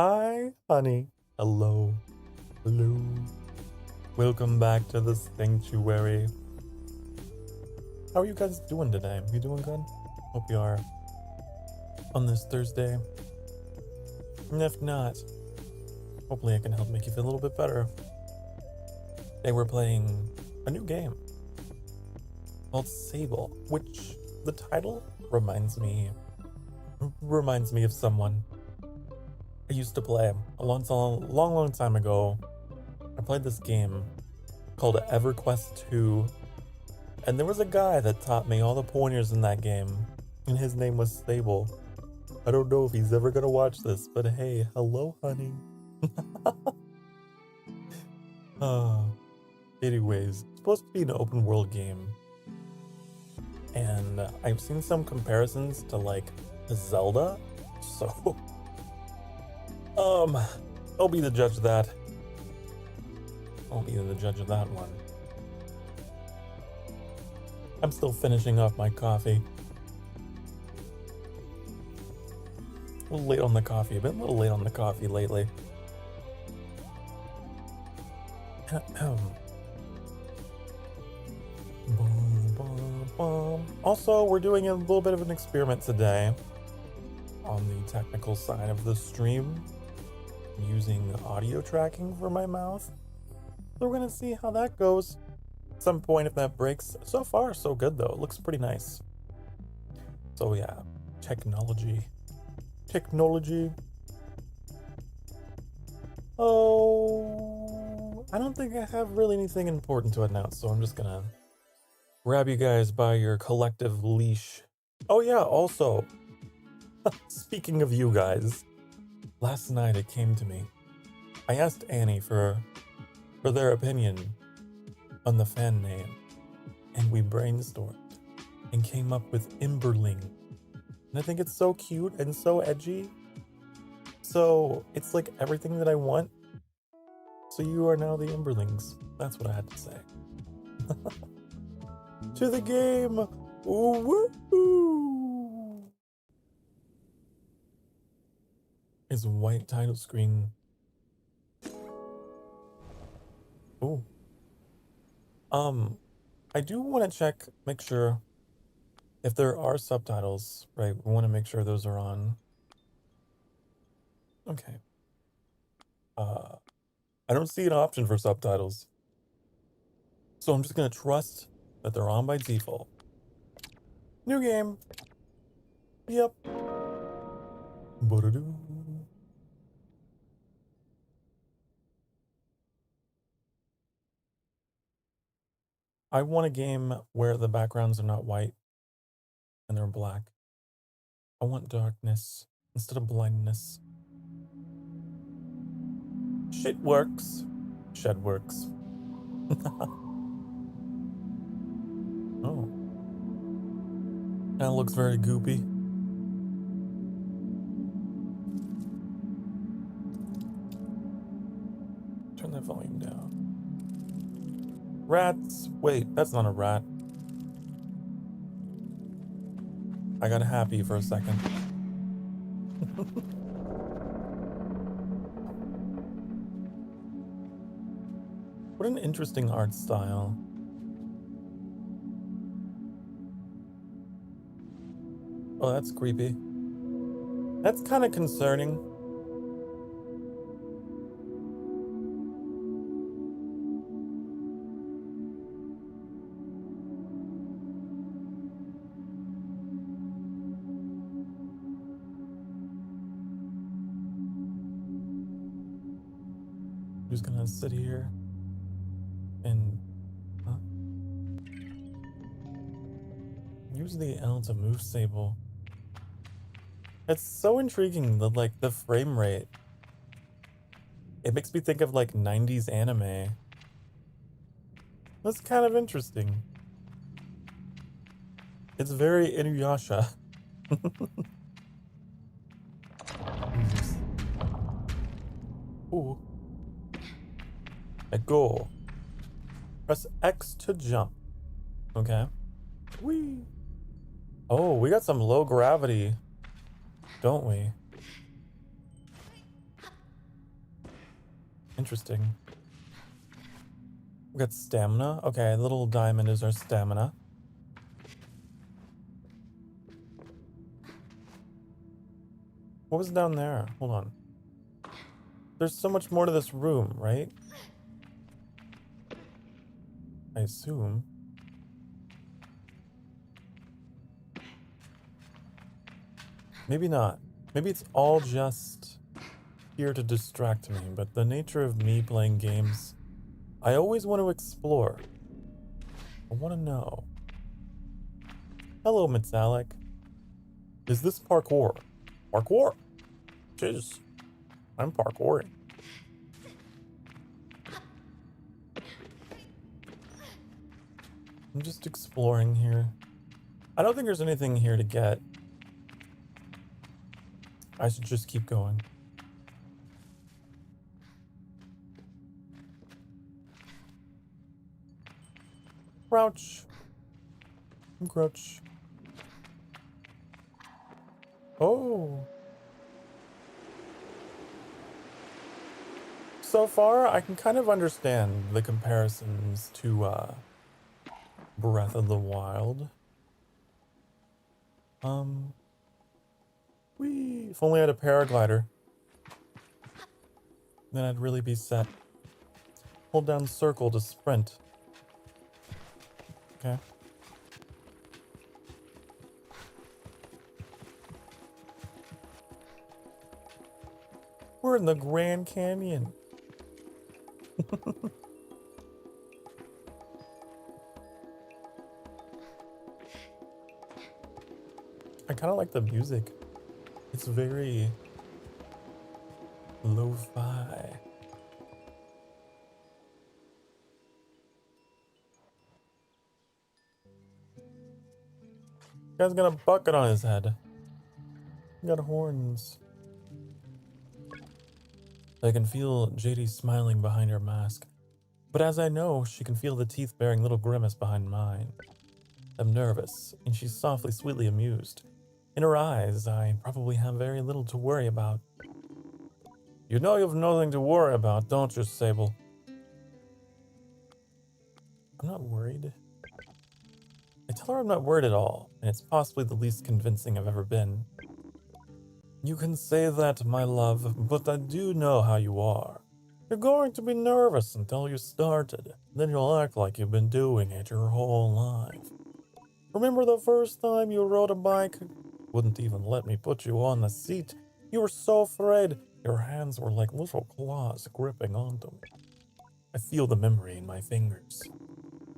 Hi, honey. Hello. Hello. Welcome back to the sanctuary. How are you guys doing today? You doing good? Hope you are on this Thursday. And if not, hopefully I can help make you feel a little bit better. Today we're playing a new game called Sable, which the title reminds me of someone I used to play a long time ago. I played this game called EverQuest 2, and there was a guy that taught me all the pointers in that game, and his name was Sable. I don't know if he's ever gonna watch this, but hey, hello, honey. Anyways, it's supposed to be an open world game, and I've seen some comparisons to like Zelda, so I'll be the judge of that. I'll be the judge of that one. I'm still finishing off my coffee. A little late on the coffee. I've been a little late on the coffee lately. Also, we're doing a little bit of an experiment today on the technical side of the stream, using audio tracking for my mouth. So we're gonna see how that goes at some point if that breaks. So far, so good though. It looks pretty nice. So yeah, technology. technology. Oh, I don't think I have really anything important to announce, so I'm just gonna grab you guys by your collective leash. Oh yeah, also, speaking of you guys, last night it came to me. I asked Annie for their opinion on the fan name, and we brainstormed and came up with Imberling. And I think it's so cute and so edgy. So it's like everything that I want. So you are now the Imberlings. That's what I had to say. To the game! Woo! Is white title screen. Oh. I do want to check, make sure if there are subtitles, right? We want to make sure those are on. Okay. I don't see an option for subtitles. So I'm just gonna trust that they're on by default. New game. Yep. Ba-da-doo. I want a game where the backgrounds are not white and they're black. I want darkness instead of blindness. Shit works. Shed works. Oh. That looks very goopy. Turn that volume down. Rats. Wait, that's not a rat. I got happy for a second. What an interesting art style. Oh, that's creepy. That's kind of concerning. I'm just gonna sit here and use the L to move Sable. It's so intriguing that like the frame rate. It makes me think of like 90s anime. That's kind of interesting. It's very Inuyasha. Ooh. Let go. Press X to jump. Okay. Whee. Oh, we got some low gravity, don't we? Interesting. We got stamina. Okay, little diamond is our stamina. What was down there? Hold on. There's so much more to this room, right? I assume. Maybe not. Maybe it's all just here to distract me, but the nature of me playing games, I always want to explore. I want to know. Hello, Metallic. Is this parkour? Parkour? Jeez. I'm parkouring. I'm just exploring here. I don't think there's anything here to get. I should just keep going. Crouch. Crouch. Oh. So far, I can kind of understand the comparisons to Breath of the Wild. If only I had a paraglider, then I'd really be set. Hold down circle to sprint. Okay. We're in the Grand Canyon. I kind of like the music. It's very lo-fi. Guy's got a bucket on his head. He got horns. I can feel JD smiling behind her mask. But as I know, she can feel the teeth bearing little grimace behind mine. I'm nervous, and she's softly, sweetly amused. In her eyes, I probably have very little to worry about. You know you've nothing to worry about, don't you, Sable? I'm not worried. I tell her I'm not worried at all, and it's possibly the least convincing I've ever been. You can say that, my love, but I do know how you are. You're going to be nervous until you started, then you'll act like you've been doing it your whole life. Remember the first time you rode a bike? Wouldn't even let me put you on the seat. You were so afraid. Your hands were like little claws gripping onto me. I feel the memory in my fingers.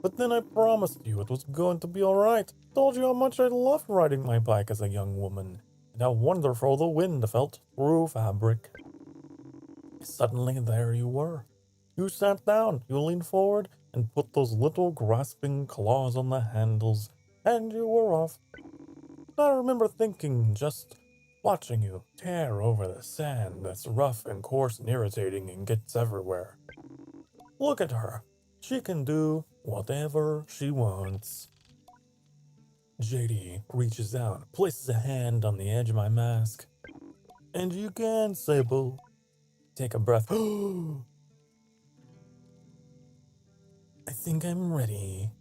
But then I promised you it was going to be alright. Told you how much I loved riding my bike as a young woman, and how wonderful the wind felt through fabric. Suddenly there you were. You sat down, you leaned forward, and put those little grasping claws on the handles, and you were off. I remember thinking, just watching you tear over the sand that's rough and coarse and irritating and gets everywhere. Look at her. She can do whatever she wants. JD reaches out, places a hand on the edge of my mask. And you can, Sable. Take a breath. I think I'm ready.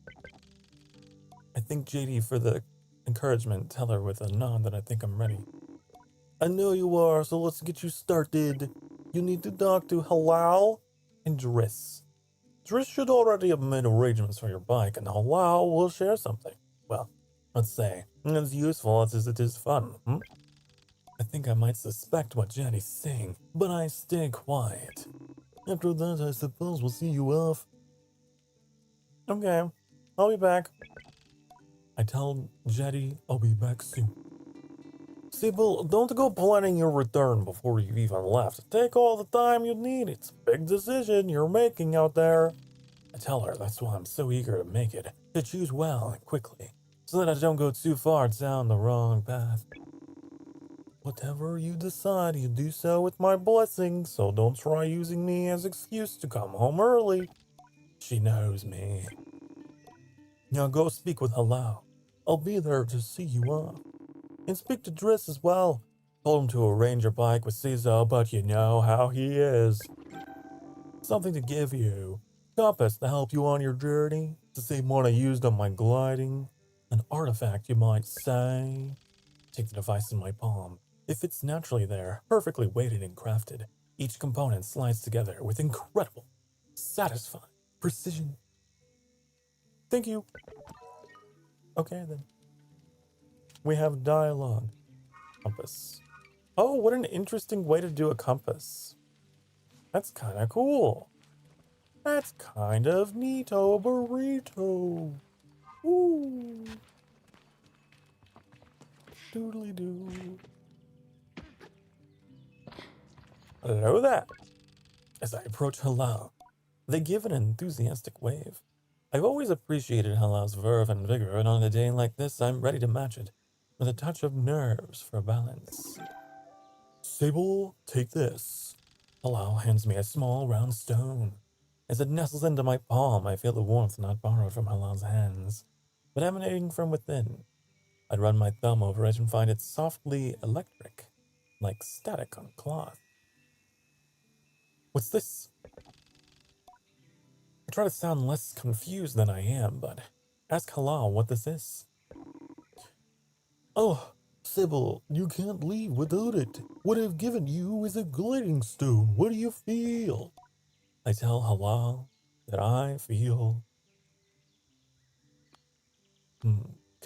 I thank JD for the encouragement. Tell her with a nod that I think I'm ready. I know you are, so let's get you started. You need to talk to Halal and Driss. Driss should already have made arrangements for your bike, and Halal will share something. Well, let's say, as useful as it is fun, I think I might suspect what Jenny's saying, but I stay quiet. After that, I suppose we'll see you off. Okay, I'll be back. I tell Jetty I'll be back soon. Sable, don't go planning your return before you've even left. Take all the time you need. It's a big decision you're making out there. I tell her that's why I'm so eager to make it, to choose well and quickly, so that I don't go too far down the wrong path. Whatever you decide, you do so with my blessing, so don't try using me as excuse to come home early. She knows me. Now go speak with Halal. I'll be there to see you off. And speak to Driss as well. Told him to arrange your bike with Caesar, but you know how he is. Something to give you. Compass to help you on your journey. The same one I used on my gliding. An artifact, you might say. Take the device in my palm. It fits naturally there, perfectly weighted and crafted. Each component slides together with incredible, satisfying precision. Thank you. Okay, then. We have dialogue. Compass. Oh, what an interesting way to do a compass. That's kind of cool. That's kind of neato burrito. Ooh. Doodly doo. Hello there. As I approach Halal, they give an enthusiastic wave. I've always appreciated Halal's verve and vigor, and on a day like this, I'm ready to match it with a touch of nerves for balance. Sable, take this. Halal hands me a small round stone. As it nestles into my palm, I feel the warmth not borrowed from Halal's hands, but emanating from within. I run my thumb over it and find it softly electric, like static on cloth. What's this? I try to sound less confused than I am, but ask Halal what this is. Oh, Sybil, you can't leave without it. What I've given you is a gliding stone. What do you feel? I tell Halal that I feel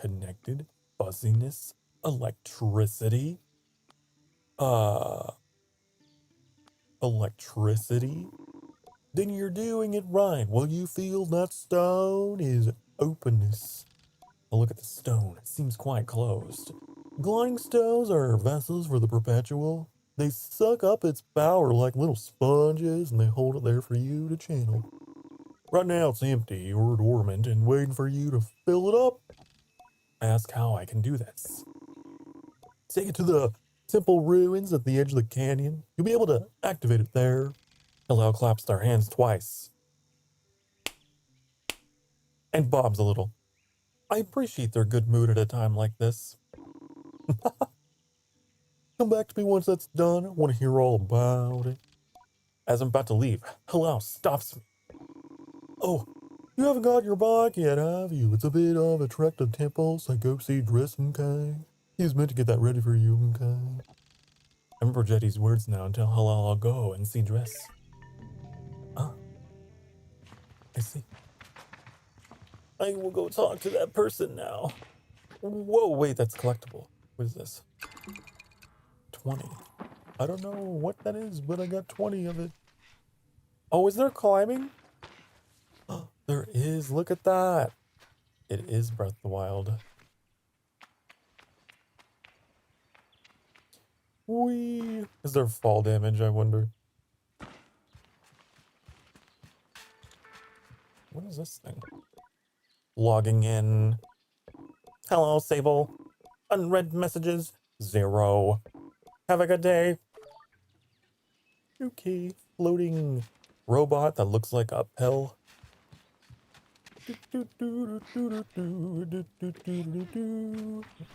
connected, fuzziness, electricity. Uh, electricity? Then you're doing it right. What you feel that stone is openness. Oh, look at the stone. It seems quite closed. Glowing stones are vessels for the perpetual. They suck up its power like little sponges and they hold it there for you to channel. Right now it's empty or dormant and waiting for you to fill it up. Ask how I can do this. Take it to the temple ruins at the edge of the canyon. You'll be able to activate it there. Hello claps their hands twice. And bobs a little. I appreciate their good mood at a time like this. Come back to me once that's done. I want to hear all about it. As I'm about to leave, Hello stops me. Oh, you haven't got your bike yet, have you? It's a bit of a trek to temple, so go see Driss, okay? He's meant to get that ready for you, okay? I remember Jetty's words now and tell Halal I'll go and see Driss. Ah, I see. I will go talk to that person now. Whoa, wait, that's collectible. What is this? 20. I don't know what that is, but I got 20 of it. Oh, is there climbing? There is. Look at that. It is Breath of the Wild. Whee! Is there fall damage, I wonder? What is this thing? Logging in. Hello, Sable. Unread messages. 0. Have a good day. Okay. Floating robot that looks like a pill.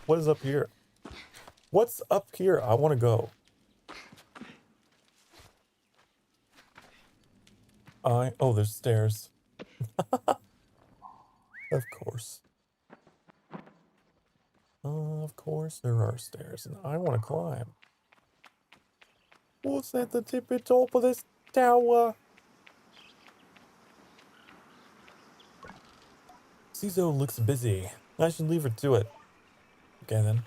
What is up here? What's up here? I want to go. Oh, there's stairs. Of course. Of course there are stairs, and I want to climb. What's at the tippy top of this tower? Ciso looks busy. I should leave her to it. Okay, then.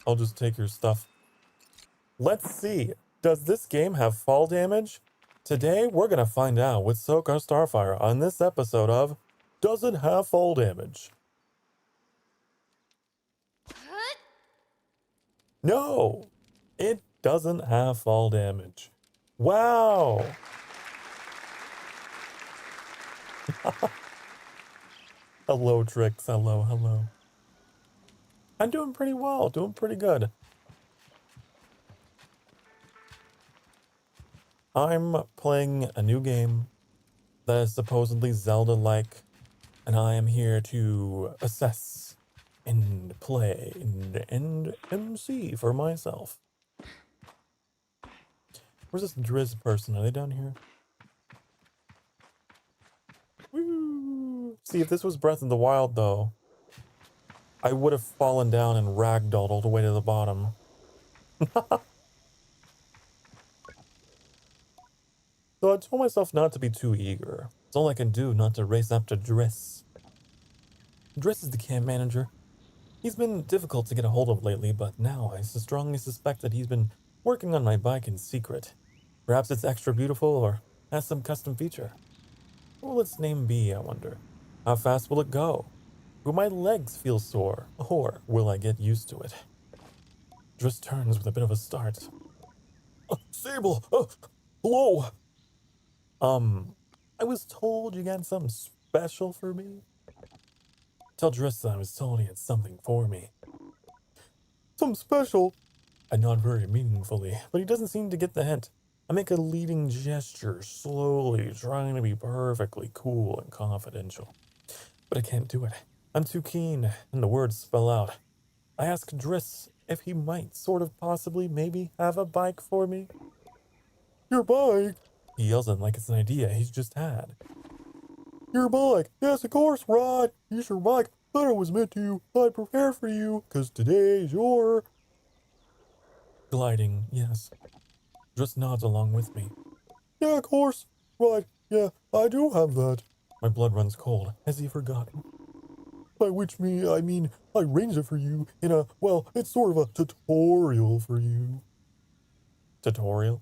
I'll just take your stuff. Let's see. Does this game have fall damage? Today, we're going to find out with Sokar Starfire on this episode of Does It Have Fall Damage? No, it doesn't have fall damage. Wow. Hello, Tricks. Hello, hello. I'm doing pretty well, doing pretty good. I'm playing a new game that is supposedly Zelda-like, and I am here to assess and play and MC for myself. Where's this Driz person? Are they down here? Woo! See, if this was Breath of the Wild, though, I would have fallen down and ragdolled all the way to the bottom. So I told myself not to be too eager. It's all I can do not to race up to Driss. Driss is the camp manager. He's been difficult to get a hold of lately, but now I strongly suspect that he's been working on my bike in secret. Perhaps it's extra beautiful or has some custom feature. What will its name be, I wonder? How fast will it go? Will my legs feel sore, or will I get used to it? Driss turns with a bit of a start. Sable! Hello! I was told you got something special for me? Tell Driss that I was told he had something for me. Something special? I nod very meaningfully, but he doesn't seem to get the hint. I make a leading gesture, slowly, trying to be perfectly cool and confidential. But I can't do it. I'm too keen, and the words spell out. I ask Driss if he might sort of possibly maybe have a bike for me. Your bike? He yells it like it's an idea he's just had. Your bike? Yes, of course, right. Use your bike. Thought it was meant to. I prepared for you, 'cause today's your... Gliding, yes. Just nods along with me. Yeah, of course. Right, yeah, I do have that. My blood runs cold. Has he forgotten? by which I mean I arranged it for you in a, well, it's sort of a tutorial for you. Tutorial?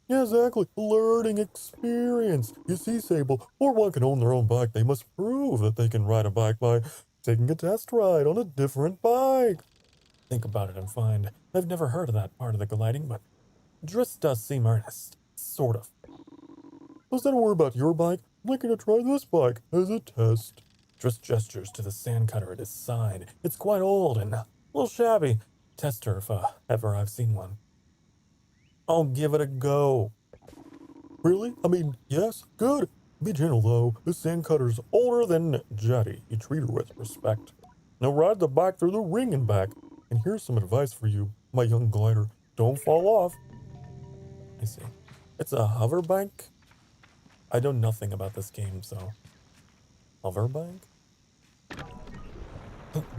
Yeah, exactly. Learning experience. You see, Sable, before one can own their own bike, they must prove that they can ride a bike by taking a test ride on a different bike. Think about it and find I've never heard of that part of the gliding, but Driss does seem earnest. Sort of. Instead of worry about your bike, I'm looking to try this bike as a test. Driss gestures to the sand cutter at his side. It's quite old and a little shabby. Test her if ever I've seen one. I'll give it a go. Really? I mean, yes, good. Be gentle though. This sand cutter's older than Jetty. You treat her with respect. Now ride the bike through the ring and back. And here's some advice for you, my young glider. Don't fall off. I see. It's a hover bike? I know nothing about this game, so. Hover bike?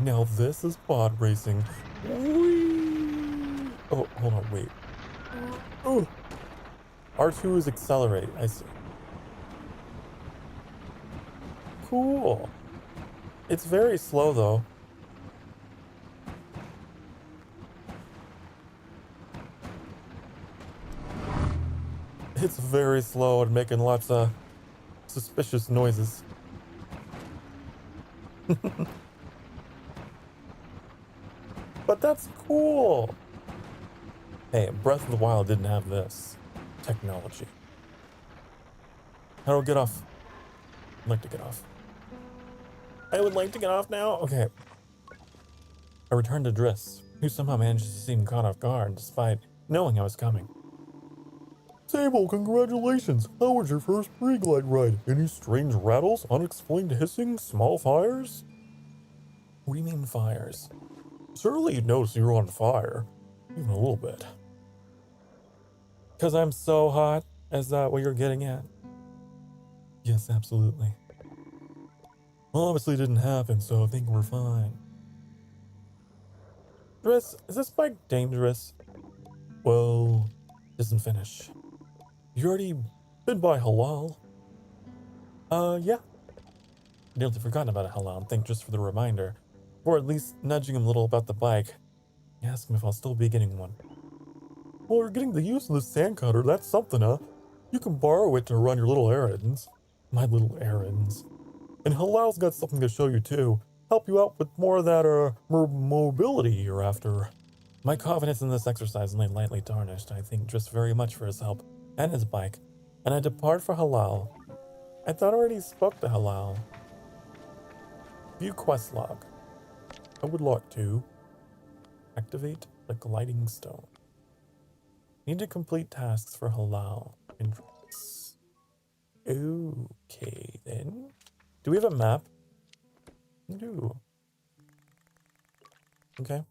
Now this is pod racing. Whee! Oh, hold on, wait. Oh. R2 is accelerate, I see. Cool. It's very slow though. It's very slow and making lots of suspicious noises. But that's cool. Hey, Breath of the Wild didn't have this technology. How do I get off? I'd like to get off. I would like to get off now? Okay. I returned to Driss, who somehow managed to seem caught off guard despite knowing I was coming. Sable, congratulations! How was your first pre-glide ride? Any strange rattles, unexplained hissing, small fires? What do you mean fires? Certainly you'd notice you're on fire. Even a little bit. Because I'm so hot? Is that what you're getting at? Yes, absolutely. Obviously it didn't happen, so I think we're fine. Driss, is this bike dangerous? Well, doesn't finish. You already been by Halal? Yeah. Nearly forgotten about Halal, thank just for the reminder. Or at least nudging him a little about the bike. Ask him if I'll still be getting one. Well, you're getting the use of the sand cutter, that's something, huh? You can borrow it to run your little errands. My little errands. And Halal's got something to show you too. Help you out with more of that, mobility you're after. My confidence in this exercise lay lightly tarnished, I think, just very much for his help and his bike. And I depart for Halal. I thought I already spoke to Halal. View quest log. I would like to activate the gliding stone. Need to complete tasks for Halal. Interests. Okay, then. Do we have a map? We do. Okay.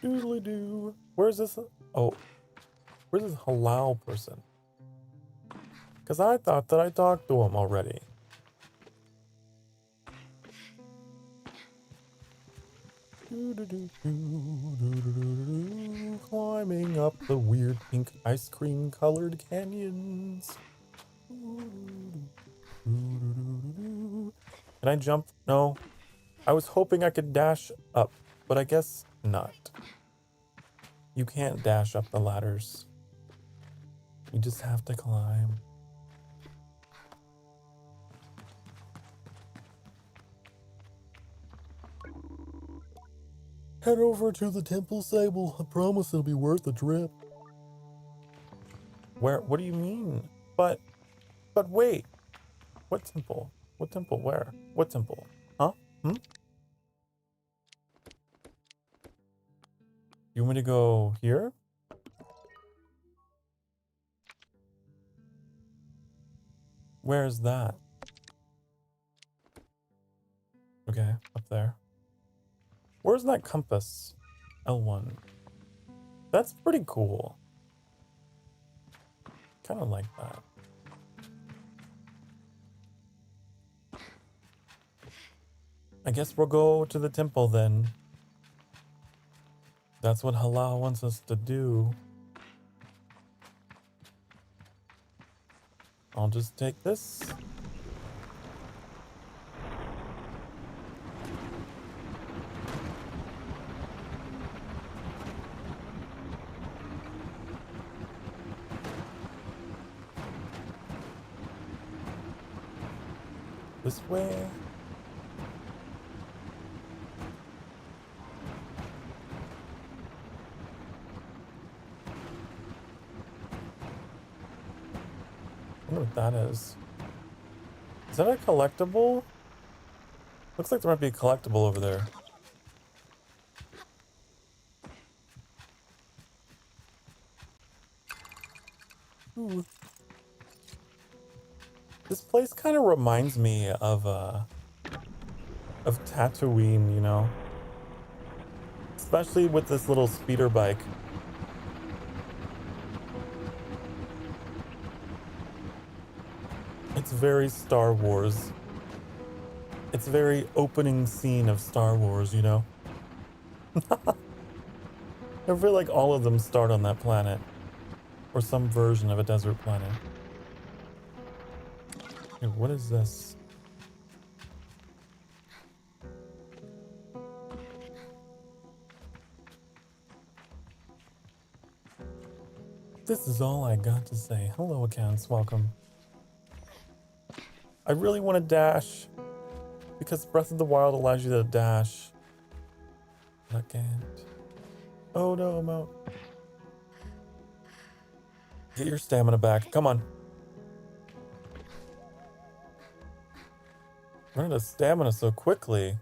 Doodly doo. Where's this? Oh. Where's this Halal person? Because I thought that I talked to him already. Climbing up the weird pink ice cream colored canyons. Can I jump? No. I was hoping I could dash up, but I guess not. You can't dash up the ladders. You just have to climb. Head over to the temple, Sable. I promise it'll be worth the trip. Where? What do you mean? But wait. What temple? What temple? Where? What temple? Huh? You want me to go here? Where's that? Okay, up there. Where's that compass? L1. That's pretty cool. Kind of like that. I guess we'll go to the temple then. That's what Halal wants us to do. I'll just take this. This way? I wonder what that is. Is that a collectible? Looks like there might be a collectible over there. Ooh. This place kind of reminds me of Tatooine, you know? Especially with this little speeder bike. It's very Star Wars. It's very opening scene of Star Wars, you know? I feel like all of them start on that planet. Or some version of a desert planet. Hey, what is this? This is all I got to say. Hello, accounts. Welcome. I really want to dash. Because Breath of the Wild allows you to dash. But I can't. Oh no, I'm out. Get your stamina back. Come on. Run out of stamina so quickly.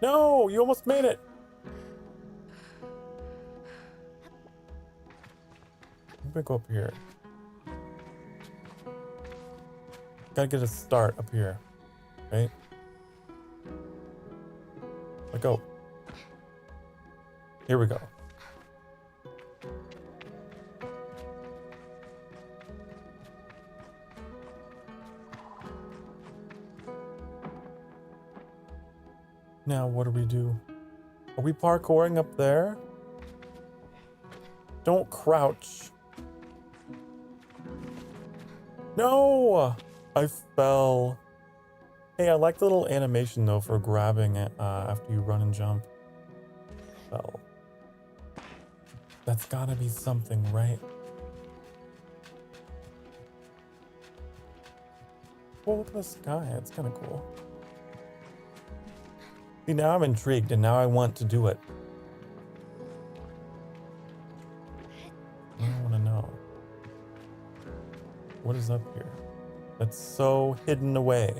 No, you almost made it. I'm gonna go up here. Gotta get a start up here, right? Let go. Here we go. Now what do we do? Are we parkouring up there? Don't crouch. No! I fell. Hey, I like the little animation though for grabbing it after you run and jump. Fell. That's gotta be something, right? Well, look at the sky. It's kind of cool. See, now I'm intrigued and now I want to do it. I want to know. What is up here? That's so hidden away.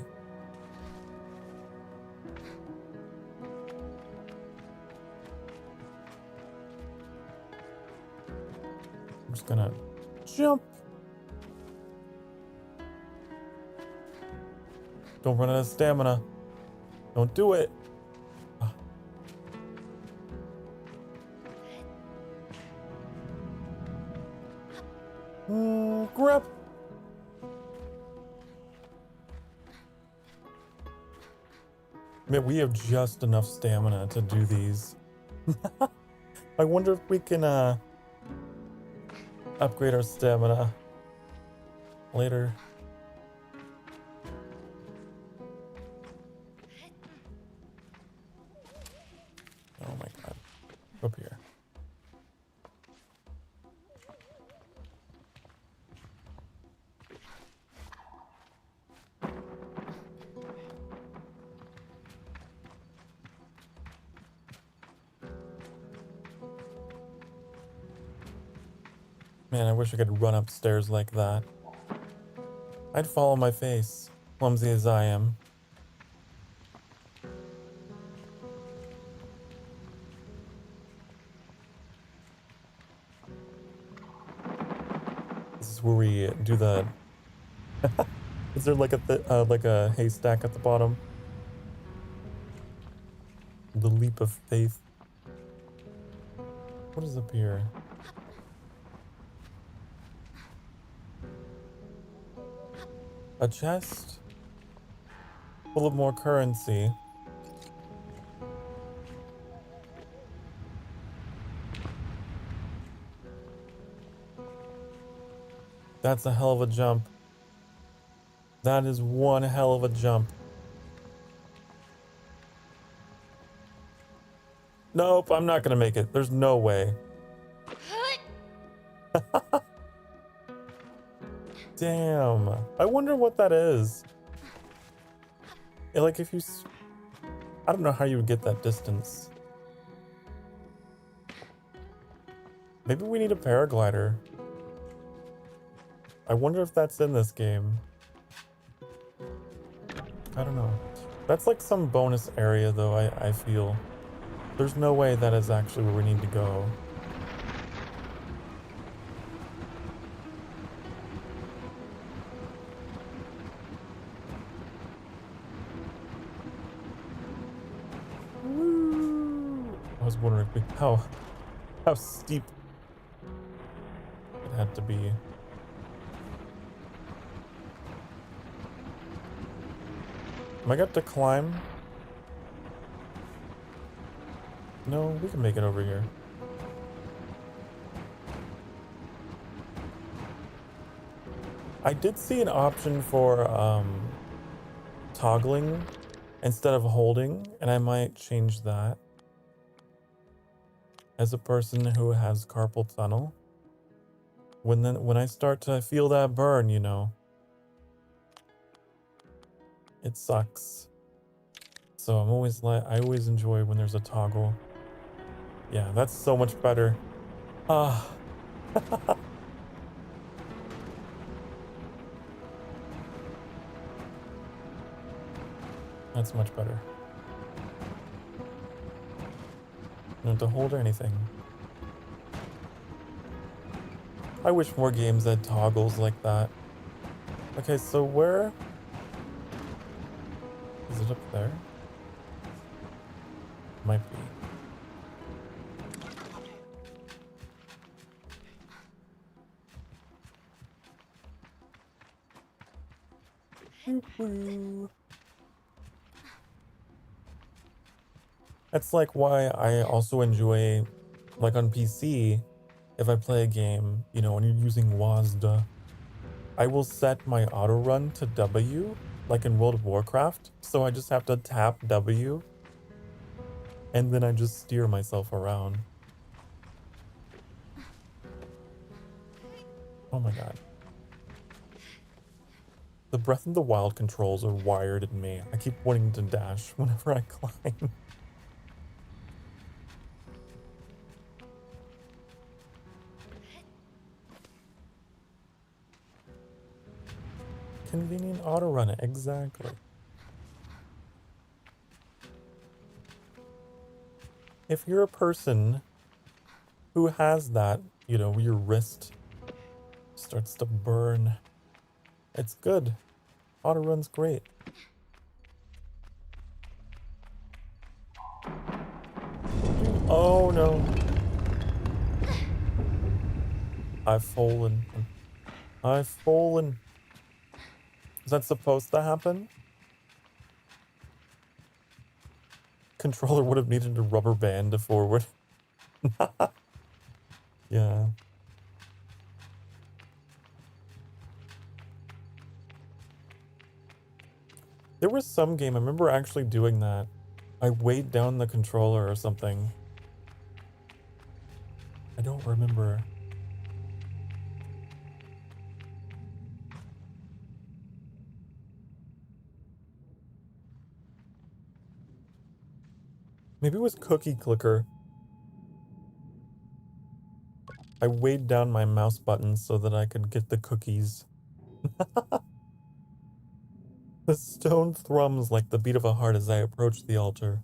I'm just gonna jump. Don't run out of stamina. Don't do it. Grab. Man, we have just enough stamina to do these. I wonder if we can upgrade our stamina later. Oh my god. Up here. Man, I wish I could run upstairs like that. I'd fall on my face, clumsy as I am. This is where we do the... Is there like a haystack at the bottom? The leap of faith. What is up here? A chest full of more currency. That's a hell of a jump. That is one hell of a jump. Nope, I'm not gonna make it. There's no way. Damn. I wonder what that is. Like if you... I don't know how you would get that distance. Maybe we need a paraglider. I wonder if that's in this game. I don't know. That's like some bonus area though, I feel. There's no way that is actually where we need to go. Woo! I was wondering how steep it had to be. Am I got to climb? No, we can make it over here. I did see an option for toggling instead of holding, and I might change that. As a person who has carpal tunnel, when I start to feel that burn, you know, it sucks. So I'm always I always enjoy when there's a toggle. Yeah, that's so much better. Ah. That's much better. Not to hold or anything. I wish more games had toggles like that. Okay, so where is it? Up there? Might be. That's like why I also enjoy, like on PC, if I play a game, you know, when you're using WASD, I will set my auto run to W, like in World of Warcraft. So I just have to tap W, and then I just steer myself around. Oh my god. The Breath of the Wild controls are wired in me. I keep wanting to dash whenever I climb. Convenient auto run, exactly. If you're a person who has that, you know, your wrist starts to burn, it's good. Auto run's great. Oh no. I've fallen. I've fallen. Is that supposed to happen? Controller would have needed a rubber band to forward. Yeah. There was some game, I remember actually doing that. I weighed down the controller or something. I don't remember. Maybe it was Cookie Clicker. I weighed down my mouse buttons so that I could get the cookies. The stone thrums like the beat of a heart as I approach the altar.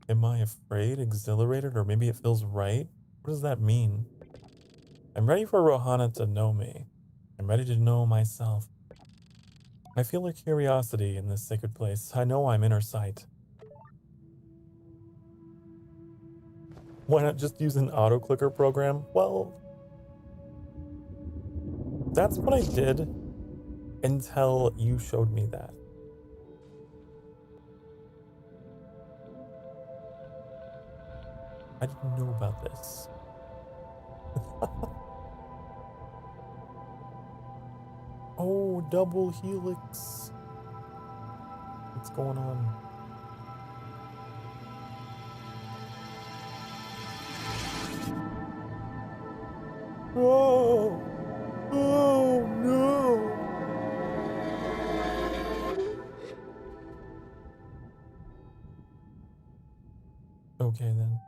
Am I afraid, exhilarated, or maybe it feels right? What does that mean? I'm ready for Rohana to know me. I'm ready to know myself. I feel a curiosity in this sacred place. I know I'm in her sight. Why not just use an auto-clicker program? Well, that's what I did until you showed me that. I didn't know about this. Oh, double helix. What's going on? Okay then.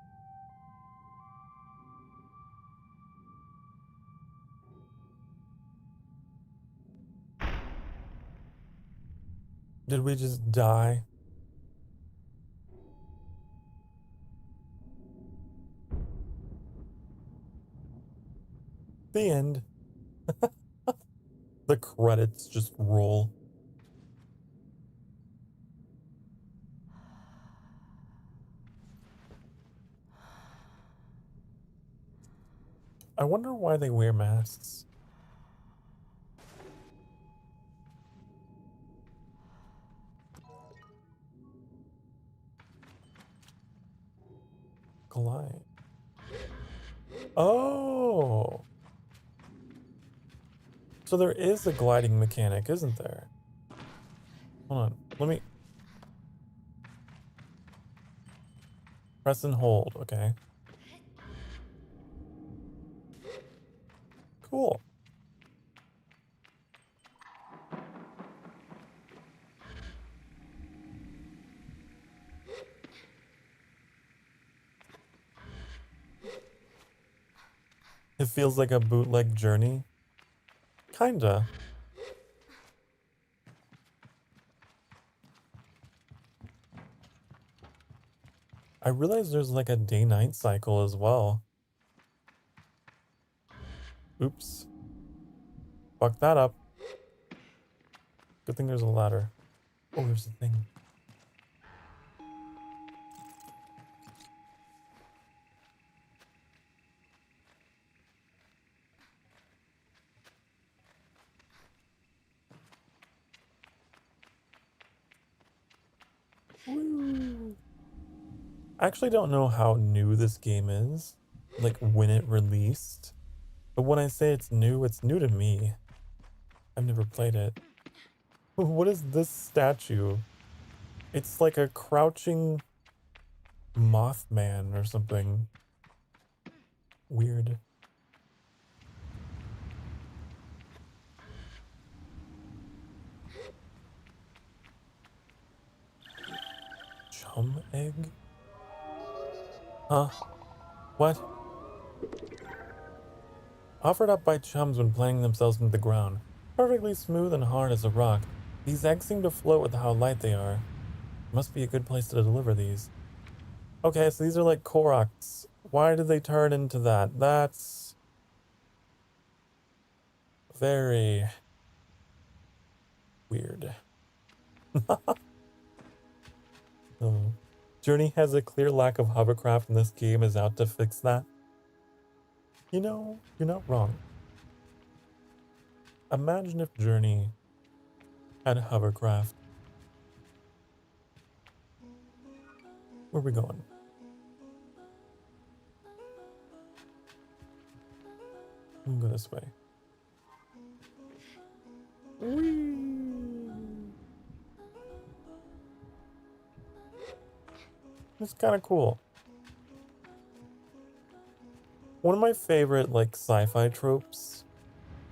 Did we just die? The end. The credits just roll. I wonder why they wear masks. Glide. Oh! So there is a gliding mechanic, isn't there? Hold on. Let me... Press and hold. Okay. Cool. It feels like a bootleg journey. Kinda. I realize there's like a day-night cycle as well. Oops. Fuck that up. Good thing there's a ladder. Oh, there's a thing. Woo. I actually don't know how new this game is, like when it released. But when I say it's new to me. I've never played it. What is this statue? It's like a crouching Mothman or something. Weird. Chum egg? Huh? What? Offered up by chums when planting themselves into the ground. Perfectly smooth and hard as a rock. These eggs seem to float with how light they are. Must be a good place to deliver these. Okay, so these are like Koroks. Why did they turn into that? That's... very... weird. Oh. Journey has a clear lack of hovercraft and this game is out to fix that. You know, you're not wrong. Imagine if Journey had hovercraft. Where are we going? I'm gonna go this way. Whee! It's kind of cool. One of my favorite like sci-fi tropes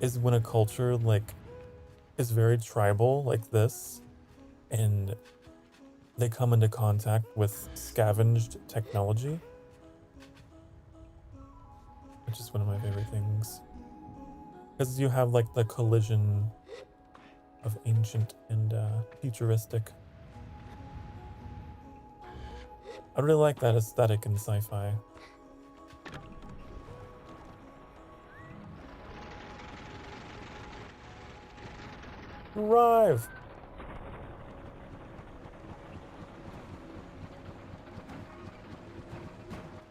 is when a culture like is very tribal like this and they come into contact with scavenged technology, which is one of my favorite things because you have like the collision of ancient and futuristic. I really like that aesthetic in sci-fi. Arrive!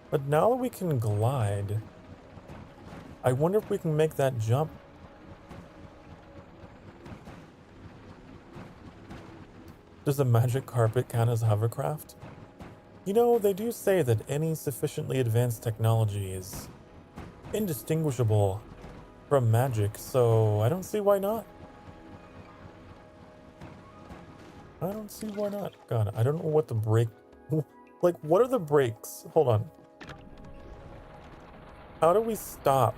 But now that we can glide, I wonder if we can make that jump. Does a magic carpet count as hovercraft? You know, they do say that any sufficiently advanced technology is indistinguishable from magic, so I don't see why not. I don't see why not. God, I don't know what the brake... Like, what are the brakes? Hold on. How do we stop?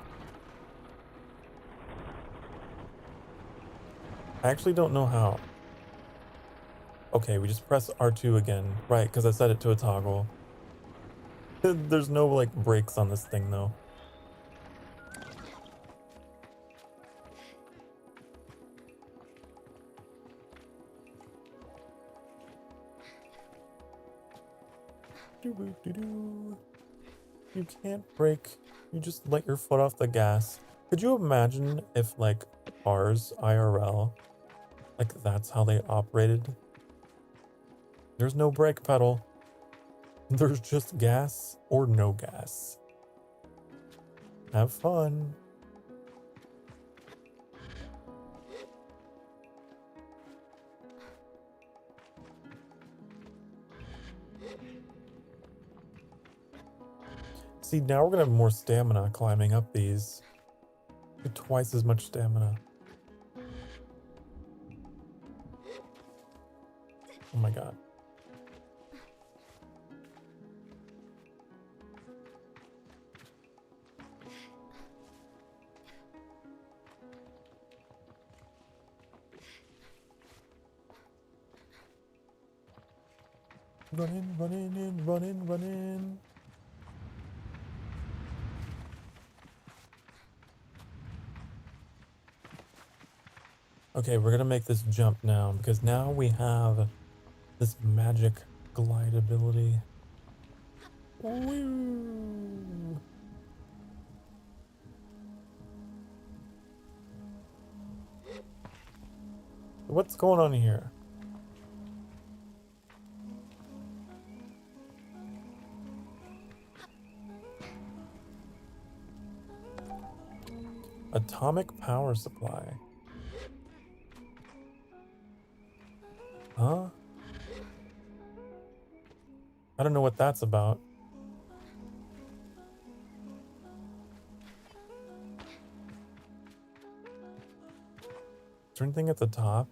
I actually don't know how. Okay, we just press R2 again. Right, because I set it to a toggle. There's no like brakes on this thing though. You can't brake. You just let your foot off the gas. Could you imagine if like cars IRL, like that's how they operated? There's no brake pedal. There's just gas or no gas. Have fun. See, now we're gonna have more stamina climbing up these. Get twice as much stamina. Oh my god. Run in, run in, run in, run in. Okay, we're gonna make this jump now because now we have this magic glide ability. Woo. What's going on here? Atomic power supply. Huh? I don't know what that's about. Is there anything at the top?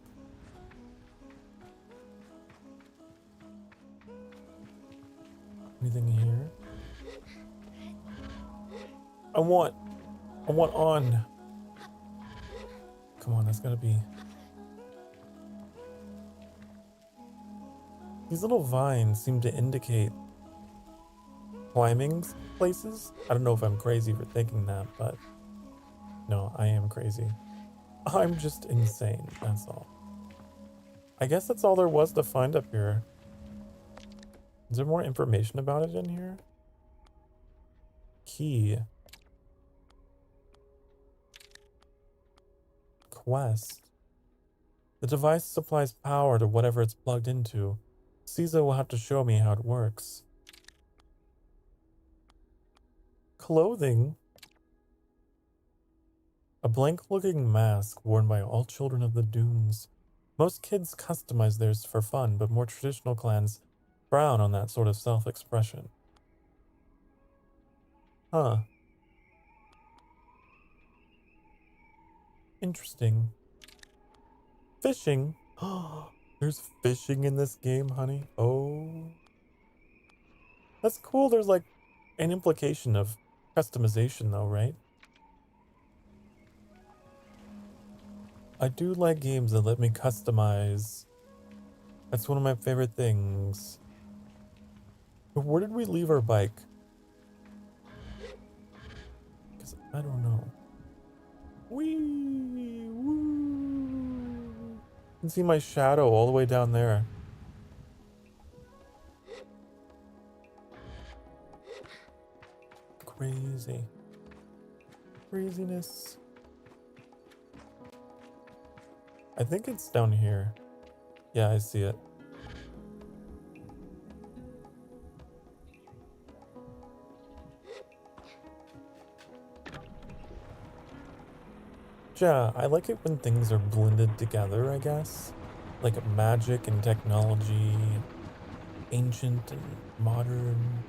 Anything here? I want on. Come on, that's gotta be. These little vines seem to indicate climbing places. I don't know if I'm crazy for thinking that, but no, I am crazy. I'm just insane, that's all. I guess that's all there was to find up here. Is there more information about it in here? Key. Quest. The device supplies power to whatever it's plugged into. Caesar will have to show me how it works. Clothing. A blank-looking mask worn by all children of the dunes. Most kids customize theirs for fun, but more traditional clans frown on that sort of self-expression. Huh. Interesting. Fishing. There's fishing in this game, honey. Oh. That's cool. There's like an implication of customization though, right? I do like games that let me customize. That's one of my favorite things. But where did we leave our bike? Because I don't know. Wee! Woo! You can see my shadow all the way down there. Crazy. Craziness. I think it's down here. Yeah, I see it. Yeah, I like it when things are blended together, I guess. Like magic and technology, ancient and modern.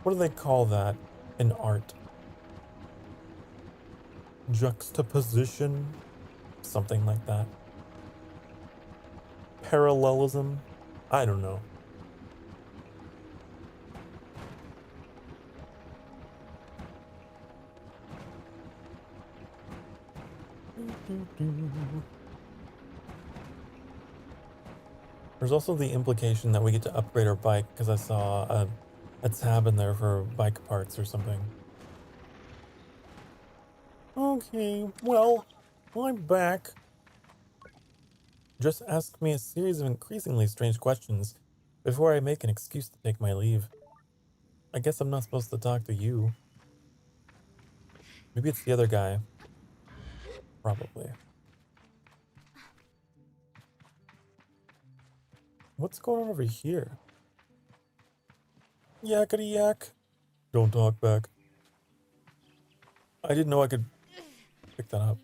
What do they call that in art? Juxtaposition? Something like that. Parallelism? I don't know. There's also the implication that we get to upgrade our bike because I saw a tab in there for bike parts or something. Okay, well, I'm back. Just ask me a series of increasingly strange questions before I make an excuse to take my leave. I guess I'm not supposed to talk to you. Maybe it's the other guy. Probably. What's going on over here? Yakety yak. Don't talk back. I didn't know I could pick that up.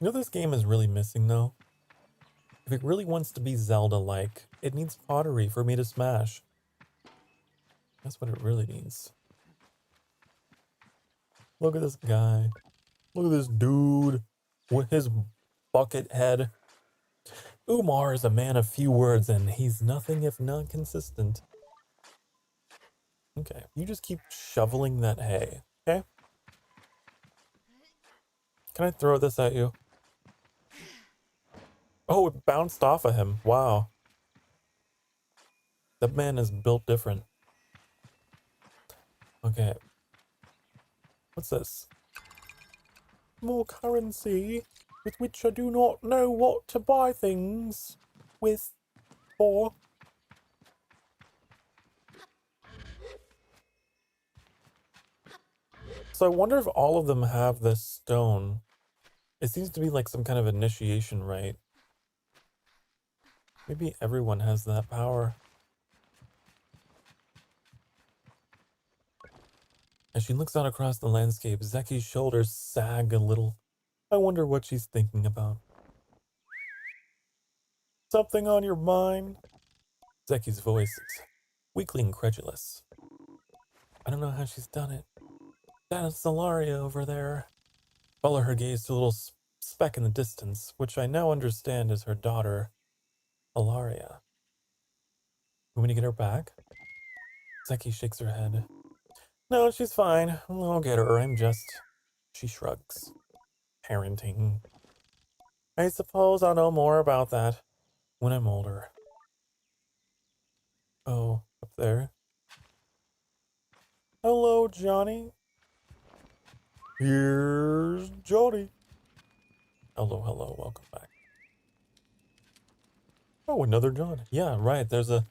You know this game is really missing though? If it really wants to be Zelda-like, it needs pottery for me to smash. That's what it really needs. Look at this guy. Look at this dude with his bucket head. Umar is a man of few words and he's nothing if not consistent. Okay, you just keep shoveling that hay, okay? Can I throw this at you? Oh, it bounced off of him. Wow. That man is built different. Okay. What's this? More currency with which I do not know what to buy things with for. So I wonder if all of them have this stone. It seems to be like some kind of initiation rite. Maybe everyone has that power. As she looks out across the landscape, Zeki's shoulders sag a little. I wonder what she's thinking about. Something on your mind? Zeki's voice is weakly incredulous. I don't know how she's done it. That is Solaria over there. Follow her gaze to a little speck in the distance, which I now understand is her daughter, Alaria. Want me to get her back? Zeki shakes her head. No, she's fine. I'll get her. I'm just... She shrugs. Parenting. I suppose I'll know more about that when I'm older. Oh, up there. Hello, Johnny. Here's Johnny. Hello, hello, welcome back. Oh, another John. Yeah, right, there's a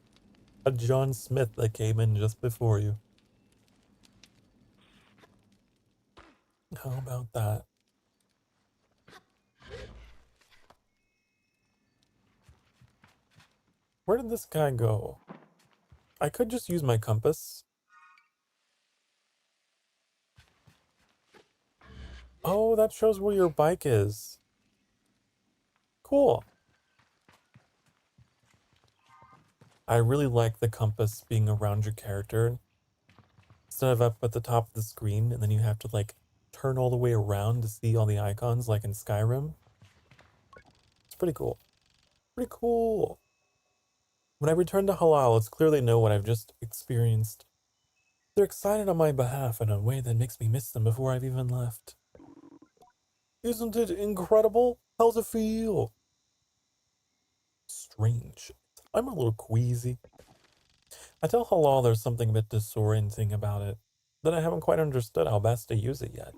John Smith that came in just before you. How about that? Where did this guy go? I could just use my compass. Oh, that shows where your bike is. Cool. I really like the compass being around your character. Instead of up at the top of the screen, and then you have to like turn all the way around to see all the icons like in Skyrim. It's pretty cool. Pretty cool. When I return to Halal, it's clear they know what I've just experienced. They're excited on my behalf in a way that makes me miss them before I've even left. Isn't it incredible? How's it feel? Strange. I'm a little queasy. I tell Halal there's something a bit disorienting about it, that I haven't quite understood how best to use it yet.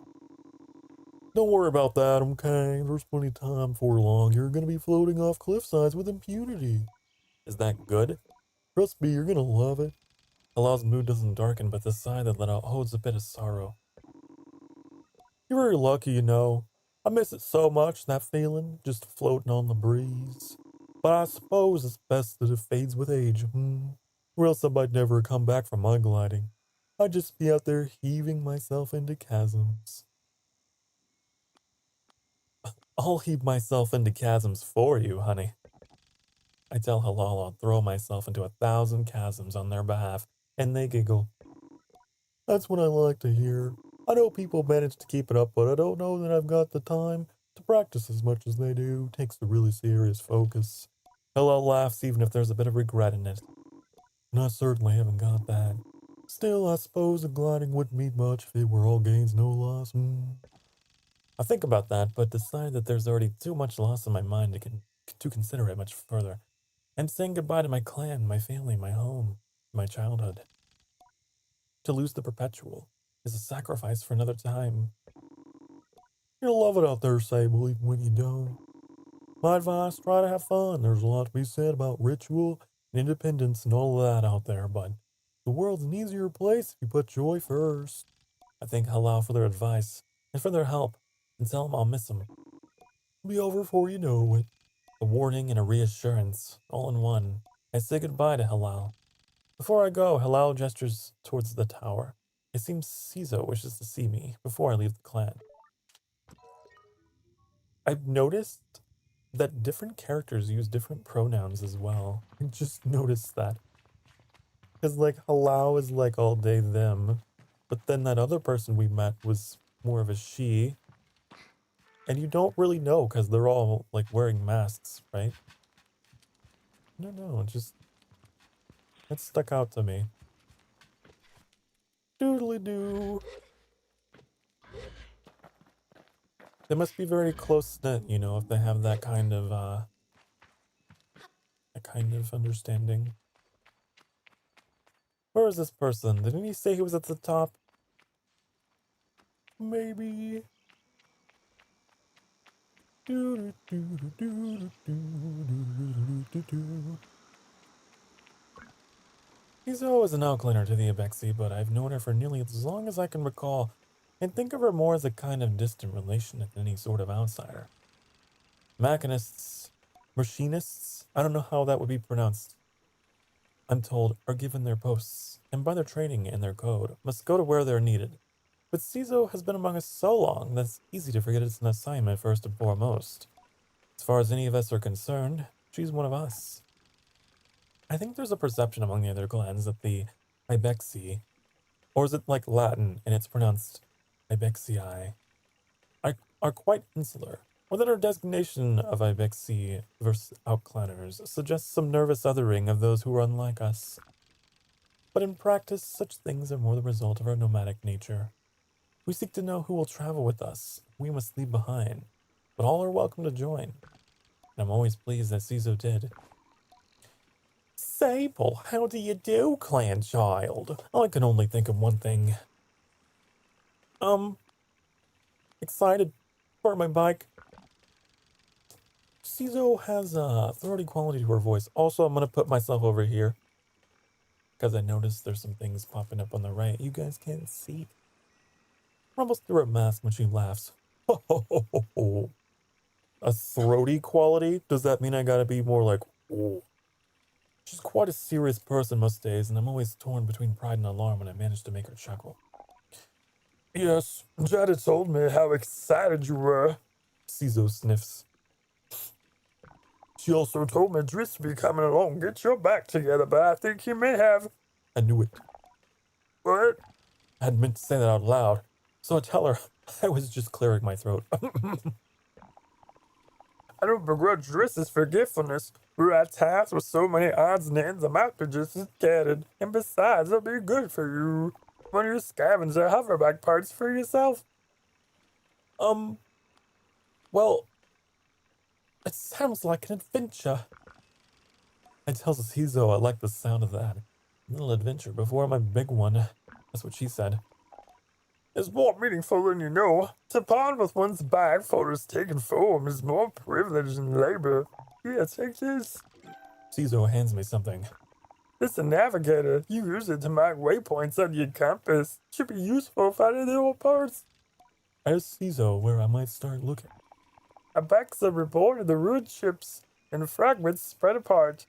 Don't worry about that, okay? There's plenty of time before long. You're gonna be floating off cliff sides with impunity. Is that good? Trust me, you're gonna love it. Halal's mood doesn't darken, but the sigh that let out holds a bit of sorrow. You're very lucky, you know. I miss it so much, that feeling, just floating on the breeze. But I suppose it's best that it fades with age, Or else I might never come back from my gliding. I'd just be out there heaving myself into chasms. I'll heave myself into chasms for you, honey. I tell Halal I'll throw myself into 1,000 chasms on their behalf, and they giggle. That's what I like to hear. I know people manage to keep it up, but I don't know that I've got the time to practice as much as they do. It takes a really serious focus. Halal laughs even if there's a bit of regret in it. And I certainly haven't got that. Still, I suppose the gliding wouldn't mean much if it were all gains, no loss. I think about that, but decide that there's already too much loss in my mind to to consider it much further. I'm saying goodbye to my clan, my family, my home, my childhood. To lose the perpetual is a sacrifice for another time. You'll love it out there, Sable, even when you don't. My advice, try to have fun. There's a lot to be said about ritual and independence and all of that out there, but the world's an easier place if you put joy first. I thank Halal for their advice and for their help, and tell them I'll miss them. It'll be over before you know it. A warning and a reassurance, all in one. I say goodbye to Halal. Before I go, Halal gestures towards the tower. It seems Cizo wishes to see me before I leave the clan. I've noticed that different characters use different pronouns as well. I just noticed that. Because, like, Halal is like all day them, but then that other person we met was more of a she. And you don't really know because they're all, like, wearing masks, right? I don't know, it stuck out to me. Doodly doo. They must be very close knit, you know, if they have that kind of understanding. Where is this person? Didn't he say he was at the top? Maybe. She's always an outcliner to the Abexi, but I've known her for nearly as long as I can recall, and think of her more as a kind of distant relation than any sort of outsider. Machinists, machinists, I don't know how that would be pronounced, I'm told, are given their posts, and by their training and their code, must go to where they're needed. But Cizo has been among us so long that it's easy to forget it's an assignment first and foremost. As far as any of us are concerned, she's one of us. I think there's a perception among the other clans that the Ibexi, or is it like Latin and it's pronounced Ibexii, are quite insular, or that our designation of Ibexi versus outclanners suggests some nervous othering of those who are unlike us. But in practice, such things are more the result of our nomadic nature. We seek to know who will travel with us, we must leave behind, but all are welcome to join. And I'm always pleased that Cizo did. Sable, how do you do, clan child? I can only think of one thing. Excited for my bike. Cizo has a throaty quality to her voice. Also, I'm gonna put myself over here because I noticed there's some things popping up on the right. You guys can't see. Rumbles through her mask when she laughs. A throaty quality? Does that mean I gotta be more like, oh? She's quite a serious person most days, and I'm always torn between pride and alarm when I manage to make her chuckle. Yes, Jada told me how excited you were. Cizo sniffs. She also told me Driss will be coming along. Get your back together, but I think he may have. I knew it. What? I hadn't meant to say that out loud, so I tell her I was just clearing my throat. I don't begrudge Driss's forgetfulness. We're at times with so many odds and ends, I'm out to just scattered. And besides, it'll be good for you. When you scavenge the hoverback parts for yourself. Well, it sounds like an adventure. I tell Cizo I like the sound of that. A little adventure before my big one. That's what she said. It's more meaningful than you know. To pawn with one's bag for its taken form is more privilege than labor. Yeah, take this. Cizo hands me something. It's a navigator. You use it to mark waypoints on your compass. Should be useful finding the old parts. I asked Cizo where I might start looking. Abaxa reported the ruined ships and fragments spread apart.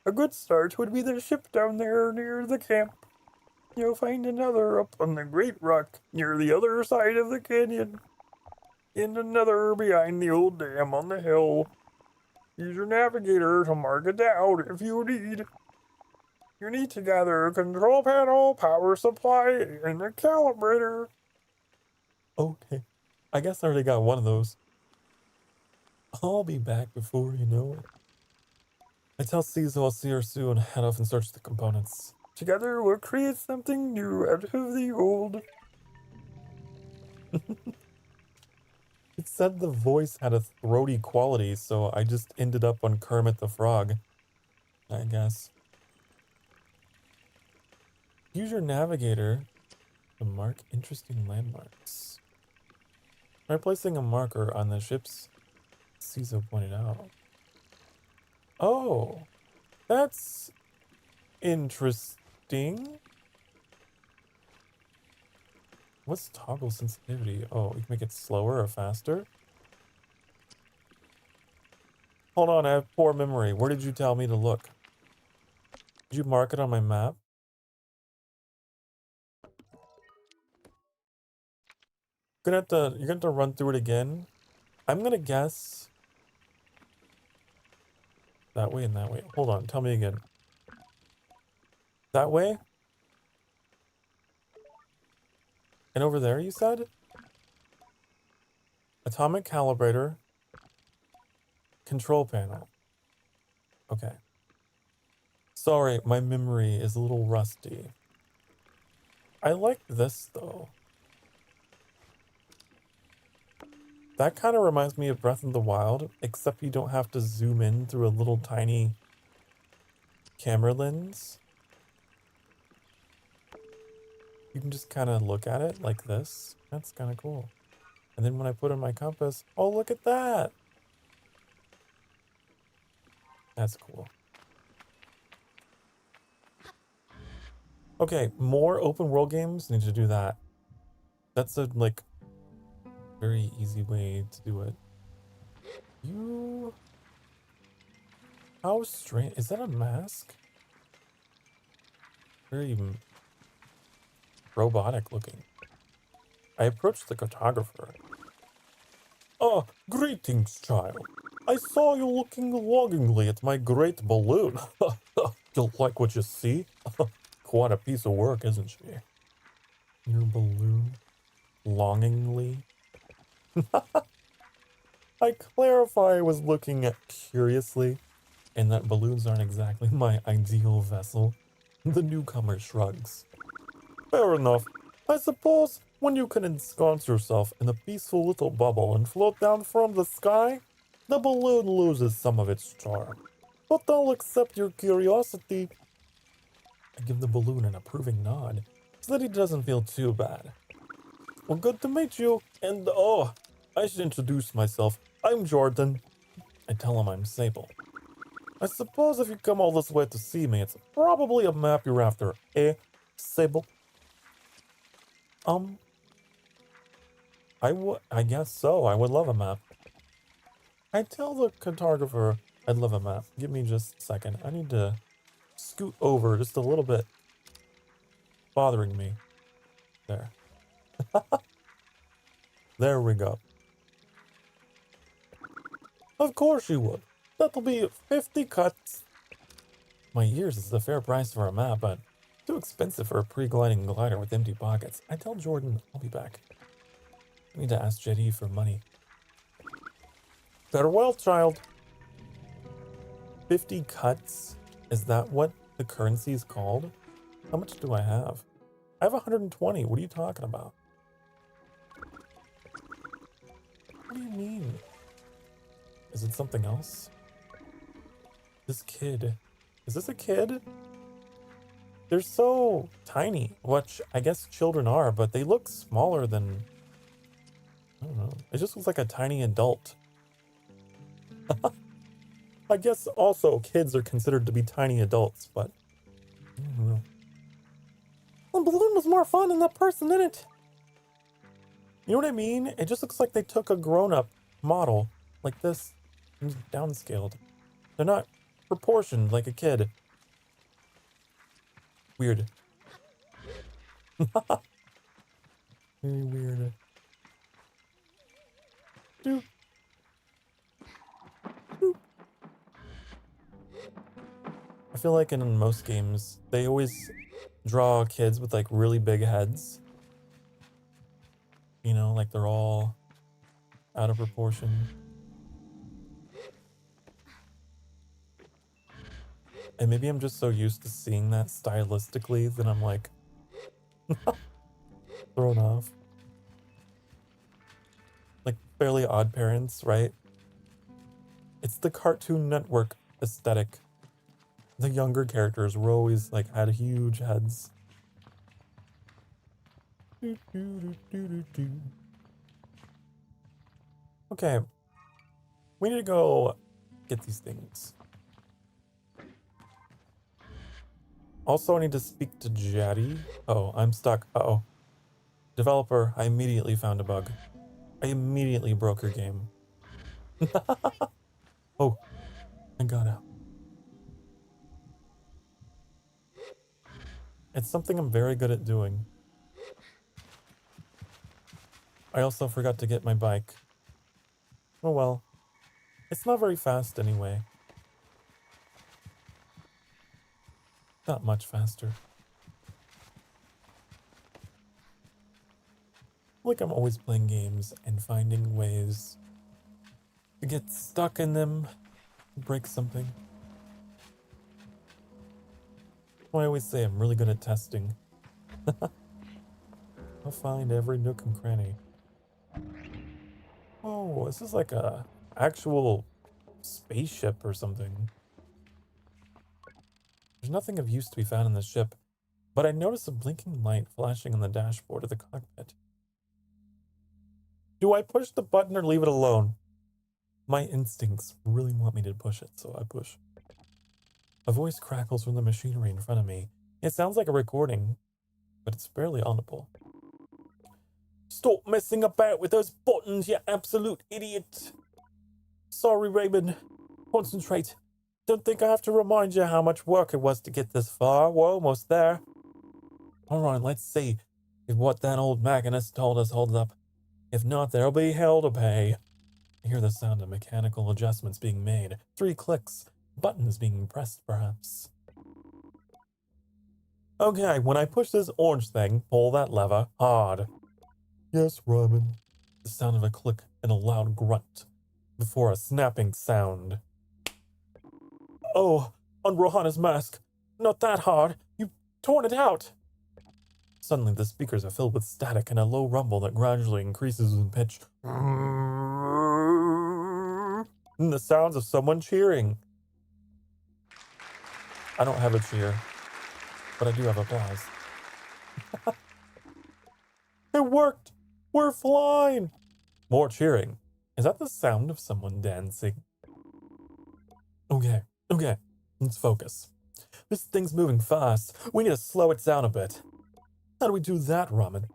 A good start would be the ship down there near the camp. You'll find another up on the Great Rock near the other side of the canyon. And another behind the old dam on the hill. Use your navigator to mark it out if you need. You need to gather a control panel, power supply, and a calibrator. Okay. I guess I already got one of those. I'll be back before you know it. I tell Cizo I'll see her soon, head off and search the components. Together we'll create something new out of the old. It said the voice had a throaty quality, so I just ended up on Kermit the Frog, I guess. Use your navigator to mark interesting landmarks. By placing a marker on the ships, Caesar pointed out. Oh, that's interesting. What's toggle sensitivity? Oh, we can make it slower or faster? Hold on, I have poor memory. Where did you tell me to look? Did you mark it on my map? You're gonna have to run through it again. I'm gonna guess that way and that way. Hold on, tell me again. That way? And over there, you said? Atomic calibrator. Control panel. Okay. Sorry, my memory is a little rusty. I like this, though. That kind of reminds me of Breath of the Wild, except you don't have to zoom in through a little tiny camera lens. You can just kind of look at it like this. That's kind of cool. And then when I put in my compass, oh, look at that. That's cool. Okay, more open world games need to do that. That's a, like, very easy way to do it. You... How strange. Is that a mask? Very robotic looking. I approached the cartographer. Oh, greetings, child. I saw you looking longingly at my great balloon. You like what you see? Quite a piece of work, isn't she? Your balloon? Longingly? I clarify I was looking at curiously, and that balloons aren't exactly my ideal vessel. The newcomer shrugs. Fair enough. I suppose when you can ensconce yourself in a peaceful little bubble and float down from the sky, the balloon loses some of its charm. But I'll accept your curiosity. I give the balloon an approving nod, so that he doesn't feel too bad. Well, good to meet you, and oh, I should introduce myself. I'm Jordan. I tell him I'm Sable. I suppose if you come all this way to see me, it's probably a map you're after, eh, Sable? I guess so. I would love a map. I tell the cartographer I'd love a map. Give me just a second. I need to scoot over just a little bit. Bothering me. There. There we go. Of course you would. That'll be 50 cuts. My years is the fair price for a map, but too expensive for a pre-gliding glider with empty pockets. I tell Jordan I'll be back. I need to ask JD for money. Farewell, child. 50 cuts? Is that what the currency is called? How much do I have? I have 120. What are you talking about? What do you mean? Is it something else? This kid. Is this a kid? They're so tiny, which I guess children are, but they look smaller than... I don't know. It just looks like a tiny adult. I guess also kids are considered to be tiny adults, but... I don't know. The balloon was more fun than the person in it. You know what I mean? It just looks like they took a grown-up model like this and downscaled. They're not proportioned like a kid. Weird. Very weird. Doop. Doop. I feel like in most games, they always draw kids with like really big heads. You know, like they're all out of proportion. And maybe I'm just so used to seeing that stylistically that I'm like thrown off. Like Fairly Odd Parents, right? It's the Cartoon Network aesthetic. The younger characters were always like had huge heads. Okay. We need to go get these things. Also, I need to speak to Jaddy. Oh, I'm stuck. Uh-oh. Developer, I immediately found a bug. I immediately broke your game. Oh, I got out. It's something I'm very good at doing. I also forgot to get my bike. Oh well. It's not very fast anyway. Not much faster. Like I'm always playing games and finding ways to get stuck in them, break something. I always say I'm really good at testing. I'll find every nook and cranny. Oh, this is like a actual spaceship or something. There's nothing of use to be found in this ship, but I notice a blinking light flashing on the dashboard of the cockpit. Do I push the button or leave it alone? My instincts really want me to push it, so I push. A voice crackles from the machinery in front of me. It sounds like a recording, but it's barely audible. Stop messing about with those buttons, you absolute idiot! Sorry, Raymond. Concentrate. Don't think I have to remind you how much work it was to get this far. We're almost there. Alright, let's see if what that old machinist told us holds up. If not, there'll be hell to pay. I hear the sound of mechanical adjustments being made. 3 clicks. Buttons being pressed, perhaps. Okay, when I push this orange thing, pull that lever hard. Yes, Robin. The sound of a click and a loud grunt before a snapping sound. Oh, on Rohana's mask. Not that hard. You've torn it out. Suddenly, the speakers are filled with static and a low rumble that gradually increases in pitch. And the sounds of someone cheering. I don't have a cheer, but I do have applause. It worked! We're flying! More cheering. Is that the sound of someone dancing? Okay, let's focus. This thing's moving fast. We need to slow it down a bit. How do we do that, Ramen?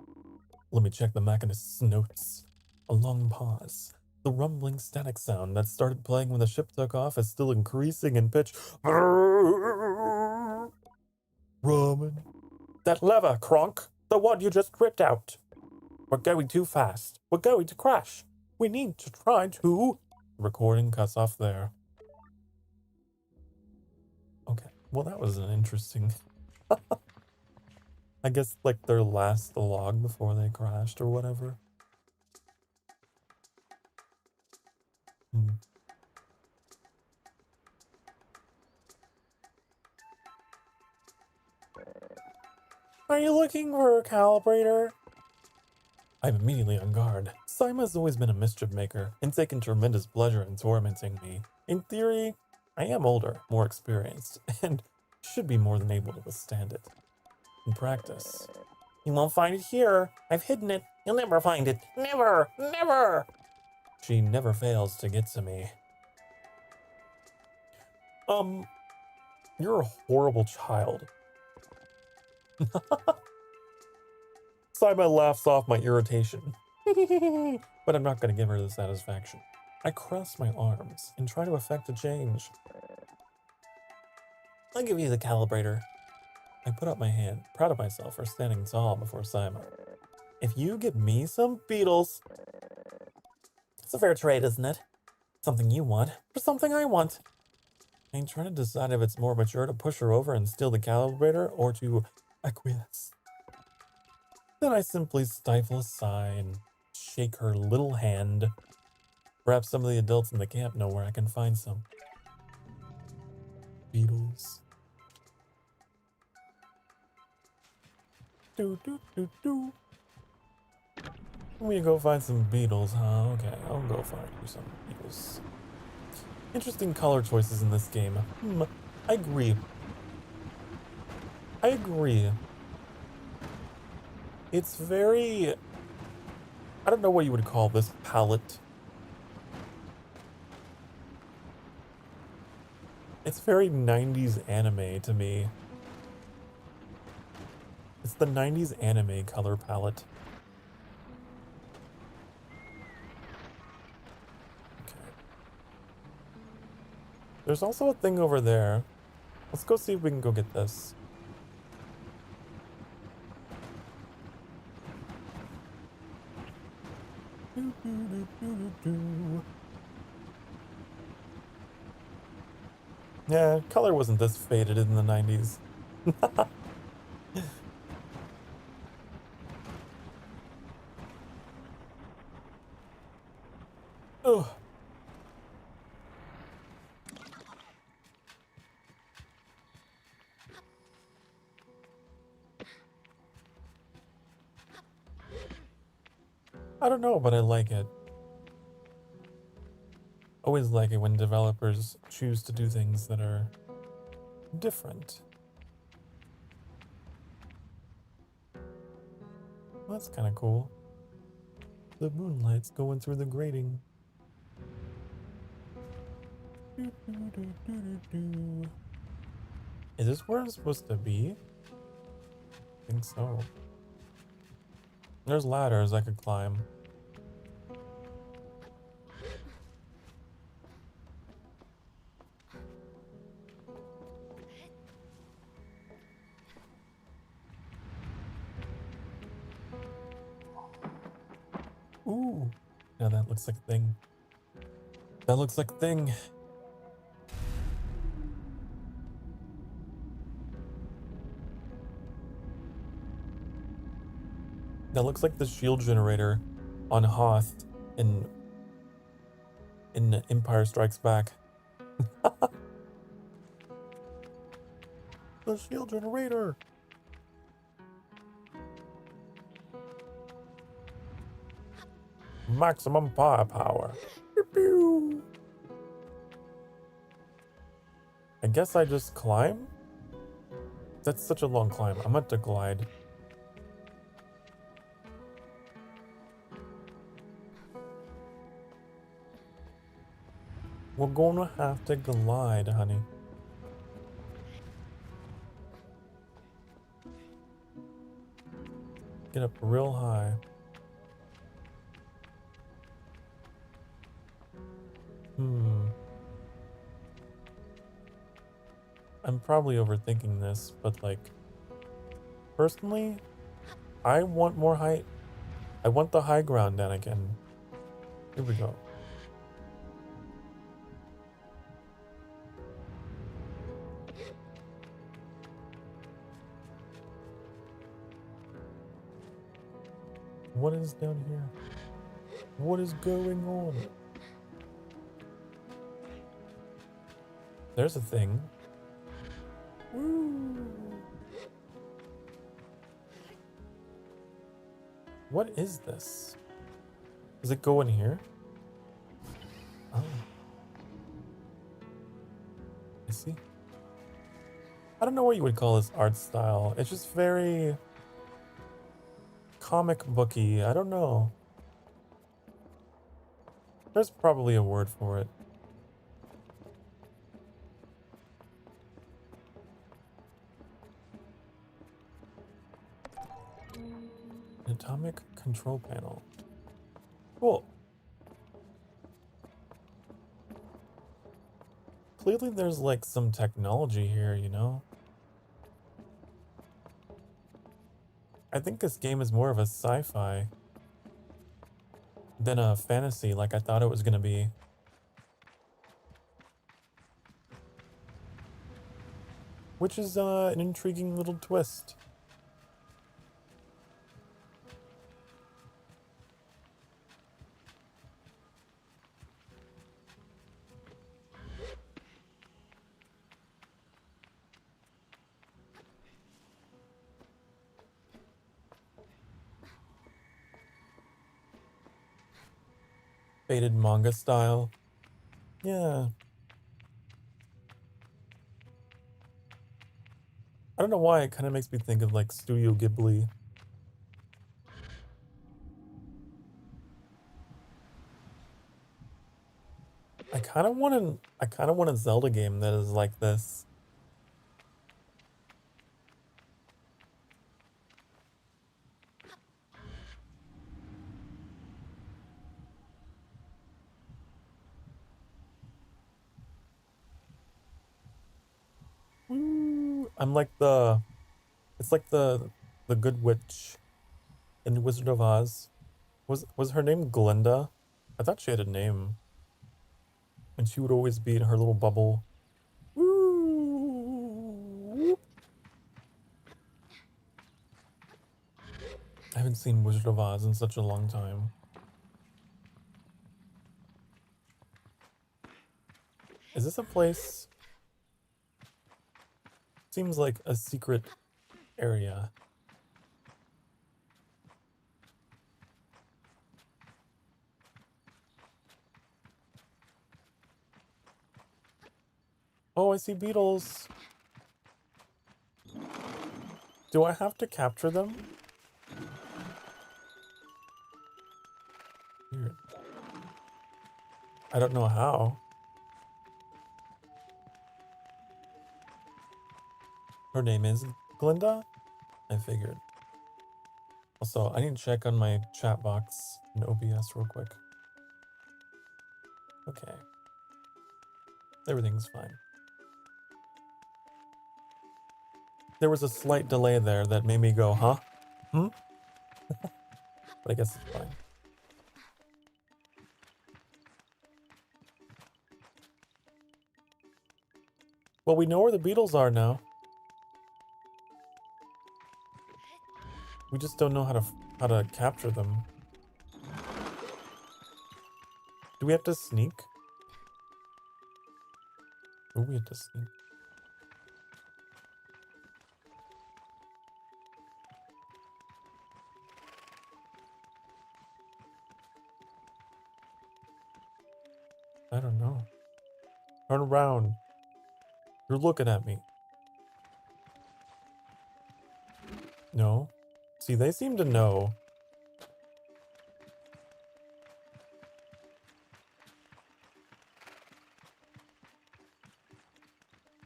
Let me check the machinist's notes. A long pause. The rumbling static sound that started playing when the ship took off is still increasing in pitch. Ramen. That lever, Kronk. The one you just ripped out. We're going too fast. We're going to crash. We need to try to... Recording cuts off there. Okay, well that was an interesting... I guess like their last log before they crashed or whatever. Are you looking for a calibrator? I'm immediately on guard. Saima's always been a mischief maker and taken tremendous pleasure in tormenting me. In theory, I am older, more experienced, and should be more than able to withstand it. In practice, you won't find it here. I've hidden it. You'll never find it. Never! Never! She never fails to get to me. You're a horrible child. Saima laughs off my irritation. But I'm not going to give her the satisfaction. I cross my arms and try to effect a change. I'll give you the calibrator. I put up my hand, proud of myself for standing tall before Saima. If you give me some beetles... It's a fair trade, isn't it? Something you want for something I want. I'm trying to decide if it's more mature to push her over and steal the calibrator or to acquiesce. Then I simply stifle a sigh and shake her little hand. Perhaps some of the adults in the camp know where I can find some. Beetles. Do do do do. We go find some beetles, huh? Okay, I'll go find you some beetles. Interesting color choices in this game. I agree. I agree. It's very... I don't know what you would call this palette. It's very 90s anime to me. It's the 90s anime color palette. Okay. There's also a thing over there. Let's go see if we can go get this. Yeah, color wasn't this faded in the 90s. Ugh. I don't know, but I like it. Always like it when developers choose to do things that are different. Well, that's kind of cool. The moonlight's going through the grating. Is this where I'm supposed to be? I think so. There's ladders I could climb. Ooh. Now that looks like a thing. That looks like a thing. That looks like the shield generator on Hoth in Empire Strikes Back. The shield generator. Maximum firepower. Pew pew. I guess I just climb? That's such a long climb. I'm about to glide. We're gonna have to glide, honey. Get up real high. I'm probably overthinking this, but like, personally, I want more height. I want the high ground, Anakin. Here we go. What is down here? What is going on? There's a thing. Woo! What is this? Does it go in here? Oh. I see. I don't know what you would call this art style. It's just very comic booky. I don't know. There's probably a word for it. An atomic control panel. Cool. Clearly there's like some technology here, you know? I think this game is more of a sci-fi than a fantasy like I thought it was gonna be. Which is an intriguing little twist. faded manga style. Yeah. I don't know why, it kind of makes me think of like Studio Ghibli. I kind of want a Zelda game that is like this. I'm like it's like the good witch in Wizard of Oz. Was her name Glinda? I thought she had a name. And she would always be in her little bubble. Woo! I haven't seen Wizard of Oz in such a long time. Is this a place? Seems like a secret area. Oh, I see beetles. Do I have to capture them? Weird. I don't know how. Her name is Glinda? I figured. Also, I need to check on my chat box in OBS real quick. Okay. Everything's fine. There was a slight delay there that made me go, huh? Hmm? But I guess it's fine. Well, we know where the beetles are now. We just don't know how to capture them. Do we have to sneak? Oh, we have to sneak. I don't know. Turn around. You're looking at me. No. See, they seem to know.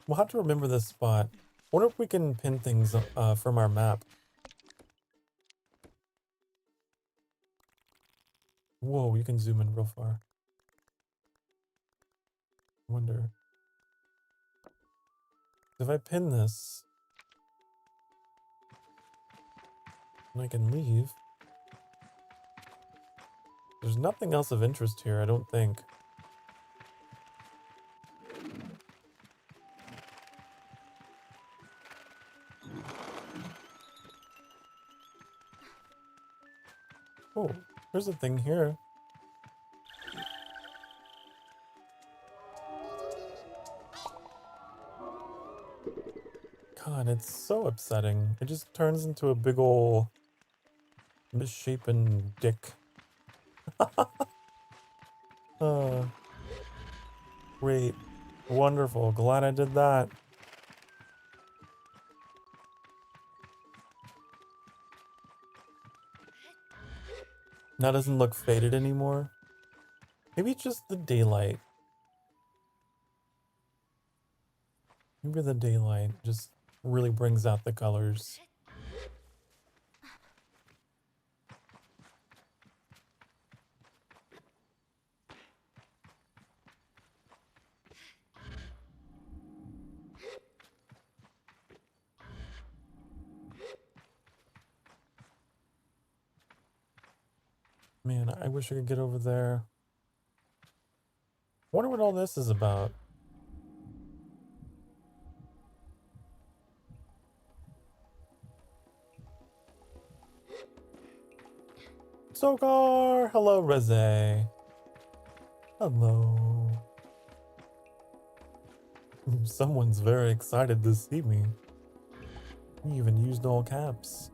We'll have to remember this spot. Wonder if we can pin things from our map. Whoa, you can zoom in real far. Wonder. If I pin this, and I can leave. There's nothing else of interest here, I don't think. Oh, there's a thing here. God, it's so upsetting. It just turns into a big ol' misshapen dick. Great. Wonderful. Glad I did that. Now doesn't look faded anymore. Maybe it's just the daylight. Maybe the daylight just really brings out the colors. Man, I wish I could get over there. Wonder what all this is about. Sokar! Hello, Reze. Hello. Someone's very excited to see me. He even used all caps.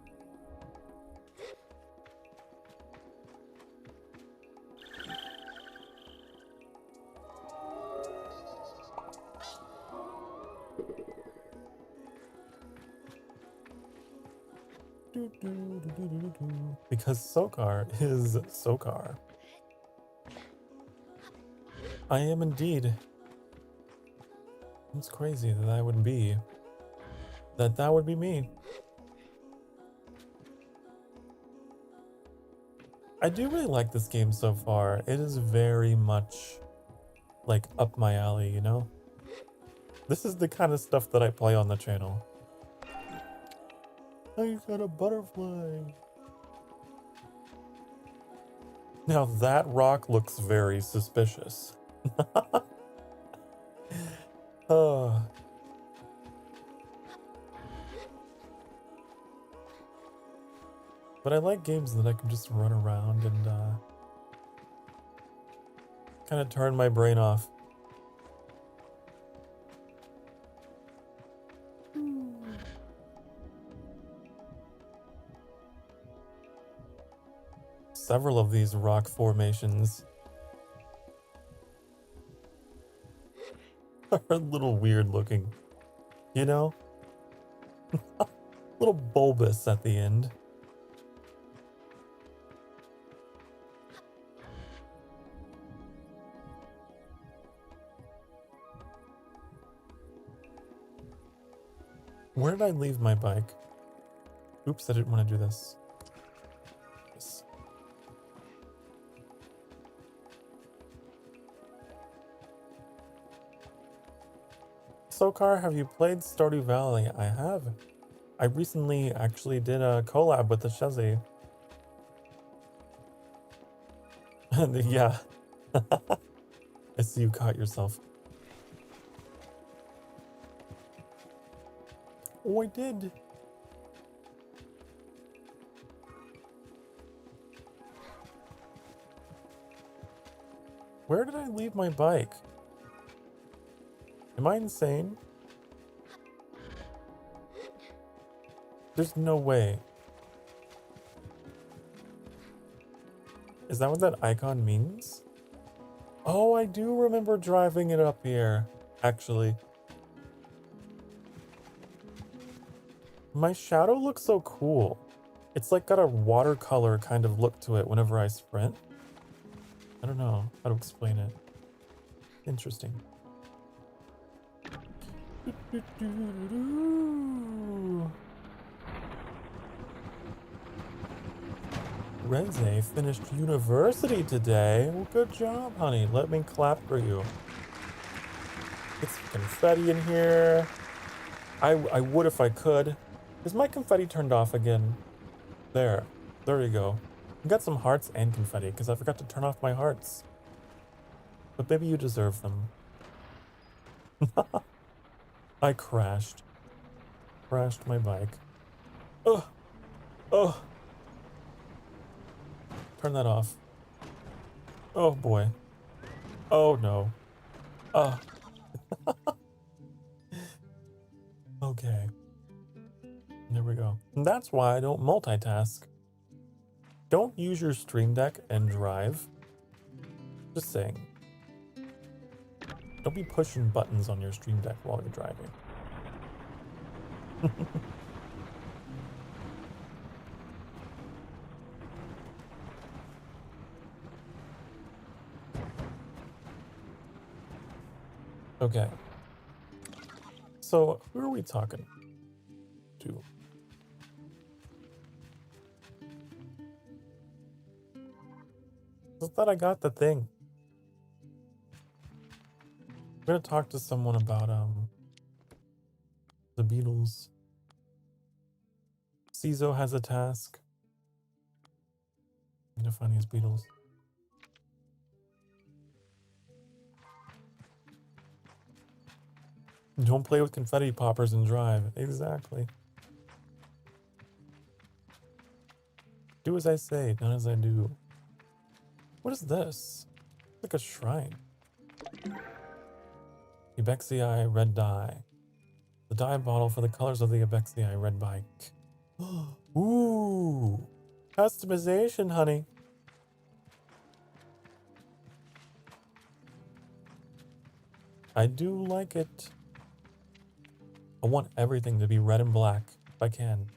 Because Sokar is Sokar. I am indeed. It's crazy that I would be. That would be me. I do really like this game so far. It is very much like up my alley, you know? This is the kind of stuff that I play on the channel. I got a butterfly. Now that rock looks very suspicious. uh, but I like games that I can just run around and kind of turn my brain off. Several of these rock formations are a little weird looking, you know? A little bulbous at the end. Where did I leave my bike? Oops, I didn't want to do this. Yes. Sokar, have you played Stardew Valley? I have. I recently actually did a collab with the Shezzy. Yeah. I see you caught yourself. Oh, I did. Where did I leave my bike? Am I insane? There's no way. Is that what that icon means? Oh, I do remember driving it up here, actually. My shadow looks so cool. It's like got a watercolor kind of look to it whenever I sprint. I don't know how to explain it. Interesting. Renze finished university today. Well, good job, honey. Let me clap for you. Get some confetti in here. I would if I could. Is my confetti turned off again? There you go. I got some hearts and confetti because I forgot to turn off my hearts. But maybe you deserve them. I crashed. Crashed my bike. Ugh. Ugh. Turn that off. Oh boy. Oh no. Okay. There we go. And that's why I don't multitask. Don't use your Stream Deck and drive. Just saying. Don't be pushing buttons on your Stream Deck while you're driving. Okay. So, who are we talking to? I thought I got the thing. I'm gonna talk to someone about the Beatles. Cizo has a task. I'm gonna find these Beatles. Don't play with confetti poppers and drive. Exactly. Do as I say, not as I do. What is this? It's like a shrine. Ebexii red dye. The dye bottle for the colors of the Ebexii red bike. Ooh! Customization, honey. I do like it. I want everything to be red and black, if I can.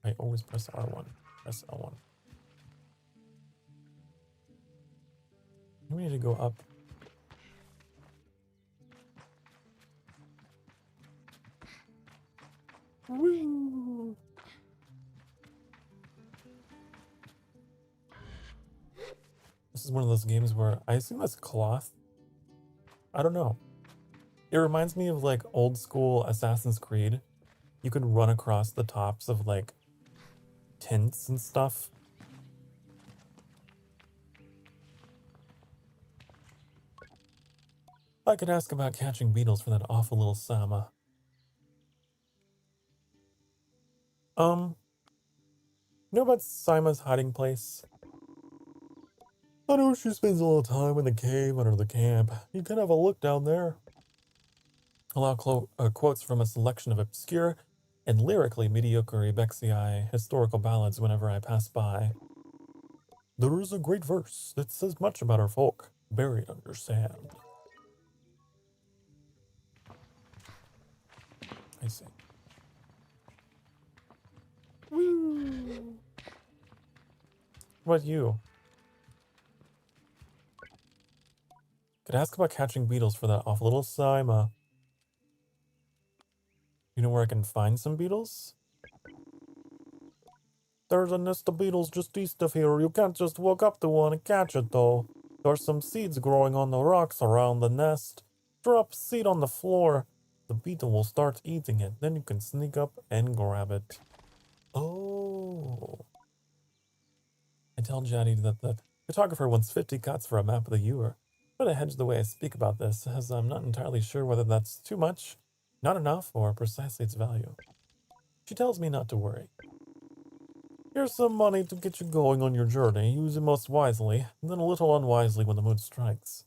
I always press R1. Press L1. We need to go up. Woo! This is one of those games where I assume that's cloth. I don't know. It reminds me of like old school Assassin's Creed. You could run across the tops of like tents and stuff. I could ask about catching beetles for that awful little Sama. You know about Sima's hiding place? I know she spends a little time in the cave under the camp. You can have a look down there. Allow quotes from a selection of obscure and lyrically mediocre Ibexii historical ballads whenever I pass by. There is a great verse that says much about our folk, buried under sand. I see. Woo! What about you? Could ask about catching beetles for that awful little Sima. You know where I can find some beetles? There's a nest of beetles just east of here. You can't just walk up to one and catch it, though. There's some seeds growing on the rocks around the nest. Drop seed on the floor. The beetle will start eating it. Then you can sneak up and grab it. Oh. I tell Jaddy that the photographer wants 50 cuts for a map of the Ewer. But I hedge the way I speak about this, as I'm not entirely sure whether that's too much, not enough, or precisely its value. She tells me not to worry. Here's some money to get you going on your journey. Use it most wisely, and then a little unwisely when the mood strikes.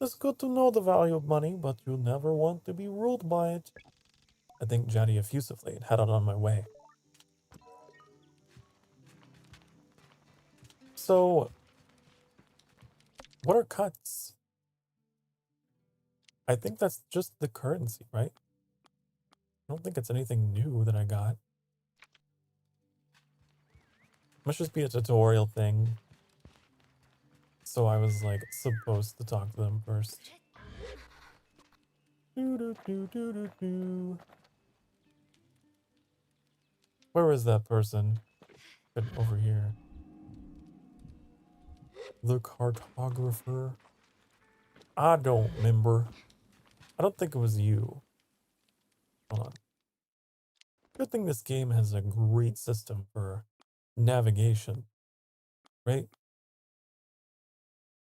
It's good to know the value of money, but you never want to be ruled by it. I thanked Jaddy effusively and headed on my way. So, what are cuts? I think that's just the currency, right? I don't think it's anything new that I got. Must just be a tutorial thing. So I was like supposed to talk to them first. Where is that person? Over here. The cartographer. I don't remember. I don't think it was you. Hold on. Good thing this game has a great system for navigation, right?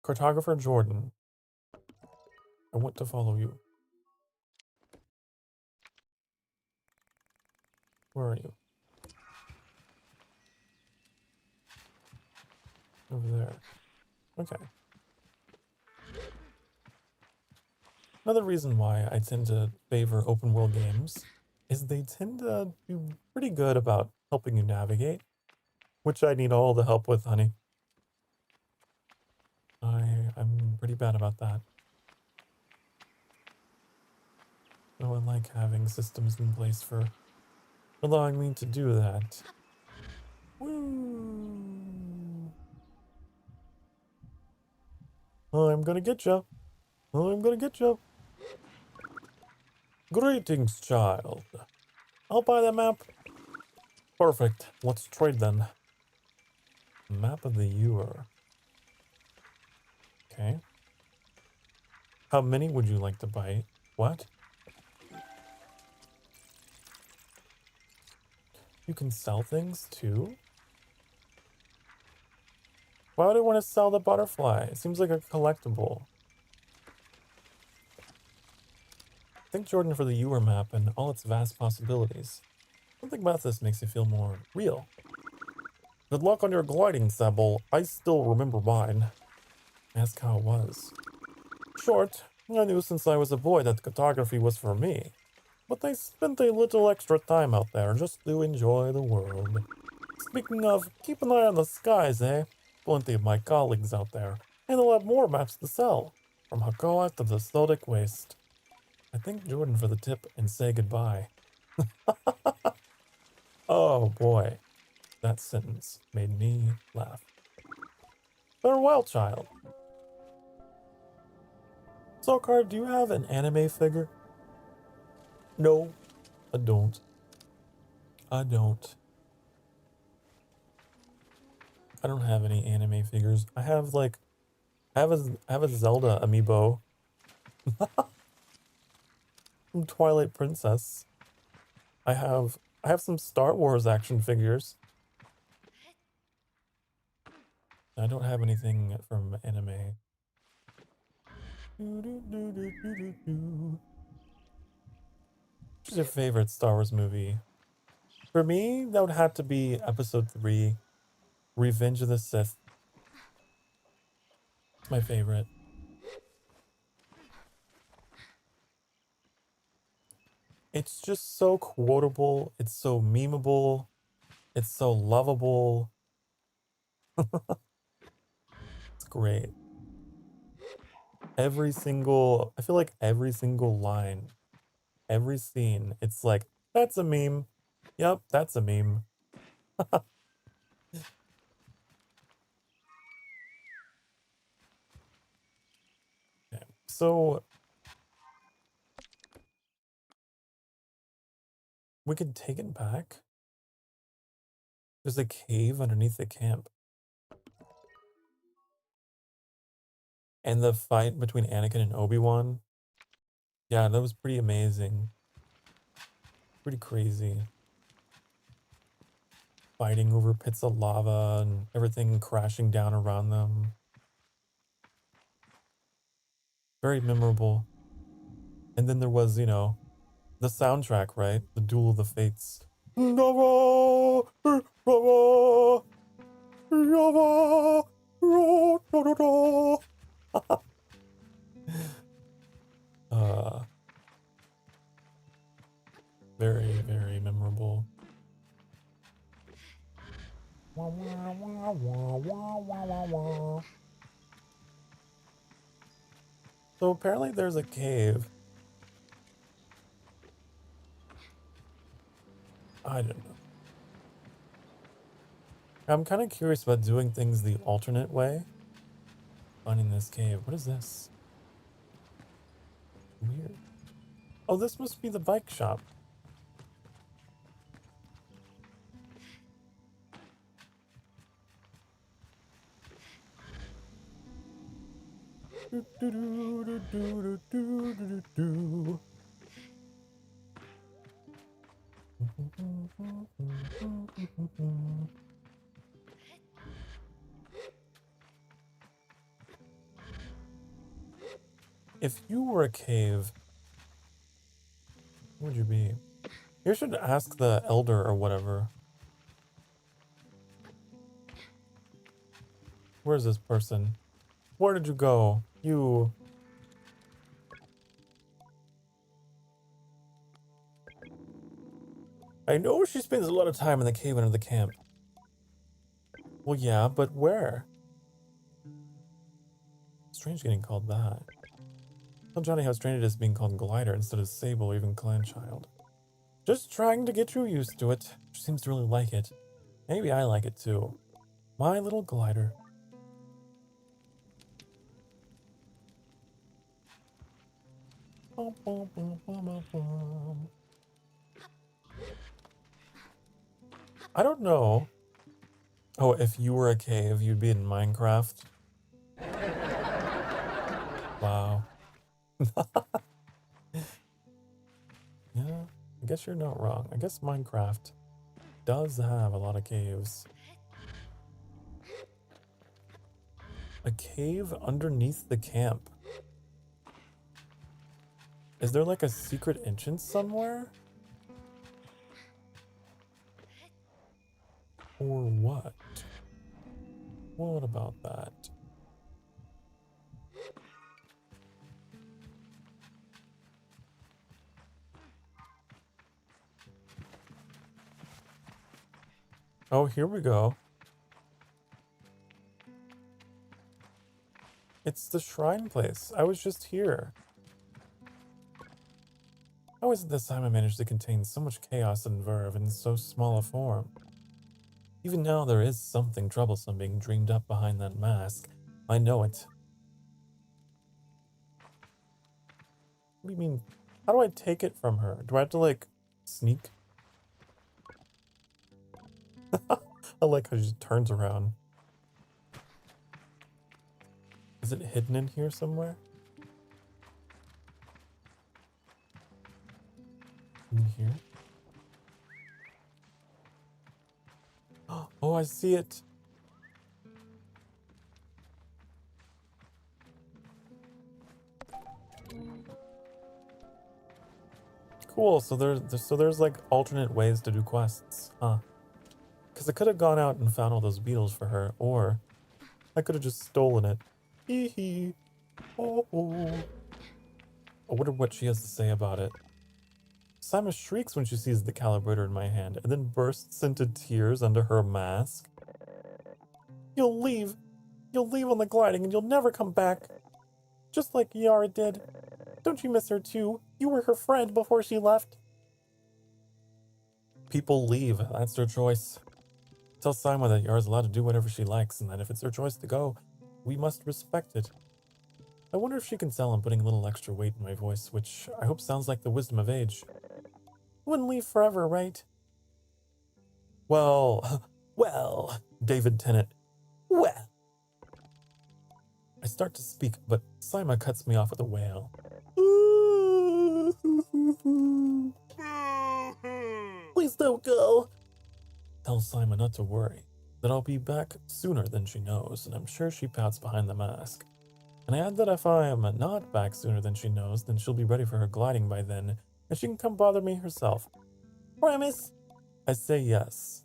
Cartographer Jordan. I want to follow you. Where are you? Over there. Okay. Another reason why I tend to favor open world games is they tend to be pretty good about helping you navigate, which I need all the help with, honey. I'm pretty bad about that. So I like having systems in place for allowing me to do that. Woo! I'm gonna get you. I'm gonna get you. Greetings, child. I'll buy that map. Perfect. Let's trade then. Map of the Ewer. Okay. How many would you like to buy? What? You can sell things too? Why would I want to sell the butterfly? It seems like a collectible. Thank Jordan for the Ewer map and all its vast possibilities. Something about this makes it feel more real. Good luck on your gliding, Sable. I still remember mine. Ask how it was. Short, I knew since I was a boy that photography was for me. But I spent a little extra time out there just to enjoy the world. Speaking of, keep an eye on the skies, eh? Plenty of my colleagues out there, and they'll have more maps to sell. From Hakoa to the Sodic Waste. I thank Jordan for the tip and say goodbye. Oh boy, that sentence made me laugh. Farewell, child. Sokar, do you have an anime figure? No, I don't. I don't. I don't have any anime figures. I have like, I have a Zelda amiibo from Twilight Princess. I have some Star Wars action figures. I don't have anything from anime. What's your favorite Star Wars movie? For me, that would have to be Episode 3, Revenge of the Sith. It's my favorite. It's just so quotable. It's so memeable. It's so lovable. It's great. I feel like every single line, every scene, it's like, that's a meme. Yep, that's a meme. Okay, so we can take it back. There's a cave underneath the camp. And the fight between Anakin and Obi-Wan. Yeah, that was pretty amazing. Pretty crazy. Fighting over pits of lava and everything crashing down around them. Very memorable. And then there was, you know, the soundtrack, right? The Duel of the Fates. Very, very memorable. So apparently there's a cave. I don't know. I'm kind of curious about doing things the alternate way. Finding this cave. What is this? Weird. Oh, this must be the bike shop. If you were a cave, what would you be? You should ask the elder or whatever. Where's this person? Where did you go? You... I know she spends a lot of time in the cave under the camp. Well, yeah, but where? Strange getting called that. Tell Johnny how strange it is being called Glider instead of Sable or even Clanchild. Just trying to get you used to it. She seems to really like it. Maybe I like it too. My little glider. I don't know. Oh, if you were a cave, you'd be in Minecraft. Wow. Yeah, I guess you're not wrong. I guess Minecraft does have a lot of caves. A cave underneath the camp. Is there like a secret entrance somewhere? Or what? What about that? Oh, here we go. It's the shrine place. I was just here. Oh, is it that Simon managed to contain so much chaos and verve in so small a form? Even now, there is something troublesome being dreamed up behind that mask. I know it. What do you mean? How do I take it from her? Do I have to, like, sneak? I like how she just turns around. Is it hidden in here somewhere? In here? Oh, I see it. Cool. So there's like alternate ways to do quests, huh? Because I could have gone out and found all those beetles for her, or I could have just stolen it. Hee hee. Oh, oh. I wonder what she has to say about it. Simon shrieks when she sees the calibrator in my hand, and then bursts into tears under her mask. You'll leave. You'll leave on the gliding, and you'll never come back. Just like Yara did. Don't you miss her too? You were her friend before she left. People leave. That's their choice. Tell Simon that Yara's allowed to do whatever she likes, and that if it's her choice to go, we must respect it. I wonder if she can tell I'm putting a little extra weight in my voice, which I hope sounds like the wisdom of age. Wouldn't leave forever, right? Well, well, David Tennant. Well. I start to speak, but Simon cuts me off with a wail. Please don't go. Tell Simon not to worry, that I'll be back sooner than she knows, and I'm sure she pouts behind the mask. And I add that if I am not back sooner than she knows, then she'll be ready for her gliding by then, and she can come bother me herself. Promise? I say yes.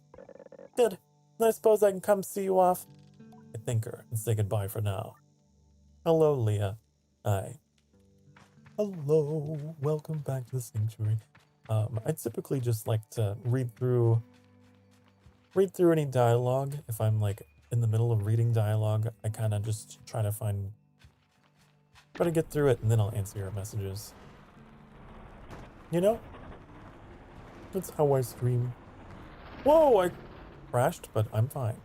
Good. I suppose I can come see you off. I thank her and say goodbye for now. Hello, Leah. Hi. Hello. Welcome back to the sanctuary. I typically just like to read through any dialogue. If I'm like in the middle of reading dialogue, I kind of just try to get through it, and then I'll answer your messages. You know? That's how I stream. Whoa, I crashed, but I'm fine.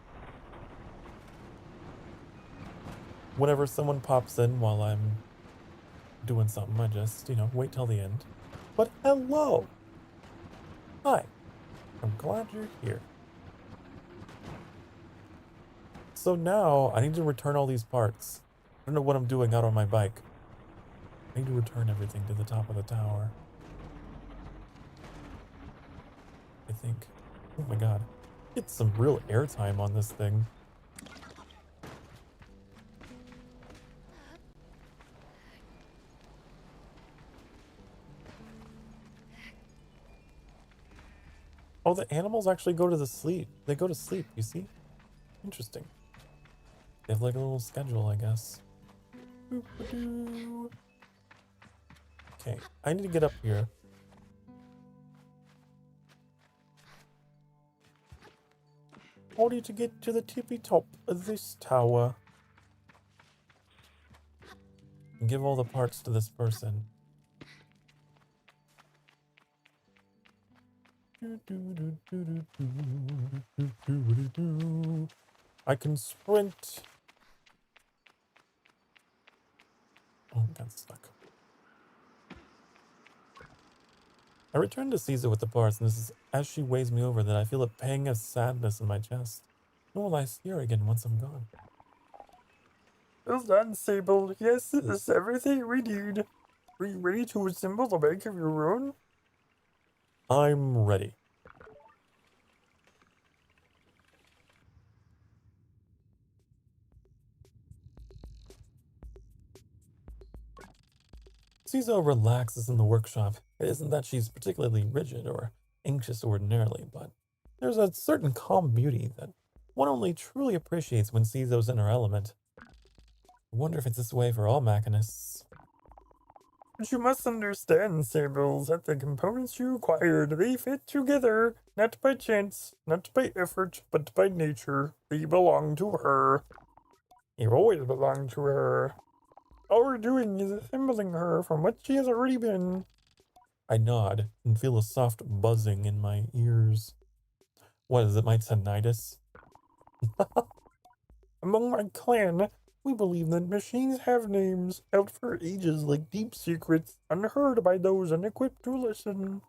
Whenever someone pops in while I'm doing something, I just, wait till the end. But hello! Hi. I'm glad you're here. So now, I need to return all these parts. I don't know what I'm doing out on my bike. I need to return everything to the top of the tower. I think. Oh my god. Get some real airtime on this thing. Oh, the animals actually go to sleep. They go to sleep, you see? Interesting. They have like a little schedule, I guess. Okay, I need to get up here. I need to get to the tippy top of this tower. And give all the parts to this person. I can sprint. Oh, I got stuck. I return to Caesar with the parts, and this is as she weighs me over that I feel a pang of sadness in my chest. Nor will I see her again once I'm gone. Well done, Sable. Yes, this is everything we need. Are you ready to assemble the bank of your own? I'm ready. Caesar relaxes in the workshop. It isn't that she's particularly rigid or anxious ordinarily, but there's a certain calm beauty that one only truly appreciates when Caesar's in her element. I wonder if it's this way for all mechanists. But you must understand, Sable, that the components you acquired, they fit together, not by chance, not by effort, but by nature. They belong to her. You've always belonged to her. All we're doing is assembling her from what she has already been. I nod and feel a soft buzzing in my ears. What is it, my tinnitus? Among my clan, we believe that machines have names held for ages like deep secrets unheard by those unequipped to listen.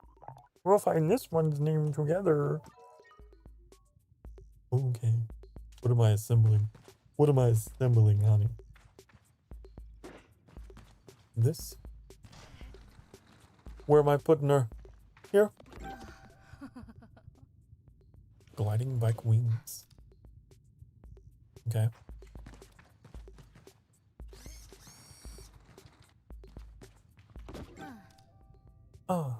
We'll find this one's name together. Okay. What am I assembling? What am I assembling, honey? This? Where am I putting her? Here? Gliding bike wings. Okay. Ah.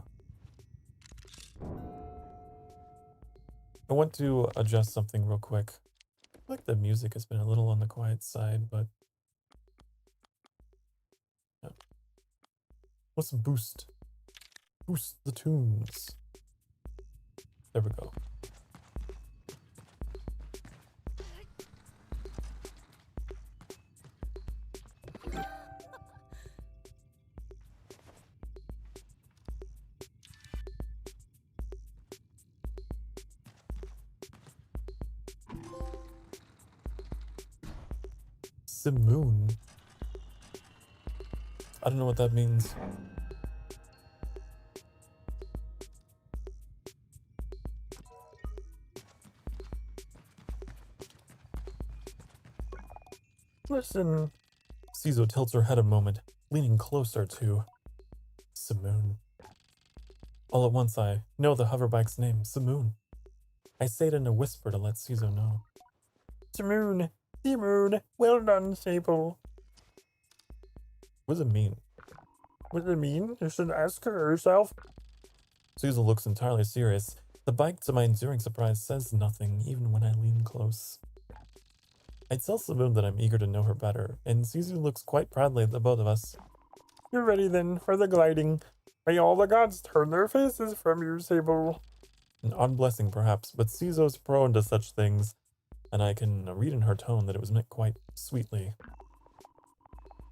I want to adjust something real quick. I feel like the music has been a little on the quiet side, but yeah. Let's boost the tunes. There we go. Simoon. I don't know what that means. Listen. Cizo tilts her head a moment, leaning closer to Simoon. All at once I know the hoverbike's name, Simoon. I say it in a whisper to let Cizo know. Simoon, Simoon, well done, Sable. What does it mean? What does it mean? You should ask her herself. Cizo looks entirely serious. The bike, to my enduring surprise, says nothing, even when I lean close. I tell Simoon that I'm eager to know her better, and Cizo looks quite proudly at the both of us. You're ready then for the gliding. May all the gods turn their faces from you, Sable. An odd blessing, perhaps, but Cizo's prone to such things, and I can read in her tone that it was meant quite sweetly.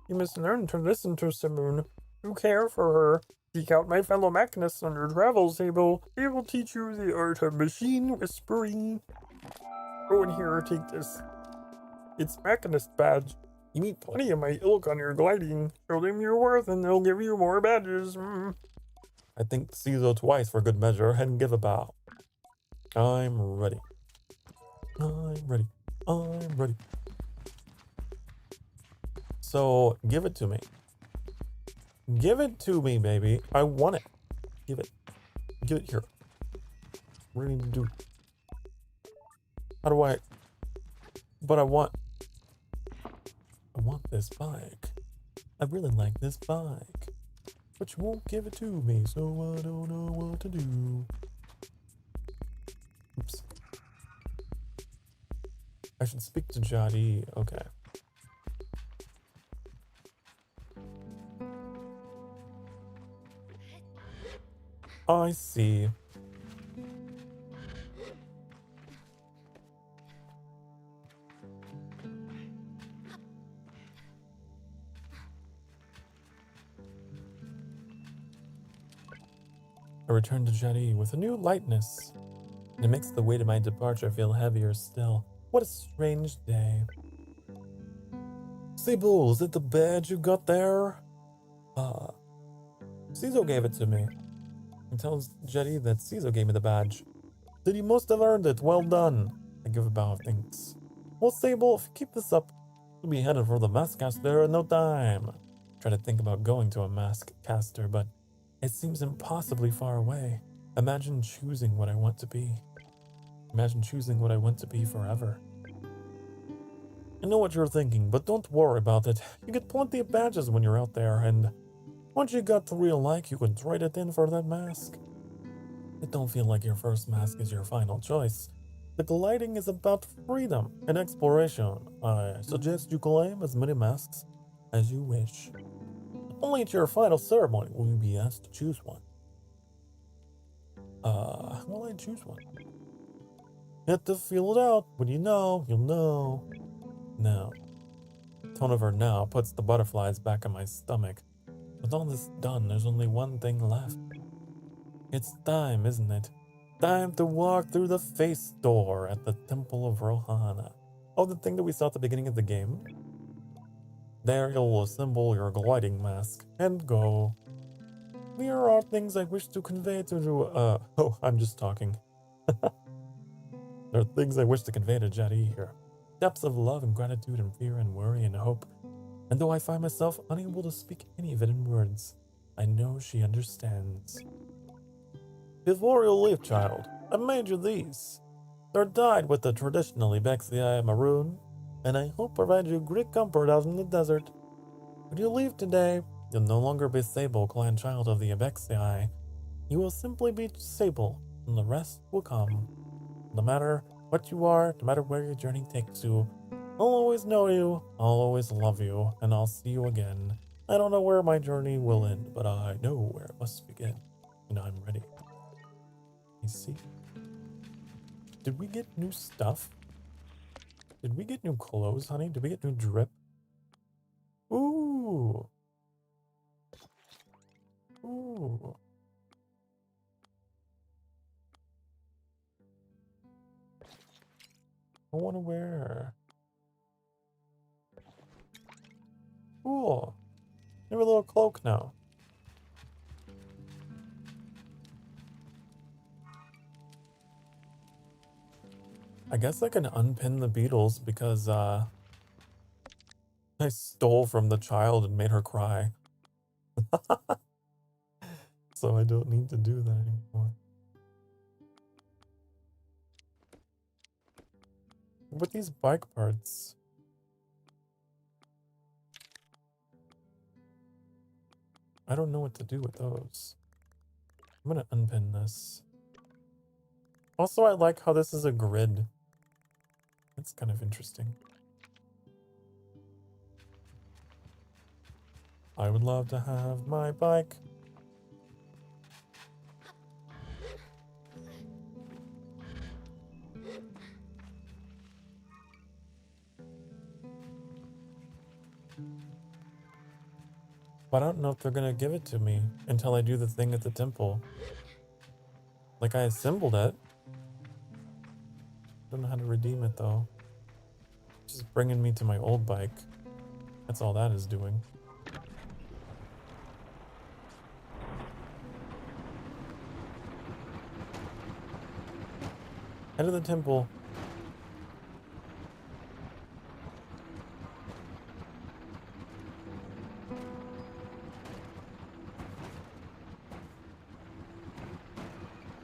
You must learn to listen to Simoon, to care for her. Seek out my fellow machinists on your travels, Sable. They will teach you the art of machine whispering. Go in here, take this. It's machinist badge. You meet plenty of my ilk on your gliding. Show them your worth and they'll give you more badges. I think Cizo twice for good measure and give a bow. I'm ready. I'm ready. I'm ready. So, give it to me. Give it to me, baby. I want it. Give it. Give it here. What do I need to do? How do I... But I want this bike. I really like this bike. But you won't give it to me, so I don't know what to do. Oops. I should speak to Jadi. Okay. I see. I return to Jadi with a new lightness, and it makes the weight of my departure feel heavier still. What a strange day. Sable, is it the badge you got there? Cizo gave it to me. He tells Jadi that Cizo gave me the badge. Then you must have earned it. Well done. I give a bow of thanks. Well, Sable, if you keep this up, you'll be headed for the mask caster in no time. Try to think about going to a mask caster, but it seems impossibly far away. Imagine choosing what I want to be. Imagine choosing what I want to be forever. I know what you're thinking, but don't worry about it. You get plenty of badges when you're out there, and once you got 3 alike, you can trade it in for that mask. It don't feel like your first mask is your final choice. The gliding is about freedom and exploration. I suggest you claim as many masks as you wish. Only at your final ceremony will you be asked to choose one. How will I choose one? You have to feel it out. When you know, you'll know. Now. The tone of her now puts the butterflies back in my stomach. With all this done, there's only one thing left. It's time, isn't it? Time to walk through the face door at the Temple of Rohana. Oh, the thing that we saw at the beginning of the game? There you'll assemble your gliding mask and go. Here are things I wish to convey to oh, I'm just talking. There are things I wish to convey to Jadi here. Depths of love and gratitude and fear and worry and hope. And though I find myself unable to speak any of it in words, I know she understands. Before you leave, child, I made you these. They're dyed with the traditional Ebexii maroon, and I hope provide you great comfort out in the desert. When you leave today, you'll no longer be Sable, clan child of the Ebexii. You will simply be Sable, and the rest will come. No matter what you are, no matter where your journey takes you, I'll always know you, I'll always love you, and I'll see you again. I don't know where my journey will end, but I know where it must begin, and I'm ready. You see? Did we get new stuff? Did we get new clothes, honey? Did we get new drip? Ooh. Ooh. I want to wear. Cool. We have a little cloak now. I guess I can unpin the beetles because I stole from the child and made her cry. So I don't need to do that anymore. With these bike parts. I don't know what to do with those. I'm gonna unpin this. Also, I like how this is a grid. That's kind of interesting. I would love to have my bike. But I don't know if they're gonna give it to me until I do the thing at the temple. Like, I assembled it. Don't know how to redeem it though. Just bringing me to my old bike. That's all that is doing. Head of the temple.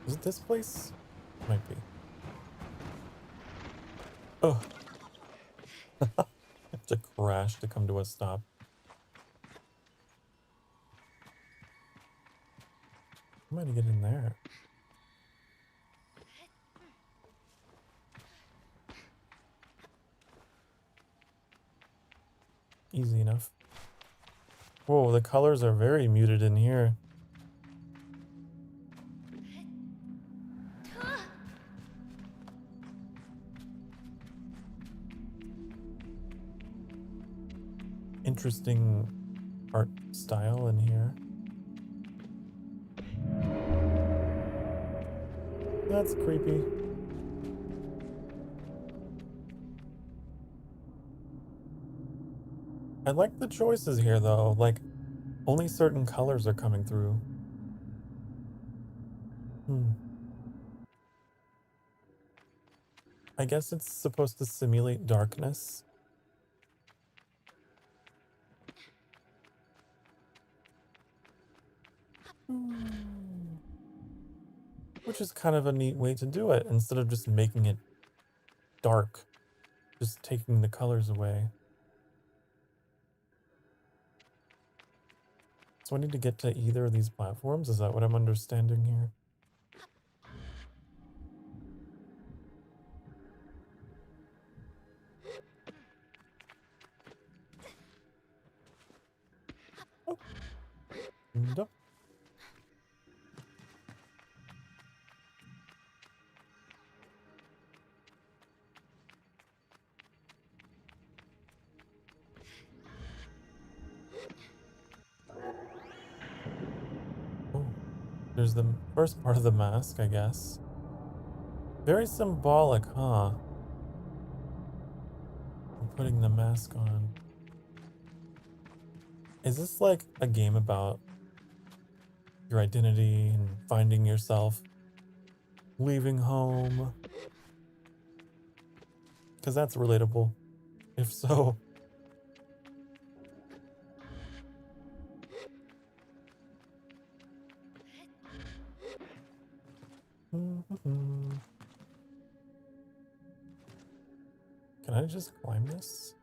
Is it this place? Might be. Oh. I have to crash to come to a stop. I'm gonna get in there. Easy enough. Whoa, the colors are very muted in here. Interesting art style in here. That's creepy. I like the choices here though, like only certain colors are coming through. I guess it's supposed to simulate darkness. Which is kind of a neat way to do it, instead of just making it dark. Just taking the colors away. So I need to get to either of these platforms? Is that what I'm understanding here? Oh. No. Oh. There's the first part of the mask, I guess. Very symbolic, huh? I'm putting the mask on. Is this like a game about your identity and finding yourself, leaving home? Because that's relatable. If so. Can I just climb this?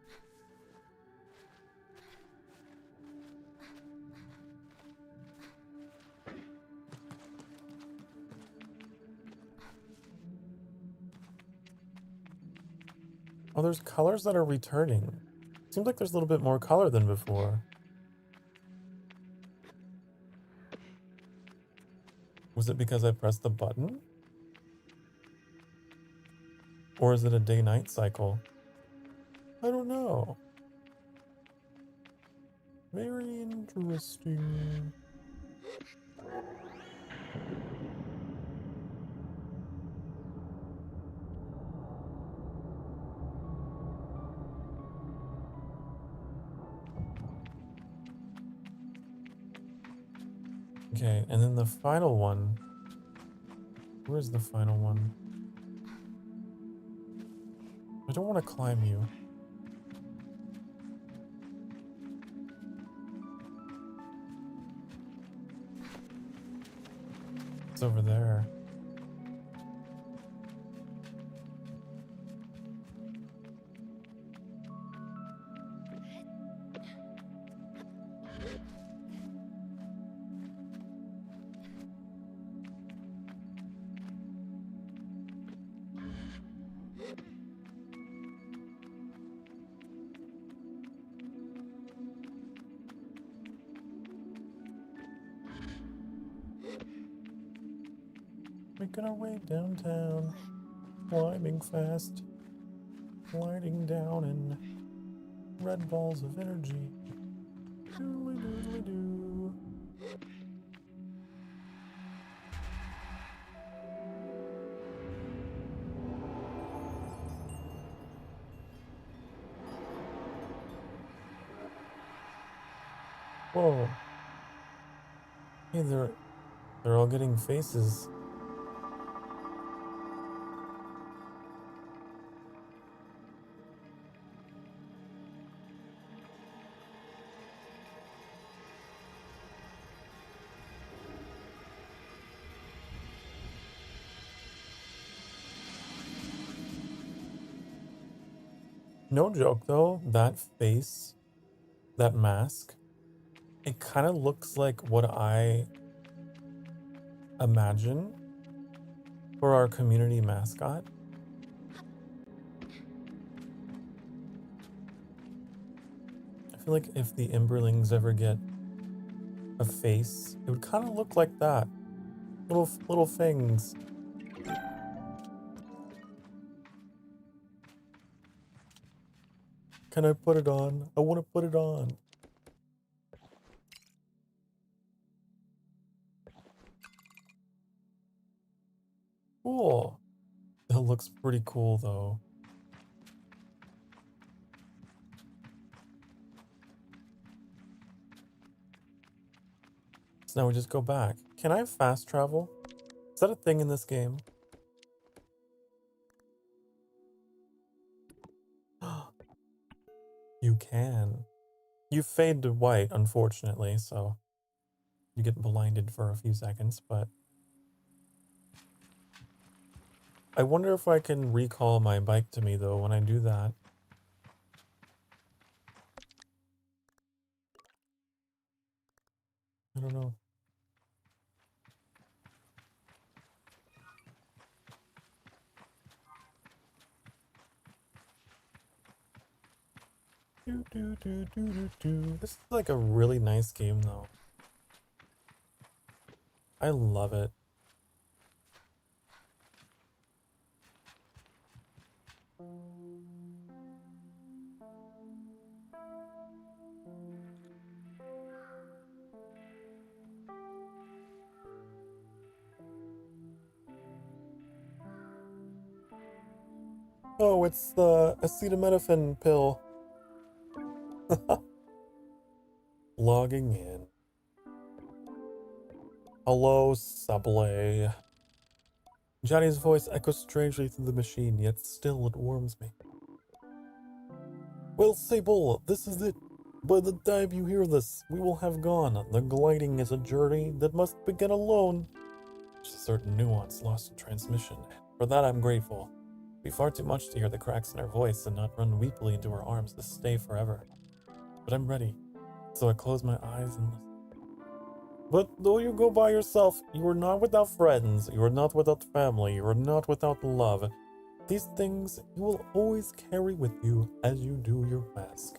Oh, there's colors that are returning. Seems like there's a little bit more color than before. Was it because I pressed the button? Or is it a day-night cycle? I don't know. Very interesting. Okay, and then the final one. Where's the final one? I don't want to climb you. It's over there. Making our way downtown, climbing fast, gliding down in red balls of energy. Doodly doodly doo. Whoa. Hey, they're all getting faces. No joke though, that face, that mask, it kind of looks like what I imagine for our community mascot. I feel like if the Emberlings ever get a face, it would kind of look like that. Little things. Can I put it on? I want to put it on. Cool. That looks pretty cool though. So now we just go back. Can I fast travel? Is that a thing in this game? You can. You fade to white, unfortunately, so you get blinded for a few seconds, but I wonder if I can recall my bike to me though when I do that. I don't know. This is like a really nice game though. I love it. Oh, it's the acetaminophen pill. Logging in. Hello, Sable. Johnny's voice echoes strangely through the machine, yet still it warms me. Well, Sable, this is it. By the time you hear this, we will have gone. The gliding is a journey that must begin alone. There's a certain nuance lost in transmission. For that I'm grateful. It'd be far too much to hear the cracks in her voice and not run weepily into her arms to stay forever. But I'm ready, so I close my eyes and listen. But though you go by yourself, you are not without friends, you are not without family, you are not without love. These things you will always carry with you as you do your mask.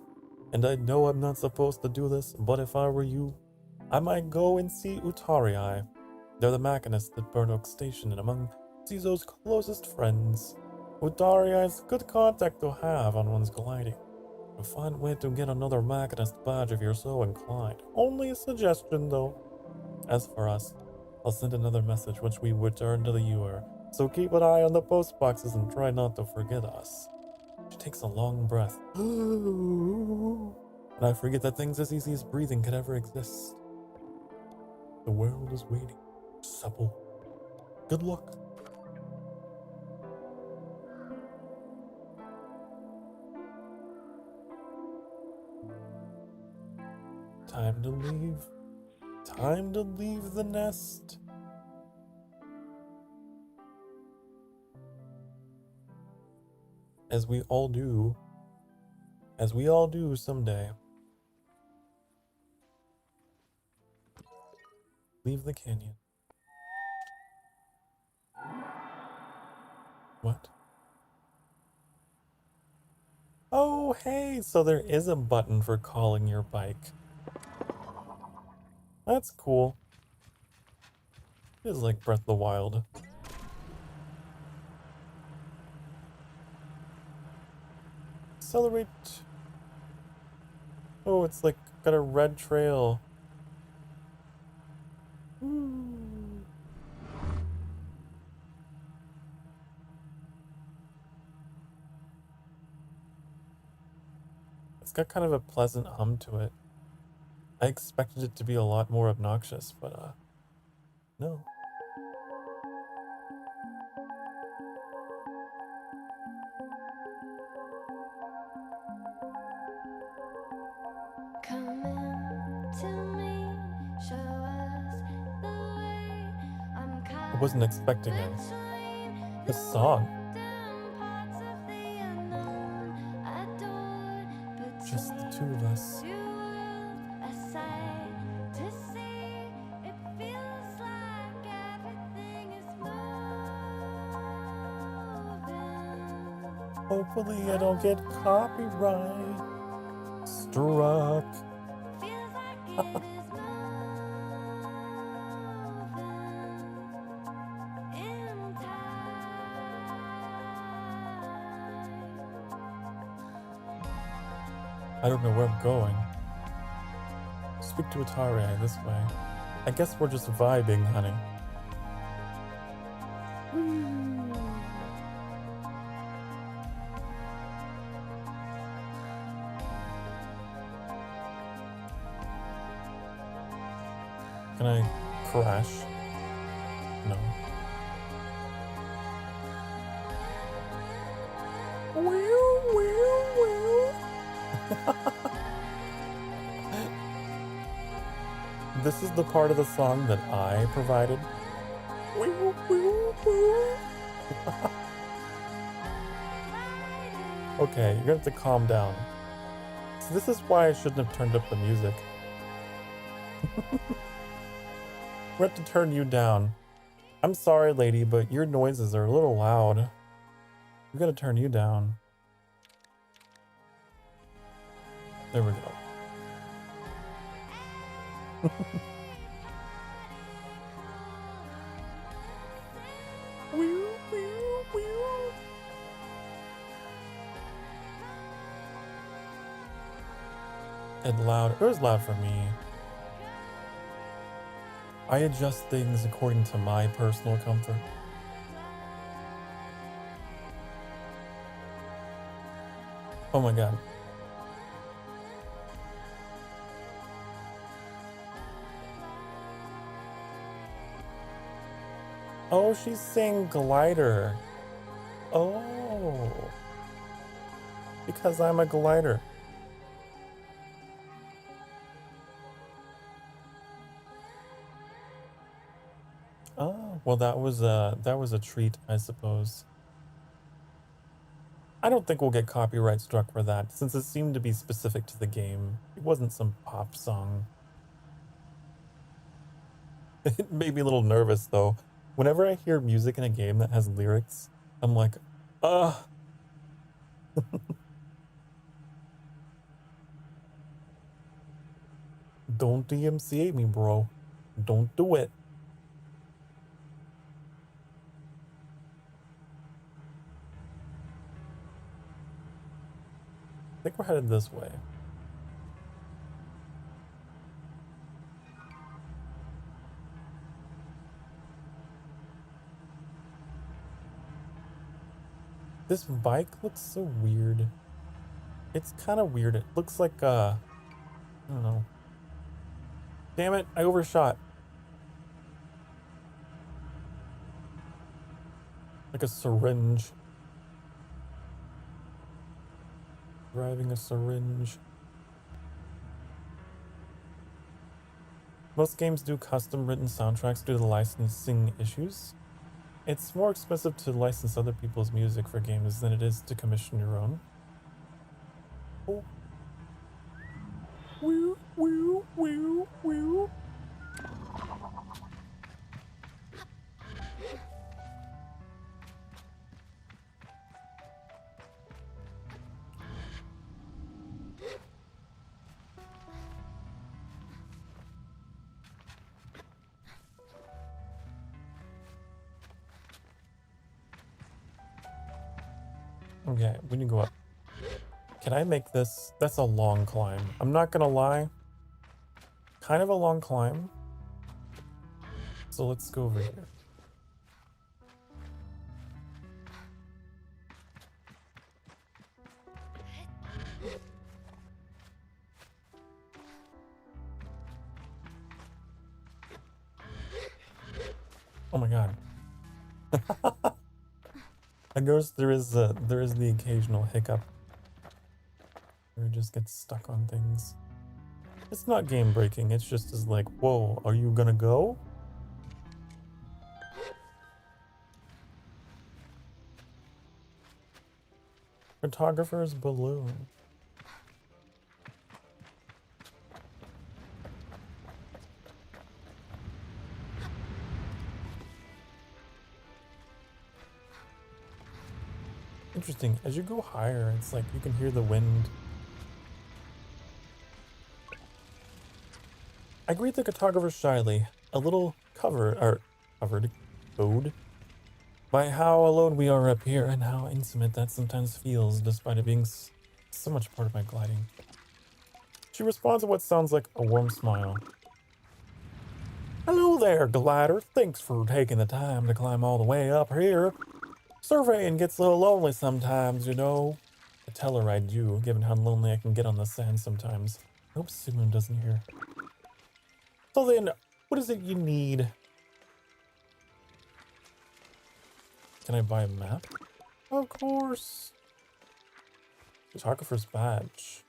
And I know I'm not supposed to do this, but if I were you, I might go and see Utarii. They're the machinists at Burn Oak Station and among Zizo's closest friends. Utarii is good contact to have on one's gliding. A fine way to get another machinist badge if you're so inclined. Only a suggestion though. As for us, I'll send another message once we return to the Ewer, so keep an eye on the post boxes and try not to forget us. She takes a long breath. And I forget that things as easy as breathing could ever exist. The world is waiting. Supple. Good luck. Time to leave. Time to leave the nest. As we all do. As we all do someday. Leave the canyon. What? Oh, hey, so there is a button for calling your bike. That's cool. It is like Breath of the Wild. Accelerate. Oh, it's like got a red trail. Ooh. It's got kind of a pleasant hum to it. I expected it to be a lot more obnoxious, but no. Come in to me, show us the way. I wasn't expecting a song. Just the two of us. Hopefully I don't get copyright struck. I don't know where I'm going. Speak to Utarii this way. I guess we're just vibing, honey. Can I crash? No. This is the part of the song that I provided. Okay, you're gonna have to calm down. So this is why I shouldn't have turned up the music. We have to turn you down. I'm sorry, lady, but your noises are a little loud. We gotta turn you down. There we go. And loud. It was loud for me. I adjust things according to my personal comfort. Oh my god. Oh, she's saying glider. Oh. Because I'm a glider. Oh, well that was a treat, I suppose. I don't think we'll get copyright struck for that, since it seemed to be specific to the game. It wasn't some pop song. It made me a little nervous though. Whenever I hear music in a game that has lyrics, I'm like, ugh. Don't DMCA me, bro. Don't do it. I think we're headed this way. This bike looks so weird. It's kind of weird. It looks like, I don't know. Damn it, I overshot. Like a syringe. Driving a syringe. Most games do custom written soundtracks due to the licensing issues. It's more expensive to license other people's music for games than it is to commission your own. Oh. Woo, woo, woo, woo. Okay, we need to go up. Can I make this? That's a long climb. I'm not gonna lie. Kind of a long climb. So let's go over here. Oh my god. I guess there is the occasional hiccup. Where it just gets stuck on things. It's not game breaking, it's just as like, whoa, are you gonna go? Photographer's balloon. Interesting, as you go higher, it's like you can hear the wind. I greet the photographer shyly, a little covered ode by how alone we are up here and how intimate that sometimes feels despite it being so much part of my gliding. She responds with what sounds like a warm smile. Hello there, glider. Thanks for taking the time to climb all the way up here. Surveying gets a little lonely sometimes, you know. I tell her I do, given how lonely I can get on the sand sometimes. I hope Simon doesn't hear. So then, what is it you need? Can I buy a map? Of course. Photographer's badge.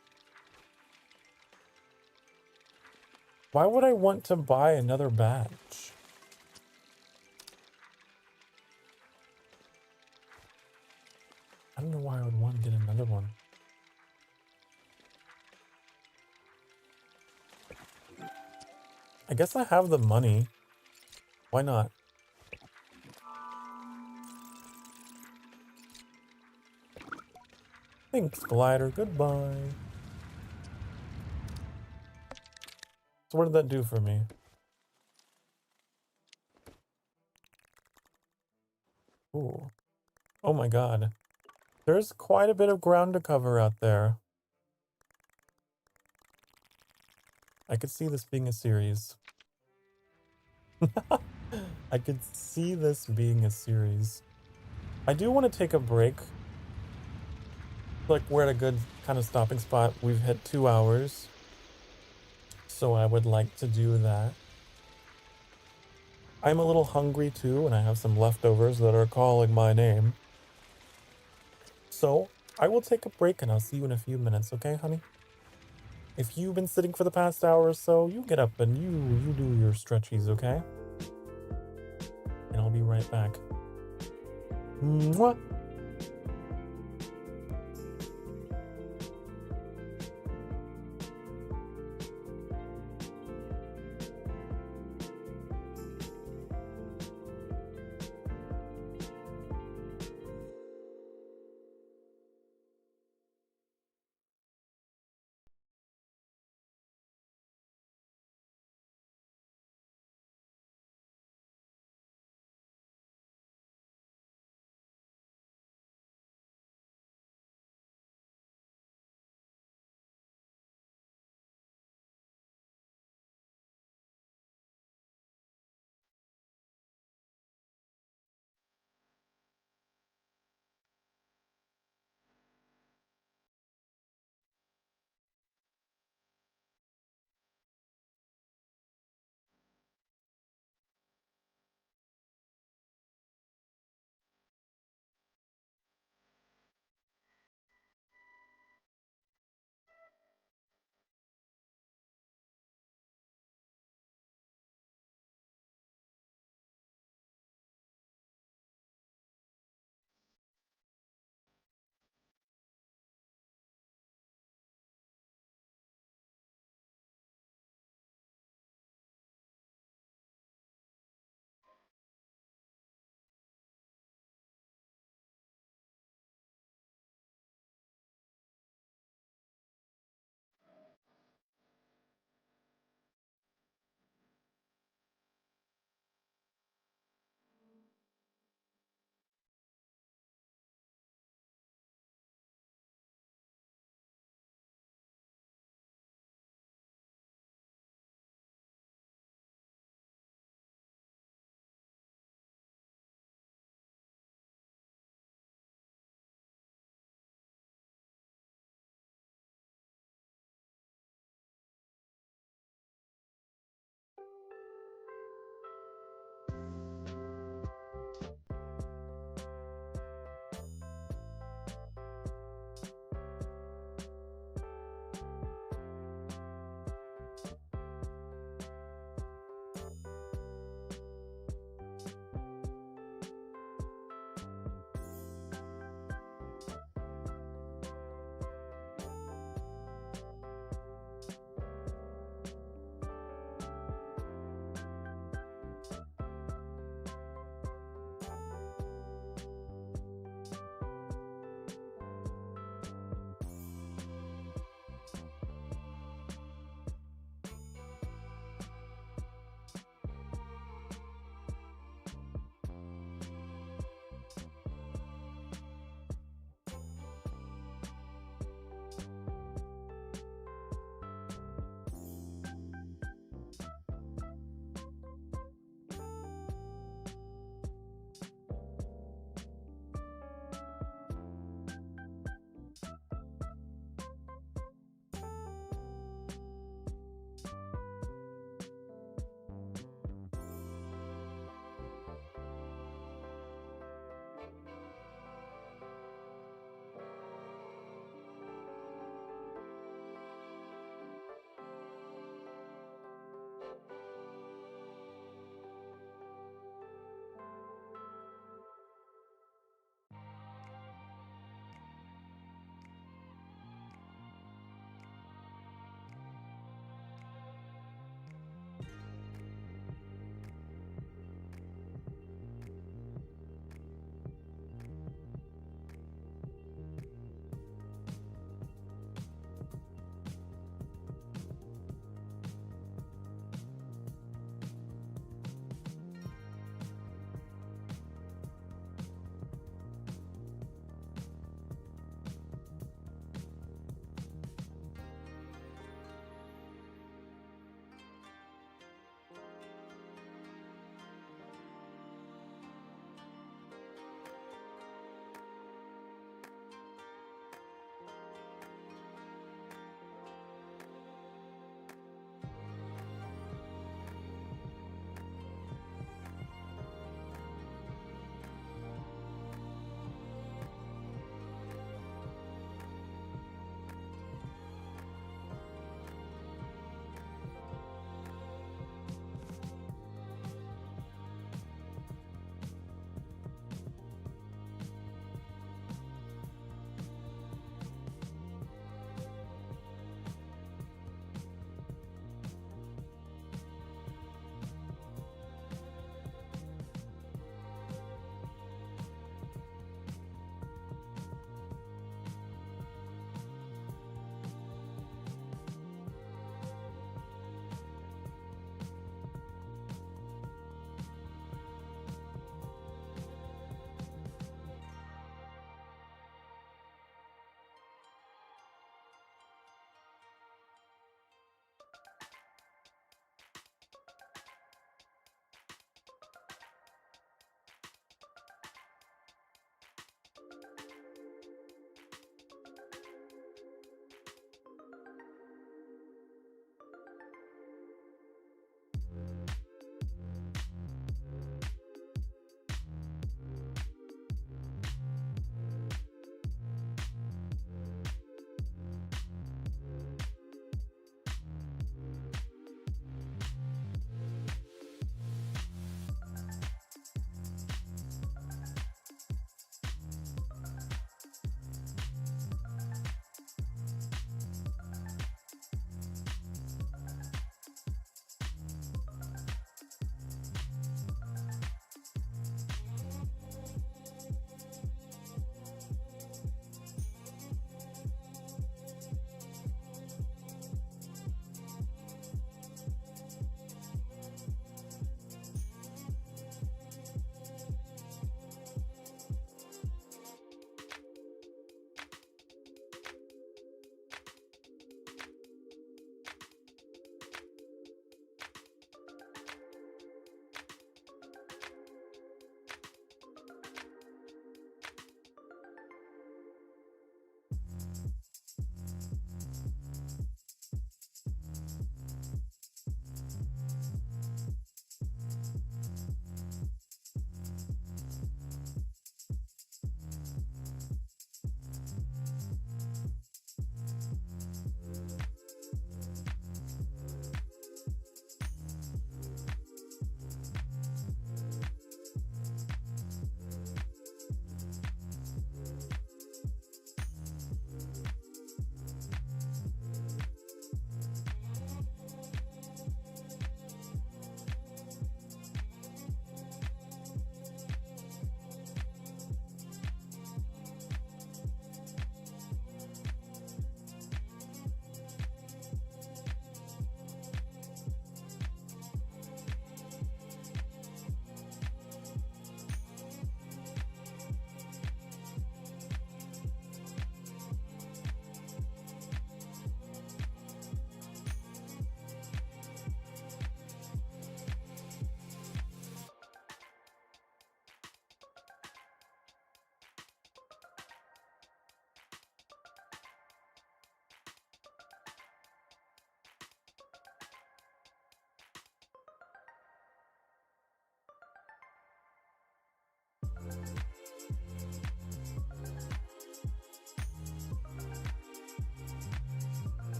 Why would I want to buy another badge? I don't know why I would want to get another one. I guess I have the money. Why not? Thanks, glider. Goodbye. So what did that do for me? Ooh. Oh my god. There's quite a bit of ground to cover out there. I could see this being a series. I could see this being a series. I do want to take a break. like we're at a good kind of stopping spot. We've hit 2 hours. So I would like to do that. I'm a little hungry too, and I have some leftovers that are calling my name. So I will take a break and I'll see you in a few minutes, okay, honey? If you've been sitting for the past hour or so, you get up and you do your stretchies, okay? And I'll be right back. Mwah!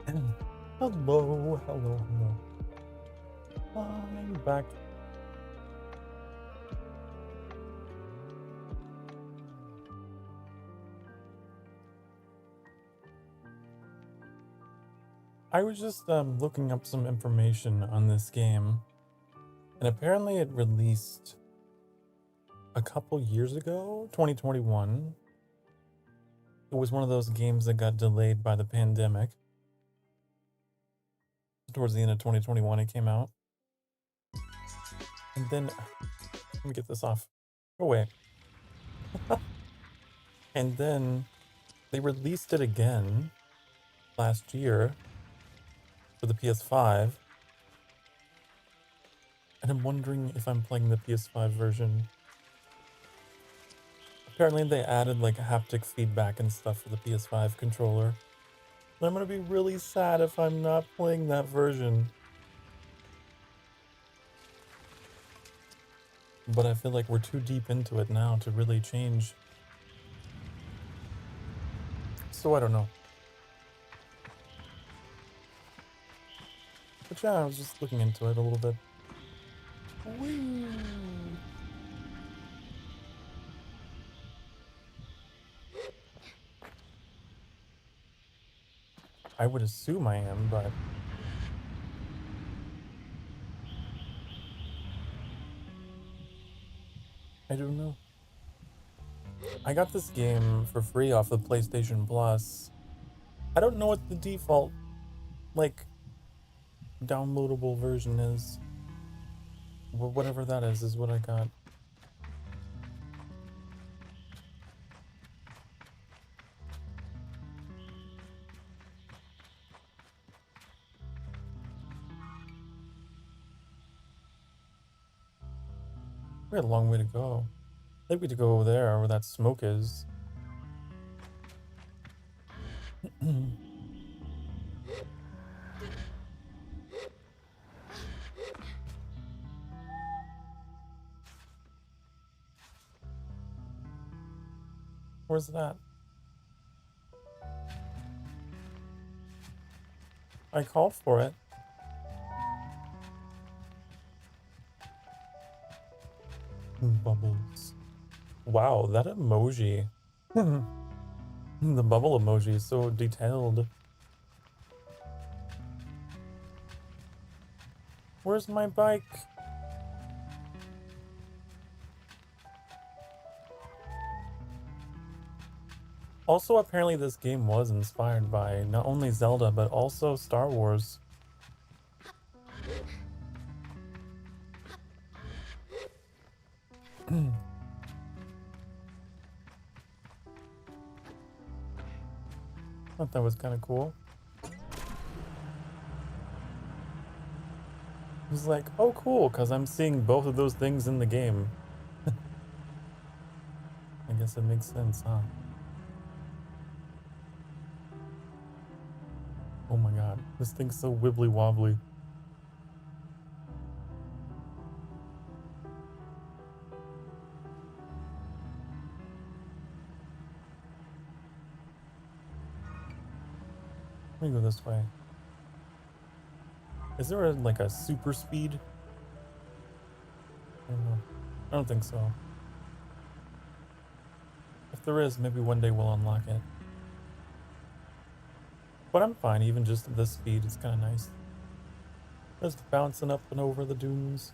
Hello, hello, hello. I'm back. I was just looking up some information on this game, and apparently it released a couple years ago, 2021. It was one of those games that got delayed by the pandemic. Towards the end of 2021, it came out. And then, let me get this off. Go away. And then they released it again last year for the PS5. And I'm wondering if I'm playing the PS5 version. Apparently they added like haptic feedback and stuff for the PS5 controller. And I'm gonna be really sad if I'm not playing that version. But I feel like we're too deep into it now to really change. So I don't know. But yeah, I was just looking into it a little bit. Whee! I would assume I am, but I don't know. I got this game for free off the PlayStation Plus. I don't know what the default, like, downloadable version is. But whatever that is what I got. We got a long way to go. I think we need to go over there where that smoke is. Where's that? I called for it. Bubbles. Wow, that emoji. The bubble emoji is so detailed. Where's my bike? Also, apparently this game was inspired by not only Zelda, but also Star Wars. Thought that was kind of cool. I was like, oh cool, because I'm seeing both of those things in the game. I guess it makes sense, huh? Oh my god, this thing's so wibbly wobbly. Let me go this way. Is there like a super speed? I don't know. I don't think so. If there is, maybe one day we'll unlock it. But I'm fine, even just at this speed, it's kind of nice. Just bouncing up and over the dunes.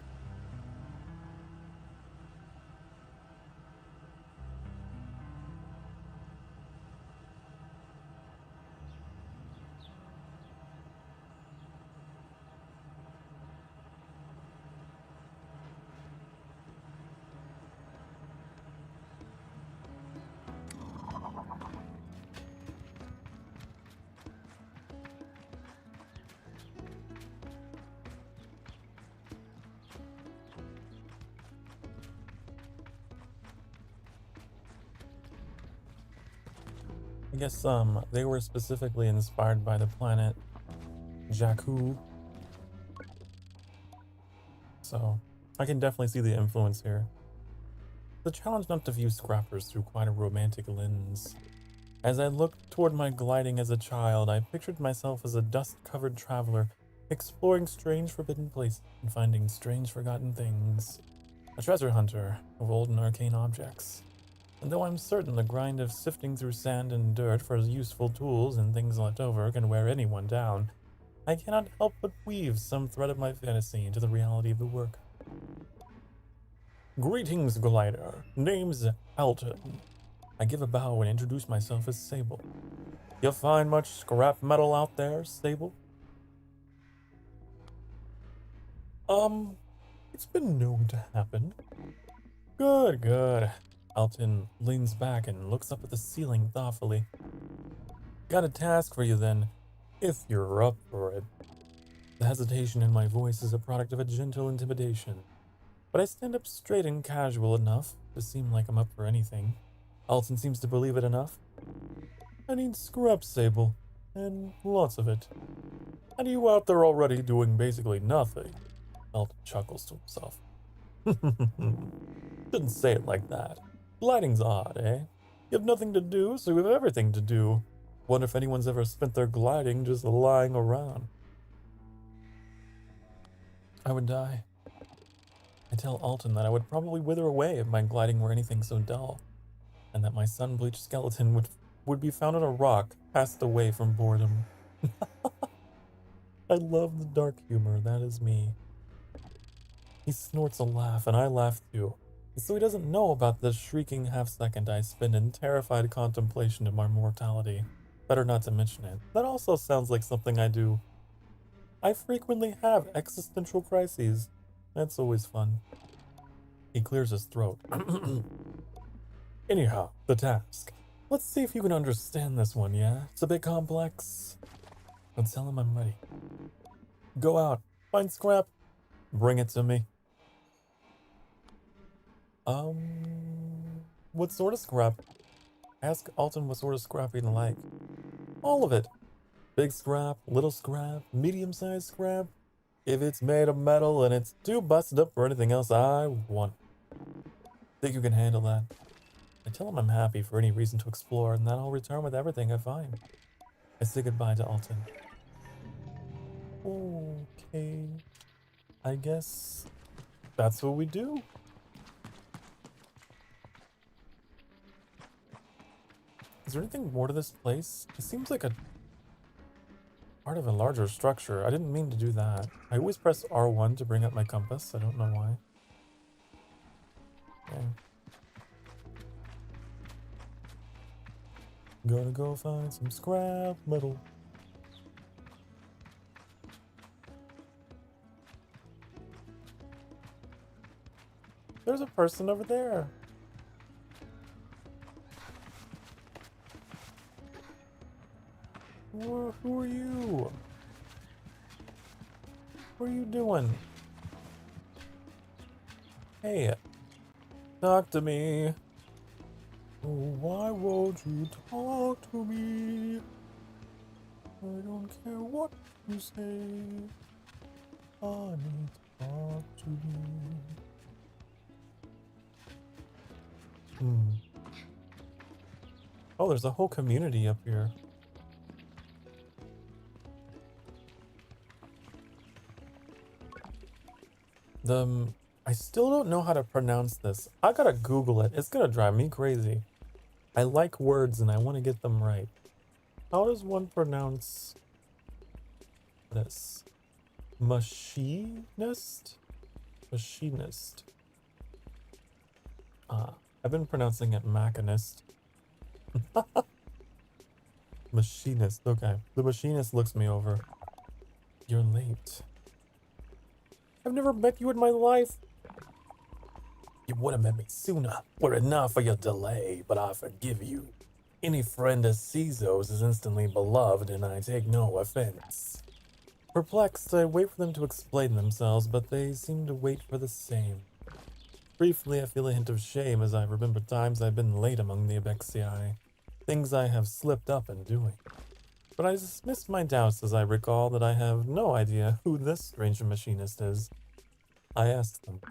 I guess they were specifically inspired by the planet Jakku. So I can definitely see the influence here. The challenge not to view scrappers through quite a romantic lens. As I looked toward my gliding as a child, I pictured myself as a dust-covered traveler, exploring strange forbidden places and finding strange forgotten things. A treasure hunter of old and arcane objects. And though I'm certain the grind of sifting through sand and dirt for useful tools and things left over can wear anyone down, I cannot help but weave some thread of my fantasy into the reality of the work. Greetings, glider. Name's Alton. I give a bow and introduce myself as Sable. You find much scrap metal out there, Sable? It's been known to happen. Good, good. Alton leans back and looks up at the ceiling thoughtfully. Got a task for you then, if you're up for it. The hesitation in my voice is a product of a gentle intimidation, but I stand up straight and casual enough to seem like I'm up for anything. Alton seems to believe it enough. I need scrap, Sable, and lots of it. And you out there already doing basically nothing. Alton chuckles to himself. Didn't say it like that. Gliding's odd, eh? You have nothing to do, so you have everything to do. Wonder if anyone's ever spent their gliding just lying around. I would die. I tell Alton that I would probably wither away if my gliding were anything so dull, and that my sun-bleached skeleton would be found on a rock, passed away from boredom. I love the dark humor, that is me. He snorts a laugh, and I laugh too, so he doesn't know about the shrieking half-second I spend in terrified contemplation of my mortality. Better not to mention it. That also sounds like something I do. I frequently have existential crises. That's always fun. He clears his throat. Anyhow, the task. Let's see if you can understand this one, yeah? It's a bit complex. But tell him I'm ready. Go out, find scrap, bring it to me. What sort of scrap? Ask Alton what sort of scrap he'd like. All of it. Big scrap, little scrap, medium-sized scrap. If it's made of metal and it's too busted up for anything else, I want. Think you can handle that? I tell him I'm happy for any reason to explore and that I'll return with everything I find. I say goodbye to Alton. Okay. I guess that's what we do. Is there anything more to this place? It seems like a part of a larger structure. I didn't mean to do that. I always press R1 to bring up my compass. I don't know why. Okay. Gonna go find some scrap metal. There's a person over there. Who are you? What are you doing? Hey, talk to me. Oh, why won't you talk to me? I don't care what you say. I need to talk to you. Oh, there's a whole community up here. I still don't know how to pronounce this. I gotta Google it. It's gonna drive me crazy. I like words and I want to get them right. How does one pronounce this? Machinist? Machinist. I've been pronouncing it machinist. Machinist. Okay. The machinist looks me over. You're late. I've never met you in my life. You would have met me sooner, were it not for your delay, but I forgive you. Any friend of Caesar's is instantly beloved, and I take no offense. Perplexed, I wait for them to explain themselves, but they seem to wait for the same. Briefly, I feel a hint of shame as I remember times I've been late among the Abexii, things I have slipped up in doing. But I dismiss my doubts as I recall that I have no idea who this strange machinist is. I ask them.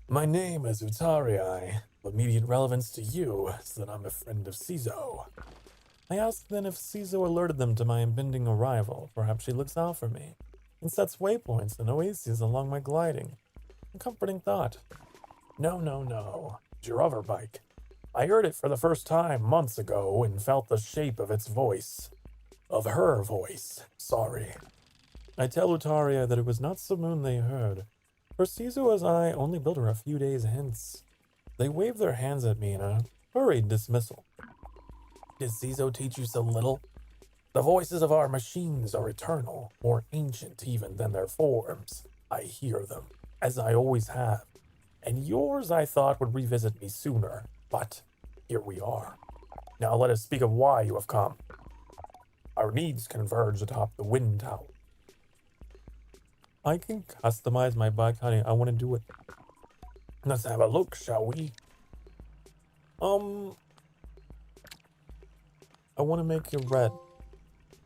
My name is Utarii, Of immediate relevance to you is that I'm a friend of Cizo. I asked then if Cizo alerted them to my impending arrival. Perhaps she looks out for me and sets waypoints and oases along my gliding. A comforting thought. No, no, no. It's your other bike. I heard it for the first time months ago and felt the shape of its voice. Of her voice. Sorry. I tell Utaria that it was not Simoon they heard, for Cizo as I only built her a few days hence. They waved their hands at me in a hurried dismissal. Did Cizo teach you so little? The voices of our machines are eternal, more ancient even than their forms. I hear them, as I always have. And yours I thought would revisit me sooner, but here we are. Now let us speak of why you have come. Our needs converge atop the wind tower. I can customize my bike, honey. I want to do it. Let's have a look, shall we? I want to make it red.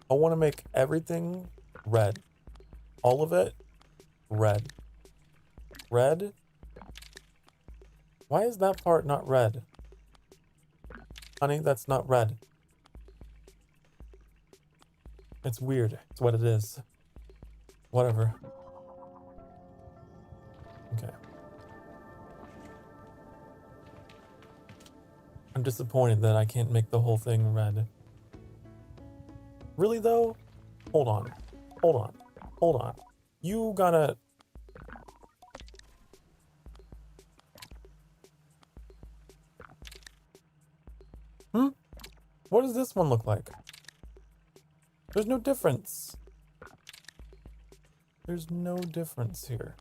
I want to make everything red. All of it red. Red? Why is that part not red? Honey, that's not red. It's weird. It's what it is. Whatever. Okay. I'm disappointed that I can't make the whole thing red. Really though? Hold on. Hold on. Hold on. You gotta... What does this one look like? There's no difference. There's no difference here.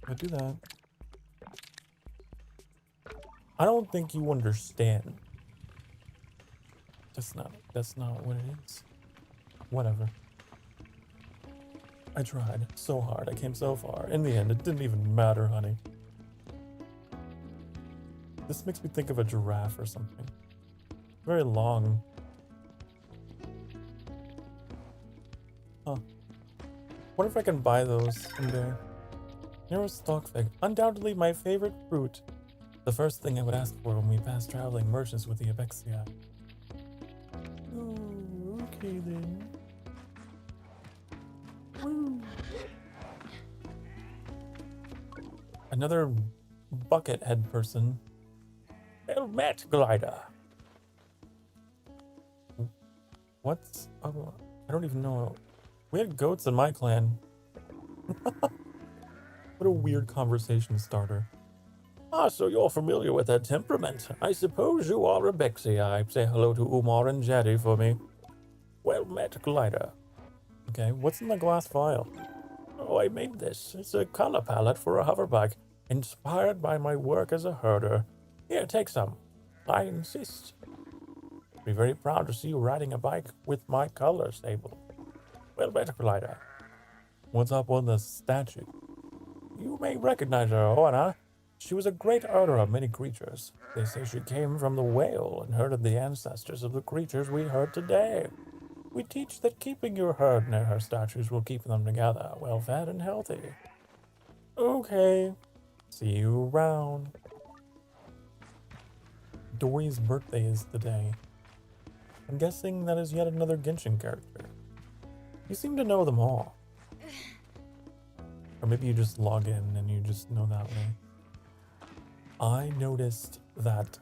I do that. I don't think you understand. That's not what it is. Whatever. I tried so hard. I came so far. In the end, it didn't even matter, honey. This makes me think of a giraffe or something. Very long. Huh. Wonder if I can buy those someday. Narrow stalk fig. Undoubtedly my favorite fruit. The first thing I would ask for when we pass traveling merchants with the Abexia. Oh, okay then. Woo. Another bucket head person. Helmet glider. What's... Oh, I don't even know. We had goats in my clan. What a weird conversation starter. Ah, so you're familiar with her temperament. I suppose you are Rebexia. Say hello to Umar and Jadi for me. Well met, glider. Okay, what's in the glass vial? Oh, I made this. It's a color palette for a hoverbike, inspired by my work as a herder. Here, take some. I insist. Be very proud to see you riding a bike with my colors, Sable. Well met, glider. What's up with the statue? You may recognize her, Oana. She was a great herder of many creatures. They say she came from the whale and herded the ancestors of the creatures we herd today. We teach that keeping your herd near her statues will keep them together, well-fed and healthy. Okay. See you around. Dory's birthday is today. I'm guessing that is yet another Genshin character. You seem to know them all. Or maybe you just log in and you just know that way. I noticed that,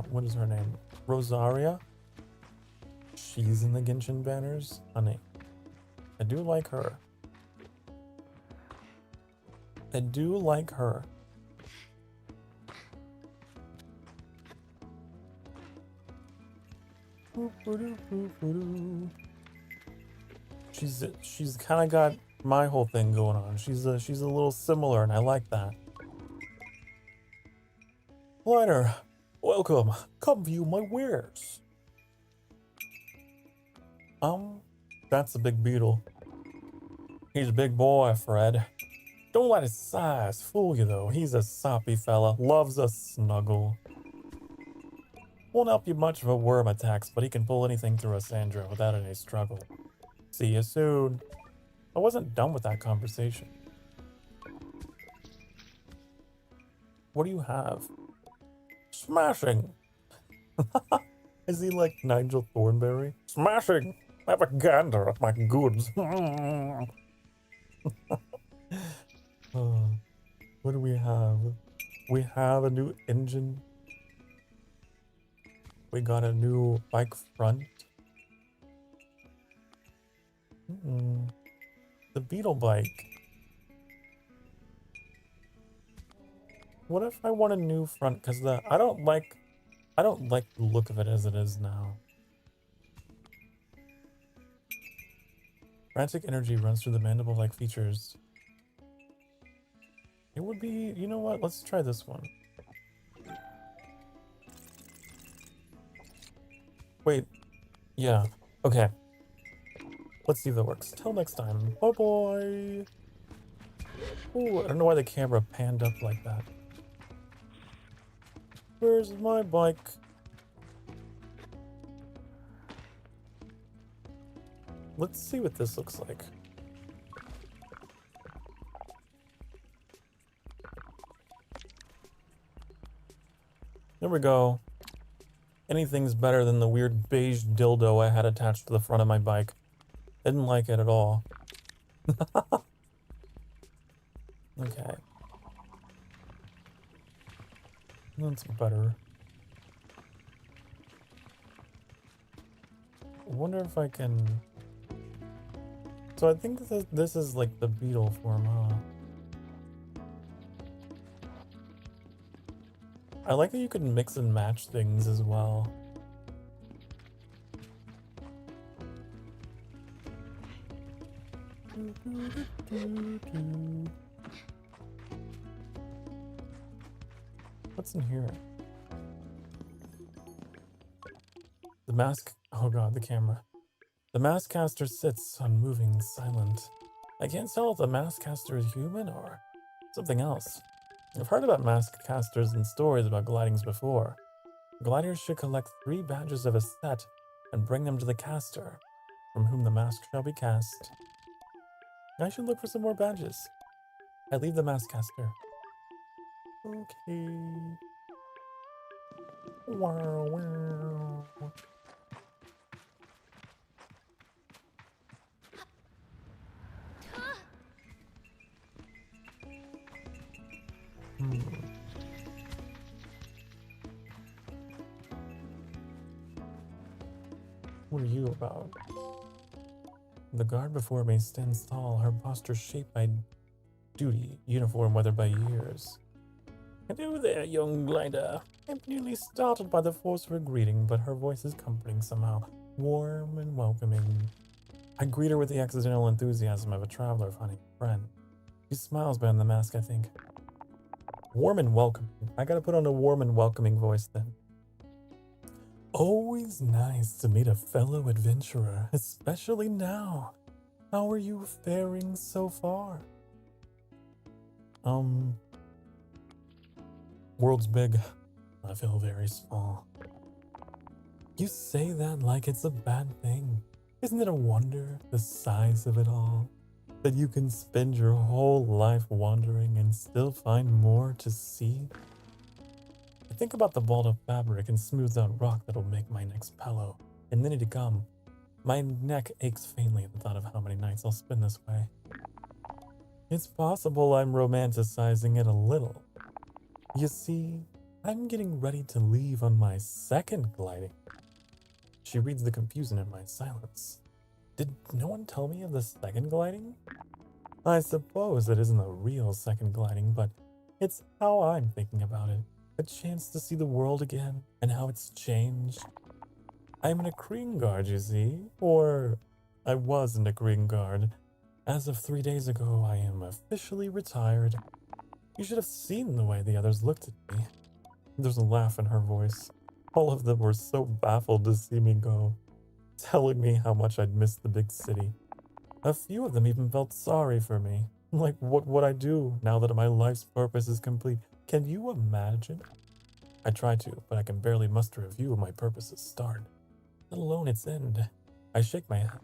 what is her name? Rosaria? She's in the Genshin banners. Honey, I do like her. I do like her. She's kind of got my whole thing going on. She's a little similar, and I like that. Liner, welcome. Come view my wares. That's a big beetle. He's a big boy, Fred. Don't let his size fool you, though. He's a soppy fella, loves a snuggle. Won't help you much if a worm attacks, but he can pull anything through a Sandra without any struggle. See you soon. I wasn't done with that conversation. What do you have? Smashing! Is he like Nigel Thornberry? Smashing! Have a gander at my goods. What do we have? We have a new engine. We got a new bike front. The Beetle bike. What if I want a new front? Cause I don't like the look of it as it is now. Frantic energy runs through the mandible-like features. It would be, you know what? Let's try this one. Wait, yeah, okay. Let's see if that works. Till next time. Bye bye. Ooh, I don't know why the camera panned up like that. Where's my bike? Let's see what this looks like. There we go. Anything's better than the weird beige dildo I had attached to the front of my bike. Didn't like it at all. Okay. That's better. I wonder if I can... So I think this is like the beetle form, huh? I like that you can mix and match things as well. What's in here? The mask... Oh god, the camera. The mask caster sits, unmoving, silent. I can't tell if the mask caster is human or something else. I've heard about mask casters and stories about glidings before. Gliders should collect 3 badges of a set and bring them to the caster, from whom the mask shall be cast. I should look for some more badges. I leave the mask caster. Okay. Wow, wow. What are you about? The guard before me stands tall, her posture shaped by duty, uniform weathered by years. Hello there, young glider. I'm nearly startled by the force of her greeting, but her voice is comforting somehow, warm and welcoming. I greet her with the accidental enthusiasm of a traveler finding a friend. She smiles behind the mask, I think. Warm and welcoming. I gotta put on a warm and welcoming voice then. Always nice to meet a fellow adventurer, especially now. How are you faring so far? World's big. I feel very small. You say that like it's a bad thing. Isn't it a wonder, the size of it all? That you can spend your whole life wandering and still find more to see? I think about the ball of fabric and smoothed out rock that'll make my next pillow, and then it'd come. My neck aches faintly at the thought of how many nights I'll spend this way. It's possible I'm romanticizing it a little. You see, I'm getting ready to leave on my second gliding. She reads the confusion in my silence. Did no one tell me of the second gliding? I suppose it isn't a real second gliding, but it's how I'm thinking about it. A chance to see the world again and how it's changed. I'm in a Kreen guard, you see, or I was in a Kreen guard. As of 3 days ago, I am officially retired. You should have seen the way the others looked at me. There's a laugh in her voice. All of them were so baffled to see me go, telling me how much I'd missed the big city. A few of them even felt sorry for me. Like, what would I do now that my life's purpose is complete? Can you imagine? I try to, but I can barely muster a view of my purpose's start, let alone its end. I shake my head.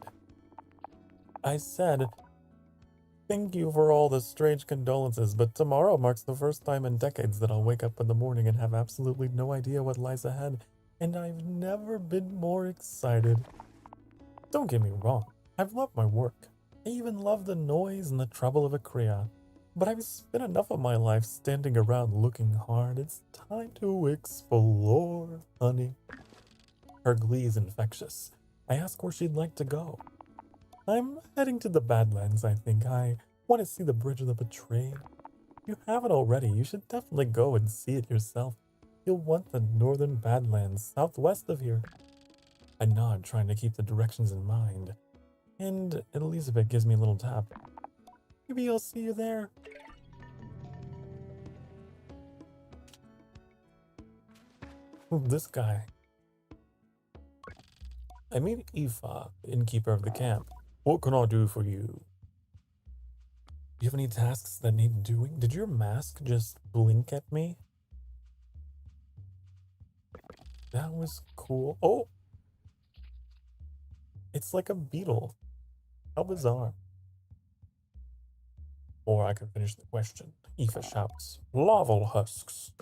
I said, Thank you for all the strange condolences, but tomorrow marks the first time in decades that I'll wake up in the morning and have absolutely no idea what lies ahead, and I've never been more excited. Don't get me wrong, I've loved my work. I even love the noise and the trouble of a Kriya. But I've spent enough of my life standing around looking hard. It's time to explore, honey. Her glee is infectious. I ask where she'd like to go. I'm heading to the Badlands, I think. I want to see the Bridge of the Betrayed. If you haven't already, you should definitely go and see it yourself. You'll want the northern Badlands, southwest of here. I nod, trying to keep the directions in mind. And Elizabeth gives me a little tap. Maybe I'll see you there. This guy. I meet Aoife, innkeeper of the camp. What can I do for you? Do you have any tasks that need doing? Did your mask just blink at me? That was cool. Oh! It's like a beetle. How bizarre. Or I could finish the question. Aoife shouts, Larval husks.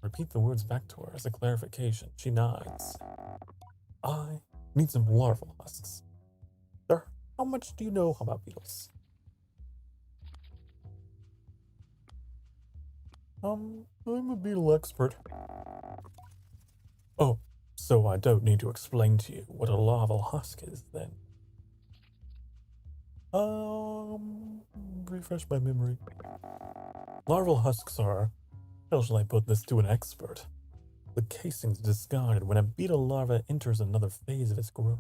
Repeat the words back to her as a clarification. She nods. I need some larval husks. Sir, how much do you know about beetles? I'm a beetle expert. Oh, so I don't need to explain to you what a larval husk is then. Refresh my memory. Larval husks are, how shall I put this to an expert? The casing's discarded when a beetle larva enters another phase of its growth.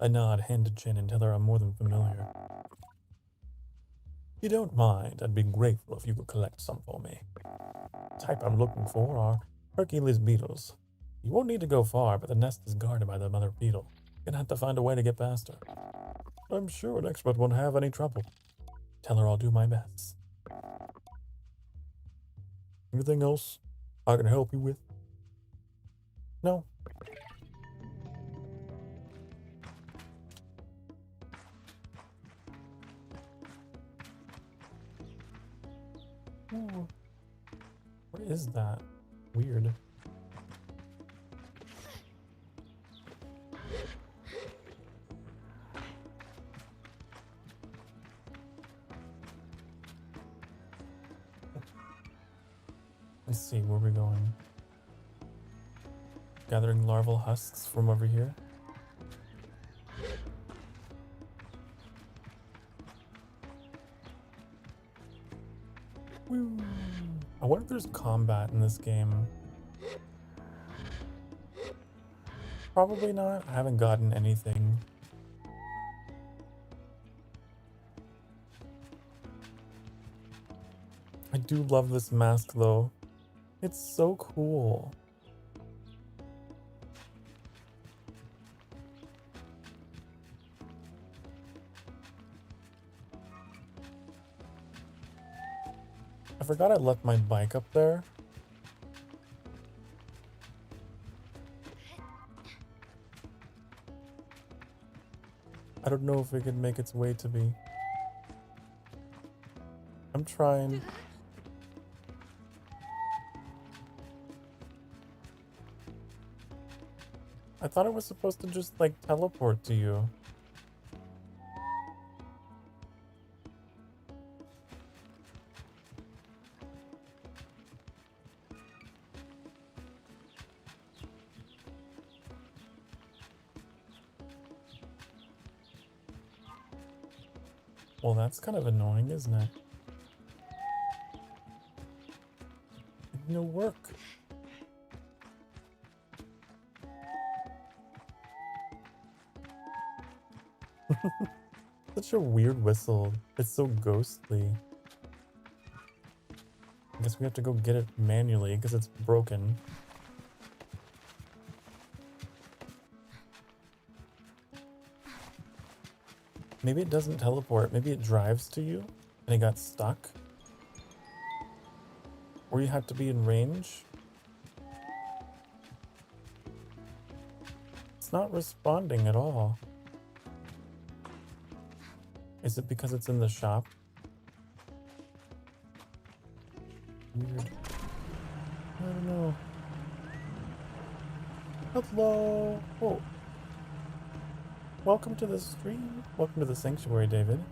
I nod hand to chin and tell her I'm more than familiar. If you don't mind, I'd be grateful if you could collect some for me. The type I'm looking for are Hercules beetles. You won't need to go far, but the nest is guarded by the mother beetle. You're gonna have to find a way to get past her. I'm sure an expert won't have any trouble. Tell her I'll do my best. Anything else I can help you with? No? Ooh. What is that? Weird. Let's see, where are we going? Gathering larval husks from over here. Woo. I wonder if there's combat in this game. Probably not. I haven't gotten anything. I do love this mask though. It's so cool. I forgot I left my bike up there. I don't know if it can make its way to me. I'm trying. I thought it was supposed to just like teleport to you. Well, that's kind of annoying, isn't it? It didn't work. Such a weird whistle. It's so ghostly. I guess we have to go get it manually because it's broken. Maybe it doesn't teleport. Maybe it drives to you and it got stuck. Or you have to be in range. It's not responding at all. Is it because it's in the shop? Weird. I don't know. Hello. Oh. Welcome to the stream. Welcome to the sanctuary, David.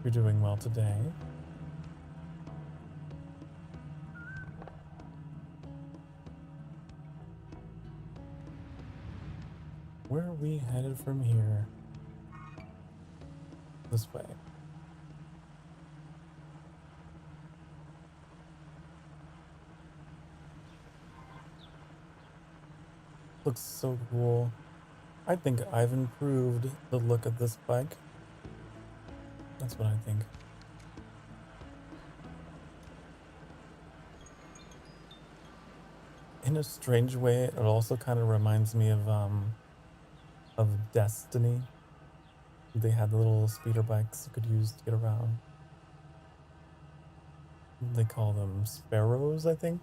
You're doing well today. Where are we headed from here? This way. Looks so cool. I think I've improved the look of this bike. That's what I think. In a strange way, it also kind of reminds me of Destiny. They had the little speeder bikes you could use to get around. They call them sparrows, I think.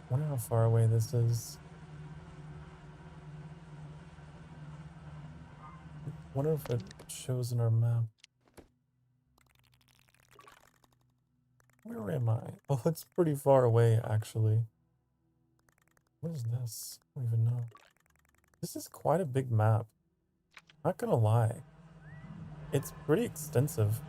I wonder how far away this is. Wonder if it shows in our map. Where am I? Oh, it's pretty far away, actually. What is this? I don't even know. This is quite a big map. Not gonna lie. It's pretty extensive.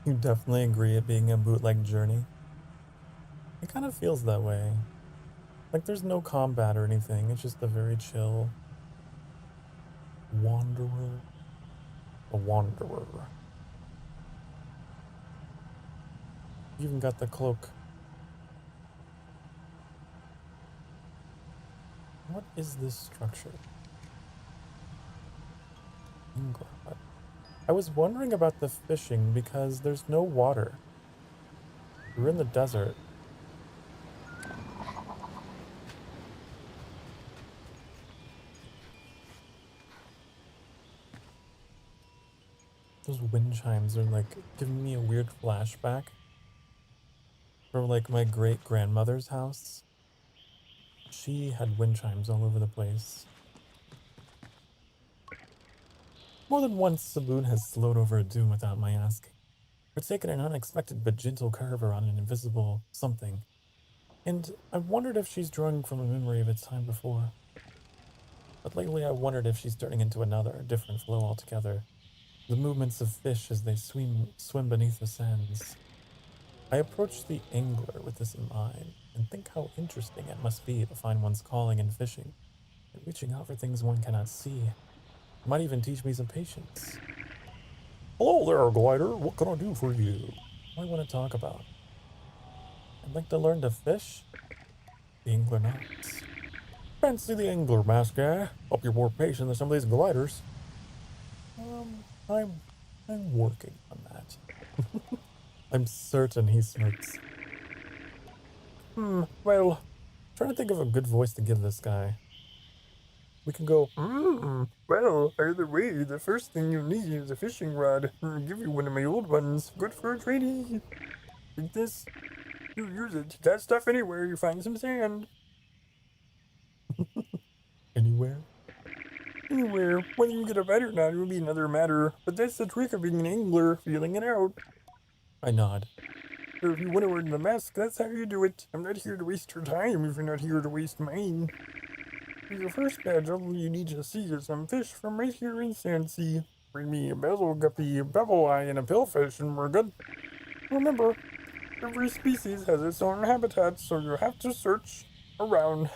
You definitely agree it being a bootleg journey. It kind of feels that way. Like there's no combat or anything. It's just a very chill wanderer. A wanderer. You even got the cloak. What is this structure? England. I was wondering about the fishing because there's no water. We're in the desert. Those wind chimes are like giving me a weird flashback from like my great grandmother's house. She had wind chimes all over the place. More than once, Saboon has slowed over a dune without my asking, or taken an unexpected but gentle curve around an invisible something. And I wondered if she's drawing from a memory of its time before. But lately I wondered if she's turning into another, different flow altogether. The movements of fish as they swim beneath the sands. I approach the angler with this in mind, and think how interesting it must be to find one's calling in fishing, and reaching out for things one cannot see. It might even teach me some patience. Hello there, glider. What can I do for you? What do I want to talk about? I'd like to learn to fish. The angler nods. Fancy the angler, mask guy. Hope you're more patient than some of these gliders. I'm working on that. I'm certain he smirks. Well, trying to think of a good voice to give this guy. We can go, well, either way, the first thing you need is a fishing rod. I'll give you one of my old ones. Good for a trainee. Take this. You use it to cast stuff anywhere you find some sand. Anywhere? Anywhere. Whether you get a bite or not will be another matter. But that's the trick of being an angler, feeling it out. I nod. Or if you want to wear the mask, that's how you do it. I'm not here to waste your time if you're not here to waste mine. For your first badge, all you need to see is some fish from right here in Sandsea. Bring me a bezel guppy, a bevel eye, and a pillfish, and we're good. Remember, every species has its own habitat, so you have to search around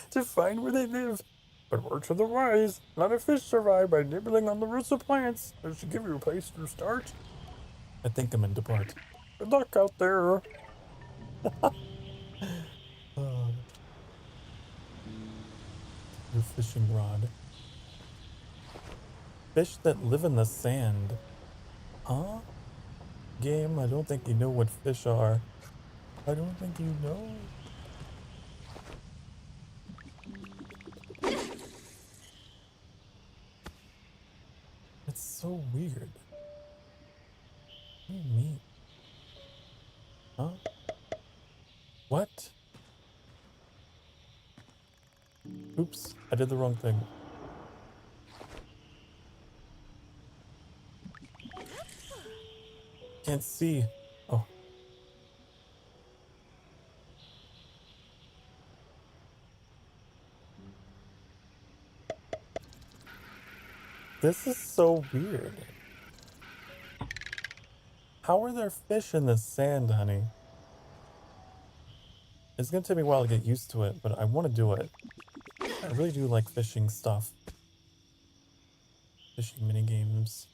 to find where they live. But word to the wise, a lot of fish survive by nibbling on the roots of plants. That should give you a place to start. I think I'm in depart. Good luck out there. Your fishing rod. Fish that live in the sand. Huh? Game, I don't think you know what fish are. I don't think you know. It's so weird. What do you mean? Huh? What? Oops, I did the wrong thing. Can't see. Oh. This is so weird. How are there fish in the sand, honey? It's gonna take me a while to get used to it, but I want to do it. I really do like fishing stuff. Fishing mini games.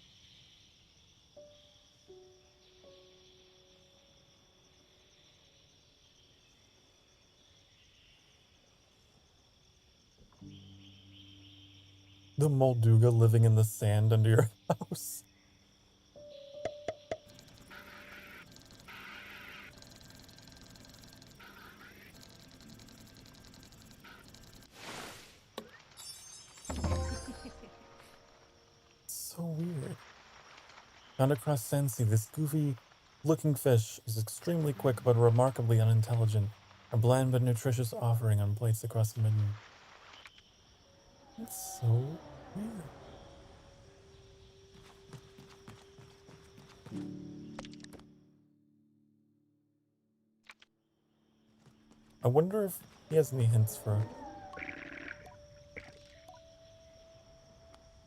The Molduga living in the sand under your house. So weird. Found across Sensi, this goofy looking fish is extremely quick but remarkably unintelligent. A bland but nutritious offering on plates across the menu. It's so weird. I wonder if he has any hints for...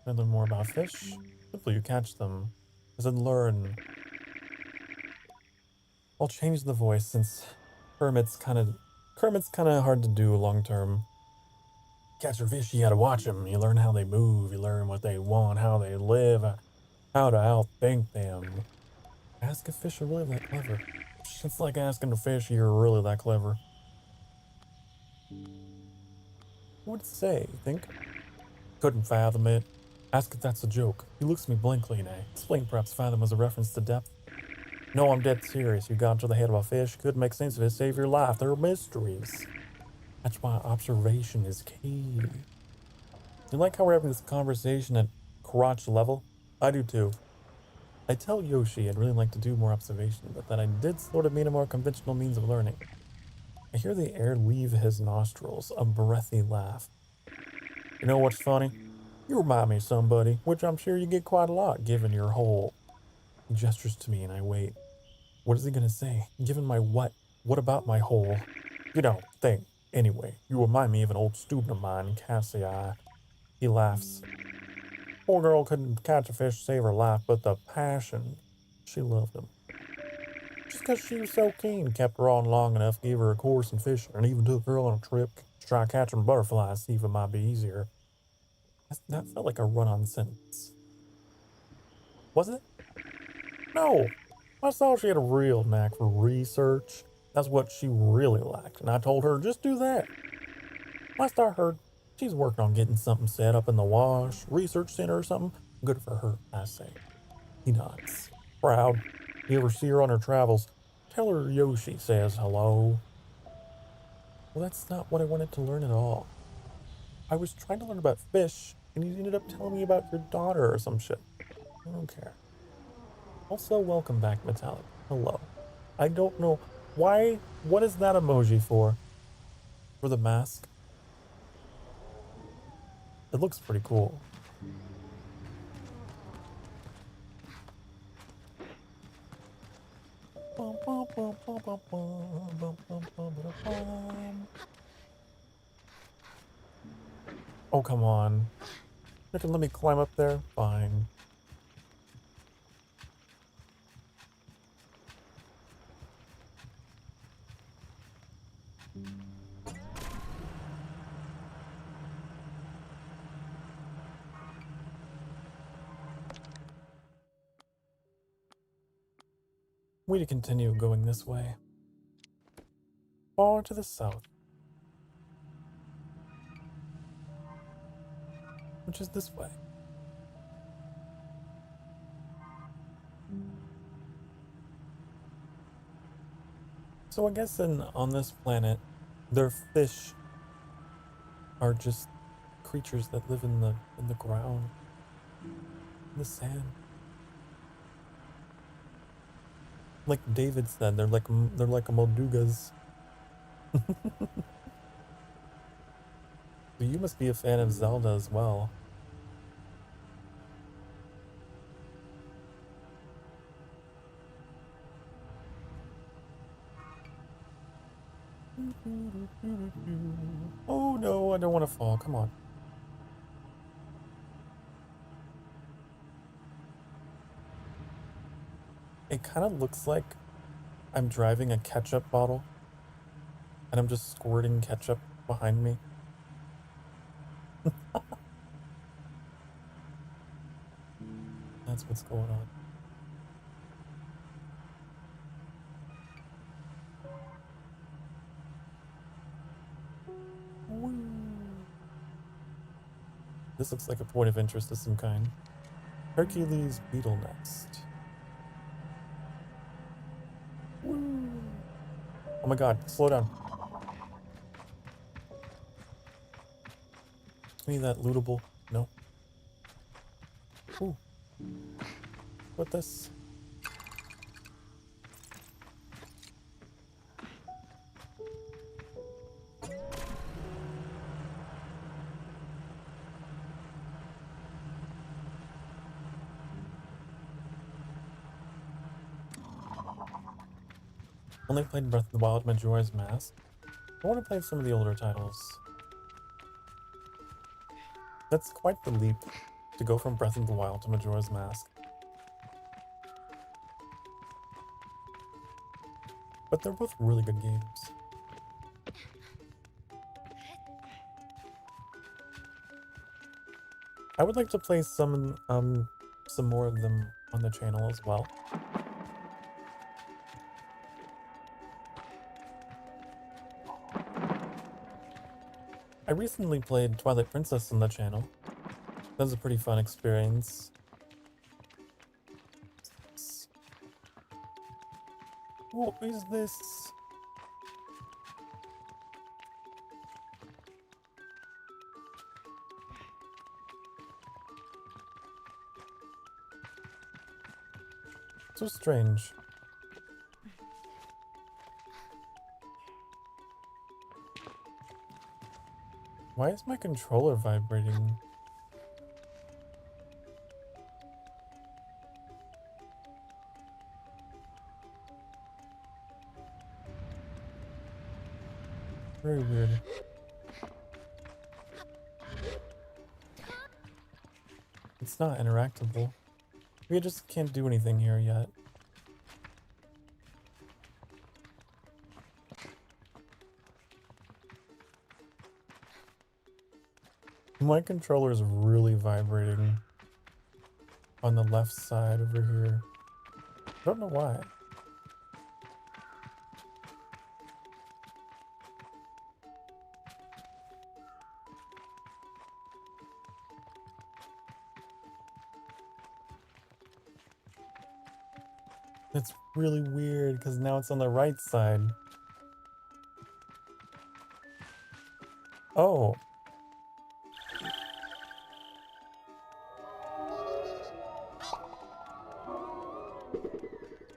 I learn more about fish. Hopefully you catch them. I said learn. I'll change the voice since Kermit's kind of hard to do long term. Catch a fish, you gotta watch them. You learn how they move. You learn what they want, how they live, how to outthink them. Ask if fish are really that clever. It's like asking a fish you're really that clever. What would it say, you think? Couldn't fathom it. Ask if that's a joke. He looks at me blankly and I explain perhaps fathom was a reference to depth. No, I'm dead serious. You got into the head of a fish, could make sense of it, save your life. There are mysteries. That's why observation is key. You like how we're having this conversation at crotch level? I do too. I tell Yoshi I'd really like to do more observation, but that I did sort of mean a more conventional means of learning. I hear the air leave his nostrils, a breathy laugh. You know what's funny? You remind me of somebody, which I'm sure you get quite a lot given your whole... He gestures to me and I wait. What is he gonna say? Given my what? What about my whole... You know, thing. Anyway, you remind me of an old student of mine, Cassie. He laughs. Poor girl couldn't catch a fish to save her life, but the passion. She loved him. Just because she was so keen, kept her on long enough, gave her a course in fishing, and even took her on a trip to try catching butterflies, see if it might be easier. That felt like a run-on sentence. Was it? No. I saw she had a real knack for research. That's what she really liked, and I told her, just do that. Last I heard, she's working on getting something set up in the Wash Research Center or something. Good for her, I say. He nods. Proud. You ever see her on her travels? Tell her Yoshi says hello. Well, that's not what I wanted to learn at all. I was trying to learn about fish, and you ended up telling me about your daughter or some shit. I don't care. Also, welcome back, Metallic. Hello. I don't know why. What is that emoji for? For the mask? It looks pretty cool. Oh, come on. You have to let me climb up there? Fine. We to continue going this way. Far to the south. Which is this way. So I guess on this planet, their fish are just creatures that live in the ground, in the sand. Like David said, they're like moldugas. So you must be a fan of Zelda as well. Oh no, I don't want to fall. Come on. It kind of looks like I'm driving a ketchup bottle and I'm just squirting ketchup behind me. That's what's going on. Woo. This looks like a point of interest of some kind. Hercules beetle nest. Woo. Oh my god, slow down. Give me that lootable. No. Ooh. What this? Only played Breath of the Wild, Majora's Mask. I want to play some of the older titles. That's quite the leap to go from Breath of the Wild to Majora's Mask. But they're both really good games. I would like to play some more of them on the channel as well. I recently played Twilight Princess on the channel. That was a pretty fun experience. What is this? So strange. Why is my controller vibrating? Very weird. It's not interactable. We just can't do anything here yet. My controller is really vibrating on the left side over here. I don't know why. It's really weird because now it's on the right side. Oh.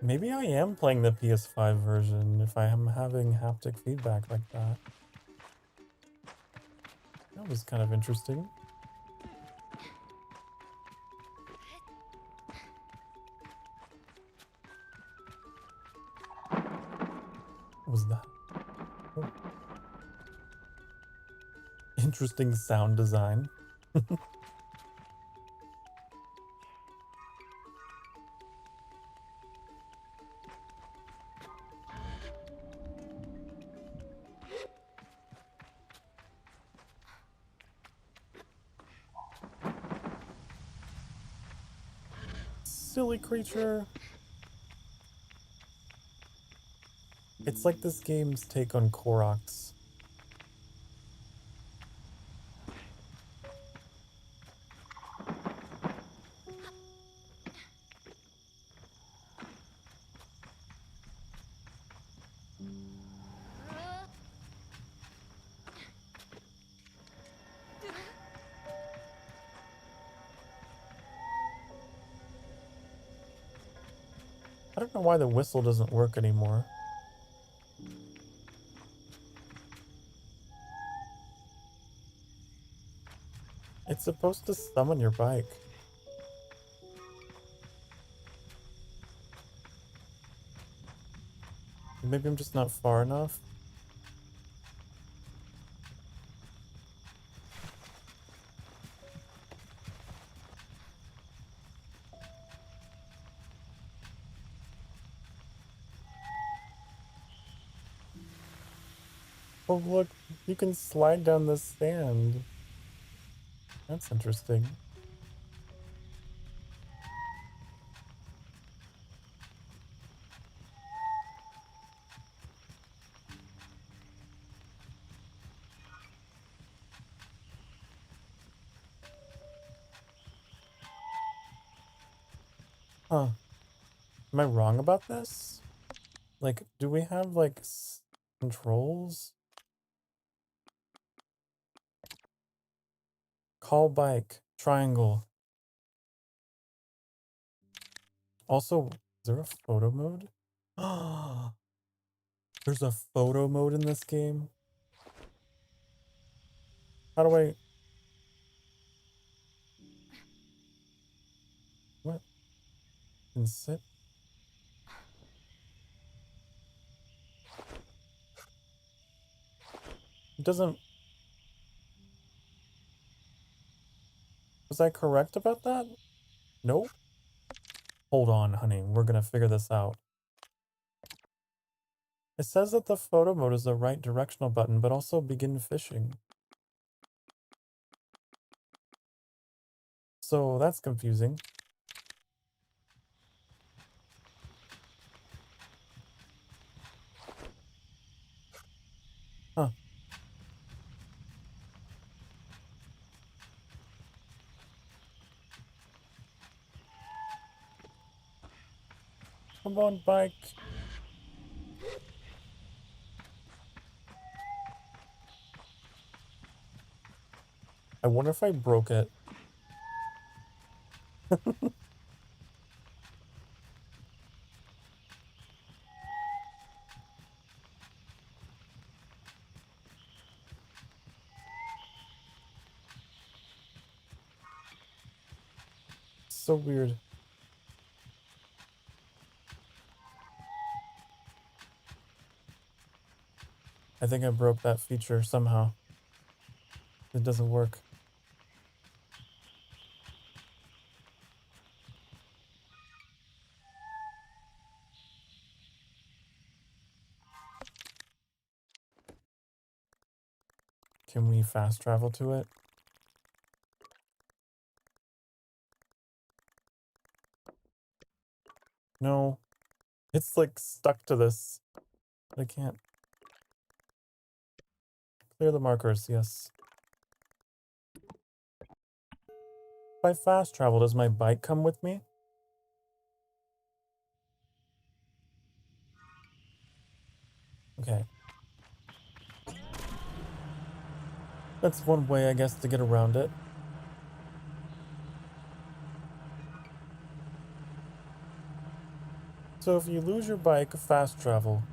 Maybe I am playing the PS5 version if I am having haptic feedback like that. That was kind of interesting. What was that? Oh. Interesting sound design. Silly creature. It's like this game's take on Koroks. don't know why the whistle doesn't work anymore. It's supposed to summon your bike. Maybe I'm just not far enough. Oh look, you can slide down the sand. That's interesting. Huh. Am I wrong about this? Like, do we have, like, controls? Call bike. Triangle. Also, is there a photo mode? There's a photo mode in this game? How do I... What? Can sit? It doesn't... Was I correct about that? Nope. Hold on, honey. We're gonna figure this out. It says that the photo mode is the right directional button, but also begin fishing. So that's confusing. Huh. Come on, bike. I wonder if I broke it. So weird. I think I broke that feature somehow. It doesn't work. Can we fast travel to it? No. It's like stuck to this. I can't. Clear the markers, yes. If I fast travel, does my bike come with me? Okay. That's one way, I guess, to get around it. So if you lose your bike, fast travel.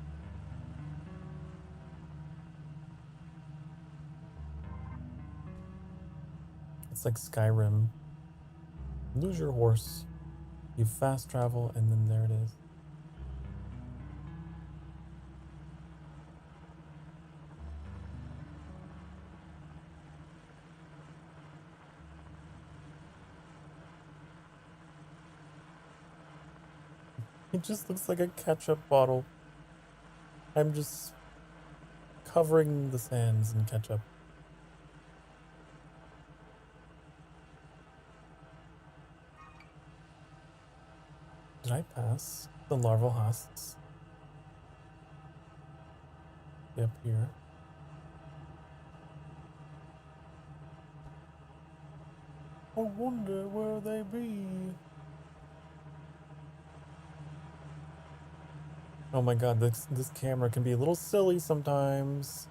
It's like Skyrim. Lose your horse. You fast travel, and then there it is. It just looks like a ketchup bottle. I'm just covering the sands in ketchup. Did I pass the larval husks? Up here. I wonder where they be. Oh my god, this camera can be a little silly sometimes.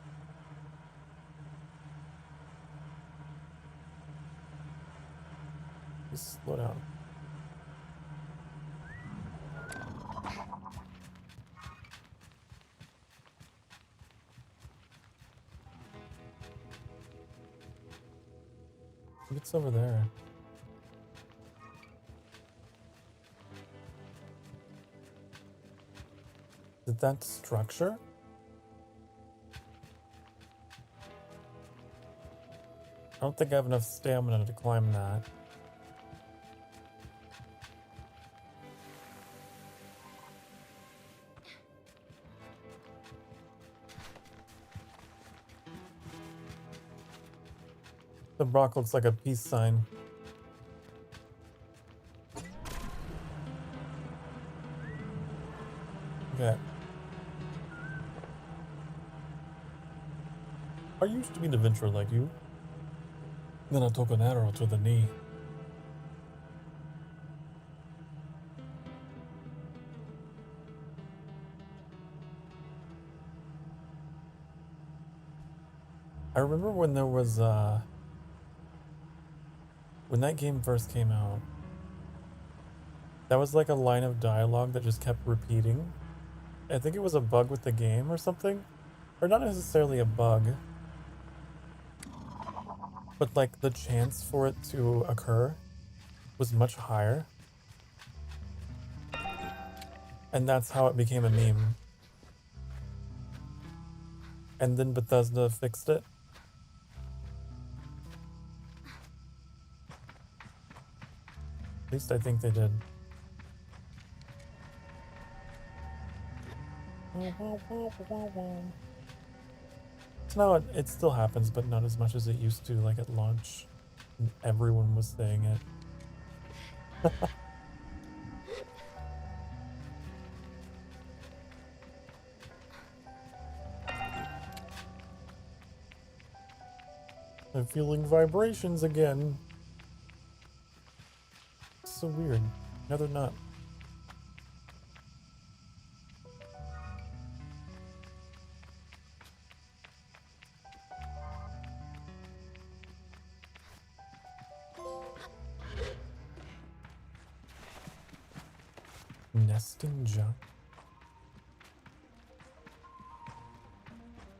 Just slow down. What's over there? Is that structure? I don't think I have enough stamina to climb that. The rock looks like a peace sign. Okay. I used to be an adventurer like you. Then I took an arrow to the knee. I remember when there was, when that game first came out, that was like a line of dialogue that just kept repeating. I think it was a bug with the game or something. Or not necessarily a bug, but like the chance for it to occur was much higher. And that's how it became a meme. And then Bethesda fixed it. At least I think they did. So now it still happens, but not as much as it used to, like at launch. Everyone was saying it. I'm feeling vibrations again. It's so weird. No, they're not. Nesting junk.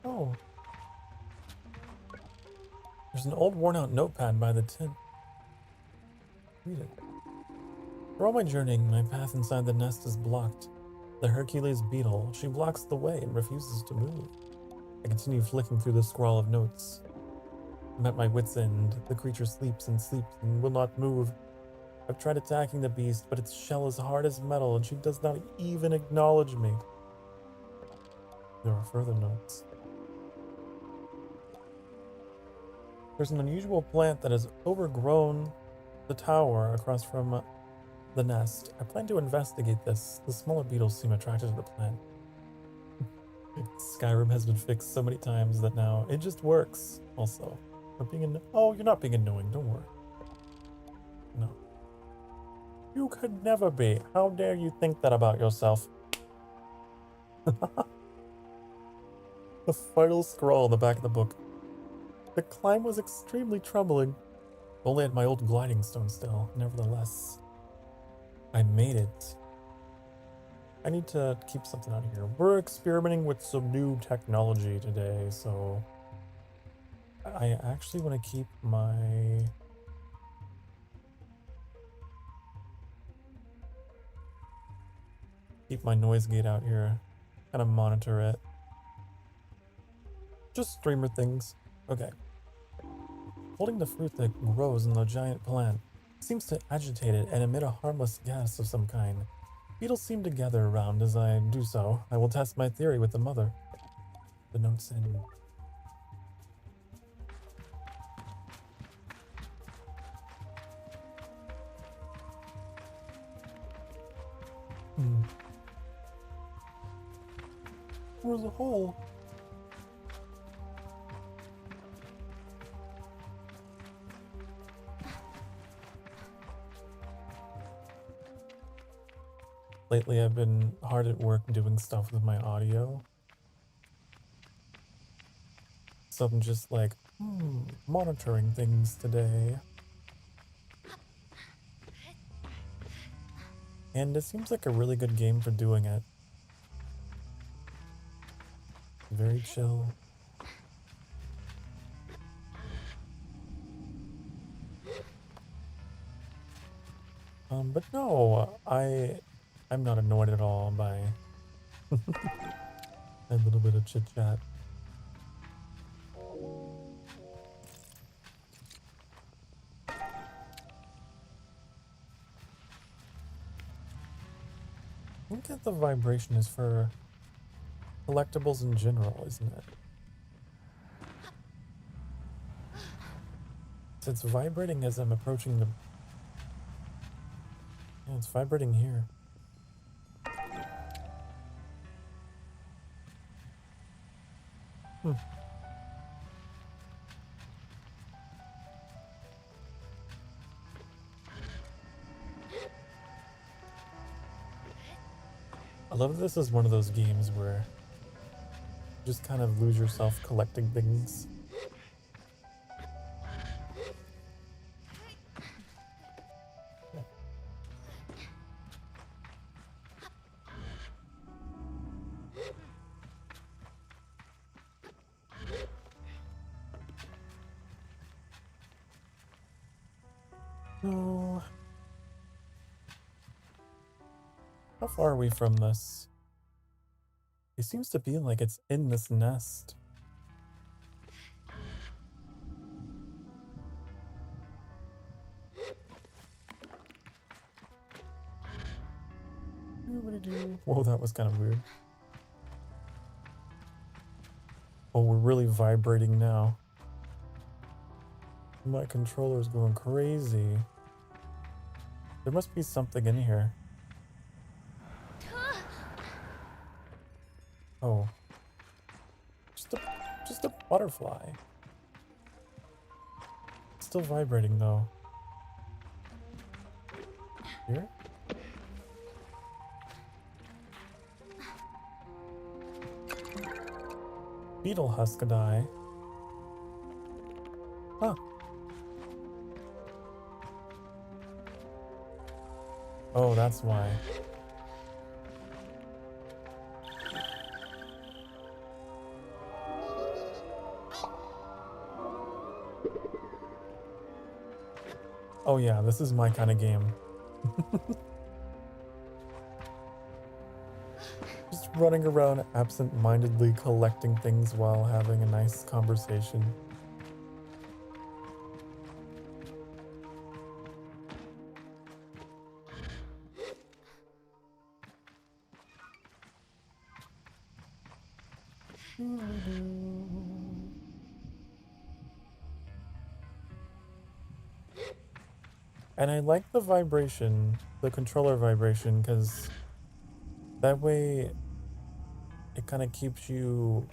Oh. There's an old worn out notepad by the tent. Read it. For all my journeying, my path inside the nest is blocked. The Hercules beetle, she blocks the way and refuses to move. I continue flicking through the scrawl of notes. I'm at my wit's end. The creature sleeps and will not move. I've tried attacking the beast, but its shell is hard as metal and she does not even acknowledge me. There are further notes. There's an unusual plant that has overgrown the tower across from the nest. I plan to investigate this. The smaller beetles seem attracted to the plant. Skyrim has been fixed so many times that now it just works. Also, oh, you're not being annoying. Don't worry. No. You could never be. How dare you think that about yourself? The final scroll on the back of the book. The climb was extremely troubling. Only at my old gliding stone still. Nevertheless, I made it. I need to keep something out of here. We're experimenting with some new technology today, so I actually want to keep my noise gate out here. Kind of monitor it. Just streamer things. Okay. Holding the fruit that grows in the giant plant seems to agitate it and emit a harmless gas of some kind. Beetles seem to gather around as I do so. I will test my theory with the mother. The notes end. Where's a hole? Lately, I've been hard at work doing stuff with my audio. So I'm just like, monitoring things today. And it seems like a really good game for doing it. Very chill. But no, I'm not annoyed at all by a little bit of chit chat. I think that the vibration is for collectibles in general, isn't it? So it's vibrating as I'm approaching the... Yeah, it's vibrating here. Hmm. I love this is one of those games where you just kind of lose yourself collecting things. Oh, how far are we from this? It seems to be like it's in this nest. Whoa, that was kind of weird. Oh, we're really vibrating now. My controller's going crazy. There must be something in here. Oh. Just a butterfly. It's still vibrating though. Here? Beetle Huskadai. Huh. Oh, that's why. Oh yeah, this is my kind of game. Just running around absent-mindedly collecting things while having a nice conversation. And I like the vibration, the controller vibration, because that way it kind of keeps you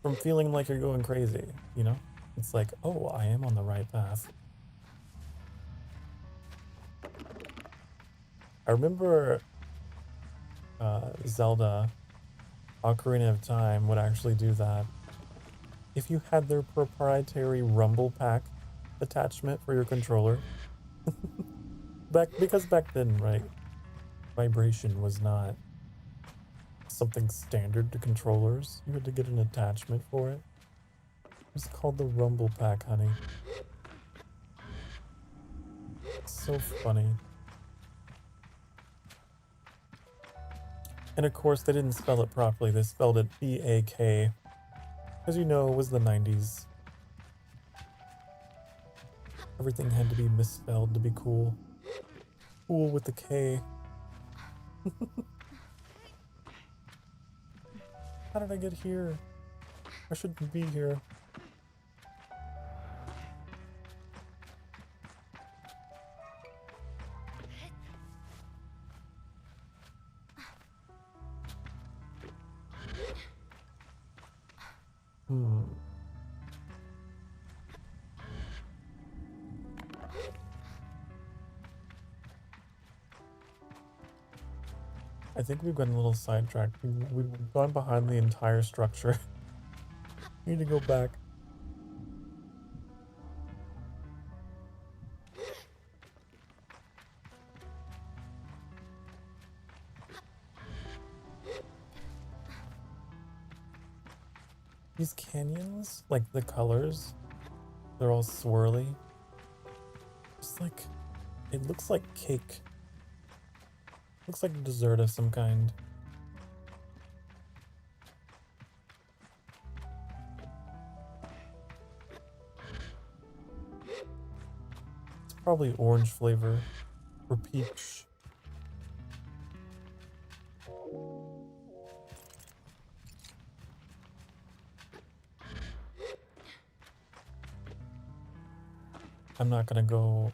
from feeling like you're going crazy, you know? It's like, oh, I am on the right path. I remember Zelda Ocarina of Time would actually do that. If you had their proprietary rumble pack attachment for your controller, because back then, right, vibration was not something standard to controllers. You had to get an attachment for it. It's called the rumble pack, honey. It's so funny. And of course, they didn't spell it properly. They spelled it B-A-K. As you know, it was the 90s. Everything had to be misspelled to be cool. Cool with the K. How did I get here? I shouldn't be here. I think we've gotten a little sidetracked. We've gone behind the entire structure. We need to go back. These canyons, like the colors, they're all swirly. Just like It looks like cake. Looks like a dessert of some kind. It's probably orange flavor or peach. I'm not gonna go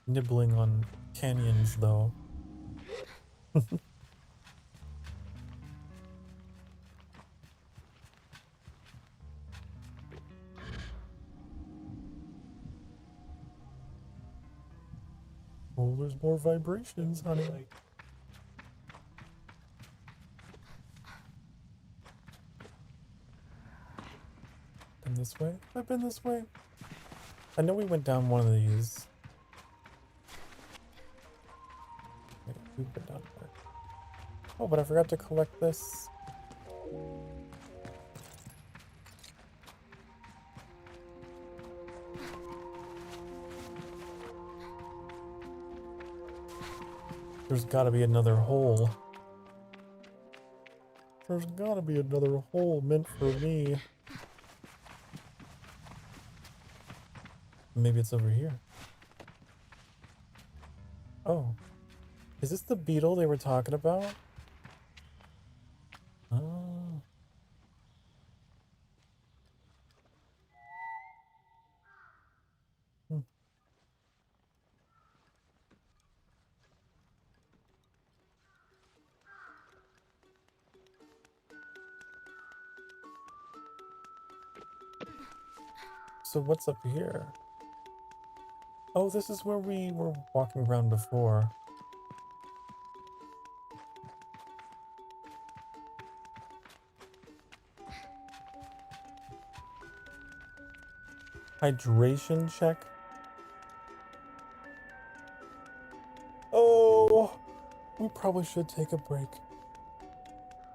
nibbling on canyons though. Oh, there's more vibrations, honey. Been this way? I've been this way. I know we went down one of these. Wait, we've been down there. Oh, but I forgot to collect this. There's gotta be another hole. There's gotta be another hole meant for me. Maybe it's over here. Oh. Is this the beetle they were talking about? Oh. Hmm. So what's up here? Oh, this is where we were walking around before. Hydration check. Oh, we probably should take a break.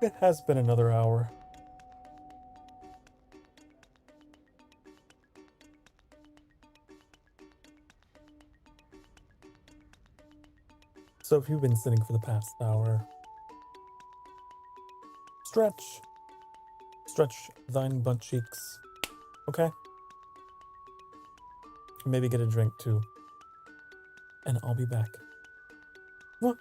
It has been another hour. So if you've been sitting for the past hour, stretch. Stretch thine butt cheeks. Okay? Maybe get a drink too. And I'll be back. What?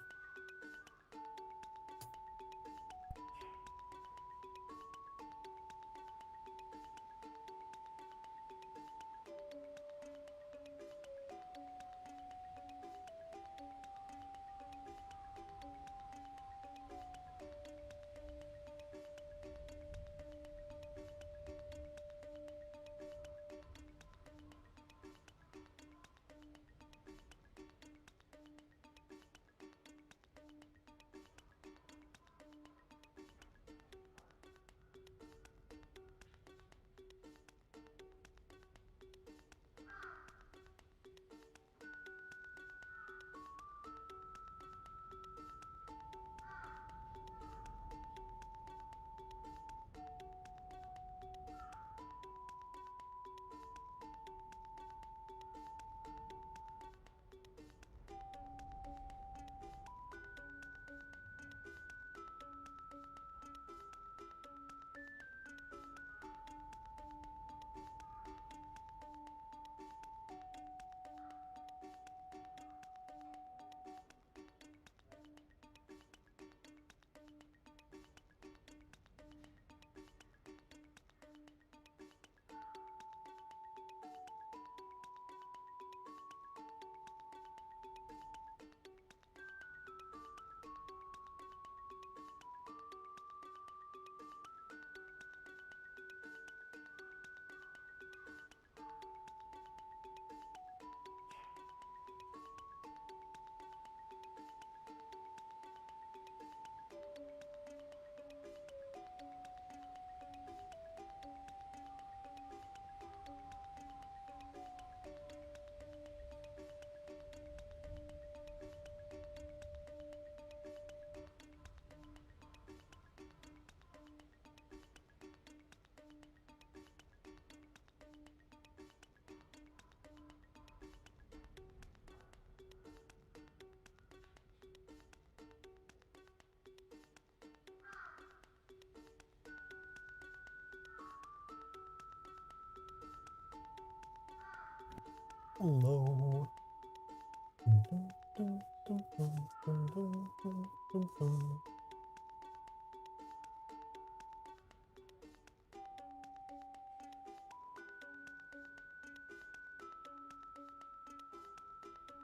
Hello.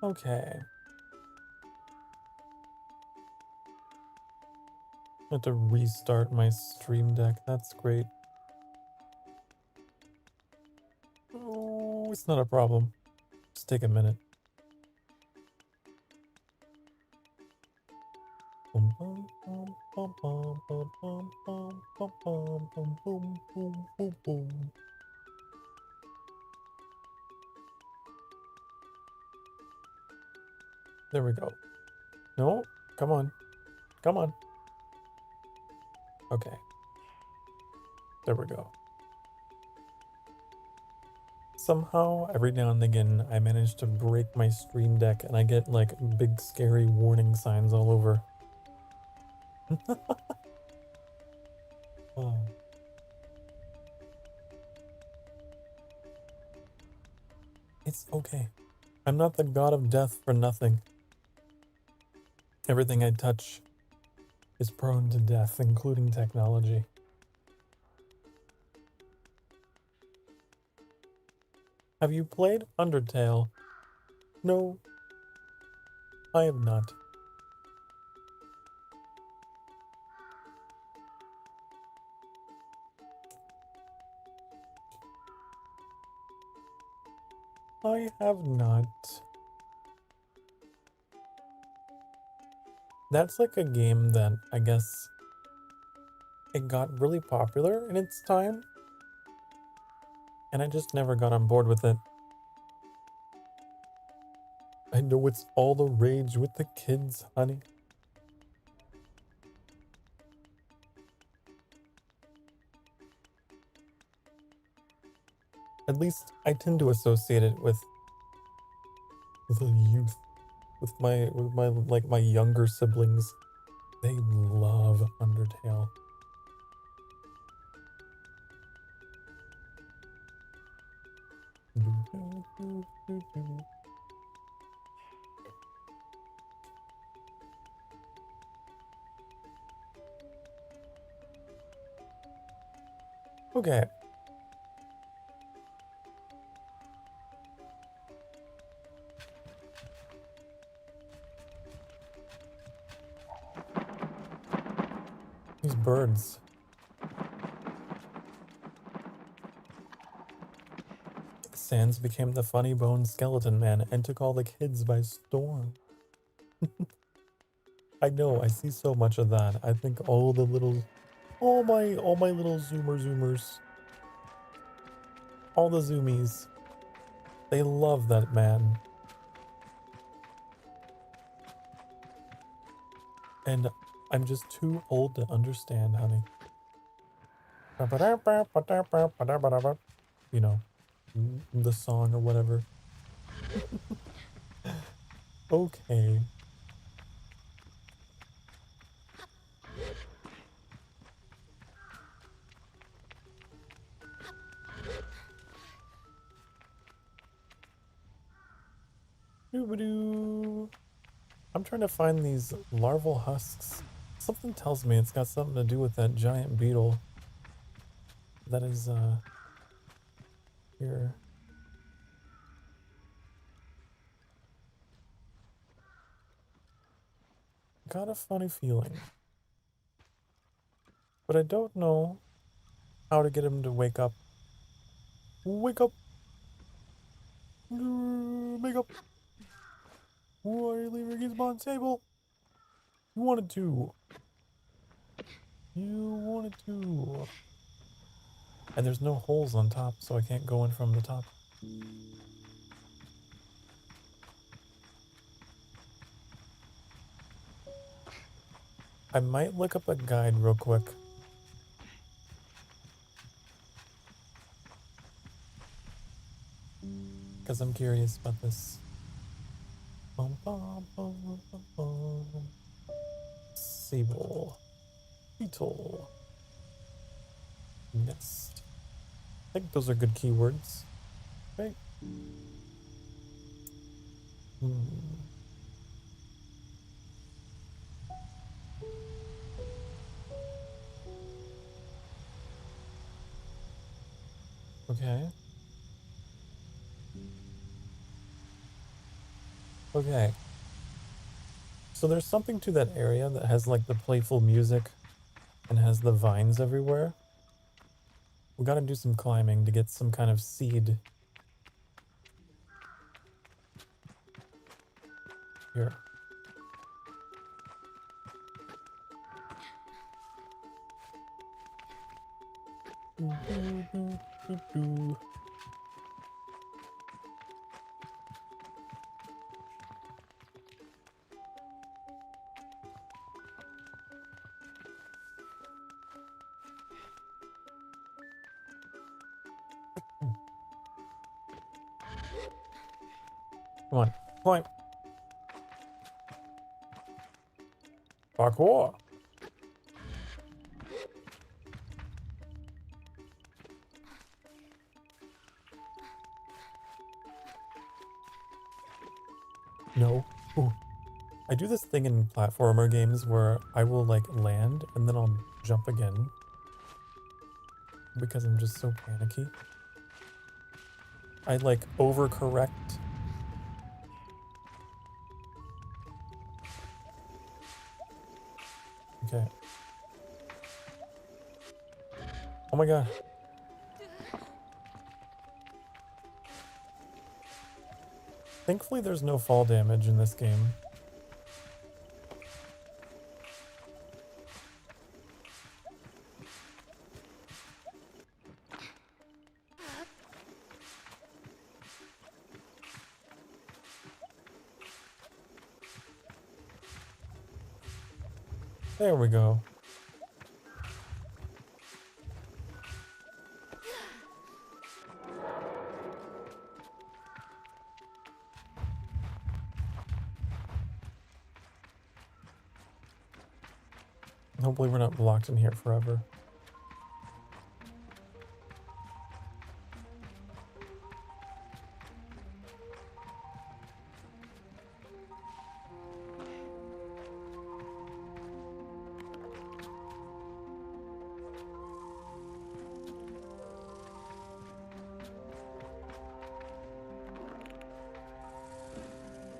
Okay. I have to restart my stream deck. That's great. Oh, it's not a problem. Just take a minute. There we go. No, come on. Come on. Okay. There we go. Somehow, every now and again, I manage to break my stream deck and I get like big scary warning signs all over. Oh. It's okay. I'm not the god of death for nothing. Everything I touch is prone to death, including technology. Have you played Undertale? No, I have not. I have not. That's like a game that I guess it got really popular in its time, and I just never got on board with it. I know it's all the rage with the kids, honey. At least I tend to associate it with the youth, with my like my younger siblings. They love Undertale. Okay. These birds. Sans became the funny bone skeleton man and took all the kids by storm. I know, I see so much of that. I think all my little zoomers, all the zoomies, they love that man. And I'm just too old to understand, honey. You know, the song or whatever. Okay. Doo-ba-doo. I'm trying to find these larval husks. Something tells me it's got something to do with that giant beetle that is, here. Got a funny feeling. But I don't know how to get him to wake up. Wake up! Wake up! Why are you leaving his spawn Sable? You wanted to. You wanted to. And there's no holes on top, so I can't go in from the top. I might look up a guide real quick. Because I'm curious about this. Sable. Beetle. Nest. I think those are good keywords. Right? Hmm. Okay. Okay. So there's something to that area that has like the playful music and has the vines everywhere. We gotta do some climbing to get some kind of seed here. Doo, doo, doo, doo, doo. Come on, climb. Parkour. No. Ooh. I do this thing in platformer games where I will like land and then I'll jump again because I'm just so panicky. I like overcorrect. Okay. Oh my god. Thankfully there's no fall damage in this game. There we go. Hopefully we're not blocked in here forever.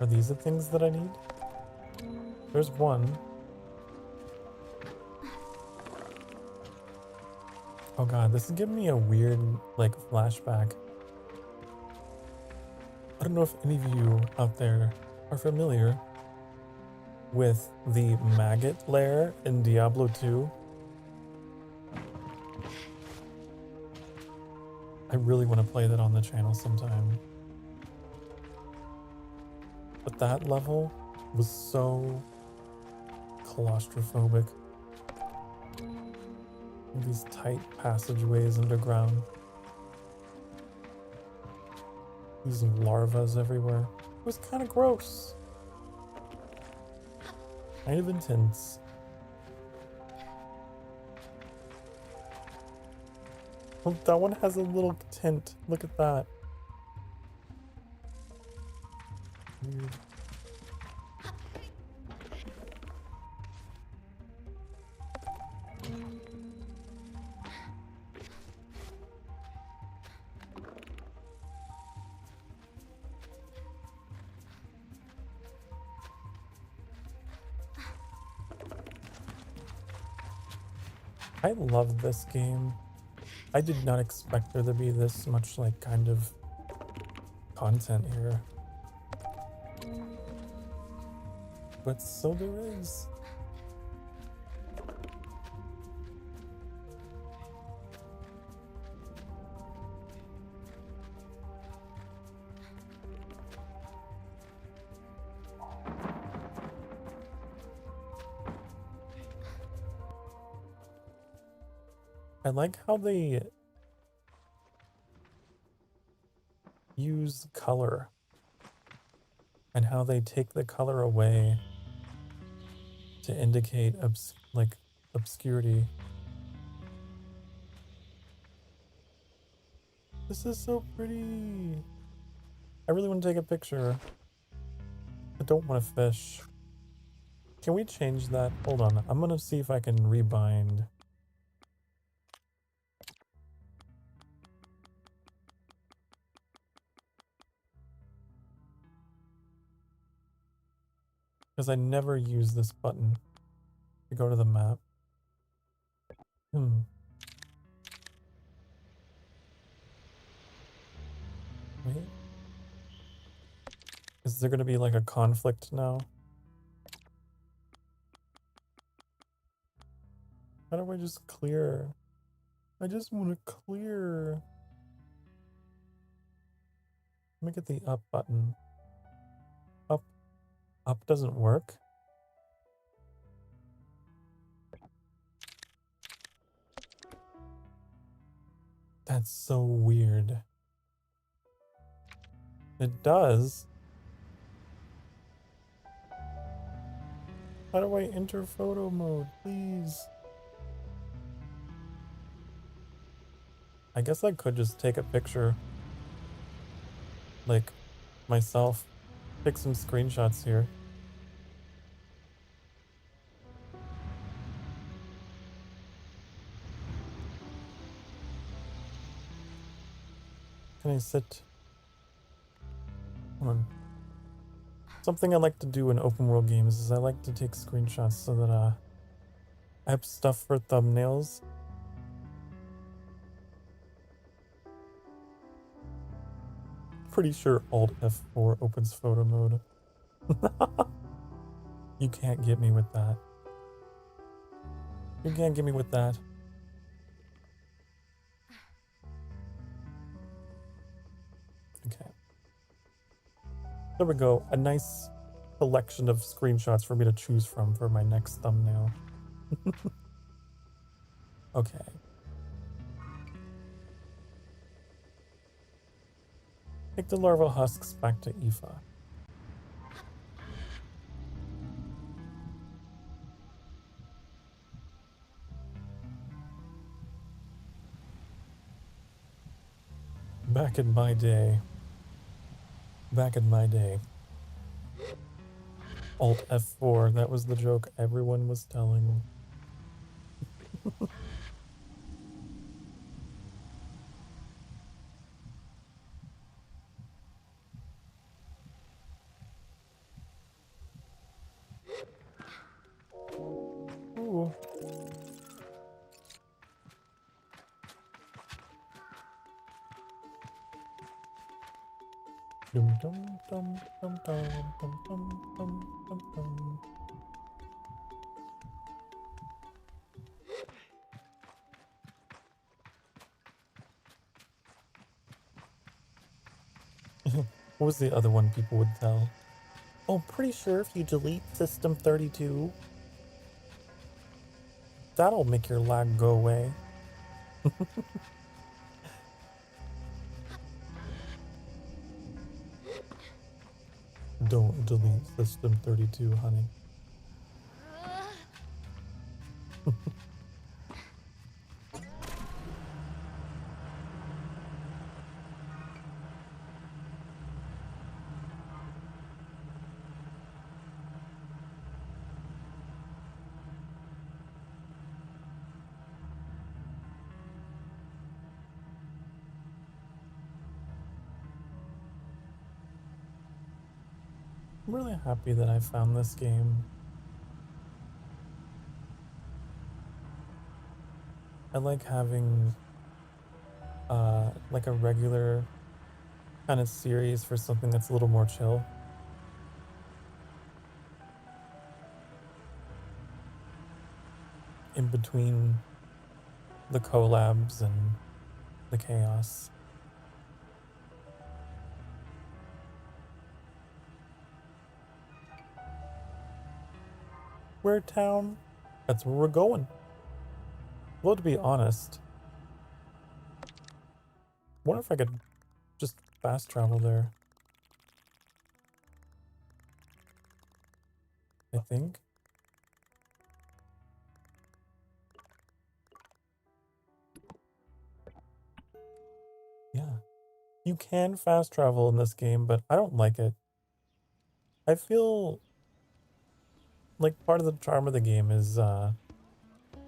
Are these the things that I need? There's one. Oh god, this is giving me a weird, like, flashback. I don't know if any of you out there are familiar with the maggot lair in Diablo 2. I really want to play that on the channel sometime. But that level was so claustrophobic. These tight passageways underground. These larvas everywhere. It was kind of gross. Kind of intense. Oh, that one has a little tent. Look at that. Weird. I love this game. I did not expect there to be this much, like, kind of content here. But so there is. I like how they use color and how they take the color away to indicate like obscurity. This is so pretty. I really want to take a picture. don't want to fish. Can we change that? Hold on. I'm gonna see if I can rebind. Because I never use this button to go to the map. Wait. Is there gonna be like a conflict now? How do I just clear? I just want to clear. Let me get the up button. Up. Up doesn't work. That's so weird. It does. How do I enter photo mode, please? I guess I could just take a picture. Like, myself. Take some screenshots here. Can I sit? Come on. Something I like to do in open world games is I like to take screenshots so that I have stuff for thumbnails. Pretty sure Alt F4 opens photo mode. You can't get me with that. You can't get me with that. Okay. There we go. A nice collection of screenshots for me to choose from for my next thumbnail. Okay. Take the larval husks back to Aoife. Back in my day. Back in my day. Alt F4, that was the joke everyone was telling. Ooh. Dum dum dum dum dum dum dum dum dum dum. What was the other one people would tell? Oh, pretty sure if you delete System 32, that'll make your lag go away. Don't delete System 32, honey. I'm really happy that I found this game. I like having like a regular kind of series for something that's a little more chill. In between the collabs and the chaos. Where town? That's where we're going. Well, to be honest, wonder if I could just fast travel there. I think. Yeah. You can fast travel in this game, but I don't like it. I feel like part of the charm of the game is the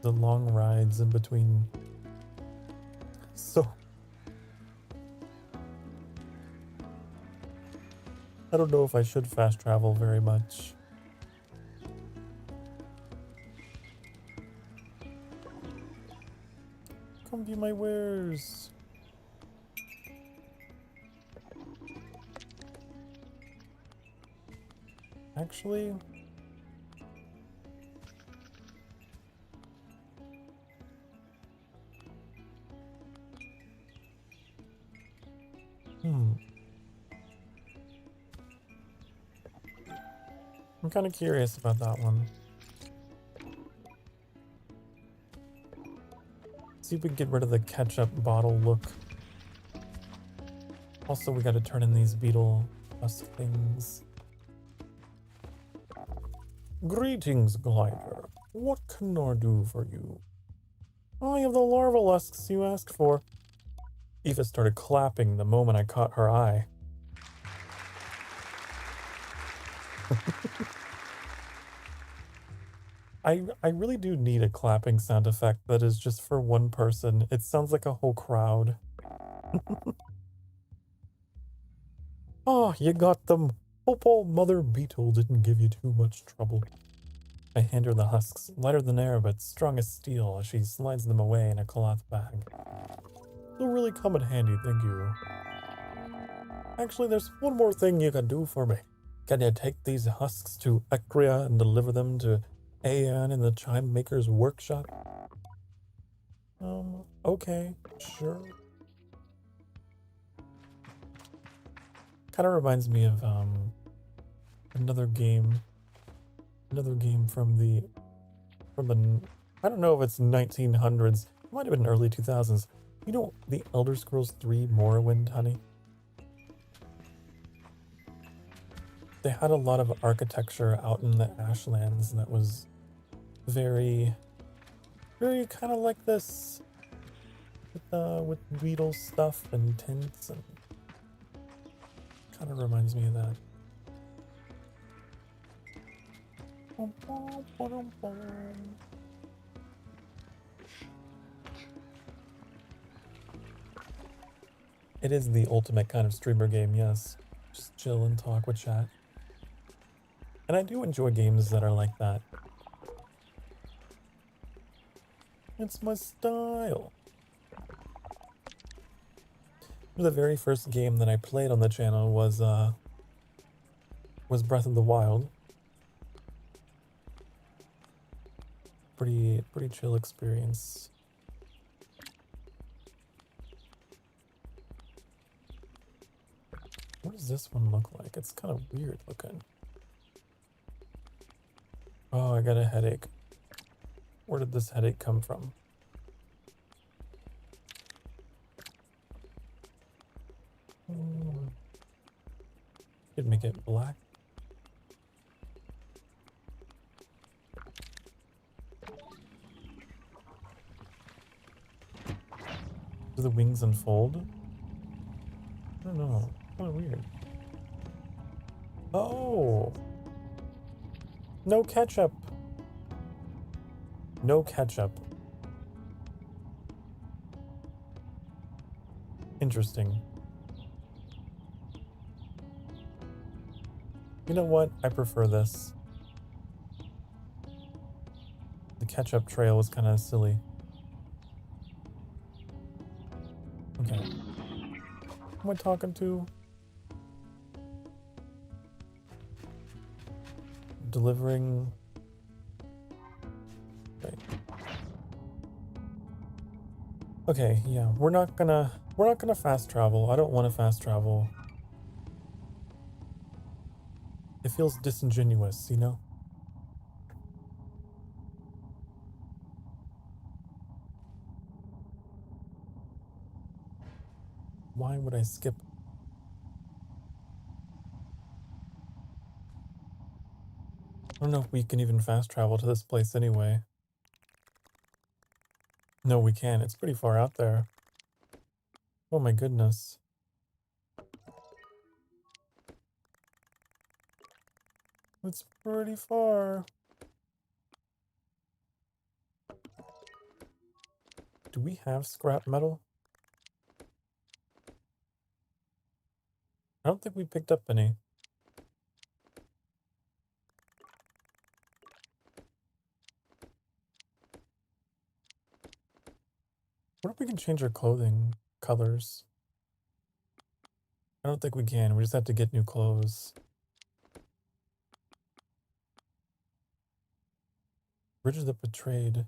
long rides in between. So I don't know if I should fast travel very much. Come view my wares. Actually, I'm kind of curious about that one. See if we can get rid of the ketchup bottle look. Also, we gotta turn in these beetle husk things. Greetings, glider. What can I do for you? I have the larval husks you asked for. Eva started clapping the moment I caught her eye. I really do need a clapping sound effect that is just for one person. It sounds like a whole crowd. Oh, you got them. Hope old Mother Beetle didn't give you too much trouble. I hand her the husks, lighter than air but strong as steel, as she slides them away in a cloth bag. They'll really come in handy, thank you. Actually, there's one more thing you can do for me. Can you take these husks to Ecria and deliver them to Aeon in the Chime Maker's workshop? Okay, sure. Kind of reminds me of, another game from the, I don't know if it's 1900s, it might have been early 2000s. You know, the Elder Scrolls 3 Morrowind, honey? They had a lot of architecture out in the Ashlands that was very kind of like this, with beetle stuff and tints, and kind of reminds me of that. It is the ultimate kind of streamer game, yes. Just chill and talk with chat. And I do enjoy games that are like that. It's my style. The very first game that I played on the channel was Breath of the Wild. Pretty chill experience. What does this one look like? It's kind of weird looking. Oh, I got a headache. Where did this headache come from? Could make it black. Do the wings unfold? I don't know. Kind of weird. Oh! No ketchup! No ketchup. Interesting. You know what? I prefer this. The ketchup trail was kind of silly. Okay. Who am I talking to? Delivering. Okay, yeah, we're not gonna fast travel. I don't want to fast travel. It feels disingenuous, you know? Why would I skip? I don't know if we can even fast travel to this place anyway. No, we can't. It's pretty far out there. Oh my goodness. It's pretty far. Do we have scrap metal? I don't think we picked up any. What if we can change our clothing colors? I don't think we can. We just have to get new clothes. Bridge of the Betrayed.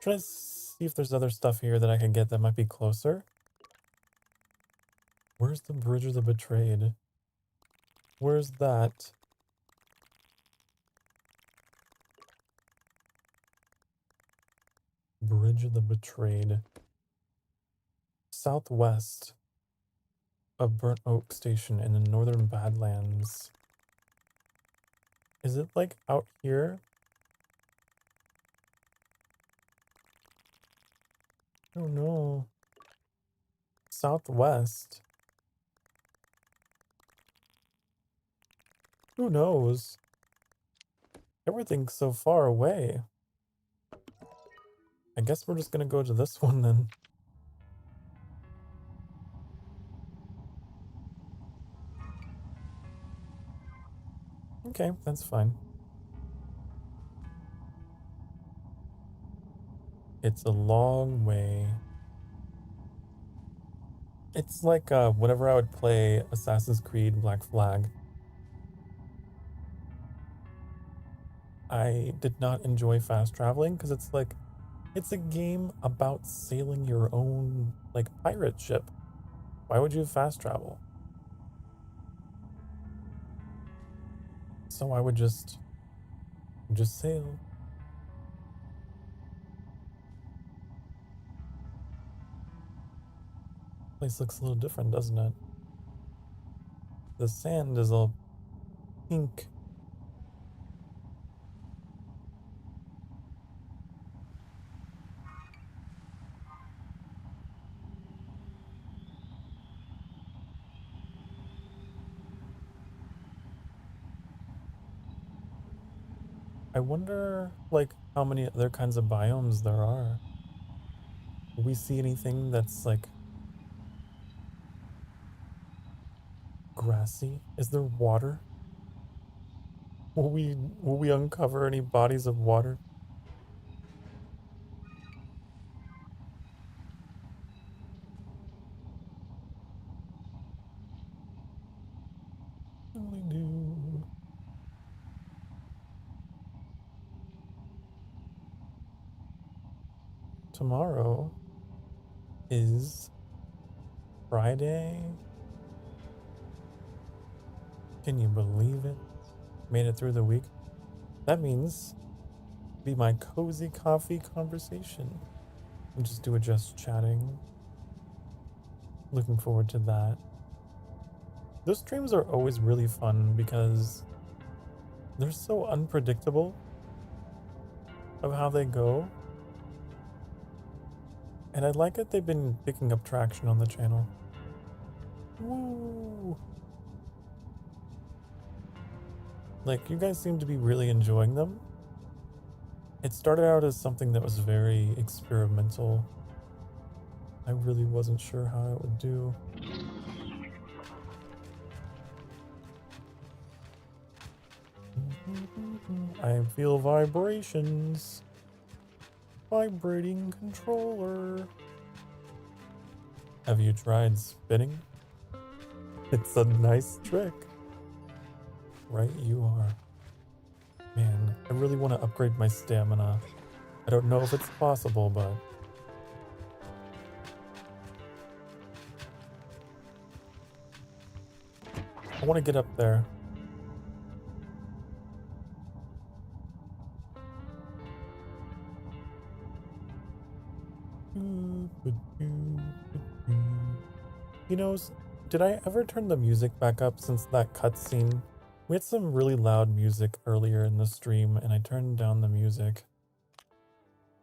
Try to see if there's other stuff here that I can get that might be closer. Where's the Bridge of the Betrayed? Where's that? Bridge of the Betrayed. Southwest of Burnt Oak Station in the northern Badlands. Is it like out here? I don't know. Southwest. Who knows? Everything's so far away. I guess we're just gonna go to this one then. Okay, that's fine. It's a long way. It's like whenever I would play Assassin's Creed Black Flag, I did not enjoy fast traveling because it's like, it's a game about sailing your own like pirate ship. Why would you fast travel? So I would just sail. Place looks a little different, doesn't it? The sand is all pink. I wonder, like, how many other kinds of biomes there are. Do we see anything that's, like, grassy? Is there water? Will we uncover any bodies of water? We do. Tomorrow is Friday. Can you believe it? Made it through the week. That means be my cozy coffee conversation. And just do a just chatting. Looking forward to that. Those streams are always really fun because they're so unpredictable of how they go. And I like that they've been picking up traction on the channel. Woo! Like, you guys seem to be really enjoying them. It started out as something that was very experimental. I really wasn't sure how it would do. I feel vibrations. Vibrating controller. Have you tried spinning? It's a nice trick. Right you are. Man, I really want to upgrade my stamina. I don't know if it's possible, but... I want to get up there. You know, did I ever turn the music back up since that cutscene? We had some really loud music earlier in the stream, and I turned down the music.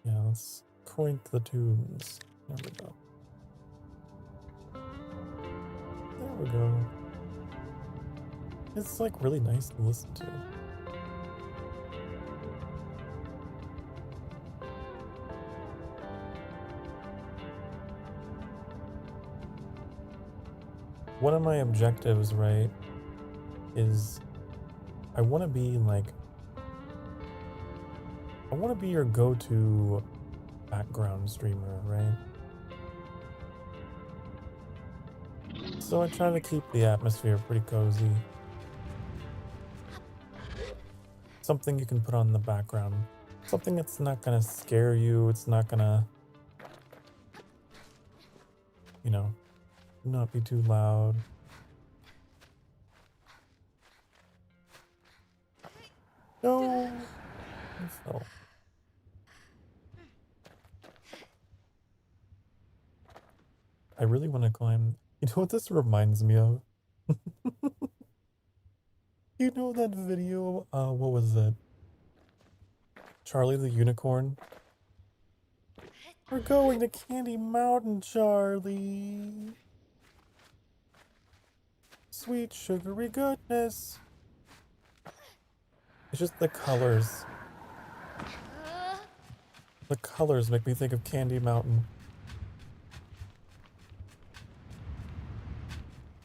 Yeah, let's crank the tunes. There we go. There we go. It's like really nice to listen to. one of my objectives, right, is I want to be like, I want to be your go-to background streamer, right? So I try to keep the atmosphere pretty cozy. Something you can put on the background. Something that's not gonna scare you, it's not gonna, you know, not be too loud. No! I fell. I really want to climb. You know what this reminds me of? You know that video? What was it? Charlie the Unicorn? We're going to Candy Mountain, Charlie. Sweet sugary goodness. It's just the colors. The colors make me think of Candy Mountain.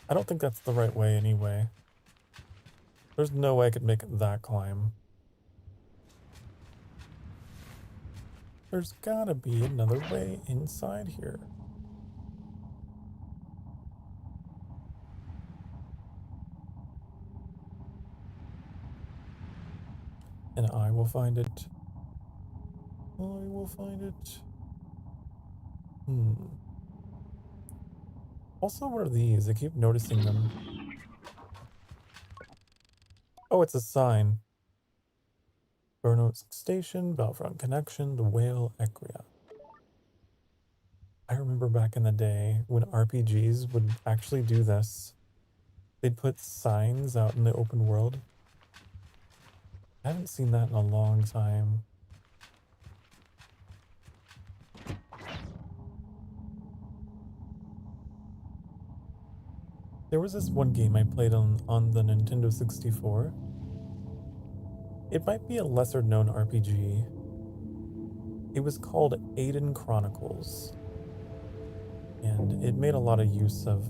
I don't think that's the right way anyway. There's no way I could make that climb. There's gotta be another way inside here. And I will find it. I will find it. Also, what are these? I keep noticing them. Oh, it's a sign. Burnout Station, Battlefront Connection, the Whale, Ecria. I remember back in the day when RPGs would actually do this. They'd put signs out in the open world. I haven't seen that in a long time. There was this one game I played on the Nintendo 64. It might be a lesser known RPG. It was called Aiden Chronicles. And it made a lot of use of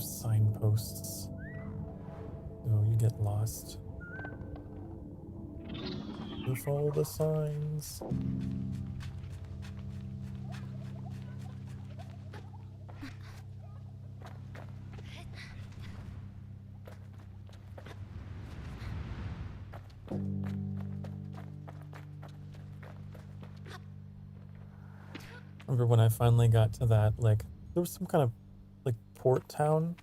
signposts. So you get lost. You follow the signs. Remember when I finally got to that, like, there was some kind of, like, port town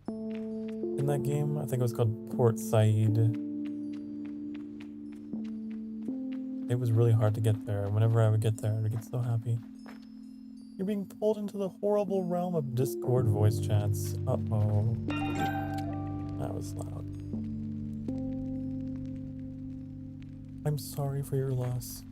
in that game. I think it was called Port Said. It was really hard to get there. Whenever I would get there, I'd get so happy. You're being pulled into the horrible realm of Discord voice chats. Uh-oh. That was loud. I'm sorry for your loss.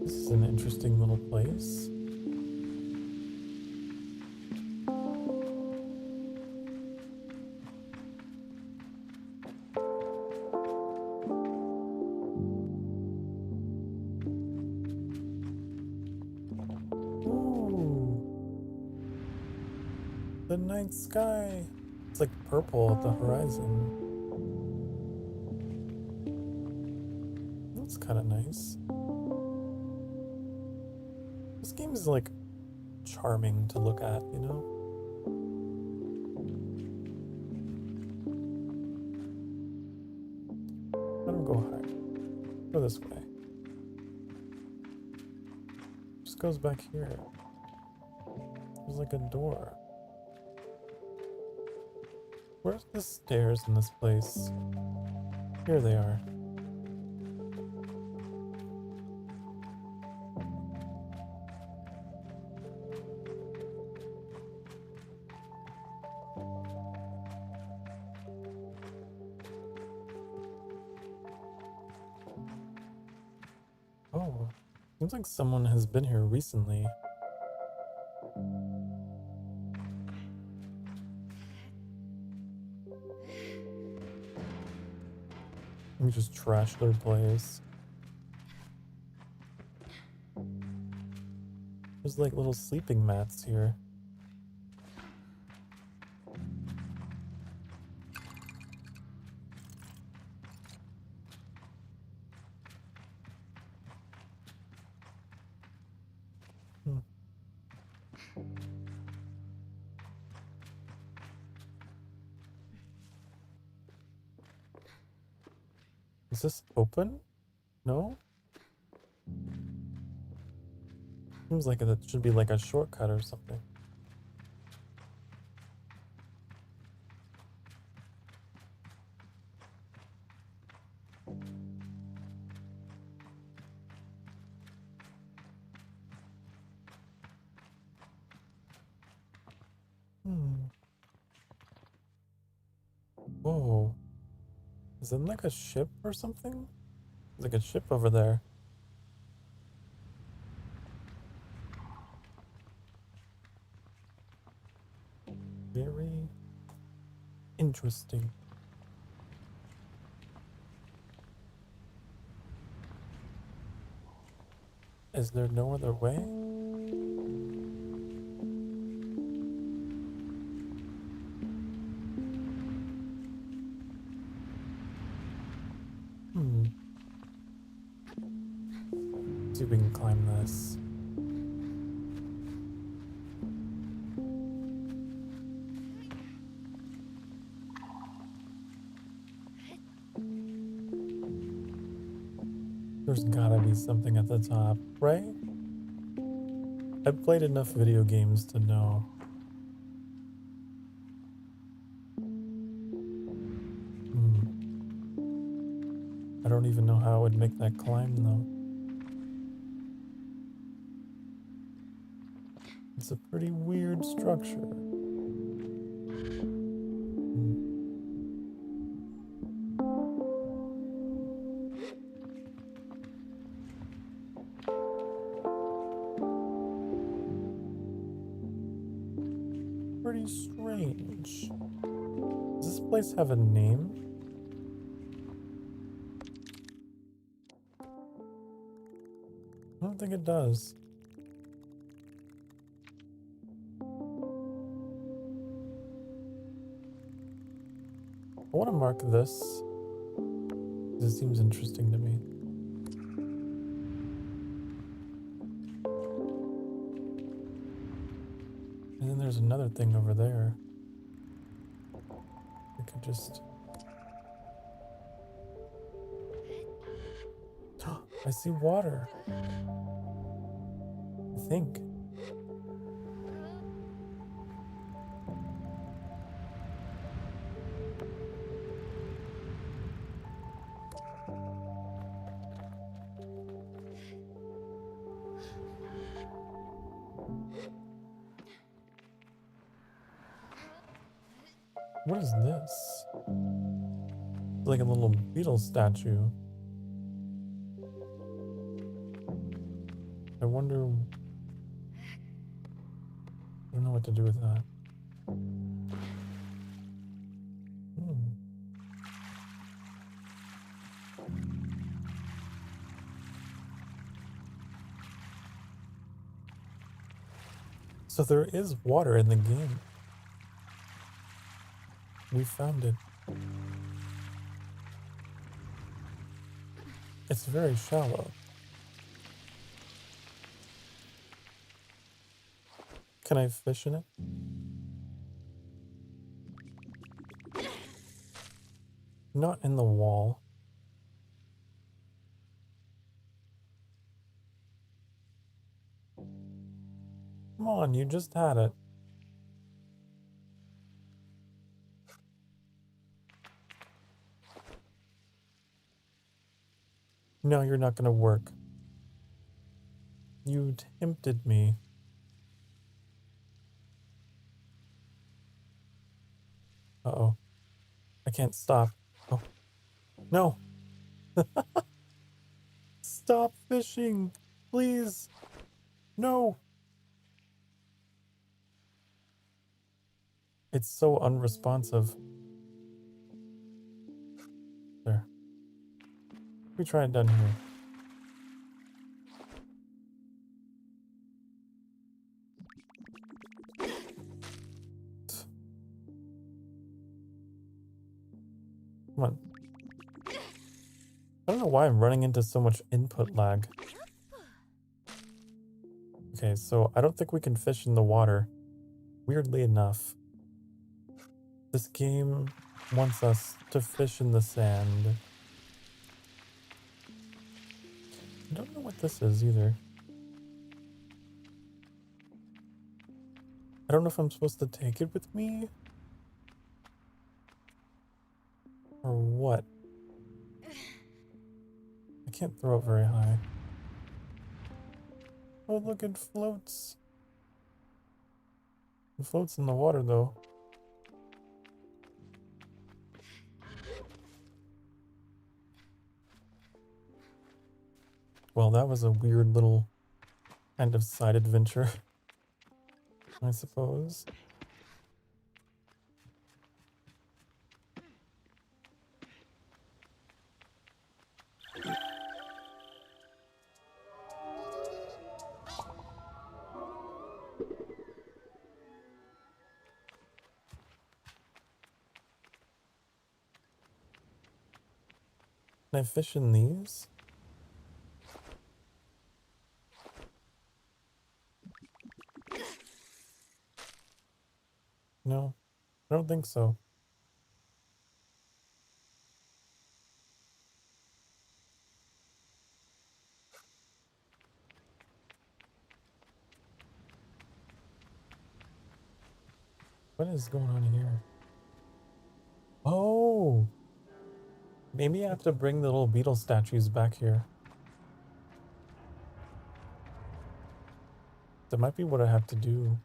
This is an interesting little place. The night sky. It's like purple at the horizon. That's kind of nice. This game is like charming to look at, you know? I don't go high. Go this way. Just goes back here. There's like a door. Where's the stairs in this place? Here they are. Oh, seems like someone has been here recently. Let me just trash their place. There's like little sleeping mats here. Hmm. Is this open? No? Seems like it should be like a shortcut or something. Hmm. Whoa. Is it like a ship or something? There's like a ship over there. Very interesting. Is there no other way? Hmm. See if we can climb this. There's gotta be something at the top, right? I've played enough video games to know. Hmm. I don't even know how I would make that climb though. It's a pretty weird structure. Hmm. Pretty strange. Does this place have a name? I don't think it does. I want to mark this. This seems interesting to me. And then there's another thing over there. I could just... I see water. I think. What is this? It's like a little beetle statue. I wonder... I don't know what to do with that. Hmm. So there is water in the game. We found it. It's very shallow. Can I fish in it? Not in the wall. Come on, you just had it. No, you're not gonna work. You tempted me. Uh-oh. I can't stop. Oh. No! Stop fishing! Please! No! It's so unresponsive. There. We try it down here. Come on. I don't know why I'm running into so much input lag. Okay, so I don't think we can fish in the water. Weirdly enough, this game wants us to fish in the sand. I don't know what this is either. I don't know if I'm supposed to take it with me or what. I can't throw it very high. Oh, look, it floats. It floats in the water, though. Well, that was a weird little kind of side adventure, I suppose. Can I fish in these? No, I don't think so. What is going on here? Oh! Maybe I have to bring the little beetle statues back here. That might be what I have to do.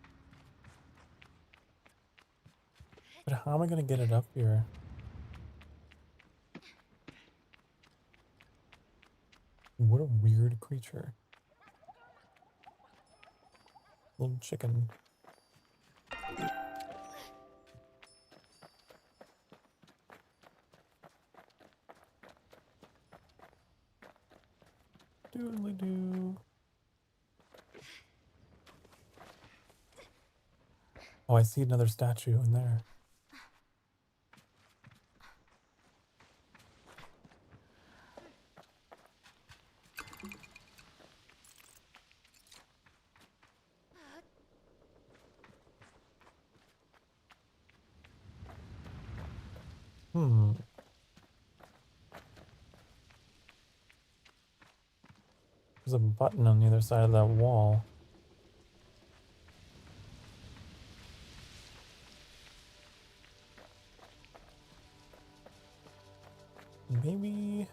But how am I going to get it up here? What a weird creature. Little chicken. Doodly-doo. Oh, I see another statue in there. Hmm. There's a button on the other side of that wall. Maybe...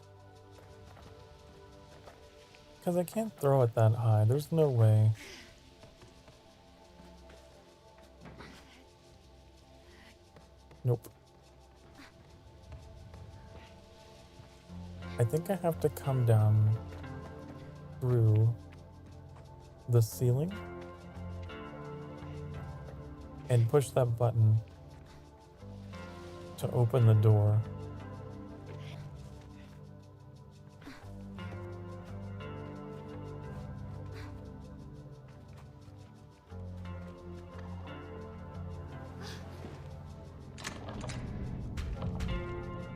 Because I can't throw it that high. There's no way. Nope. I think I have to come down through the ceiling and push that button to open the door.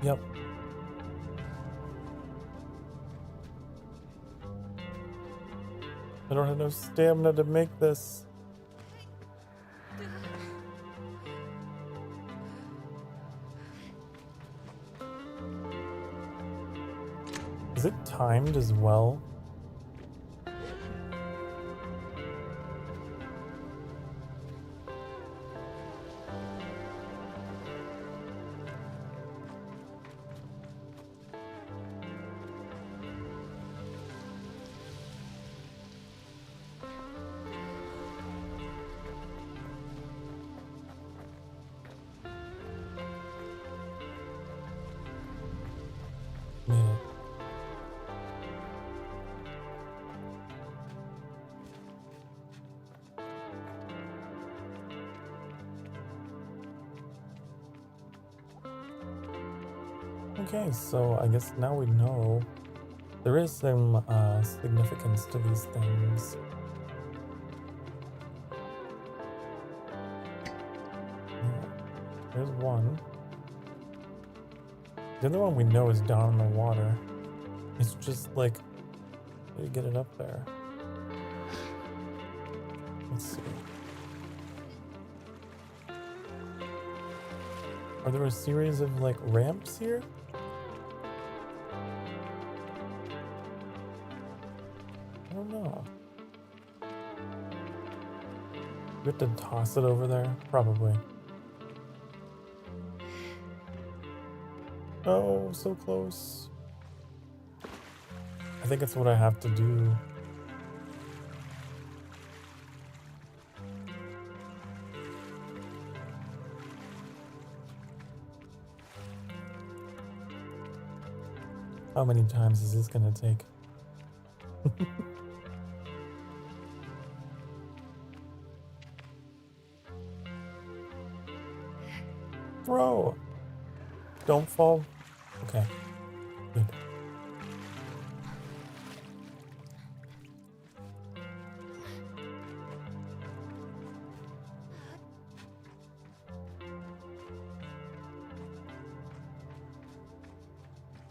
Yep. I don't have no stamina to make this. Is it timed as well? Made it. Okay, so I guess now we know there is some significance to these things. Yeah, there's one. The other one we know is down in the water. It's just like, how do you get it up there? Let's see. Are there a series of like ramps here? I don't know. We have to toss it over there? Probably. Oh, so close. I think it's what I have to do. How many times is this gonna take? Throw! Don't fall. Okay, good.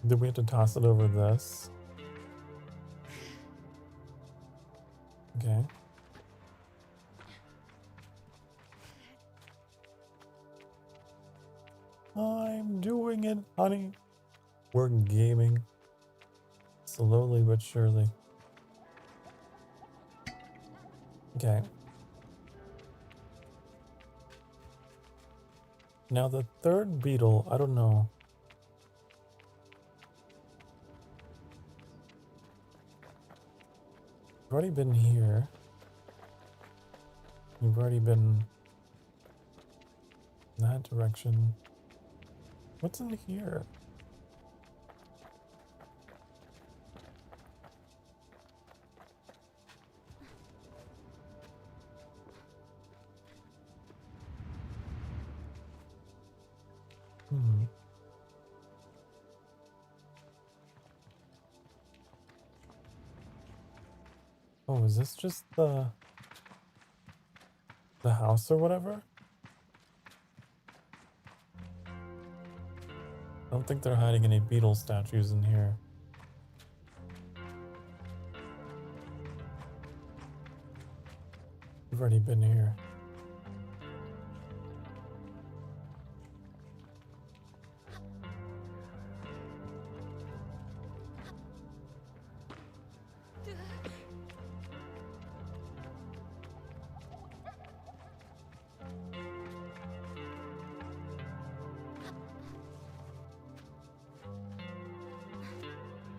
Do we have to toss it over this? Okay. I'm doing it, honey. We're gaming. Slowly but surely. Okay. Now the third beetle, I don't know. We've already been here. We've already been in that direction. What's in here? Hmm. Oh, is this just the house or whatever? I don't think they're hiding any beetle statues in here. We've already been here.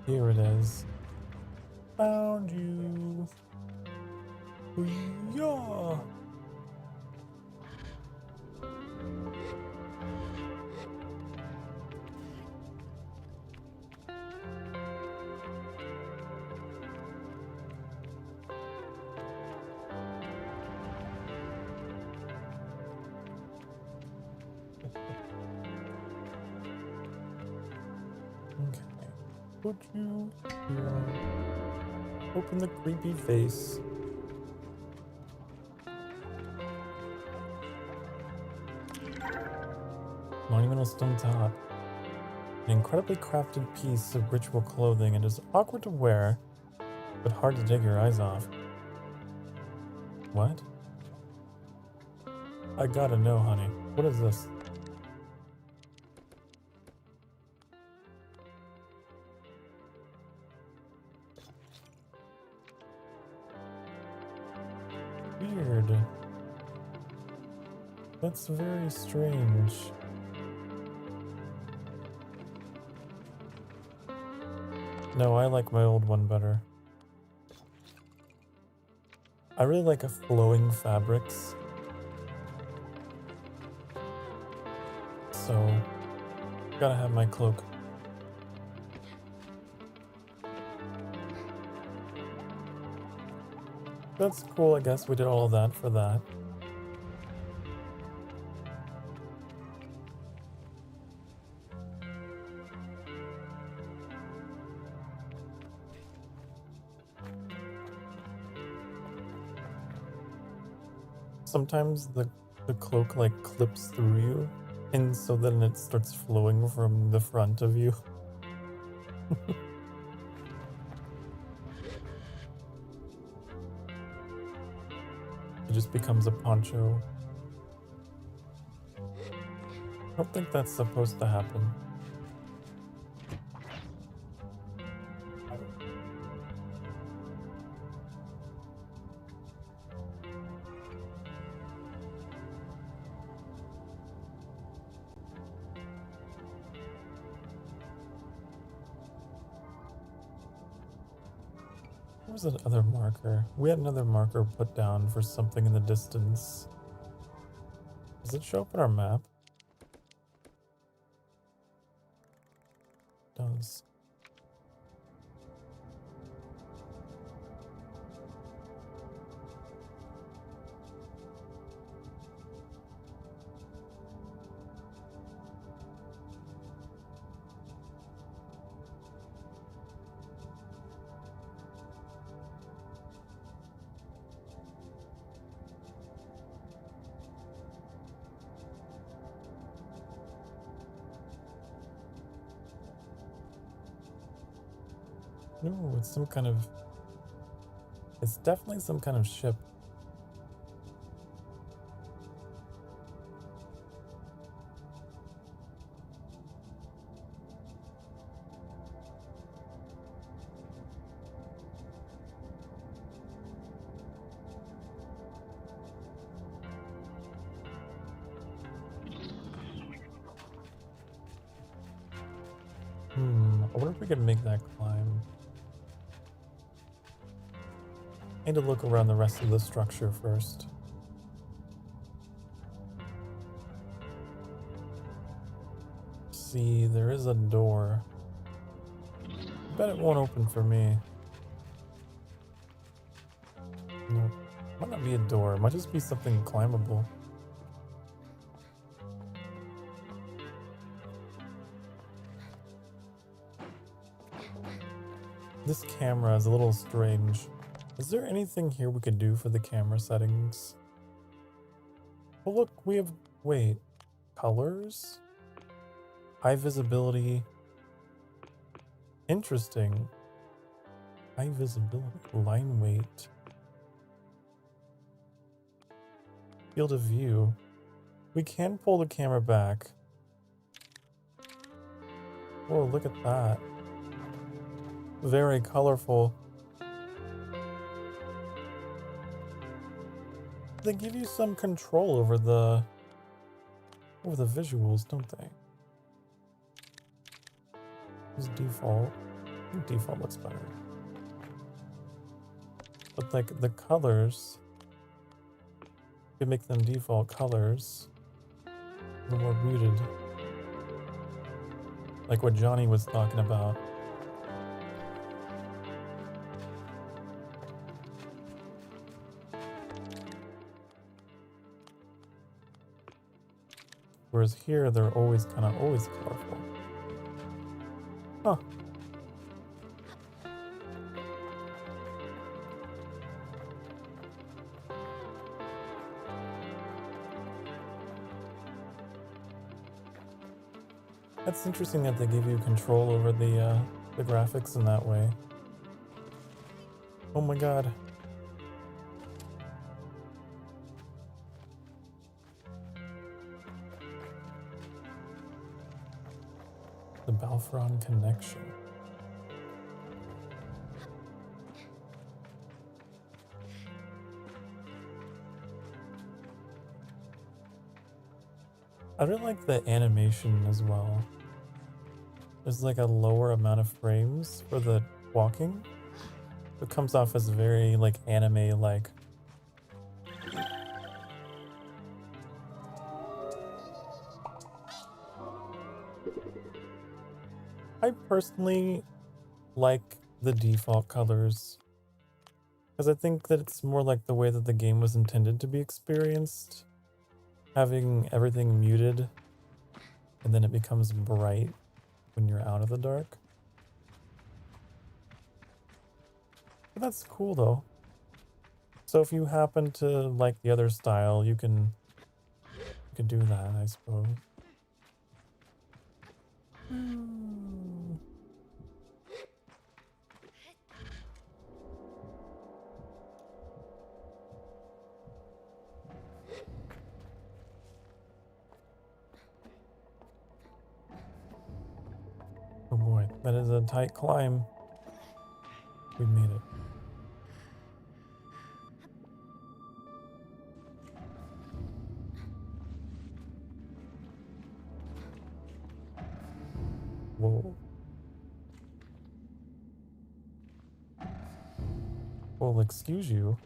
Here it is. Found you. Yeah. Okay. Put you here. Open the creepy face. Monumental stone top. An incredibly crafted piece of ritual clothing. It is awkward to wear, but hard to take your eyes off. What? I gotta know, honey. What is this? Weird. That's very strange. No, I like my old one better. I really like a flowing fabrics. So, gotta have my cloak. That's cool, I guess we did all of that for that. sometimes the cloak like clips through you, and so then it starts flowing from the front of you. It just becomes a poncho. I don't think that's supposed to happen. What was that other marker? We had another marker put down for something in the distance. Does it show up on our map? It does. No, it's some kind of... It's definitely some kind of ship. I wonder if we can make that climb. I need to look around the rest of the structure first. See, there is a door. I bet it won't open for me. Nope. Might not be a door. It might just be something climbable. This camera is a little strange. Is there anything here we could do for the camera settings? Oh look, we have... Wait. Colors? High visibility. Interesting. High visibility. Line weight. Field of view. We can pull the camera back. Whoa, look at that. Very colorful. They give you some control over the visuals, don't they? This default. I think default looks better. But like the colors, you make them default colors. A little more muted. Like what Johnny was talking about. Whereas here, they're always colorful. Huh. That's interesting that they give you control over the graphics in that way. Oh my god. The Balfron connection. I really like the animation as well. There's like a lower amount of frames for the walking. It comes off as very like anime-like. I personally like the default colors because I think that it's more like the way that the game was intended to be experienced. Having everything muted and then it becomes bright when you're out of the dark. But that's cool though. So if you happen to like the other style, you can do that, I suppose. Oh boy, that is a tight climb. We made it. Whoa. Well, excuse you.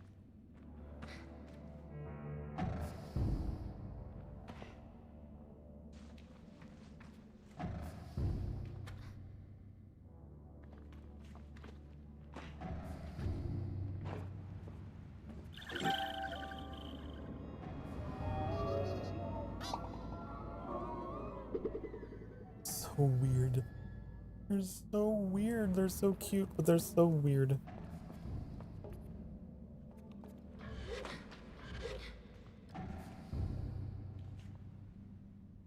So weird. They're so weird. They're so cute, but they're so weird.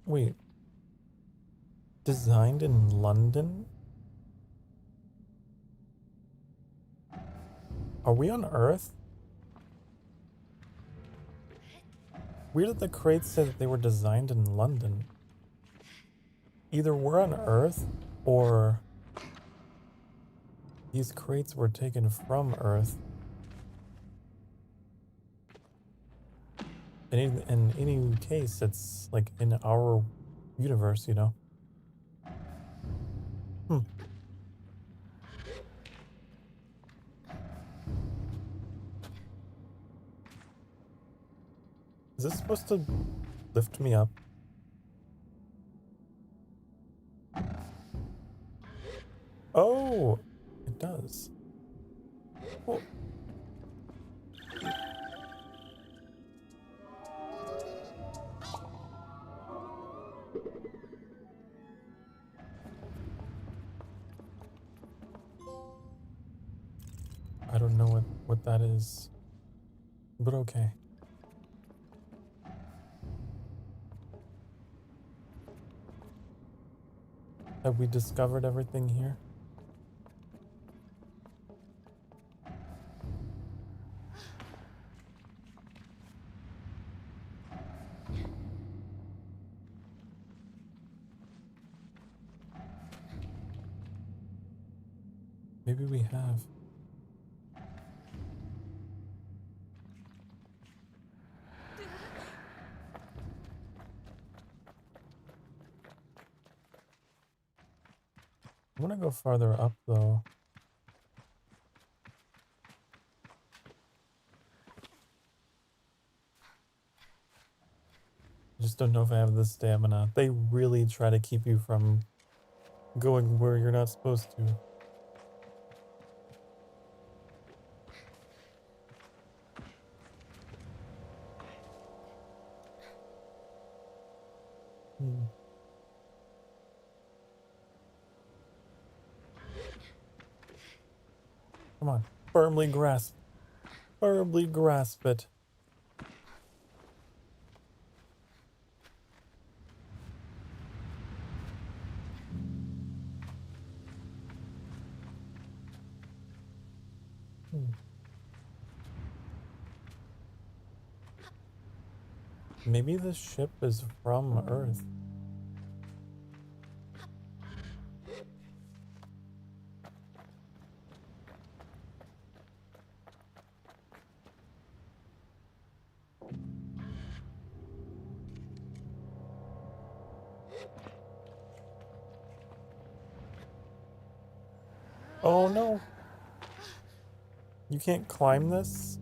Wait. Designed in London? Are we on Earth? Weird that the crates said that they were designed in London. Either we're on Earth, or these crates were taken from Earth. In any case, it's like in our universe, you know? Hmm. Is this supposed to lift me up? Oh, it does. Well, I don't know what that is, but okay. Have we discovered everything here? Maybe we have. I want to go farther up, though. I just don't know if I have the stamina. They really try to keep you from going where you're not supposed to. Hmm. Come on. Firmly grasp. Firmly grasp it. Hmm. Maybe the ship is from Earth. Oh no! You can't climb this?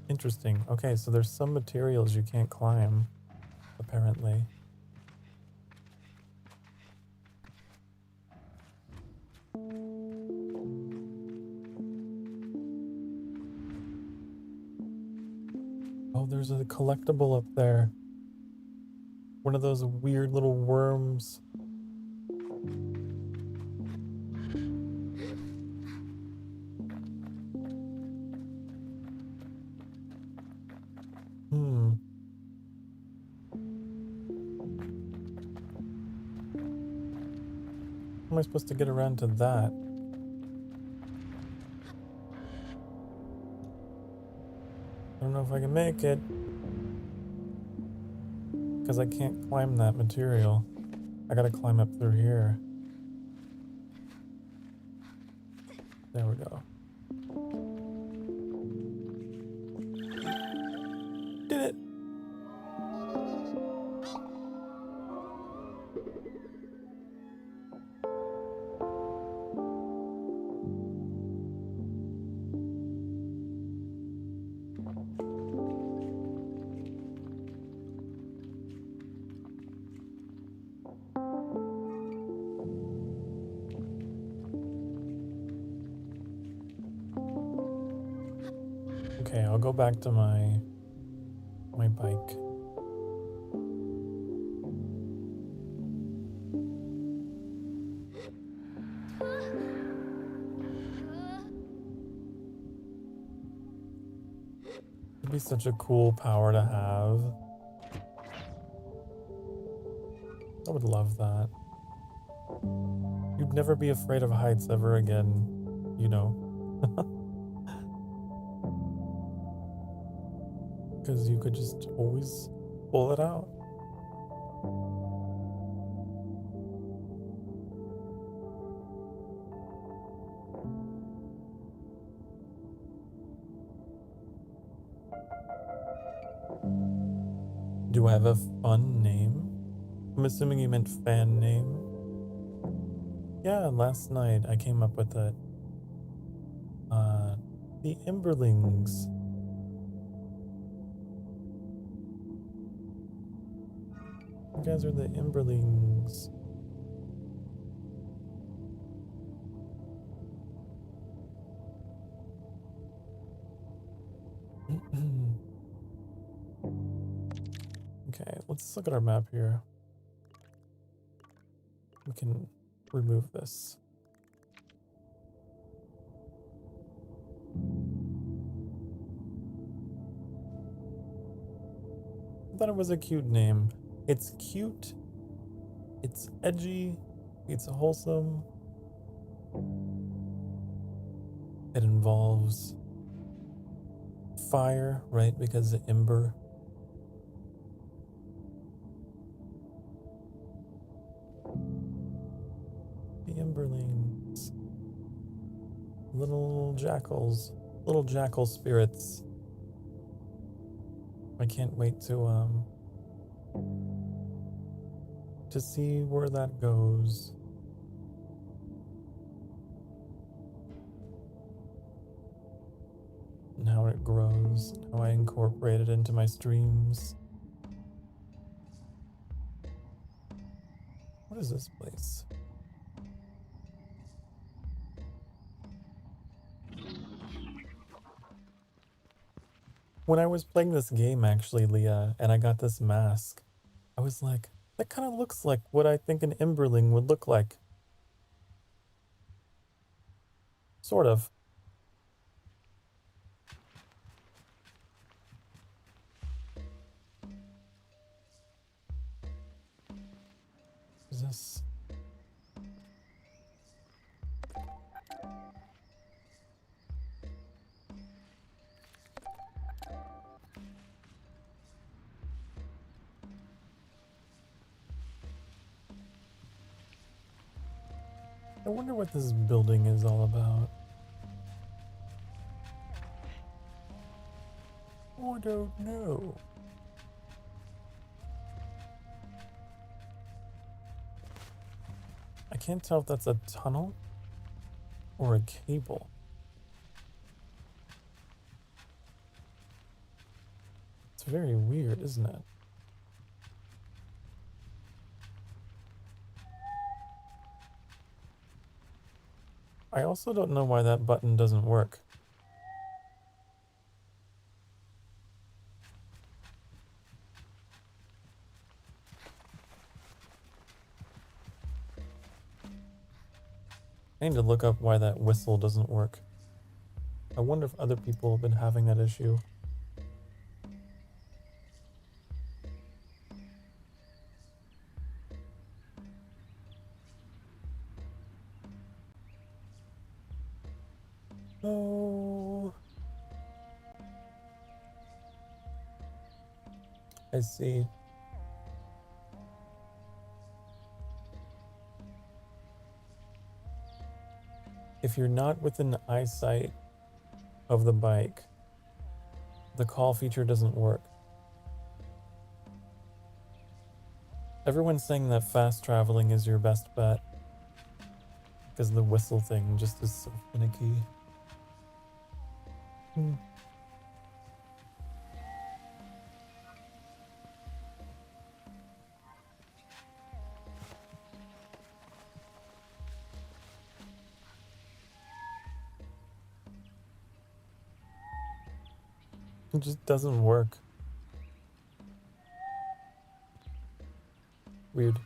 Interesting. Okay, so there's some materials you can't climb, apparently. Oh, there's a collectible up there. One of those weird little worms. am I supposed to get around to that? I don't know if I can make it. Because I can't climb that material. I gotta climb up through here. There we go. Did it! Okay, I'll go back to my bike. It'd be such a cool power to have. I would love that. You'd never be afraid of heights ever again, you know. Because you could just always pull it out. Do I have a fun name? I'm assuming you meant fan name. Yeah, last night I came up with it. The Emberlings. You guys are the Emberlings. Okay, let's look at our map here. We can remove this. I thought it was a cute name. It's cute, it's edgy, it's wholesome. It involves fire, right? Because the ember. The Emberlings. Little jackals. Little jackal spirits. I can't wait to see where that goes. And how it grows, and how I incorporate it into my streams. What is this place? When I was playing this game, actually, Leah, and I got this mask, I was like, that kind of looks like what I think an Emberling would look like. Sort of. Is this? I wonder what this building is all about. I don't know. I can't tell if that's a tunnel or a cable. It's very weird, isn't it? I also don't know why that button doesn't work. I need to look up why that whistle doesn't work. I wonder if other people have been having that issue. Oh, I see. If you're not within eyesight of the bike, the call feature doesn't work. Everyone's saying that fast traveling is your best bet because the whistle thing just is so finicky. It just doesn't work. Weird.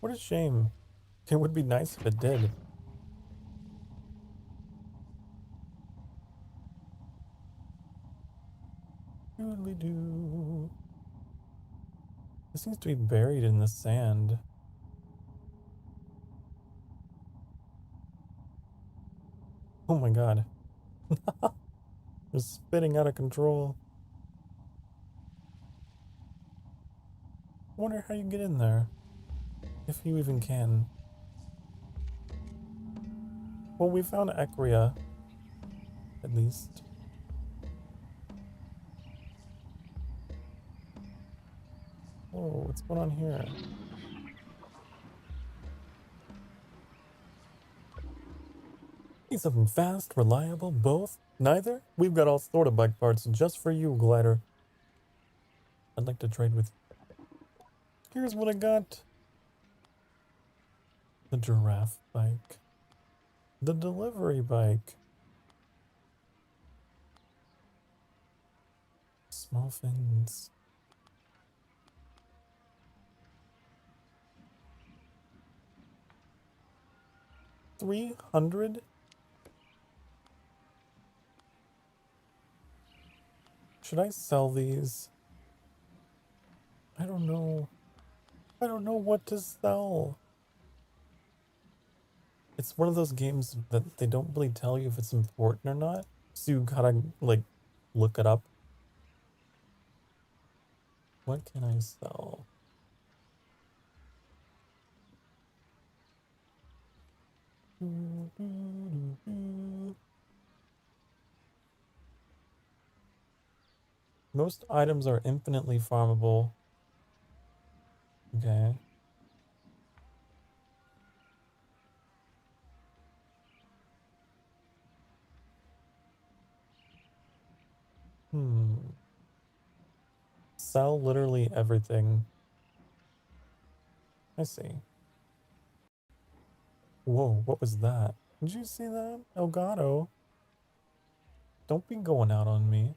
What a shame. It would be nice if it did. Doodly doo. It seems to be buried in the sand. Oh my god. It's spitting out of control. I wonder how you get in there. If you even can. Well, we found Ecria. At least. Oh, what's going on here? Need something fast, reliable, both? Neither? We've got all sort of bike parts just for you, Glider. I'd like to trade with you. Here's what I got. The giraffe bike. The delivery bike. Small fins. 300? Should I sell these? I don't know. I don't know what to sell. It's one of those games that they don't really tell you if it's important or not. So you gotta, like, look it up. What can I sell? Most items are infinitely farmable. Okay. Sell literally everything. I see. Whoa, what was that? Did you see that? Elgato. Don't be going out on me.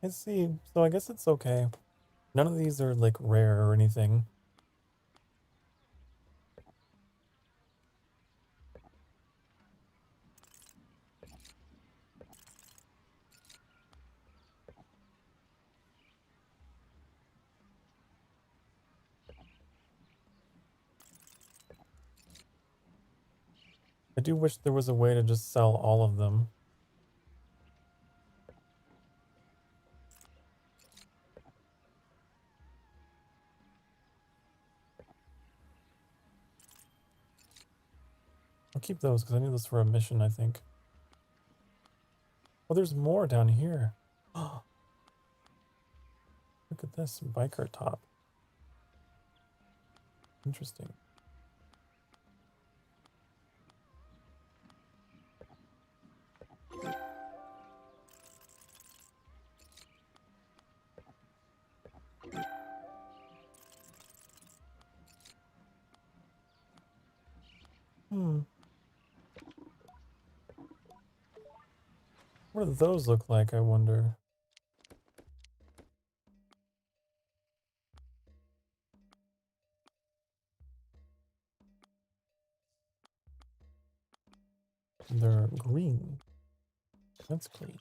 I see. So I guess it's okay. None of these are like rare or anything. I do wish there was a way to just sell all of them. I'll keep those because I need those for a mission, I think. Oh, there's more down here. Look at this biker top. Interesting. What do those look like, I wonder? They're green. That's clean.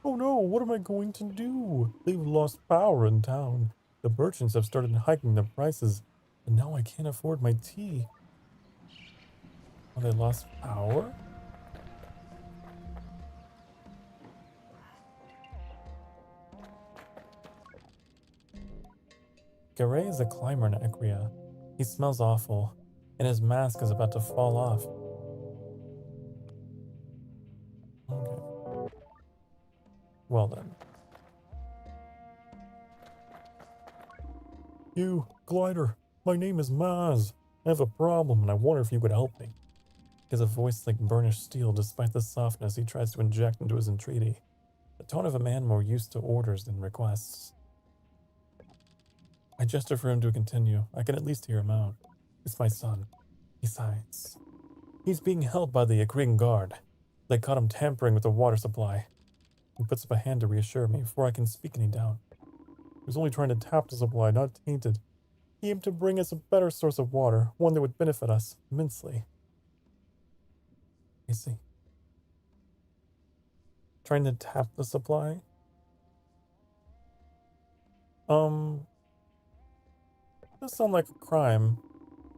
Oh no, what am I going to do? They've lost power in town. The merchants have started hiking their prices, and now I can't afford my tea. Oh, they lost power? Garay is a climber in Ecria. He smells awful, and his mask is about to fall off. Okay. Well then. You, Glider, my name is Maz. I have a problem and I wonder if you could help me. He has a voice like burnished steel despite the softness he tries to inject into his entreaty. The tone of a man more used to orders than requests. I gesture for him to continue. I can at least hear him out. It's my son. He sighs. He's being held by the Akrian guard. They caught him tampering with the water supply. He puts up a hand to reassure me before I can speak any doubt. He was only trying to tap the supply, not taint it. He aimed to bring us a better source of water, one that would benefit us immensely. I see. Trying to tap the supply? Does sound like a crime.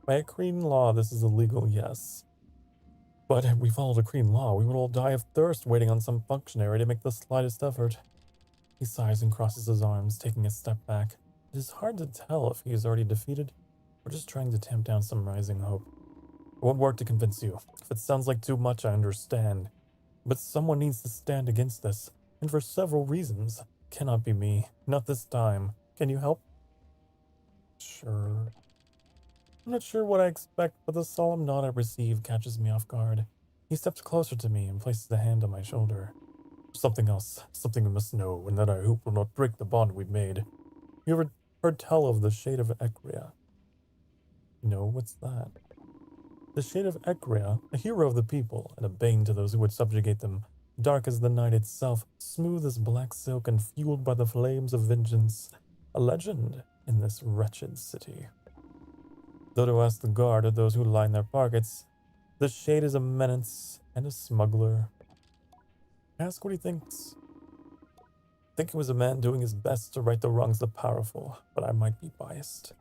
By Akrian law, this is illegal, yes. But if we followed Akrian law, we would all die of thirst waiting on some functionary to make the slightest effort. He sighs and crosses his arms, taking a step back. It is hard to tell if he is already defeated or just trying to tamp down some rising hope. It won't work to convince you. If it sounds like too much, I understand. But someone needs to stand against this, and for several reasons. Cannot be me. Not this time. Can you help? Sure. I'm not sure what I expect, but the solemn nod I receive catches me off guard. He steps closer to me and places a hand on my shoulder. Something else, something you must know, and that I hope will not break the bond we've made. You ever heard tell of the Shade of Ecria? No, what's that? The Shade of Ecria, a hero of the people, and a bane to those who would subjugate them, dark as the night itself, smooth as black silk, and fueled by the flames of vengeance. A legend in this wretched city. Though to ask the guard or those who line their pockets, the Shade is a menace and a smuggler. Ask what he thinks. I think he was a man doing his best to right the wrongs of the powerful, but I might be biased.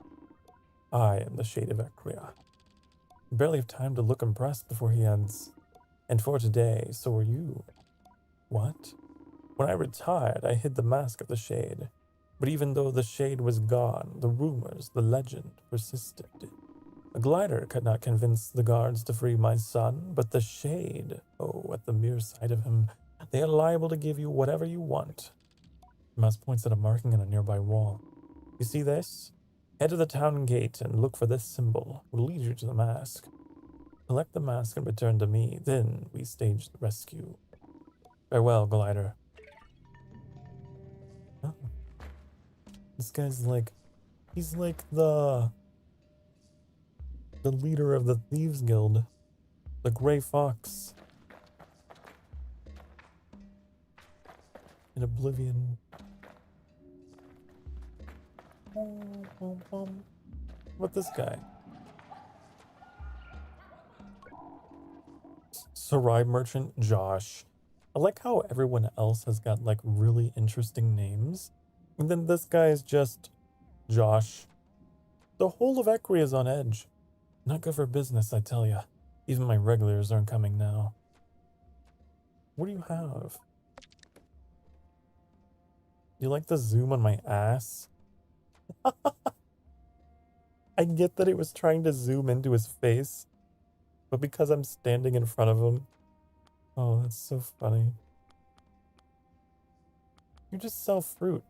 I am the Shade of Ecria. Barely have time to look impressed before he ends. And for today, so are you. What? When I retired, I hid the mask of the Shade. But even though the Shade was gone, the rumors, the legend persisted. A glider could not convince the guards to free my son, but the Shade, oh, at the mere sight of him, they are liable to give you whatever you want. Mouse points at a marking on a nearby wall. You see this? Head to the town gate and look for this symbol. It will lead you to the mask. Collect the mask and return to me. Then we stage the rescue. Farewell, glider. Oh. This guy's like... He's like the leader of the Thieves Guild. The Grey Fox. In Oblivion. What this guy? Sarai Merchant Josh. I like how everyone else has got like really interesting names. And then this guy is just Josh. The whole of Ecria is on edge. Not good for business, I tell ya. Even my regulars aren't coming now. What do you have? You like the zoom on my ass? I get that it was trying to zoom into his face, but because I'm standing in front of him. Oh, that's so funny. You just sell fruit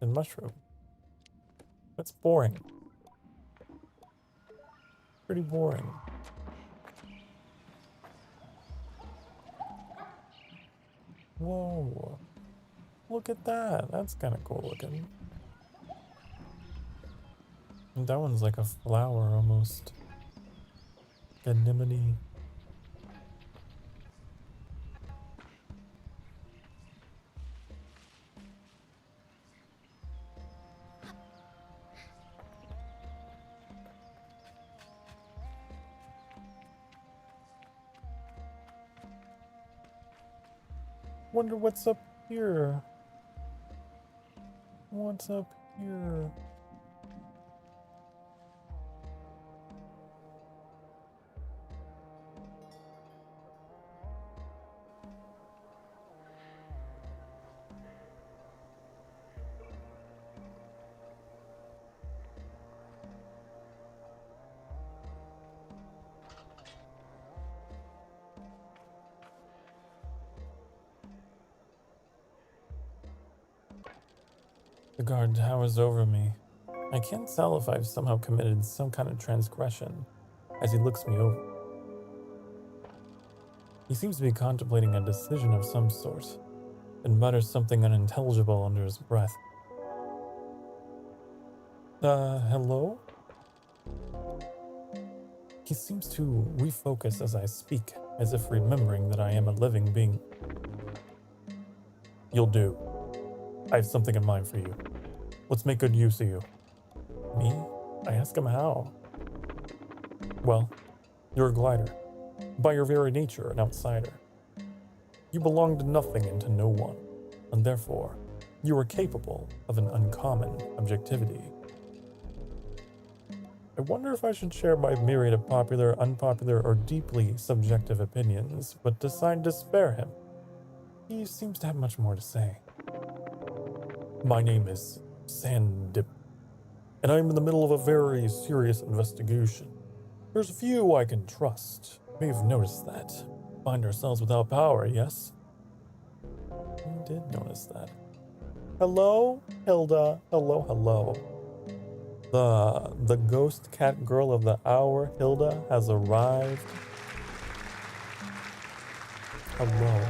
and mushroom. That's boring. Pretty boring. Whoa. Look at that. That's kind of cool looking. And that one's like a flower almost. Anemone. Wonder what's up here? What's up here? The guard towers over me. I can't tell if I've somehow committed some kind of transgression as he looks me over. He seems to be contemplating a decision of some sort and mutters something unintelligible under his breath. Hello? He seems to refocus as I speak, as if remembering that I am a living being. You'll do. I have something in mind for you. Let's make good use of you. Me? I ask him how. Well, you're a glider. By your very nature, an outsider. You belong to nothing and to no one, and therefore, you are capable of an uncommon objectivity. I wonder if I should share my myriad of popular, unpopular, or deeply subjective opinions, but decide to spare him. He seems to have much more to say. My name is Sandip, and I'm in the middle of a very serious investigation. There's few I can trust. You may have noticed that. Find ourselves without power, yes? I did notice that. Hello, Hilda. Hello, hello. The ghost cat girl of the hour, Hilda, has arrived. Hello.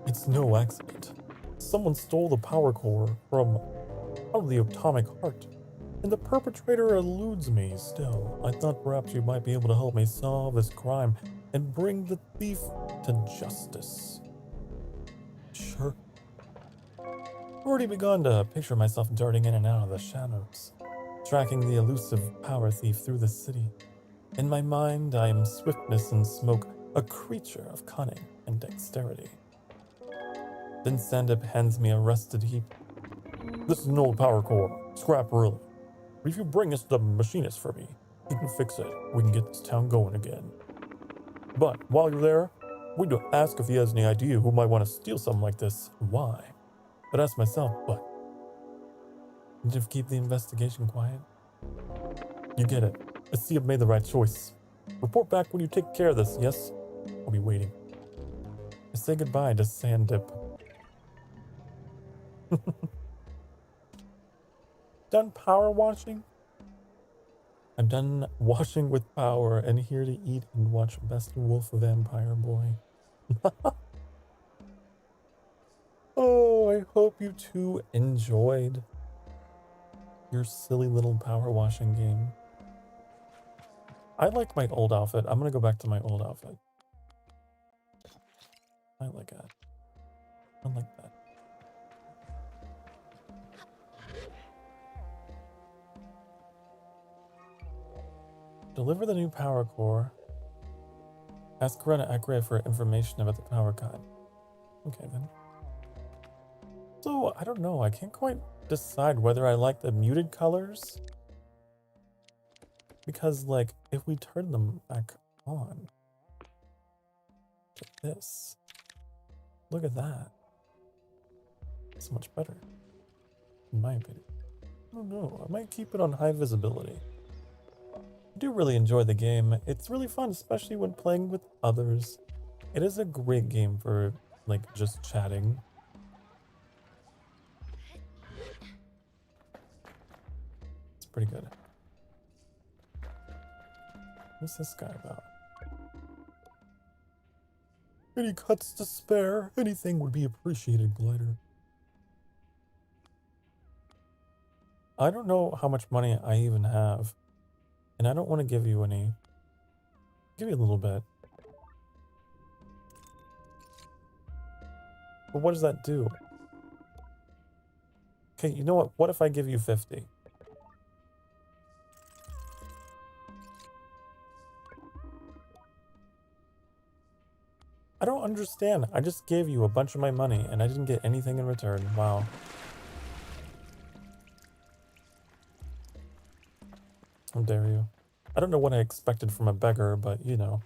It's no accident. Someone stole the power core from out of the atomic heart, and the perpetrator eludes me still. I thought perhaps you might be able to help me solve this crime and bring the thief to justice. Sure. I've already begun to picture myself darting in and out of the shadows, tracking the elusive power thief through the city. In my mind, I am swiftness and smoke, a creature of cunning and dexterity. Then Sandip hands me a rusted heap. This is an old power core, scrap early. But if you bring this to the machinist for me, he can fix it. We can get this town going again. But while you're there, we need to ask if he has any idea who might want to steal something like this and why. I'd ask myself, but need to keep the investigation quiet. You get it. I see I've made the right choice. Report back when you take care of this, yes? I'll be waiting. I say goodbye to Sandip. Done power washing? I'm done washing with power and here to eat and watch Best Wolf Vampire Boy. Oh, I hope you two enjoyed your silly little power washing game. I like my old outfit. I'm gonna go back to my old outfit. I like that. I like that. Deliver the new power core. Ask Corona Akre for information about the power cut. Okay then. So, I don't know. I can't quite decide whether I like the muted colors. Because, like, if we turn them back on. Like this. Look at that. It's much better. In my opinion. I don't know. I might keep it on high visibility. I do really enjoy the game. It's really fun, especially when playing with others. It is a great game for, like, just chatting. It's pretty good. What's this guy about? Any cuts to spare? Anything would be appreciated, Glider. I don't know how much money I even have. And I don't want to give you any. Give you a little bit. But what does that do? Okay, you know what? What if I give you 50? I don't understand. I just gave you a bunch of my money and I didn't get anything in return. Wow. How dare you? I don't know what I expected from a beggar, but you know.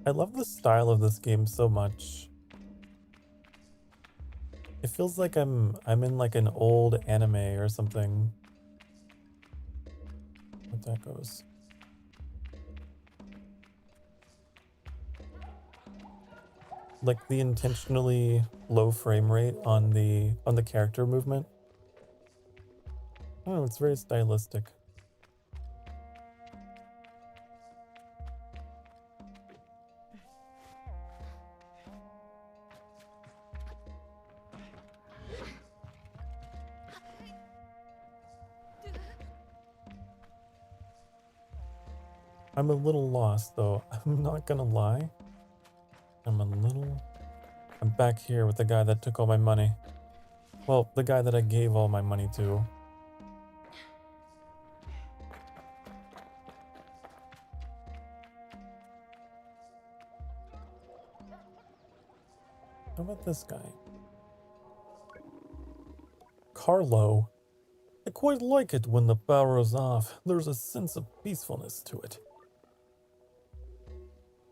I love the style of this game so much. It feels like I'm in like an old anime or something. What that goes. Like the intentionally low frame rate on the character movement. I don't know, it's very stylistic. I'm a little lost though. I'm not gonna lie. I'm back here with the guy that took all my money. Well, the guy that I gave all my money to. How about this guy? Carlo. I quite like it when the power is off. There's a sense of peacefulness to it.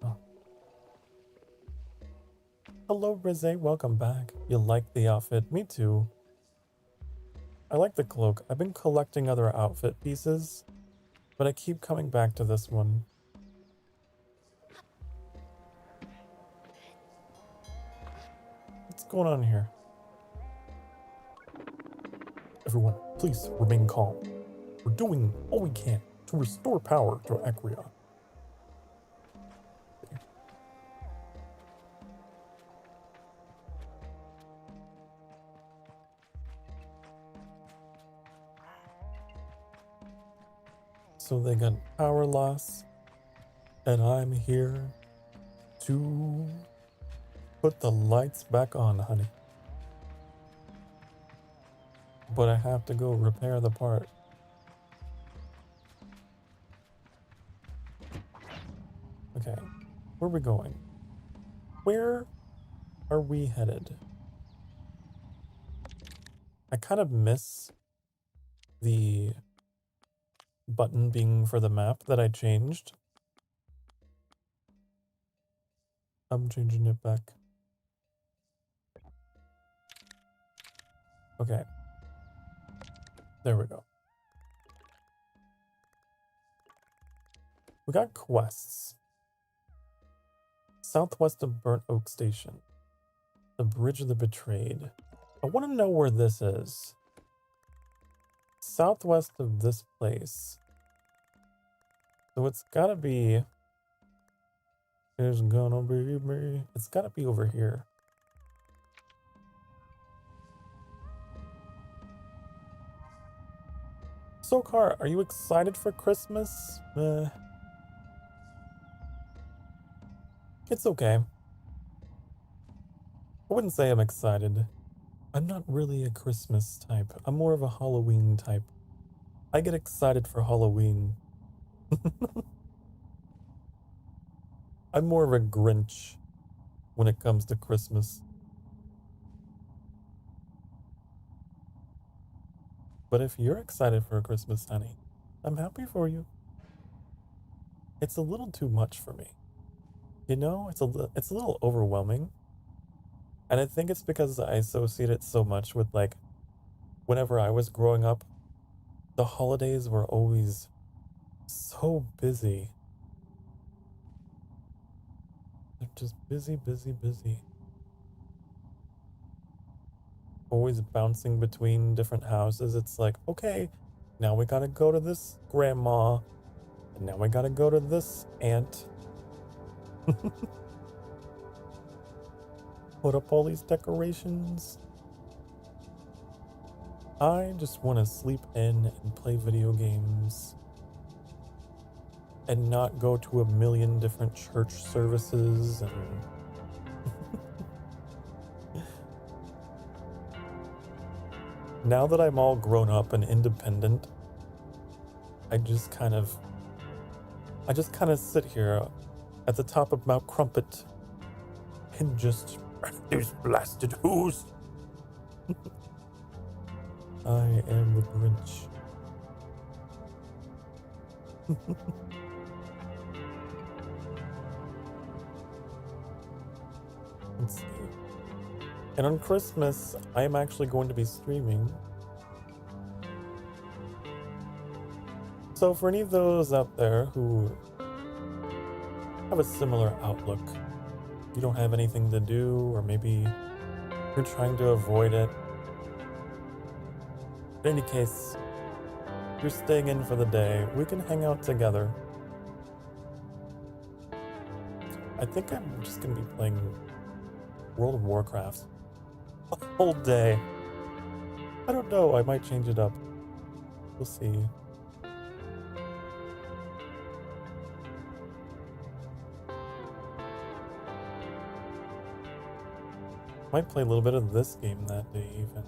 Oh. Hello, Rizé. Welcome back. You like the outfit? Me too. I like the cloak. I've been collecting other outfit pieces, but I keep coming back to this one. What's going on here? Everyone, please remain calm. We're doing all we can to restore power to Acrea. So they got power loss, and I'm here to put the lights back on, honey. But I have to go repair the part. Okay, where are we going? Where are we headed? I kind of miss the button being for the map that I changed. I'm changing it back. Okay. There we go. We got quests. Southwest of Burnt Oak Station. The Bridge of the Betrayed. I want to know where this is. Southwest of this place. So it's gotta be... It's gonna be me. It's gotta be over here. Sokar, are you excited for Christmas? It's okay. I wouldn't say I'm excited. I'm not really a Christmas type. I'm more of a Halloween type. I get excited for Halloween. I'm more of a Grinch when it comes to Christmas. But if you're excited for Christmas, honey, I'm happy for you. It's a little too much for me. You know, it's a little overwhelming. And I think it's because I associate it so much with, like, whenever I was growing up, the holidays were always so busy. They're just busy, busy, busy. Always bouncing between different houses. It's like, okay, now we gotta go to this grandma, and now we gotta go to this aunt. Put up all these decorations. I just want to sleep in and play video games and not go to a million different church services and now that I'm all grown up and independent, I just kind of sit here at the top of Mount Crumpet and just these blasted who's. I am the Grinch. Let's see. And on Christmas, I am actually going to be streaming. So for any of those out there who have a similar outlook, you don't have anything to do, or maybe you're trying to avoid it. In any case, you're staying in for the day. We can hang out together. I think I'm just going to be playing World of Warcraft the whole day. I don't know. I might change it up. We'll see. Might play a little bit of this game that day even.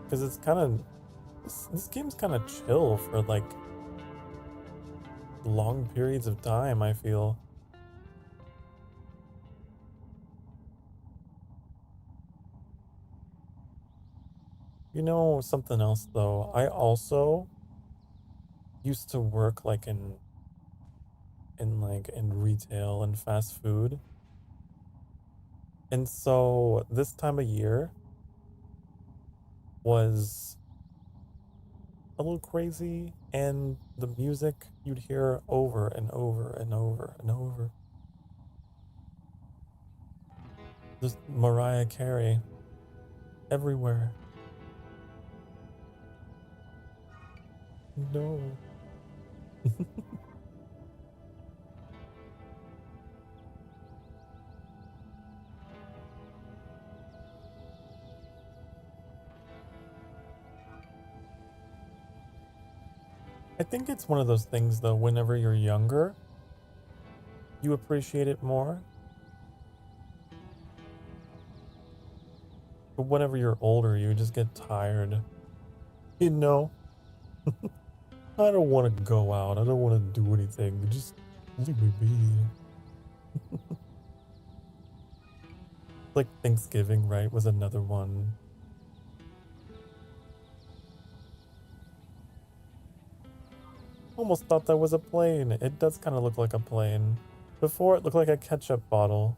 Because it's kind of... This game's kind of chill for like long periods of time, I feel. You know something else though? I also used to work like in retail and fast food. And so this time of year was a little crazy, and the music you'd hear over and over and over and over. Just Mariah Carey everywhere. No. I think it's one of those things though, whenever you're younger, you appreciate it more. But whenever you're older, you just get tired. You know? I don't want to go out. I don't want to do anything. Just leave me be. Like Thanksgiving, right, was another one. Almost thought that was a plane. It does kind of look like a plane. Before it looked like a ketchup bottle.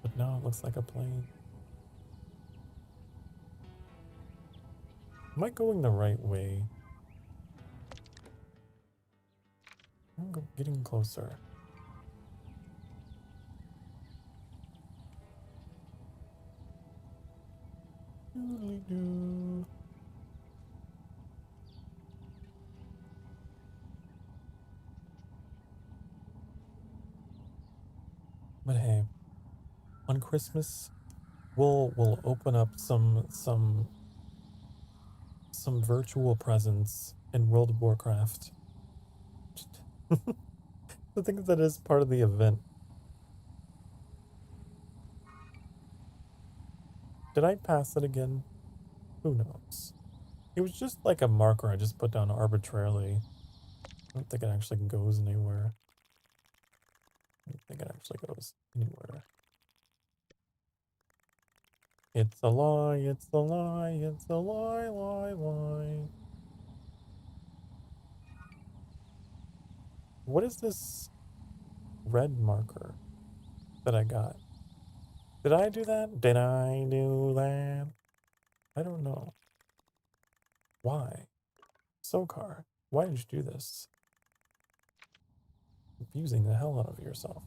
But now it looks like a plane. Am I going the right way? I'm getting closer. Doodly-doo. But hey, on Christmas, we'll open up some virtual presents in World of Warcraft. I think that is part of the event. Did I pass it again? Who knows? It was just like a marker I just put down arbitrarily. I don't think it actually goes anywhere. I don't think it actually goes anywhere. It's a lie, it's a lie, it's a lie, lie, lie. What is this red marker that I got? Did I do that? Did I do that? I don't know. Why? Sokar, why did you do this? Confusing the hell out of yourself.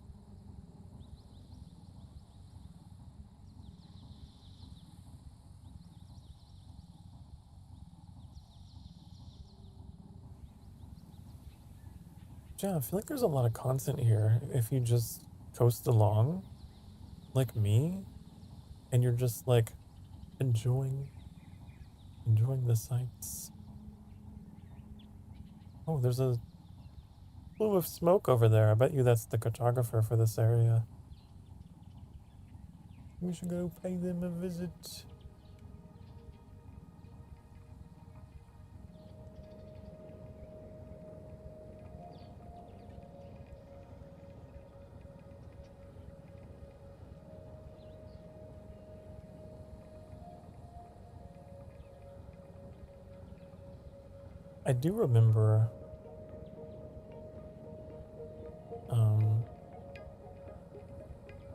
Yeah, I feel like there's a lot of content here if you just coast along, like me, and you're just like enjoying the sights. Oh, there's a plume of smoke over there. I bet you that's the cartographer for this area. We should go pay them a visit. I do remember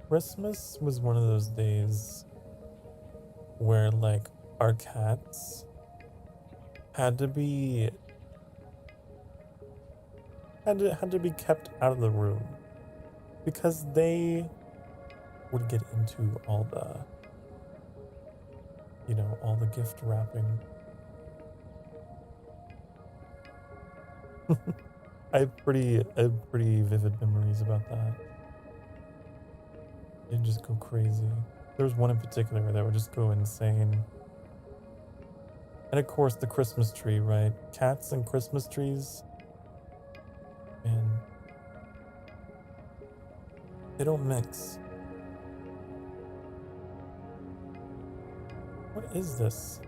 Christmas was one of those days where like our cats had to be kept out of the room because they would get into all the all the gift wrapping. I have pretty vivid memories about that. It'd just go crazy. There was one in particular that would just go insane. And of course the Christmas tree, right? Cats and Christmas trees. Man. They don't mix. What is this?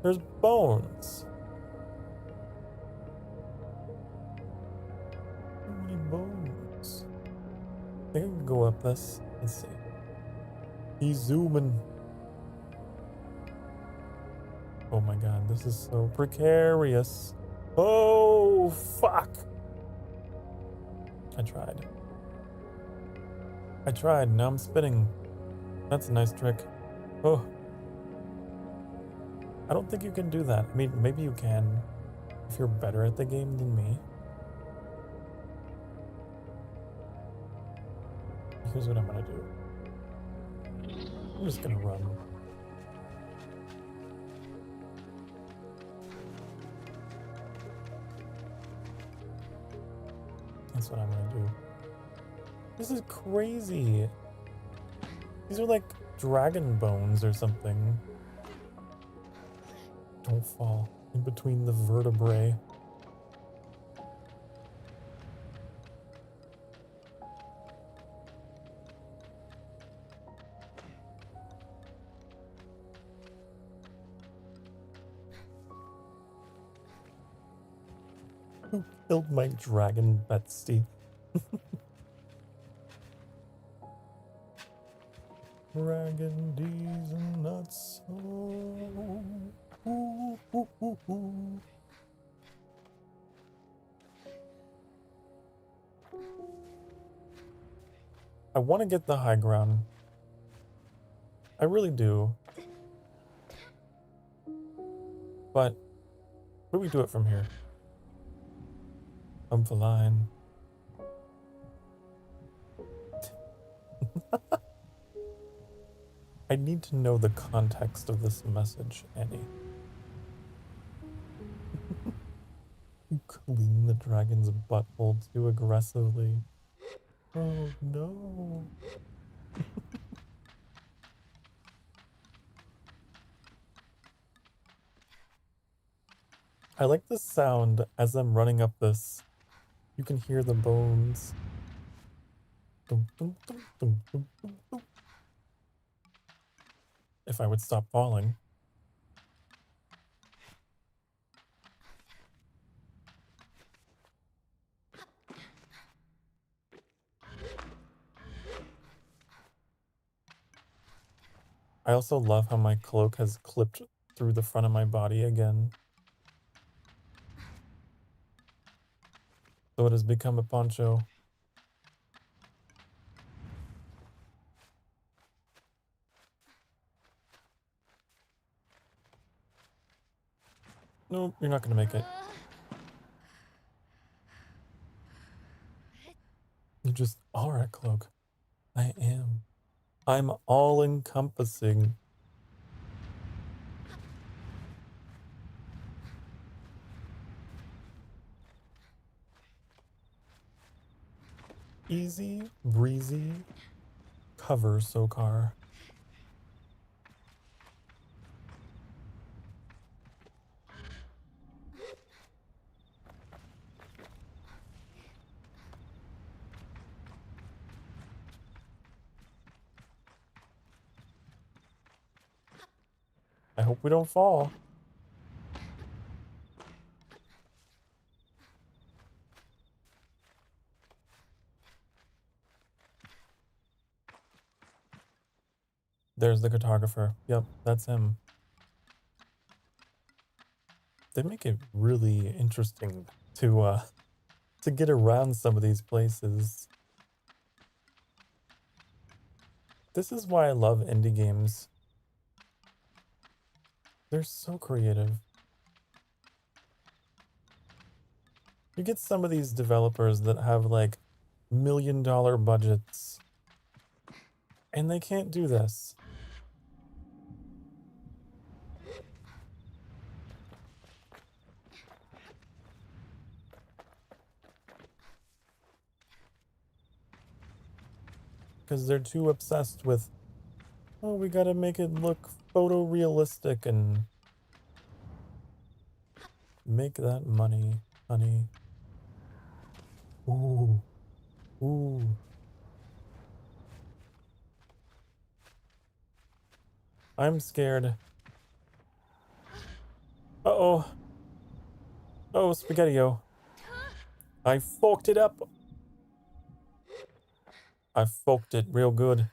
There's bones. So many bones. I think I can go up this. Let's see. He's zooming. Oh my god, this is so precarious. Oh, fuck. I tried. Now I'm spinning. That's a nice trick. Oh. I don't think you can do that. I mean, maybe you can if you're better at the game than me. Here's what I'm gonna do. I'm just gonna run. That's what I'm gonna do. This is crazy. These are like dragon bones or something. Don't fall in between the vertebrae. Who killed my dragon Betsy? Dragon D's and nuts. Oh. Ooh, ooh, ooh, ooh. I want to get the high ground. I really do. But where do we do it from here? I'm flying. I need to know the context of this message, Annie. You clean the dragon's butthole too aggressively. Oh no. I like the sound as I'm running up this. You can hear the bones. Dum, dum, dum, dum, dum, dum, dum. If I would stop falling. I also love how my cloak has clipped through the front of my body again. So it has become a poncho. No, you're not gonna make it. You just are a cloak. I am. I'm all-encompassing. Easy, breezy, cover Sokar. I hope we don't fall. There's the cartographer. Yep, that's him. They make it really interesting to get around some of these places. This is why I love indie games. They're so creative. You get some of these developers that have like $1 million budgets, and they can't do this. Because they're too obsessed with, oh, we gotta make it look photorealistic and make that money, honey. Ooh. Ooh. I'm scared. Uh-oh. Oh, Spaghetti-O. I fucked it up. I fucked it real good.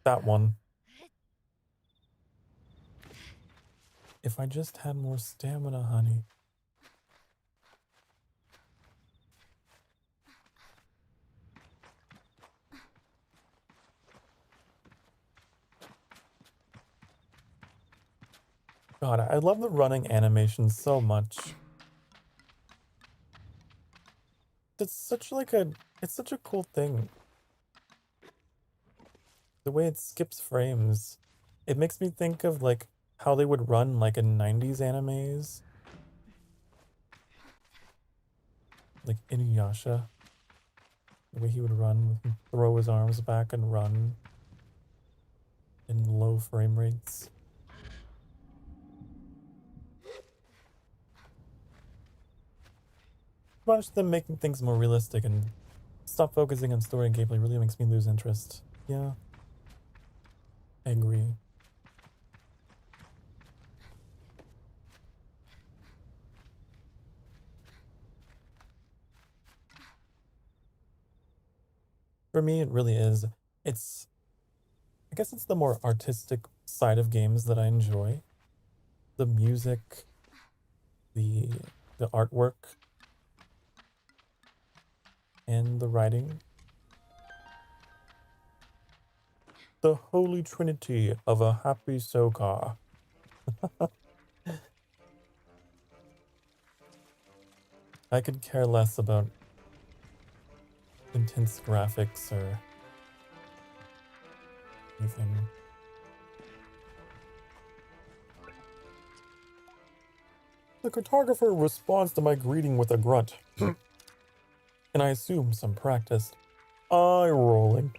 That one. If I just had more stamina, honey. God, I love the running animation so much. It's such a cool thing. The way it skips frames. It makes me think of like how they would run like in 90s animes. Like Inuyasha. The way he would run, throw his arms back and run in low frame rates. Bunch them making things more realistic and stop focusing on story and gameplay really makes me lose interest. Yeah. I agree. For me, it really is. I guess it's the more artistic side of games that I enjoy. The music, the artwork, and the writing. The holy trinity of a happy Sokar. I could care less about intense graphics or anything. The cartographer responds to my greeting with a grunt, and I assume some practiced eye rolling.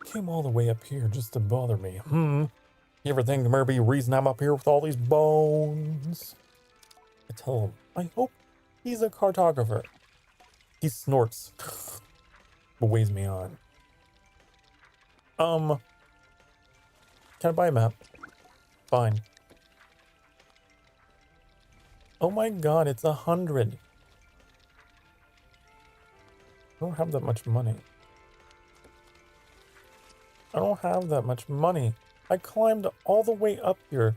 Came all the way up here just to bother me. You ever think there may be a reason I'm up here with all these bones? I tell him, I hope he's a cartographer. He snorts, but weighs me on. Can I buy a map? Fine. Oh my god, it's 100. I don't have that much money. I don't have that much money. I climbed all the way up here.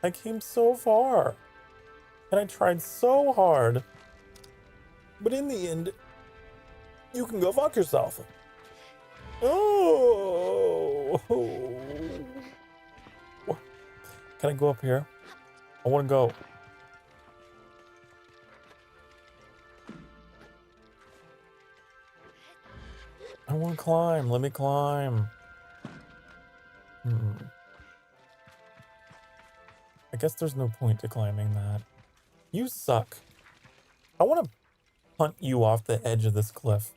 I came so far. And I tried so hard. But in the end, you can go fuck yourself. Oh. Can I go up here? I want to go. I want to climb. Let me climb. I guess there's no point to climbing that. You suck. I want to punt you off the edge of this cliff.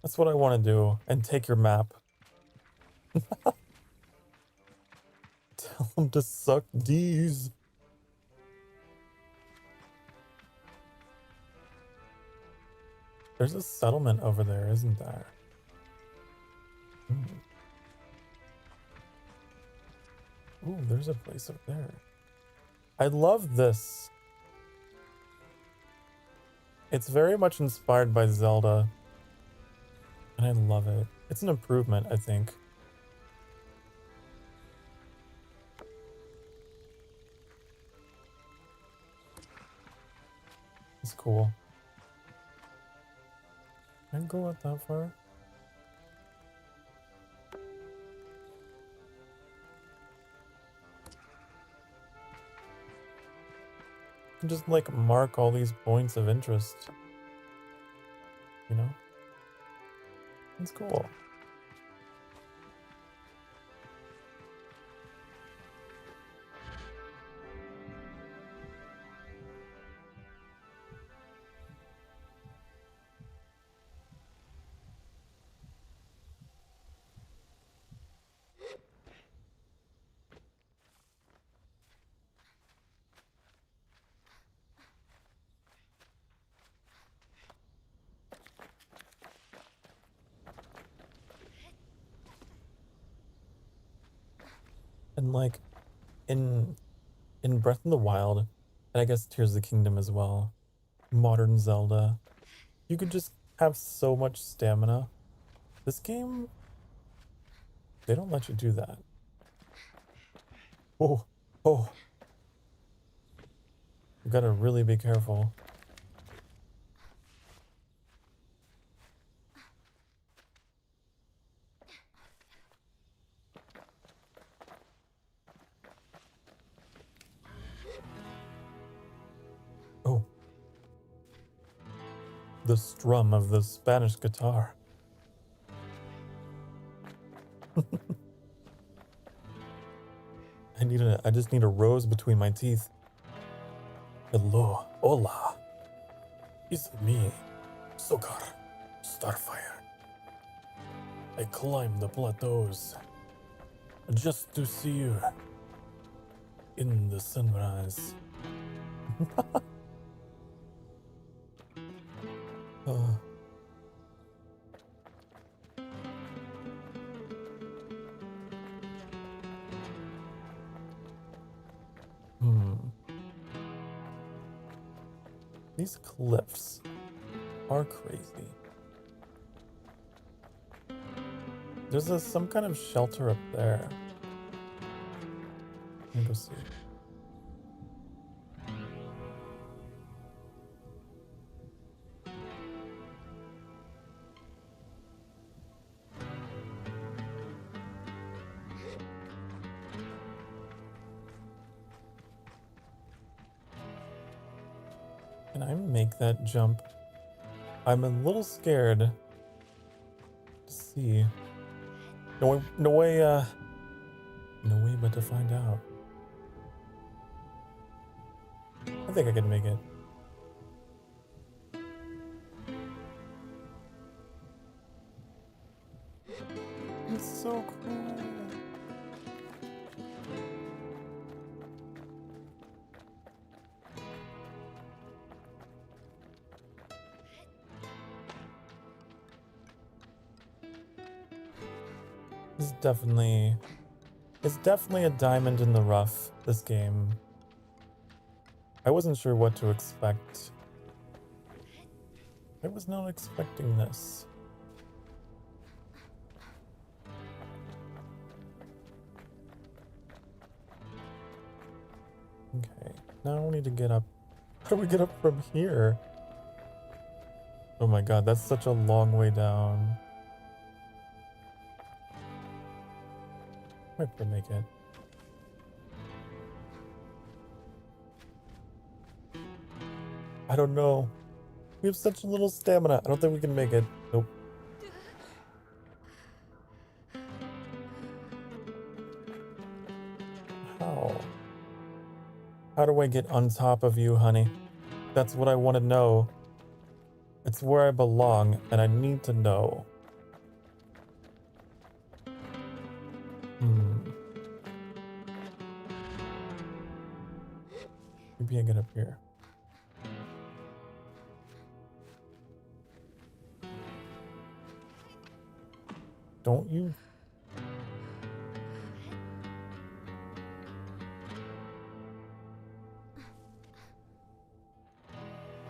That's what I want to do. And take your map. Tell him to suck D's. There's a settlement over there, isn't there? Mm. Ooh, there's a place up there. I love this. It's very much inspired by Zelda. And I love it. It's an improvement, I think. It's cool. Can I go out that far? I can just like mark all these points of interest. You know? It's cool. And like in Breath of the Wild, and I guess Tears of the Kingdom as well, modern Zelda, you could just have so much stamina. This game, they don't let you do that. Oh, oh. You gotta really be careful. Oh. The strum of the Spanish guitar. I just need a rose between my teeth. Hello, hola. It's me, Sokar, Starfire. I climb the plateaus just to see you in the sunrise. uh, hmm. These cliffs are crazy. There's some kind of shelter up there. Let me go see. Can I make that jump? I'm a little scared to see. No way but to find out. I think I can make it. It's so cool. It's definitely a diamond in the rough, this game. I wasn't sure what to expect. I was not expecting this. Okay, now I need to get up. How do we get up from here? Oh my god, that's such a long way down. Might make it. I don't know. We have such little stamina. I don't think we can make it. Nope. How? How do I get on top of you, honey? That's what I want to know. It's where I belong, and I need to know. Maybe I get up here. Don't you?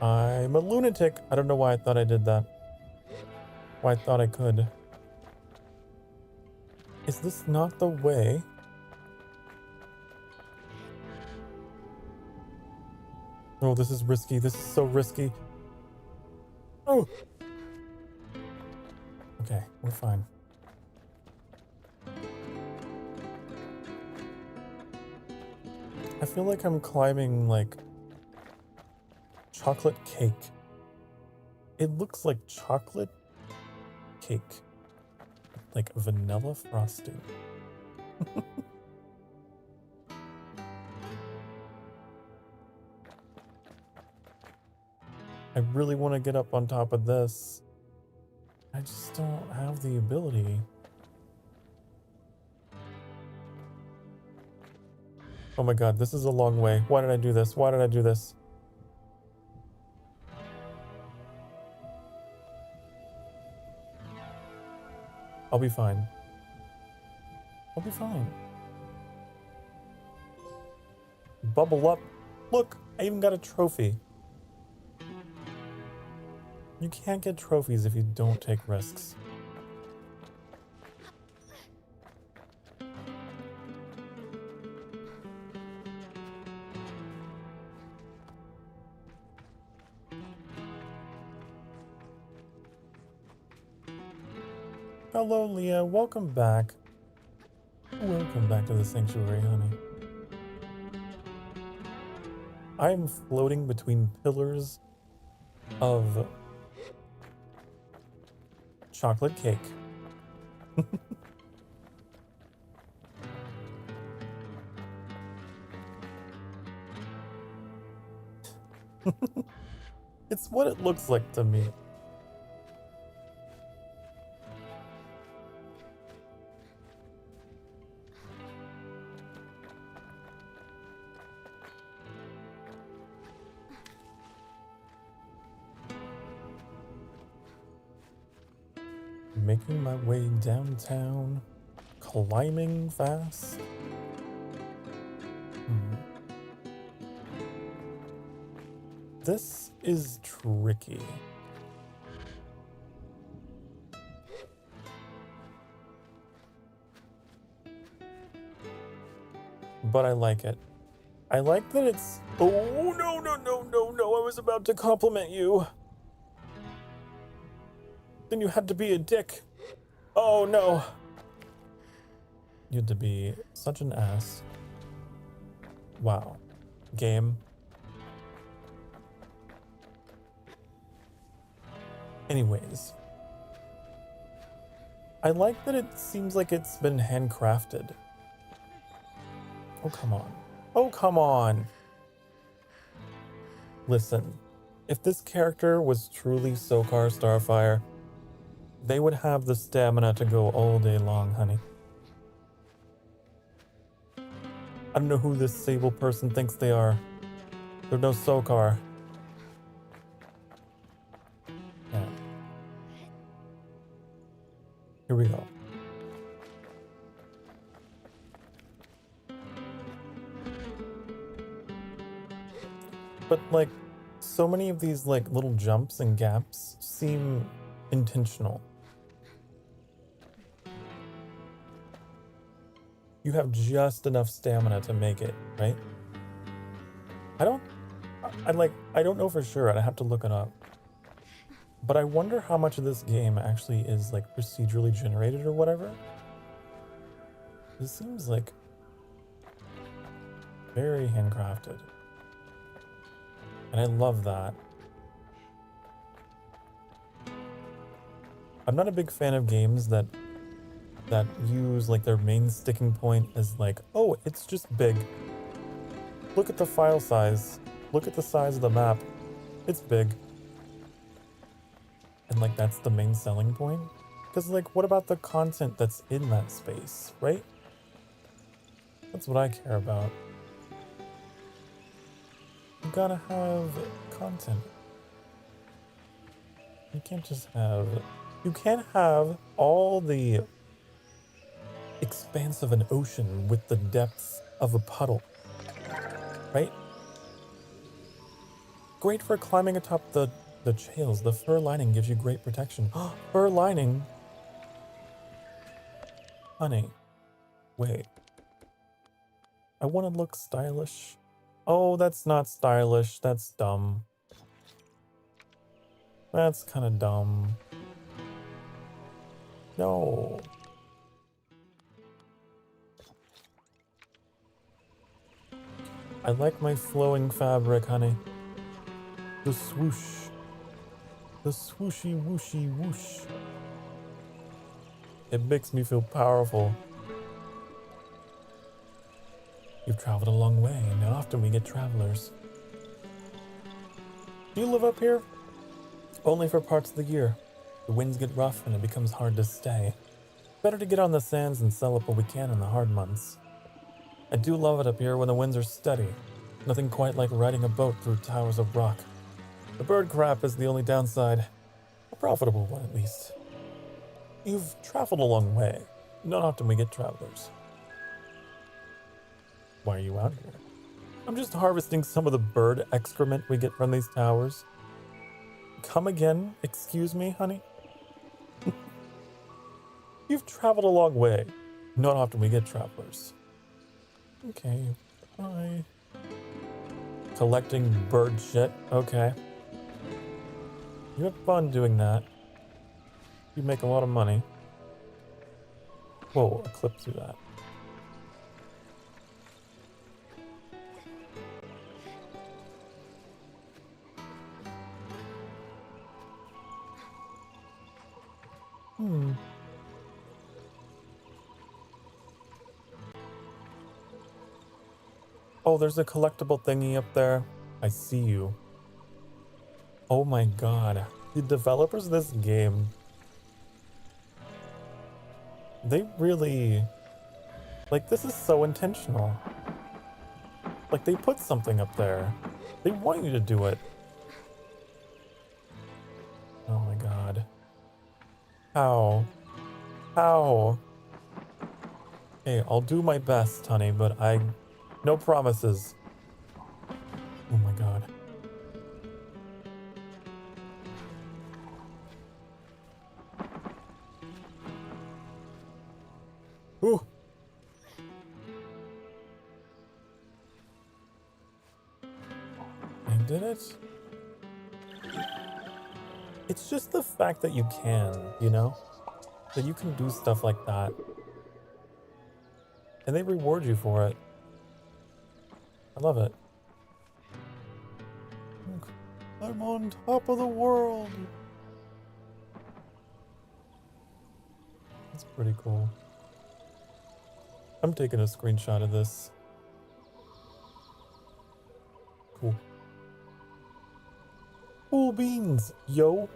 I'm a lunatic. I don't know why I thought I did that. Why I thought I could. Is this not the way? Oh, this is risky. This is so risky. Oh! Okay, we're fine. I feel like I'm climbing, like, chocolate cake. It looks like chocolate cake. Like vanilla frosting. I really want to get up on top of this. I just don't have the ability. Oh my god, this is a long way. Why did I do this? Why did I do this? I'll be fine. I'll be fine. Bubble up. Look, I even got a trophy. You can't get trophies if you don't take risks. Hello, Leah. Welcome back. Welcome back to the sanctuary, honey. I am floating between pillars of chocolate cake. It's what it looks like to me. Making my way downtown, climbing fast. This is tricky. But I like it. I like that it's... Oh, no, no, no, no, no. I was about to compliment you. Then you had to be a dick. Oh, no. You had to be such an ass. Wow. Game. Anyways. I like that it seems like it's been handcrafted. Oh, come on. Oh, come on. Listen, if this character was truly Sokar Starfire, they would have the stamina to go all day long, honey. I don't know who this Sable person thinks they are. They're no Sokar. Yeah. Here we go. But like, so many of these like little jumps and gaps seem intentional. You have just enough stamina to make it, right? I don't know for sure. I'd have to look it up. But I wonder how much of this game actually is like procedurally generated or whatever. This seems like very handcrafted. And I love that. I'm not a big fan of games that use like their main sticking point as like, oh, it's just big. Look at the file size. Look at the size of the map. It's big. And like that's the main selling point. Because like, what about the content that's in that space, right? That's what I care about. You gotta have content. You can't just have... You can't have all the expanse of an ocean with the depth of a puddle, right? Great for climbing atop the trails. The fur lining gives you great protection. Fur lining? Honey, wait. I want to look stylish. Oh, that's not stylish. That's dumb. That's kind of dumb. No. I like my flowing fabric, honey. The swoosh. The swooshy wooshy whoosh. It makes me feel powerful. You've traveled a long way, and often we get travelers. Do you live up here? Only for parts of the year. The winds get rough and it becomes hard to stay. Better to get on the sands and sell up what we can in the hard months. I do love it up here when the winds are steady. Nothing quite like riding a boat through towers of rock. The bird crap is the only downside. A profitable one, at least. You've traveled a long way. Not often we get travelers. Why are you out here? I'm just harvesting some of the bird excrement we get from these towers. Come again? Excuse me, honey? You've traveled a long way. Not often we get travelers. Okay, bye. Collecting bird shit. Okay. You have fun doing that. You make a lot of money. Whoa, a clip through that. Oh, there's a collectible thingy up there. I see you. Oh my god. The developers of this game, they really... Like, this is so intentional. Like, they put something up there. They want you to do it. Oh my god. How? How? Hey, I'll do my best, honey, but no promises. Oh my god. Ooh. I did it? It's just the fact that you can, you know? That you can do stuff like that. And they reward you for it. I love it. Look, I'm on top of the world. That's pretty cool. I'm taking a screenshot of this. Cool. Cool beans, yo.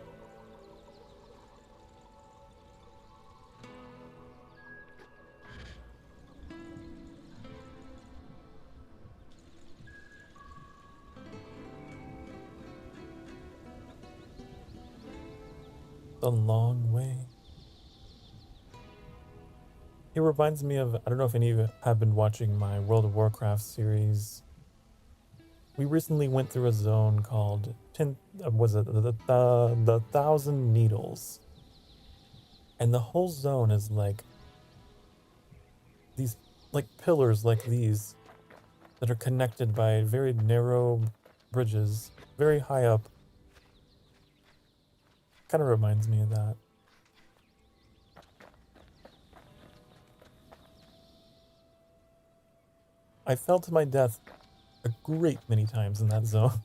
A long way. It reminds me of, I don't know if any of you have been watching my World of Warcraft series. We recently went through a zone called the Thousand Needles. And the whole zone is like these like pillars like these that are connected by very narrow bridges, very high up. Kind of reminds me of that. I fell to my death a great many times in that zone.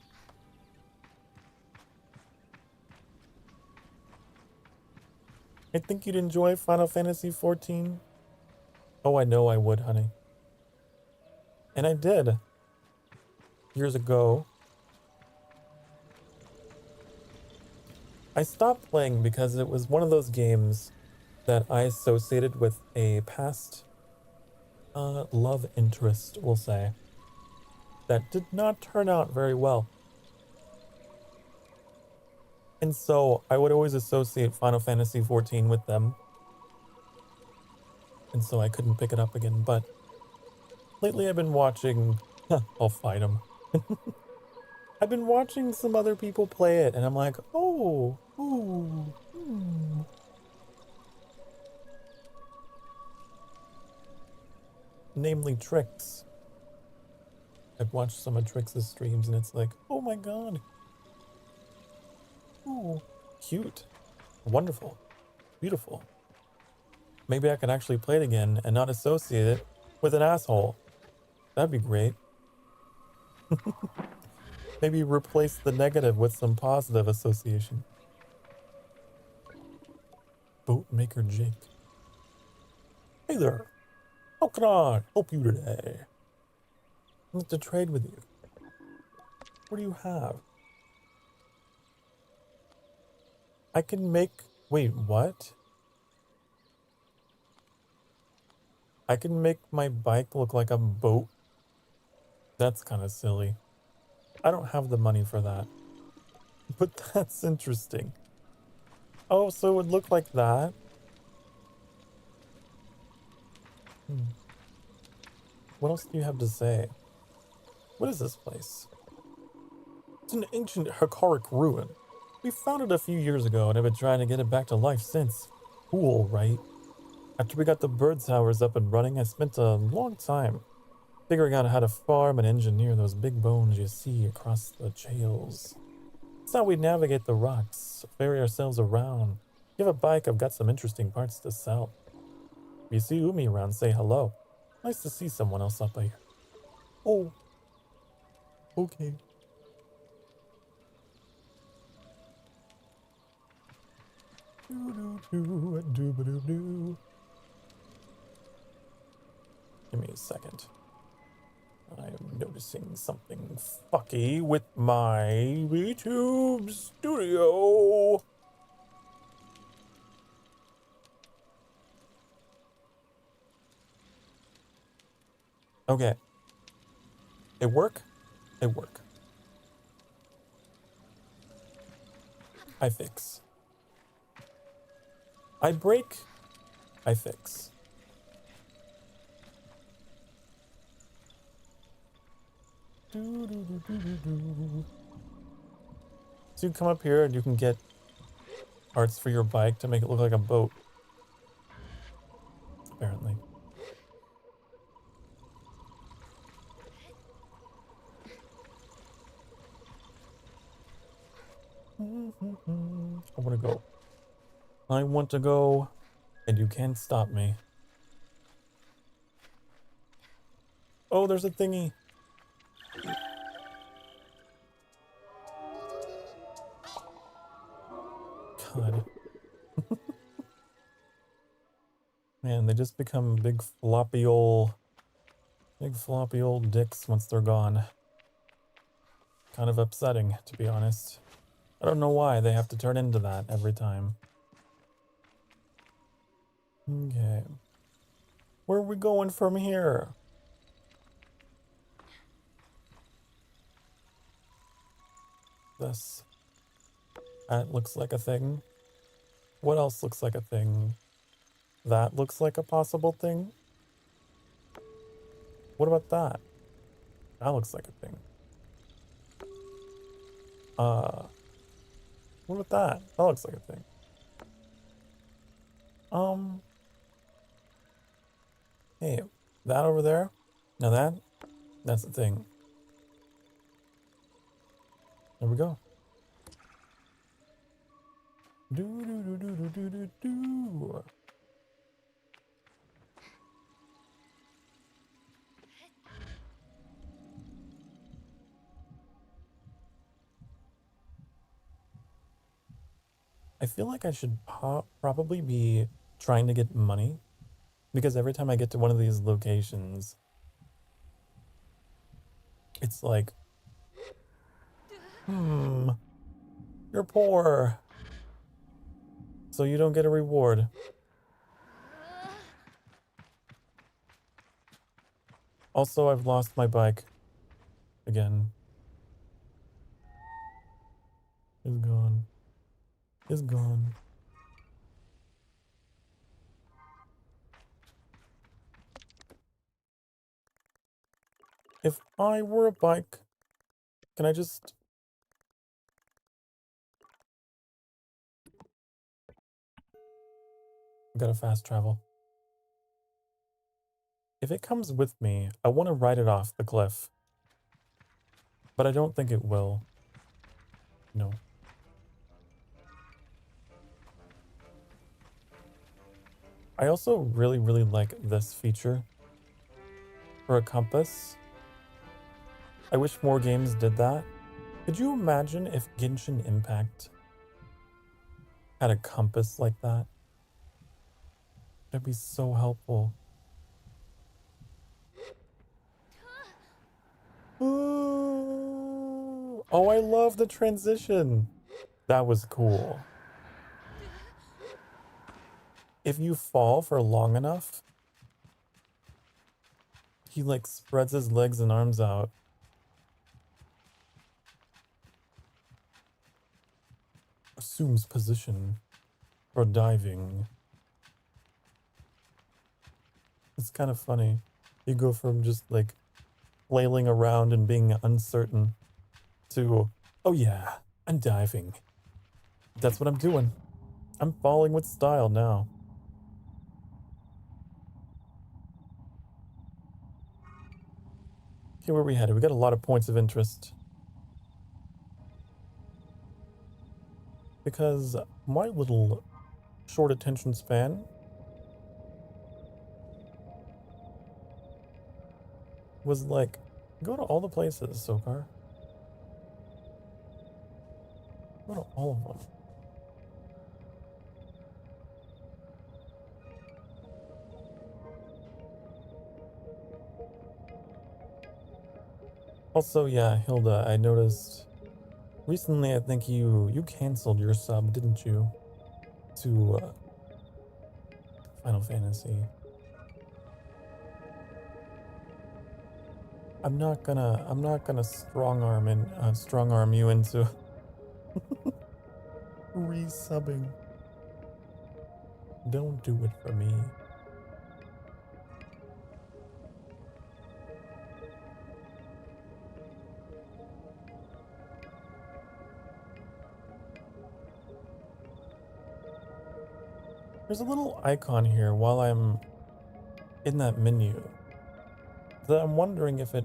I think you'd enjoy Final Fantasy XIV. Oh, I know I would, honey. And I did. Years ago. I stopped playing because it was one of those games that I associated with a past love interest, we'll say, that did not turn out very well. And so I would always associate Final Fantasy XIV with them. and so I couldn't pick it up again. But lately I've been watching, I'll fight him. I've been watching some other people play it, and I'm like, oh, ooh, hmm. Namely Tricks. I've watched some of Trix's streams, and it's like, oh my god. Ooh, cute, wonderful, beautiful. Maybe I could actually play it again and not associate it with an asshole. That'd be great. Maybe replace the negative with some positive association. Boatmaker Jake. Hey there. How can I help you today? I'd like to trade with you. What do you have? I can make... Wait, what? I can make my bike look like a boat? That's kind of silly. I don't have the money for that. But that's interesting. Oh, so it would look like that? What else do you have to say? What is this place? It's an ancient Hakaric ruin. We found it a few years ago and have been trying to get it back to life since. Cool, right? After we got the bird towers up and running, I spent a long time figuring out how to farm and engineer those big bones you see across the trails. It's how we navigate the rocks, ferry ourselves around. If you have a bike, I've got some interesting parts to sell. If you see Umi around, say hello. Nice to see someone else up here. Oh, okay. Do-do-do-a-doo-ba-doo-doo. Give me a second. I am noticing something fucky with my VTube studio. Okay. It work? It work. I fix. I break. I fix. Do-do-do-do-do-do. So you come up here and you can get parts for your bike to make it look like a boat. Apparently. I want to go. I want to go, and you can't stop me. Oh, there's a thingy. God. Man, they just become big floppy old dicks once they're gone. Kind of upsetting, to be honest. I don't know why they have to turn into that every time. Okay. Where are we going from here? This. That looks like a thing. What else looks like a thing? That looks like a possible thing. What about that? That looks like a thing. What about that? That looks like a thing. Hey, that over there? Now that's the thing. There we go. Do do do do do do do do. I feel like I should probably be trying to get money, because every time I get to one of these locations, it's like, you're poor, so you don't get a reward. Also, I've lost my bike again. It's gone. It's gone. If I were a bike, can I just... Gotta fast travel. If it comes with me, I want to ride it off the cliff. But I don't think it will. No. I also really, really like this feature for a compass. I wish more games did that. Could you imagine if Genshin Impact had a compass like that? That'd be so helpful. Ooh. Oh, I love the transition. That was cool. If you fall for long enough, he like spreads his legs and arms out. Assumes position for diving. It's kind of funny. You go from just like flailing around and being uncertain to, oh yeah, I'm diving. That's what I'm doing. I'm falling with style now. Okay, where are we headed? We got a lot of points of interest. Because my little short attention span was like, go to all the places, Sokar. Go to all of them. Also, yeah, Hilda, I noticed recently, I think you canceled your sub, didn't you? To Final Fantasy. I'm not gonna strong arm you into resubbing. Don't do it for me. There's a little icon here while I'm in that menu that I'm wondering if it,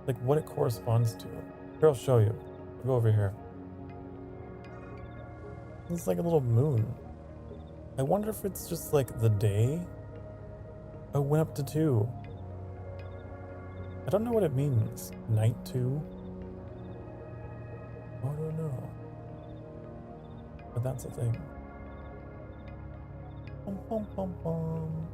like, what it corresponds to. Here, I'll show you. I'll go over here. It's like a little moon. I wonder if it's just like the day. Oh, it went up to 2. I don't know what it means. Night 2? I don't know. But that's a thing. Bum, bum, bum, bum.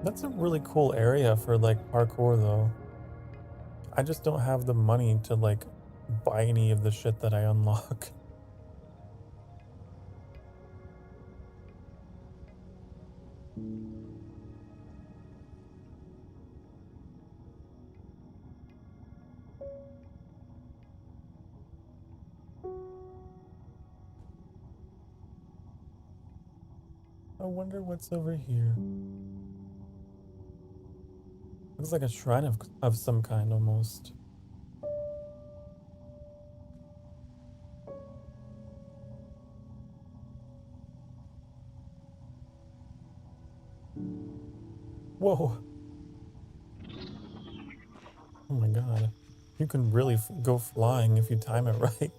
That's a really cool area for like parkour though. I just don't have the money to like buy any of the shit that I unlock. I wonder what's over here. Looks like a shrine of some kind almost. Whoa. Oh my god. You can really go flying if you time it right.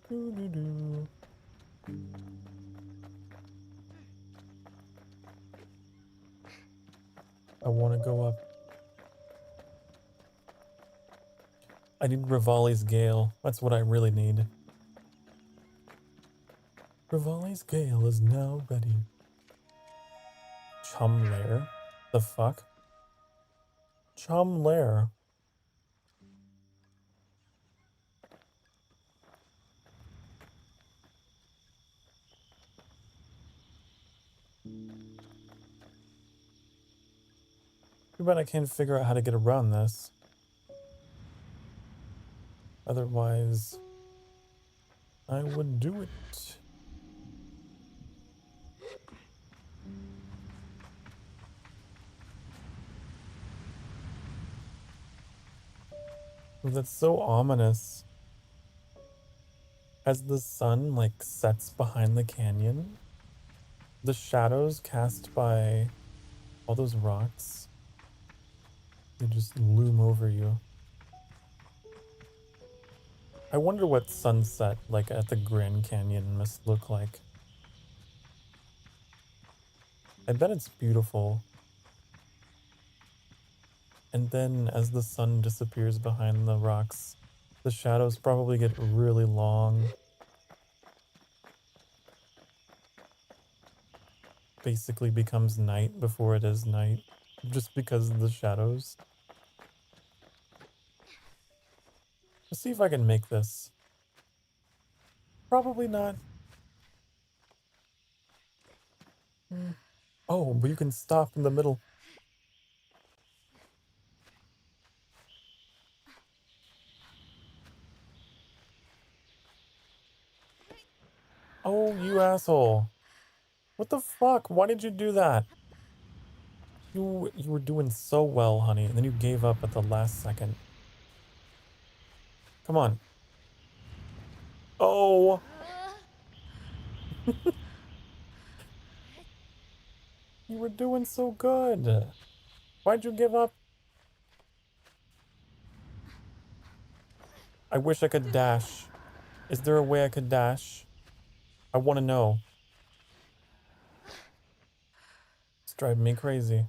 Doo -doo -doo. I want to go up. I need Rivali's Gale. That's what I really need. Rivali's Gale is now ready. Chum Lair? The fuck? Chum Lair. Too bad I can't figure out how to get around this. Otherwise, I would do it. That's so ominous. As the sun, like, sets behind the canyon, the shadows cast by all those rocks, they just loom over you. I wonder what sunset, like, at the Grand Canyon must look like. I bet it's beautiful. And then as the sun disappears behind the rocks, the shadows probably get really long. Basically becomes night before it is night, just because of the shadows. Let's see if I can make this. Probably not. Oh, but you can stop in the middle. Oh, you asshole. What the fuck? Why did you do that? You were doing so well, honey, and then you gave up at the last second. Come on. Oh. You were doing so good. Why'd you give up? I wish I could dash. Is there a way I could dash? I want to know. It's driving me crazy.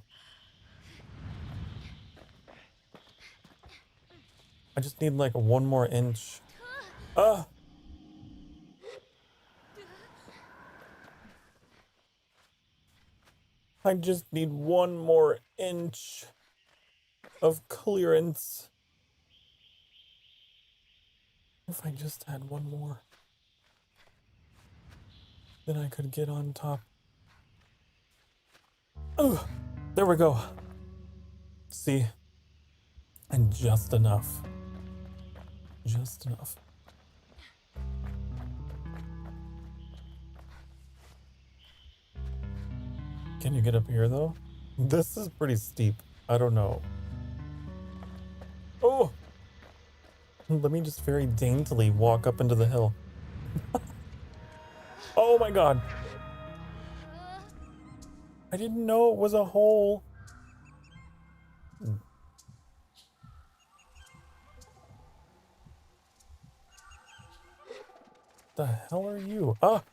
I just need like one more inch. Ah! I just need one more inch of clearance. If I just had one more, then I could get on top. Oh, there we go. See? And just enough. Just enough. Can you get up here though? This is pretty steep. I don't know. Oh! Let me just very daintily walk up into the hill. Oh my god! I didn't know it was a hole. The hell are you? Ah!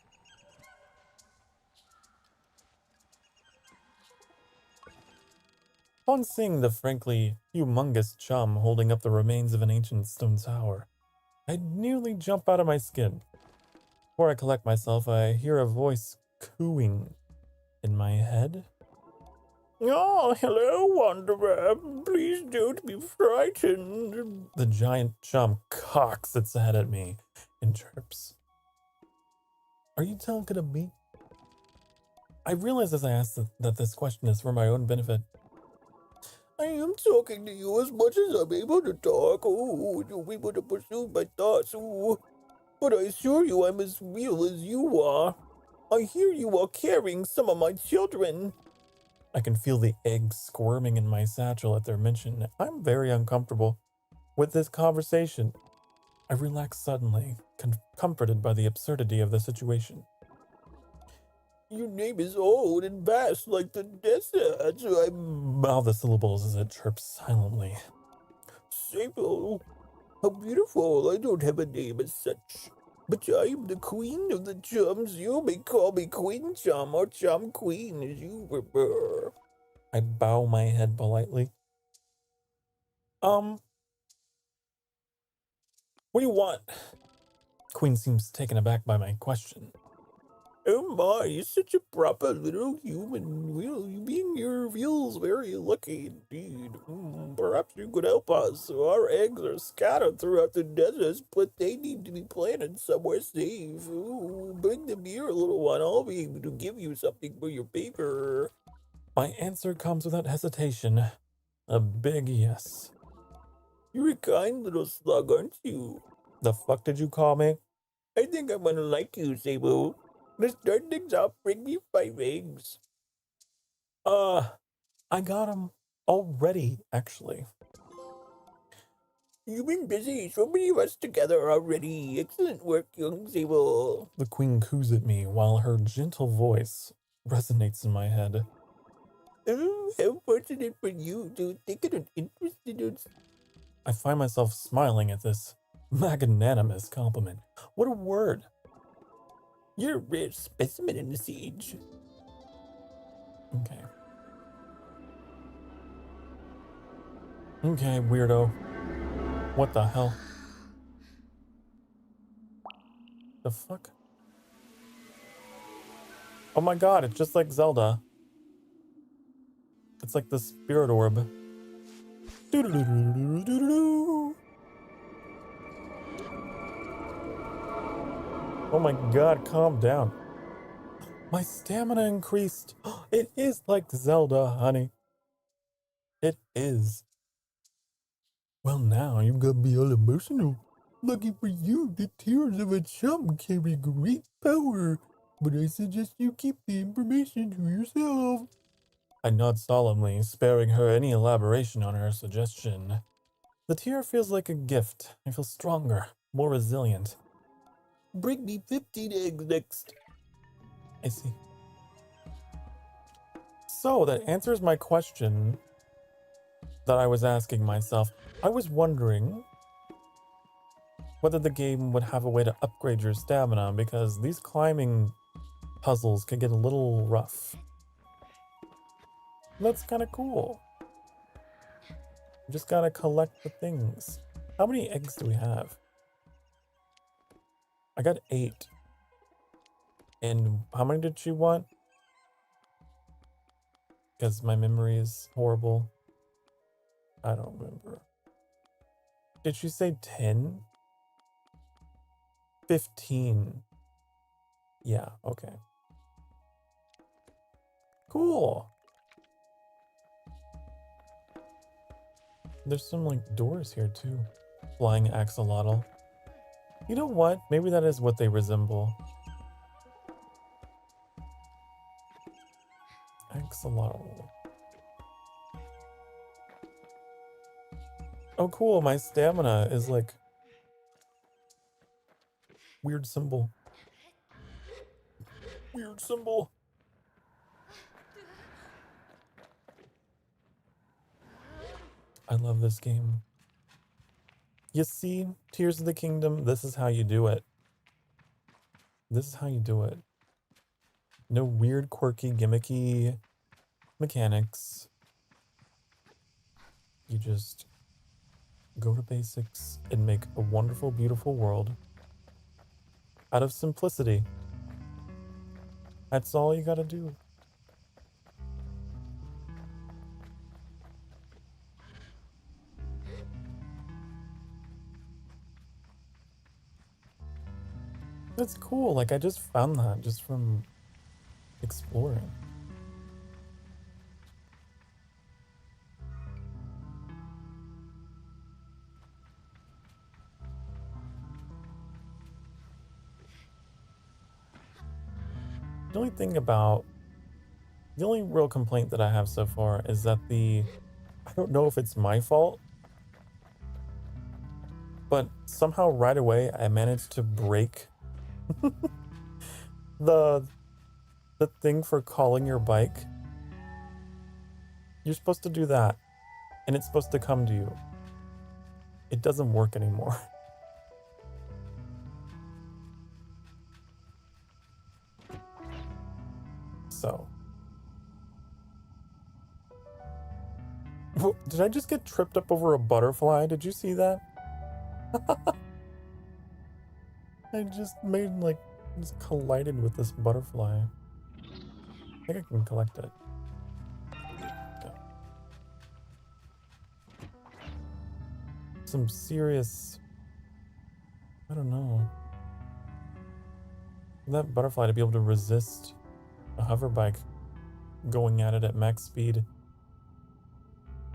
Upon seeing the frankly humongous chum holding up the remains of an ancient stone tower, I nearly jump out of my skin. Before I collect myself, I hear a voice cooing in my head. Oh, hello, wanderer. Please don't be frightened. The giant chum cocks its head at me and chirps. Are you talking to me? I realize as I ask that this question is for my own benefit. I am talking to you as much as I'm able to talk. Oh, you're able to pursue my thoughts. Oh. But I assure you I'm as real as you are. I hear you are carrying some of my children. I can feel the eggs squirming in my satchel at their mention. I'm very uncomfortable with this conversation. I relax suddenly, comforted by the absurdity of the situation. Your name is old and vast like the desert. I mouth the syllables as it chirps silently. Sable, how beautiful. I don't have a name as such. But I am the queen of the chums. You may call me Queen Chum or Chum Queen as you prefer. I bow my head politely. What do you want? Queen seems taken aback by my question. Oh my, you're such a proper little human. Well, you being here feels very lucky indeed. Perhaps you could help us. Our eggs are scattered throughout the deserts, but they need to be planted somewhere safe. Ooh, bring them here, little one. I'll be able to give you something for your paper. My answer comes without hesitation. A big yes. You're a kind little slug, aren't you? The fuck did you call me? I think I'm gonna like you, Sable. To start things off, bring me 5 eggs. I got 'em already, actually. You've been busy, so many of us together already. Excellent work, young Sable. The queen coos at me while her gentle voice resonates in my head. Oh, how fortunate for you to think it an interested. I find myself smiling at this magnanimous compliment. What a word. You're a rare specimen in the siege. Okay. Okay, weirdo. What the hell? The fuck? Oh my god, it's just like Zelda. It's like the spirit orb. Oh my god, calm down. My stamina increased. It is like Zelda, honey. It is. Well, now you've got me all emotional. Lucky for you, the tears of a chum carry great power, but I suggest you keep the information to yourself. I nod solemnly, sparing her any elaboration on her suggestion. The tear feels like a gift. I feel stronger, more resilient. Bring me 15 eggs next. I see. So that answers my question that I was asking myself. I was wondering whether the game would have a way to upgrade your stamina, because these climbing puzzles can get a little rough. That's kind of cool. You just gotta collect the things. How many eggs do we have? I got 8. And how many did she want? Because my memory is horrible. I don't remember. Did she say 10? 15. Yeah, okay. Cool. There's some like doors here too. Flying axolotl. You know what? Maybe that is what they resemble. Axolotl. Oh cool, my stamina is like weird symbol. Weird symbol. I love this game. You see, Tears of the Kingdom, this is how you do it. This is how you do it. No weird, quirky, gimmicky mechanics. You just go to basics and make a wonderful, beautiful world out of simplicity. That's all you gotta do. That's cool. Like, I just found that just from exploring. The only thing about the only real complaint that I have so far is that I don't know if it's my fault, but somehow right away I managed to break the thing for calling your bike. You're supposed to do that, and it's supposed to come to you. It doesn't work anymore. So. Did I just get tripped up over a butterfly? Did you see that? I just made like, just collided with this butterfly. I think I can collect it. Yeah. Some serious, I don't know. That butterfly to be able to resist a hover bike going at it at max speed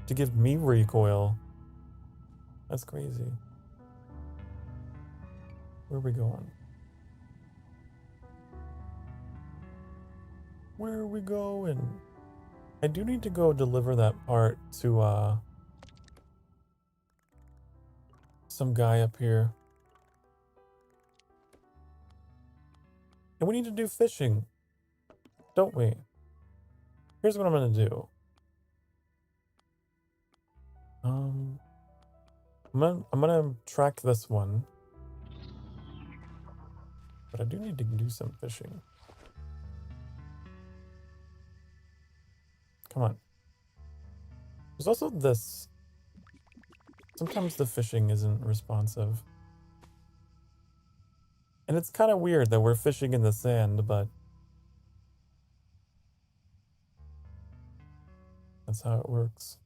to give me recoil. That's crazy. Where are we going? Where are we going? I do need to go deliver that part to some guy up here. And we need to do fishing, don't we? Here's what I'm gonna do. I'm gonna track this one. But I do need to do some fishing. Come on. There's also this. Sometimes the fishing isn't responsive. And it's kind of weird that we're fishing in the sand, but that's how it works.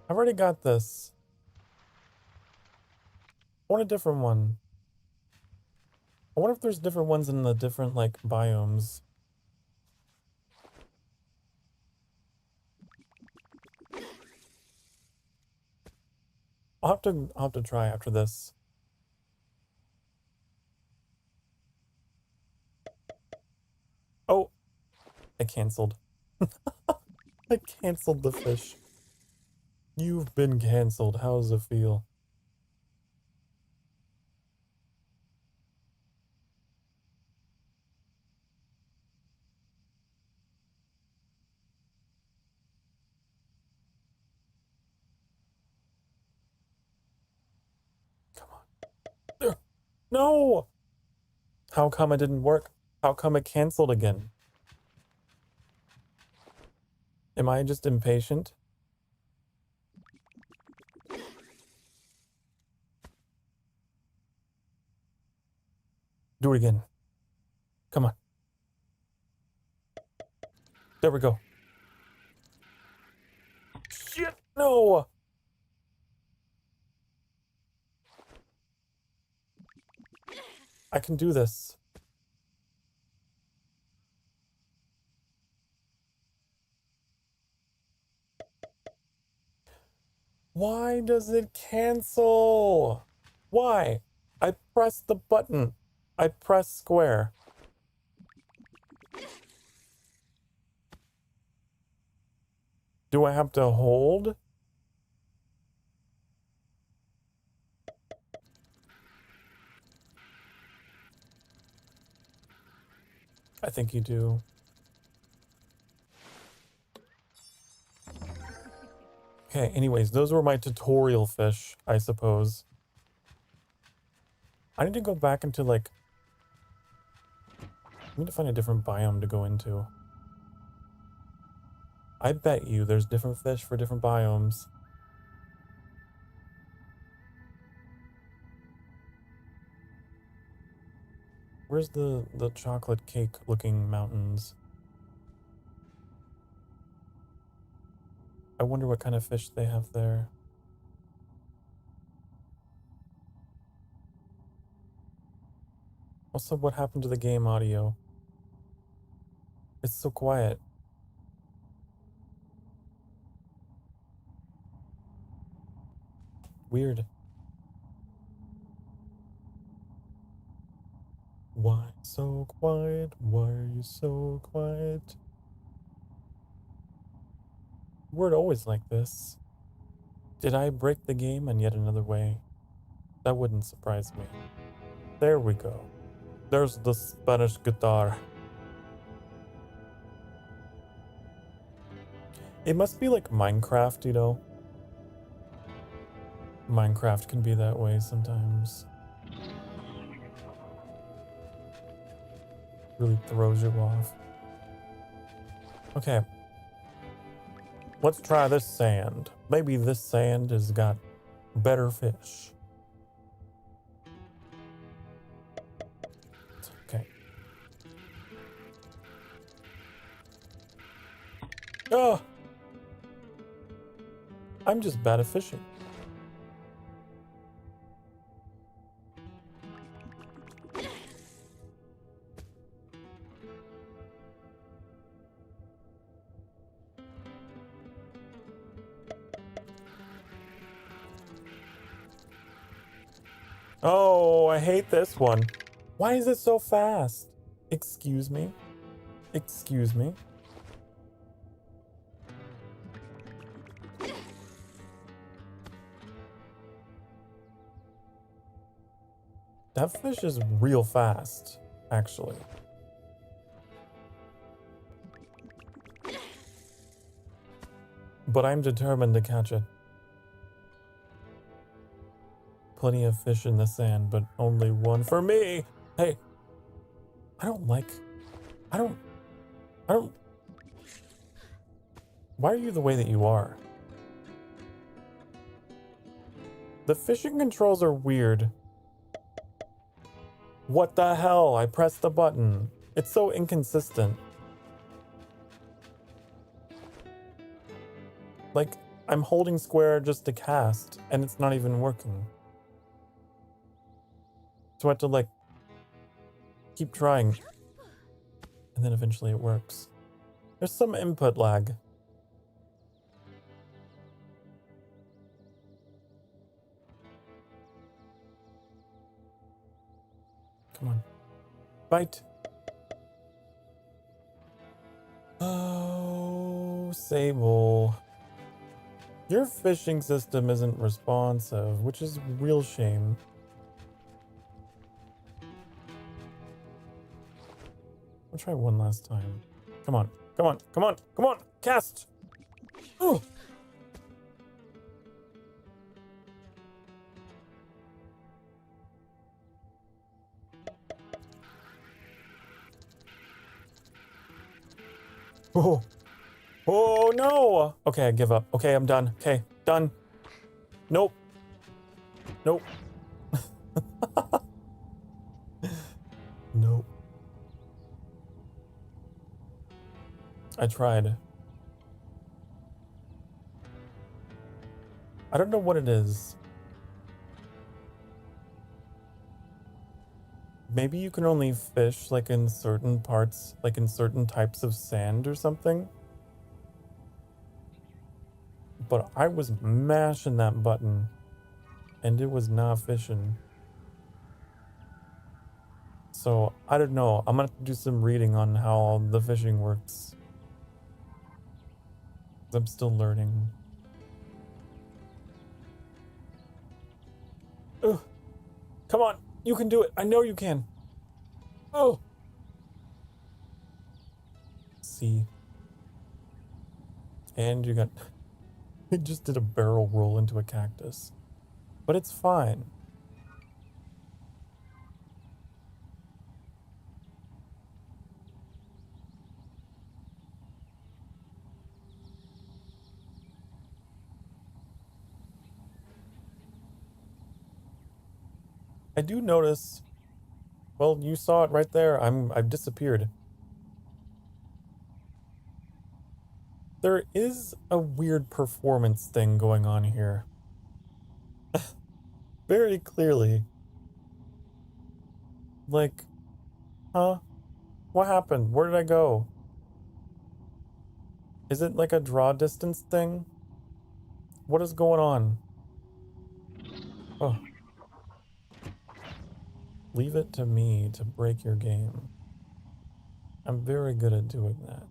I've already got this. I want a different one. I wonder if there's different ones in the different, like, biomes. I'll have to try after this. Oh, I canceled. I canceled the fish. You've been canceled. How does it feel? Come on. There. No! How come it didn't work? How come it canceled again? Am I just impatient? Do it again. Come on. There we go. Shit, no! I can do this. Why does it cancel? Why? I pressed the button. I pressed square. Do I have to hold? I think you do. Okay, anyways, those were my tutorial fish, I suppose. I need to go back into, like... I need to find a different biome to go into. I bet you there's different fish for different biomes. Where's the chocolate cake looking mountains? I wonder what kind of fish they have there. Also, what happened to the game audio? It's so quiet. Weird. Why so quiet? Why are you so quiet? We're always like this. Did I break the game in yet another way? That wouldn't surprise me. There we go. There's the Spanish guitar. It must be like Minecraft, you know? Minecraft can be that way sometimes. Really throws you off. Okay. Let's try this sand. Maybe this sand has got better fish. Okay. Oh! I'm just bad at fishing. Oh, I hate this one. Why is it so fast? Excuse me? Excuse me? That fish is real fast, actually. But I'm determined to catch it. Plenty of fish in the sand, but only one for me. Hey, I don't. Why are you the way that you are? The fishing controls are weird. What the hell? I pressed the button. It's so inconsistent. Like, I'm holding square just to cast, and it's not even working. So I have to, like, keep trying. And then eventually it works. There's some input lag. Come on. Bite. Oh, Sable. Your fishing system isn't responsive, which is a real shame. I'll try one last time. Come on, come on, come on, come on! Cast! Oh! Oh! Oh no! Okay, I give up. Okay, I'm done. Okay, done. Nope. Nope. Nope. I tried. I don't know what it is. Maybe you can only fish like in certain parts, like in certain types of sand or something. But I was mashing that button and it was not fishing. So I don't know. I'm gonna have to do some reading on how the fishing works. I'm still learning. Ugh. Come on, you can do it. I know you can. Oh. See. And you got... It just did a barrel roll into a cactus. But it's fine. I do notice... Well, you saw it right there. I've disappeared. There is a weird performance thing going on here. Very clearly. Like, huh? What happened? Where did I go? Is it like a draw distance thing? What is going on? Oh. Leave it to me to break your game. I'm very good at doing that.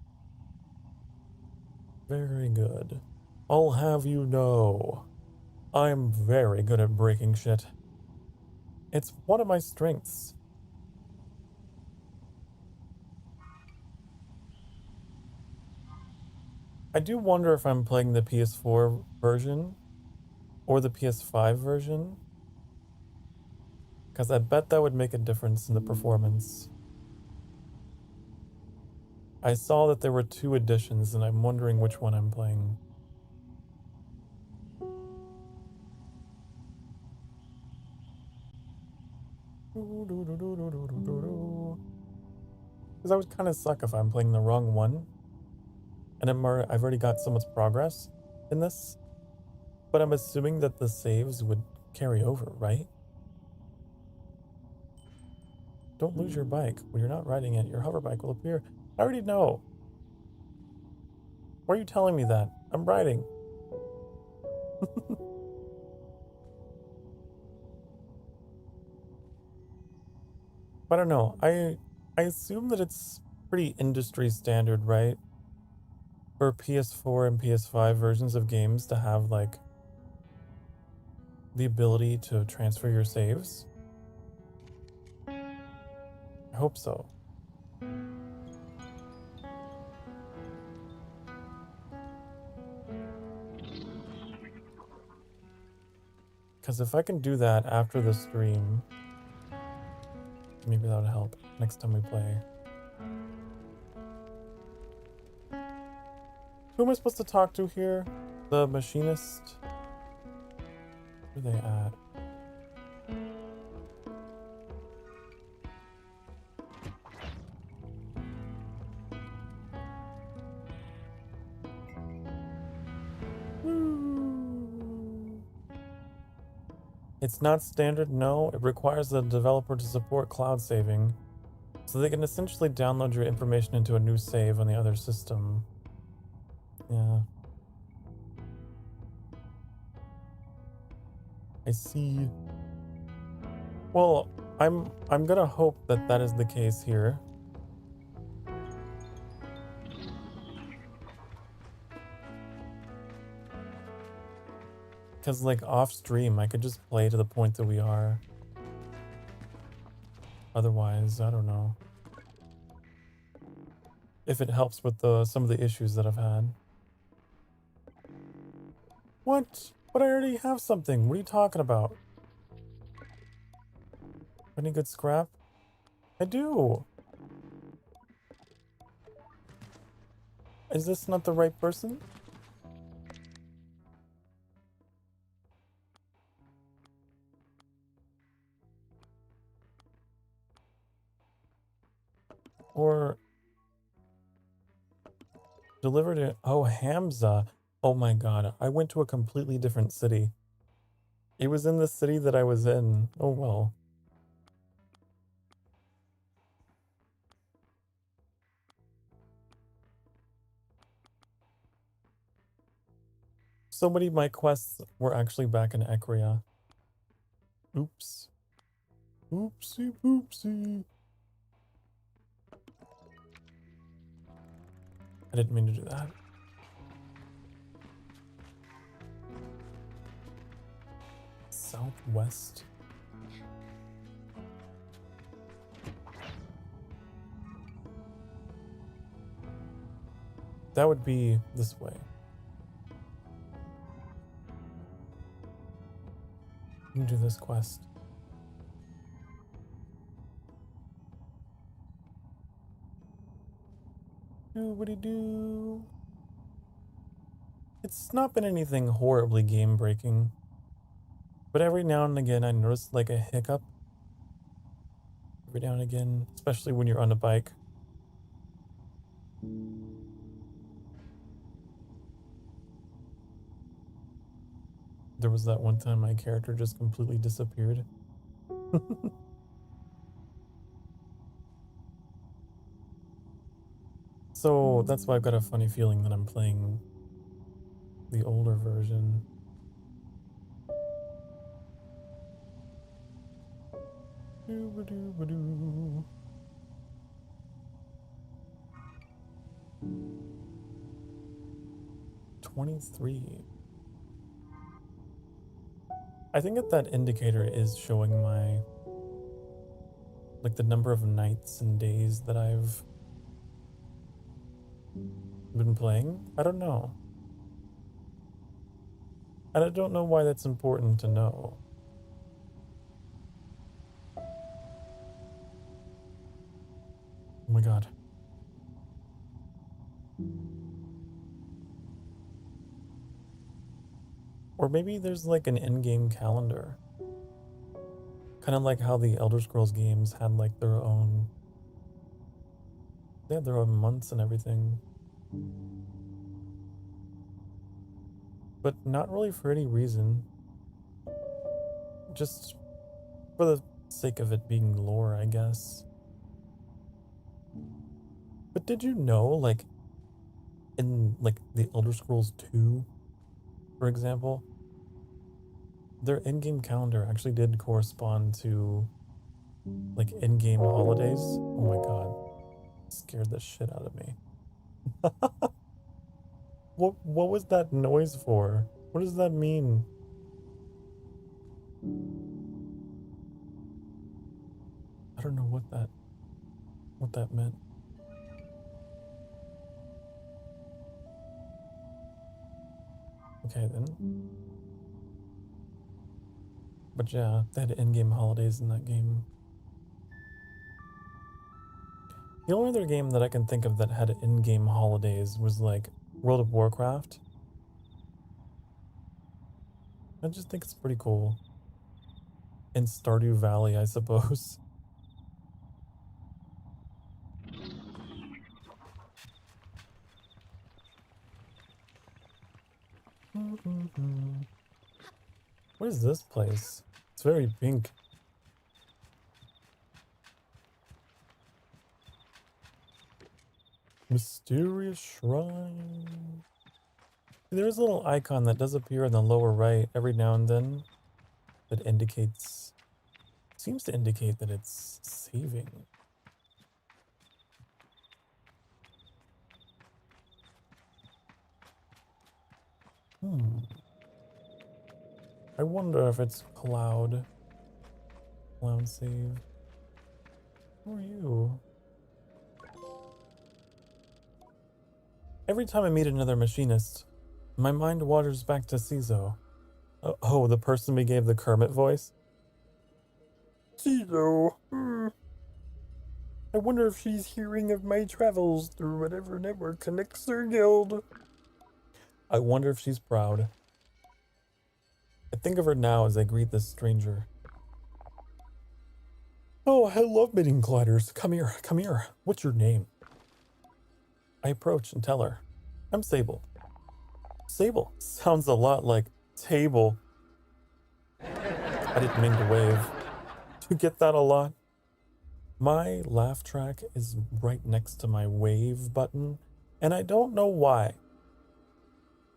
Very good. I'll have you know, I'm very good at breaking shit. It's one of my strengths. I do wonder if I'm playing the PS4 version, or the PS5 version, because I bet that would make a difference in the performance. I saw that there were 2 editions, and I'm wondering which one I'm playing. Because that would kind of suck if I'm playing the wrong one. And I've already got so much progress in this. But I'm assuming that the saves would carry over, right? Don't lose your bike. When you're not riding it, your hover bike will appear. I already know. Why are you telling me that? I'm riding. I don't know. I assume that it's pretty industry standard, right? For PS4 and PS5 versions of games to have like the ability to transfer your saves. I hope so. Because if I can do that after the stream, maybe that'll help next time we play. Who am I supposed to talk to here? The machinist? Where are they at? It's not standard, no. It requires the developer to support cloud saving, so they can essentially download your information into a new save on the other system. Yeah. I see. Well, I'm gonna hope that that is the case here. Because, like, off stream, I could just play to the point that we are. Otherwise, I don't know. If it helps with some of the issues that I've had. What? But I already have something. What are you talking about? Any good scrap? I do. Is this not the right person? Or delivered it? Oh, Hamza. Oh my god. I went to a completely different city. It was in the city that I was in. Oh well. So many of my quests were actually back in Ekria. Oops. Oopsie poopsie. I didn't mean to do that. Southwest. That would be this way. You can do this quest. Doobity-doo. It's not been anything horribly game-breaking. But every now and again I notice like a hiccup. Every now and again, especially when you're on a bike. There was that one time my character just completely disappeared. So that's why I've got a funny feeling that I'm playing the older version. Doo-ba-doo-ba-doo. $23. I think that indicator is showing my, like, the number of nights and days that I've been playing. I don't know. And I don't know why that's important to know. Oh my god. Or maybe there's like an in-game calendar. Kind of like how the Elder Scrolls games had like their own... They had their own months and everything. But not really for any reason. Just for the sake of it being lore, I guess. But did you know, like, in like the Elder Scrolls 2, for example, their in-game calendar actually did correspond to like in-game holidays? Oh my god. Scared the shit out of me. What was that noise for? What does that mean? I don't know what that meant. Okay then. But yeah, they had in-game holidays in that game. The only other game that I can think of that had in-game holidays was like World of Warcraft. I just think it's pretty cool. And Stardew Valley, I suppose. What is this place? It's very pink. Mysterious shrine. There's a little icon that does appear in the lower right every now and then that indicates, seems to indicate that it's saving. I wonder if it's Cloud. Cloud save. Who are you? Every time I meet another machinist, my mind wanders back to Cizo. Oh, the person we gave the Kermit voice? Cizo. I wonder if she's hearing of my travels through whatever network connects their guild. I wonder if she's proud. I think of her now as I greet this stranger. Oh, I love meeting gliders. Come here, come here. What's your name? I approach and tell her, I'm Sable. Sable sounds a lot like table. I didn't mean to wave. Do you get that a lot? My laugh track is right next to my wave button, and I don't know why.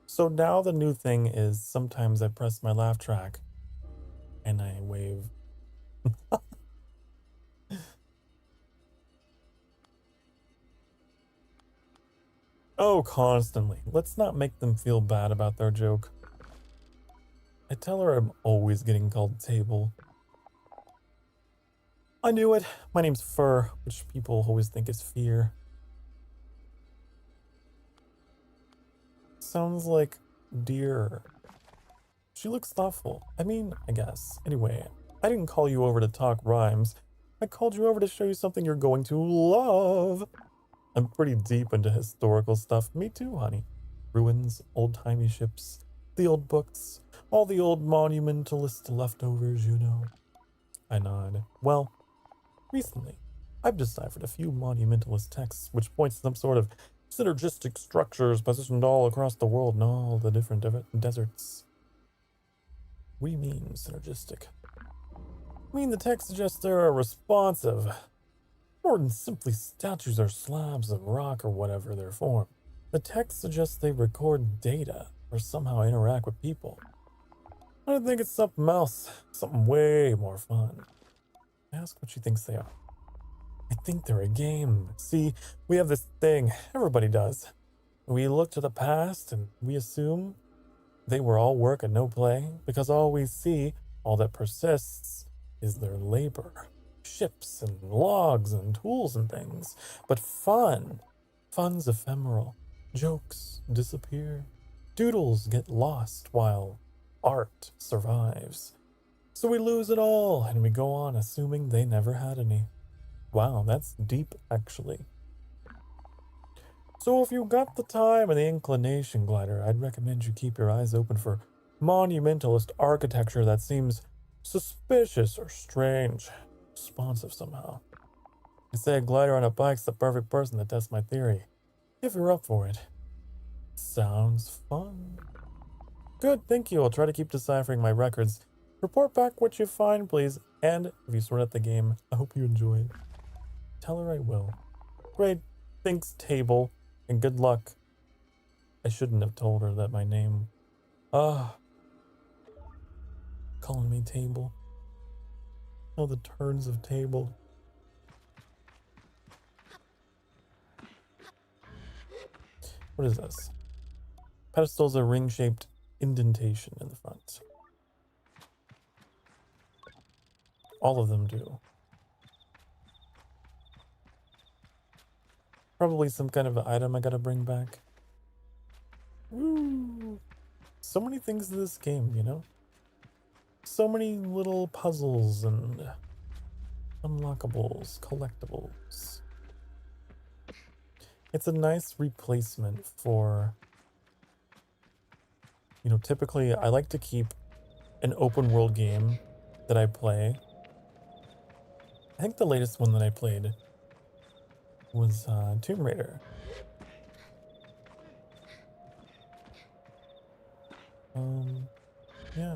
So now the new thing is sometimes I press my laugh track and I wave. Oh, constantly. Let's not make them feel bad about their joke. I tell her I'm always getting called table. I knew it. My name's Fur, which people always think is fear. Sounds like deer. She looks thoughtful. I mean, I guess. Anyway, I didn't call you over to talk rhymes. I called you over to show you something you're going to love. I'm pretty deep into historical stuff. Me too, honey. Ruins, old-timey ships, the old books, all the old monumentalist leftovers, you know. I nod. Well, recently, I've deciphered a few monumentalist texts which point to some sort of synergistic structures positioned all across the world in all the different deserts. What do you mean, synergistic? I mean, the text suggests they are responsive, more than simply statues or slabs of rock or whatever their form. The text suggests they record data or somehow interact with people. I think it's something else, something way more fun. Ask what she thinks they are. I think they're a game. See, we have this thing, everybody does. We look to the past and we assume they were all work and no play because all we see, all that persists, is their labor. Ships and logs and tools and things. But fun's ephemeral. Jokes disappear. Doodles get lost while art survives. So we lose it all, and we go on assuming they never had any. Wow, that's deep, actually. So if you got the time and the inclination, Glider, I'd recommend you keep your eyes open for monumentalist architecture that seems suspicious or strange, responsive somehow. You say a glider on a bike's the perfect person to test my theory, if you're up for it. Sounds fun. Good, thank you. I'll try to keep deciphering my records. Report back what you find, please. And if you sort out the game, I hope you enjoy it. Tell her I will. Great. Thanks, Table. And good luck. I shouldn't have told her that my name... calling me Table. Oh, the turns of Table. What is this? Pedestal's a ring-shaped indentation in the front. All of them do. Probably some kind of item I gotta bring back. Woo! So many things in this game, you know? So many little puzzles and unlockables, collectibles. It's a nice replacement for, you know, typically I like to keep an open world game that I play. I think the latest one that I played was Tomb Raider. Yeah.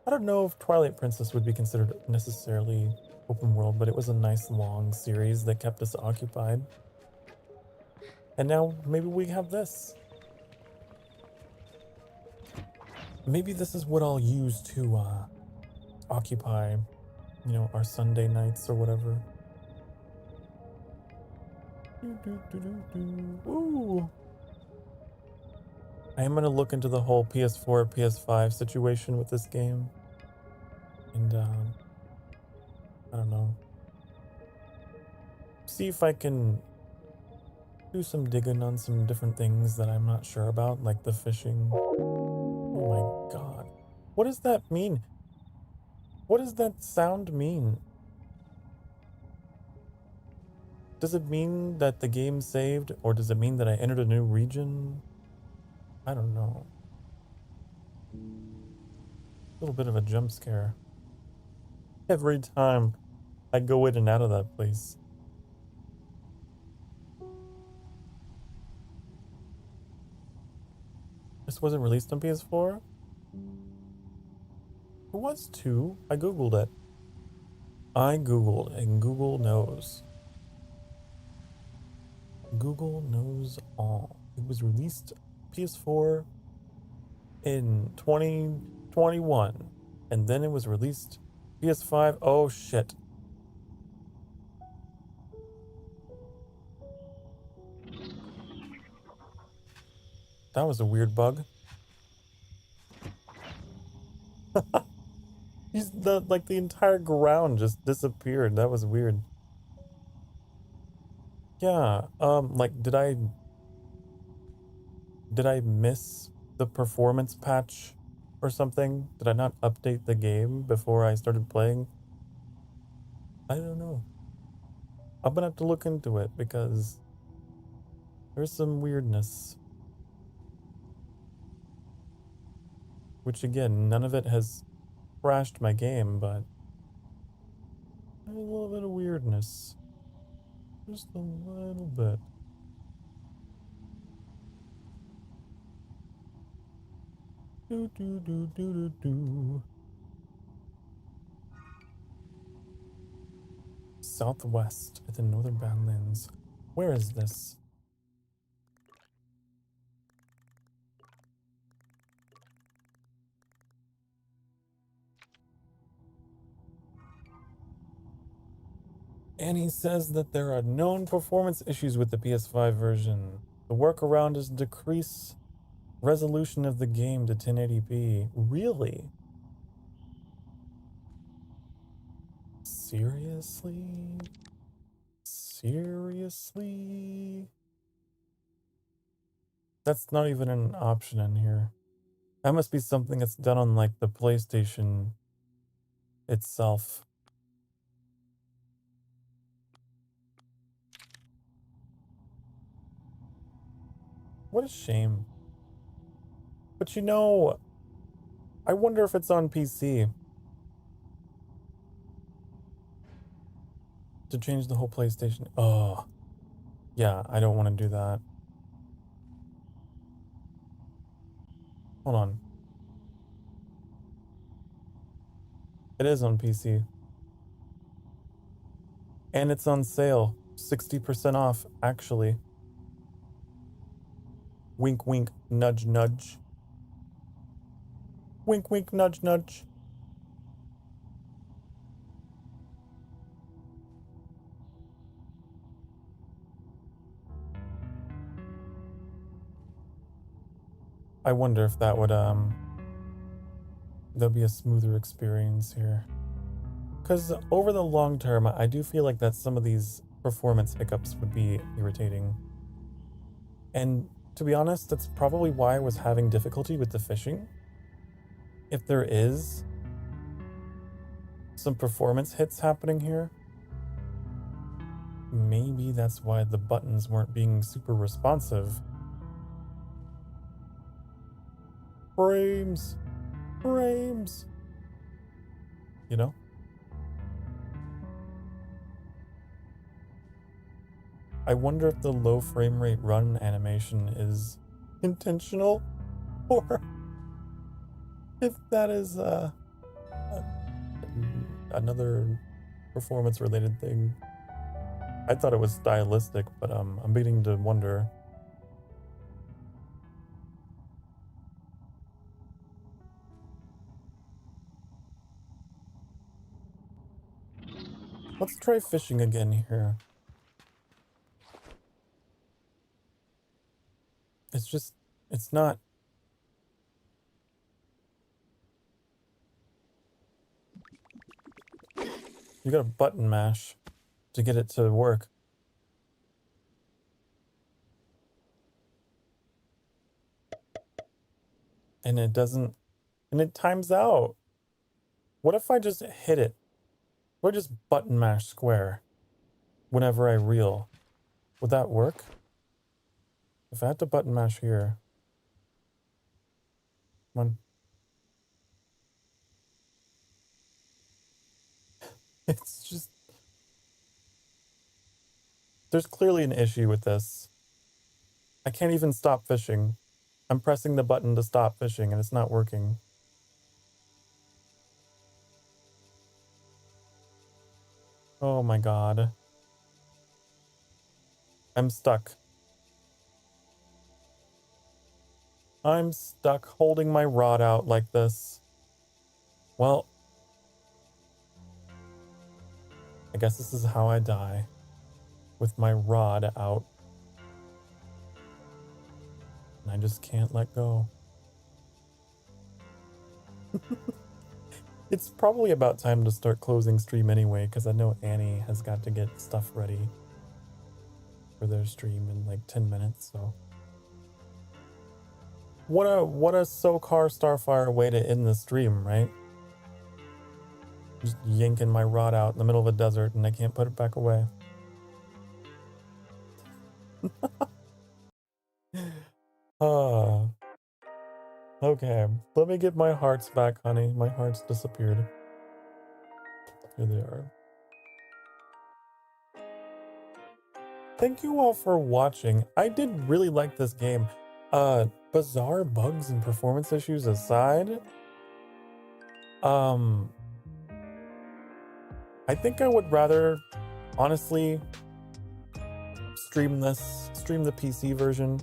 I don't know if Twilight Princess would be considered necessarily open world, but it was a nice long series that kept us occupied. And now maybe we have this. Maybe this is what I'll use to occupy, you know, our Sunday nights or whatever. Ooh. I am going to look into the whole PS4, PS5 situation with this game. And, I don't know. See if I can do some digging on some different things that I'm not sure about, like the fishing. Oh my god. What does that mean? What does that sound mean? Does it mean that the game saved, or does it mean that I entered a new region? I don't know. A little bit of a jump scare. Every time I go in and out of that place. This wasn't released on PS4? It was too. I googled it. I googled, and Google knows. Google knows all. It was released PS4 in 2021, and then it was released PS5. Oh shit. That was a weird bug. Like the entire ground just disappeared. That was weird. Yeah, like did I miss the performance patch or something? Did I not update the game before I started playing? I don't know. I'm gonna have to look into it because there's some weirdness. Which again, none of it has crashed my game, but a little bit of weirdness. Just a little bit. Do do do do do do. Southwest at the Northern Badlands. Where is this? Annie says that there are known performance issues with the PS5 version. The workaround is decrease resolution of the game to 1080p. Really? Seriously? Seriously? That's not even an option in here. That must be something that's done on like the PlayStation itself. What a shame. But you know, I wonder if it's on PC. To change the whole PlayStation. Oh, yeah, I don't want to do that. Hold on. It is on PC. And it's on sale. 60% off, actually. Wink, wink, nudge, nudge. Wink, wink, nudge, nudge. I wonder if that would, there'll be a smoother experience here. Because over the long term, I do feel like that some of these performance hiccups would be irritating. And to be honest, that's probably why I was having difficulty with the fishing. If there is some performance hits happening here, maybe that's why the buttons weren't being super responsive. Frames! Frames! You know? I wonder if the low frame rate run animation is intentional, or if that is another performance related thing. I thought it was stylistic, but I'm beginning to wonder. Let's try fishing again here. It's just, it's not. You gotta button mash to get it to work. And it doesn't, and it times out. What if I just hit it? Or just button mash square whenever I reel? Would that work? If I had to button mash here. Come on. It's just, there's clearly an issue with this. I can't even stop fishing. I'm pressing the button to stop fishing and it's not working. Oh my god. I'm stuck. I'm stuck holding my rod out like this. Well, I guess this is how I die. With my rod out. And I just can't let go. It's probably about time to start closing stream anyway, because I know Annie has got to get stuff ready for their stream in like 10 minutes, so. What a Sokar Starfire way to end the stream, right? Just yanking my rod out in the middle of a desert and I can't put it back away. Okay, let me get my hearts back, honey. My hearts disappeared. Here they are. Thank you all for watching. I did really like this game. Bizarre bugs and performance issues aside, I think I would rather, honestly, stream the PC version.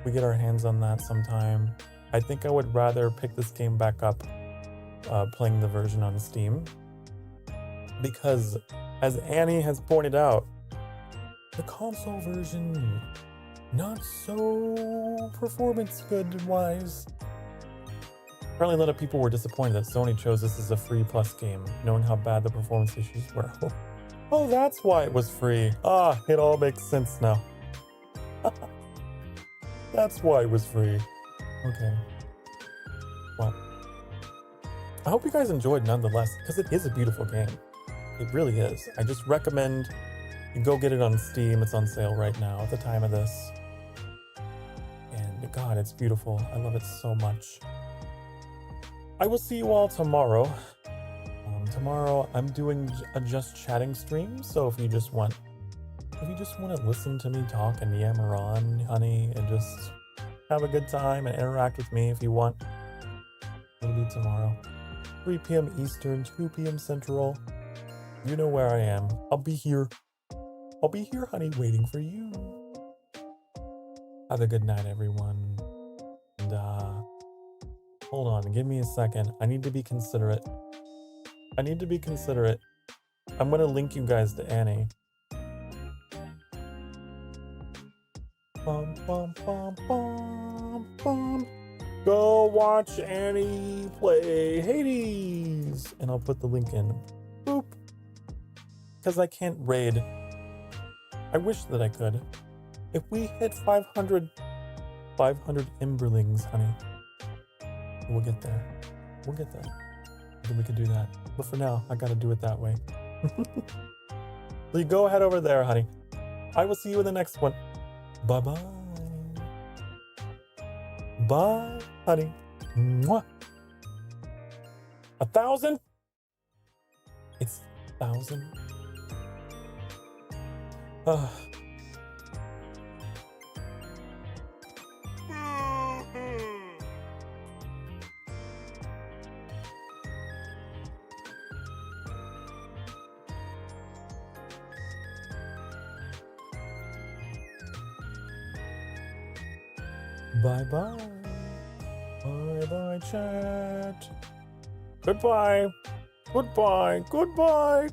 We get our hands on that sometime. I think I would rather pick this game back up playing the version on Steam. Because, as Annie has pointed out, the console version, not so performance good wise. Apparently a lot of people were disappointed that Sony chose this as a free plus game, knowing how bad the performance issues were. Oh, that's why it was free. Ah, it all makes sense now. That's why it was free. Okay. Well, I hope you guys enjoyed nonetheless, because it is a beautiful game. It really is. I just recommend you go get it on Steam. It's on sale right now at the time of this. And God, it's beautiful. I love it so much. I will see you all tomorrow. Tomorrow I'm doing a just chatting stream, so if you just want to listen to me talk and yammer on, honey, and just have a good time and interact with me if you want, it'll be tomorrow. 3 p.m. Eastern, 2 p.m. Central. You know where I am. I'll be here. I'll be here, honey, waiting for you. Have a good night, everyone. And, hold on, give me a second. I need to be considerate. I'm gonna link you guys to Annie. Bum, bum, bum, bum, bum. Go watch Annie play Hades. And I'll put the link in. Boop. Because I can't raid. I wish that I could. If we hit 500 Emberlings, honey, we'll get there. Then we can do that. But for now, I gotta do it that way. So you go ahead over there, honey. I will see you in the next one. Bye-bye. Bye, honey. Mwah. 1,000? It's 1,000. Bye-bye. Bye-bye, chat. Goodbye. Goodbye. Goodbye.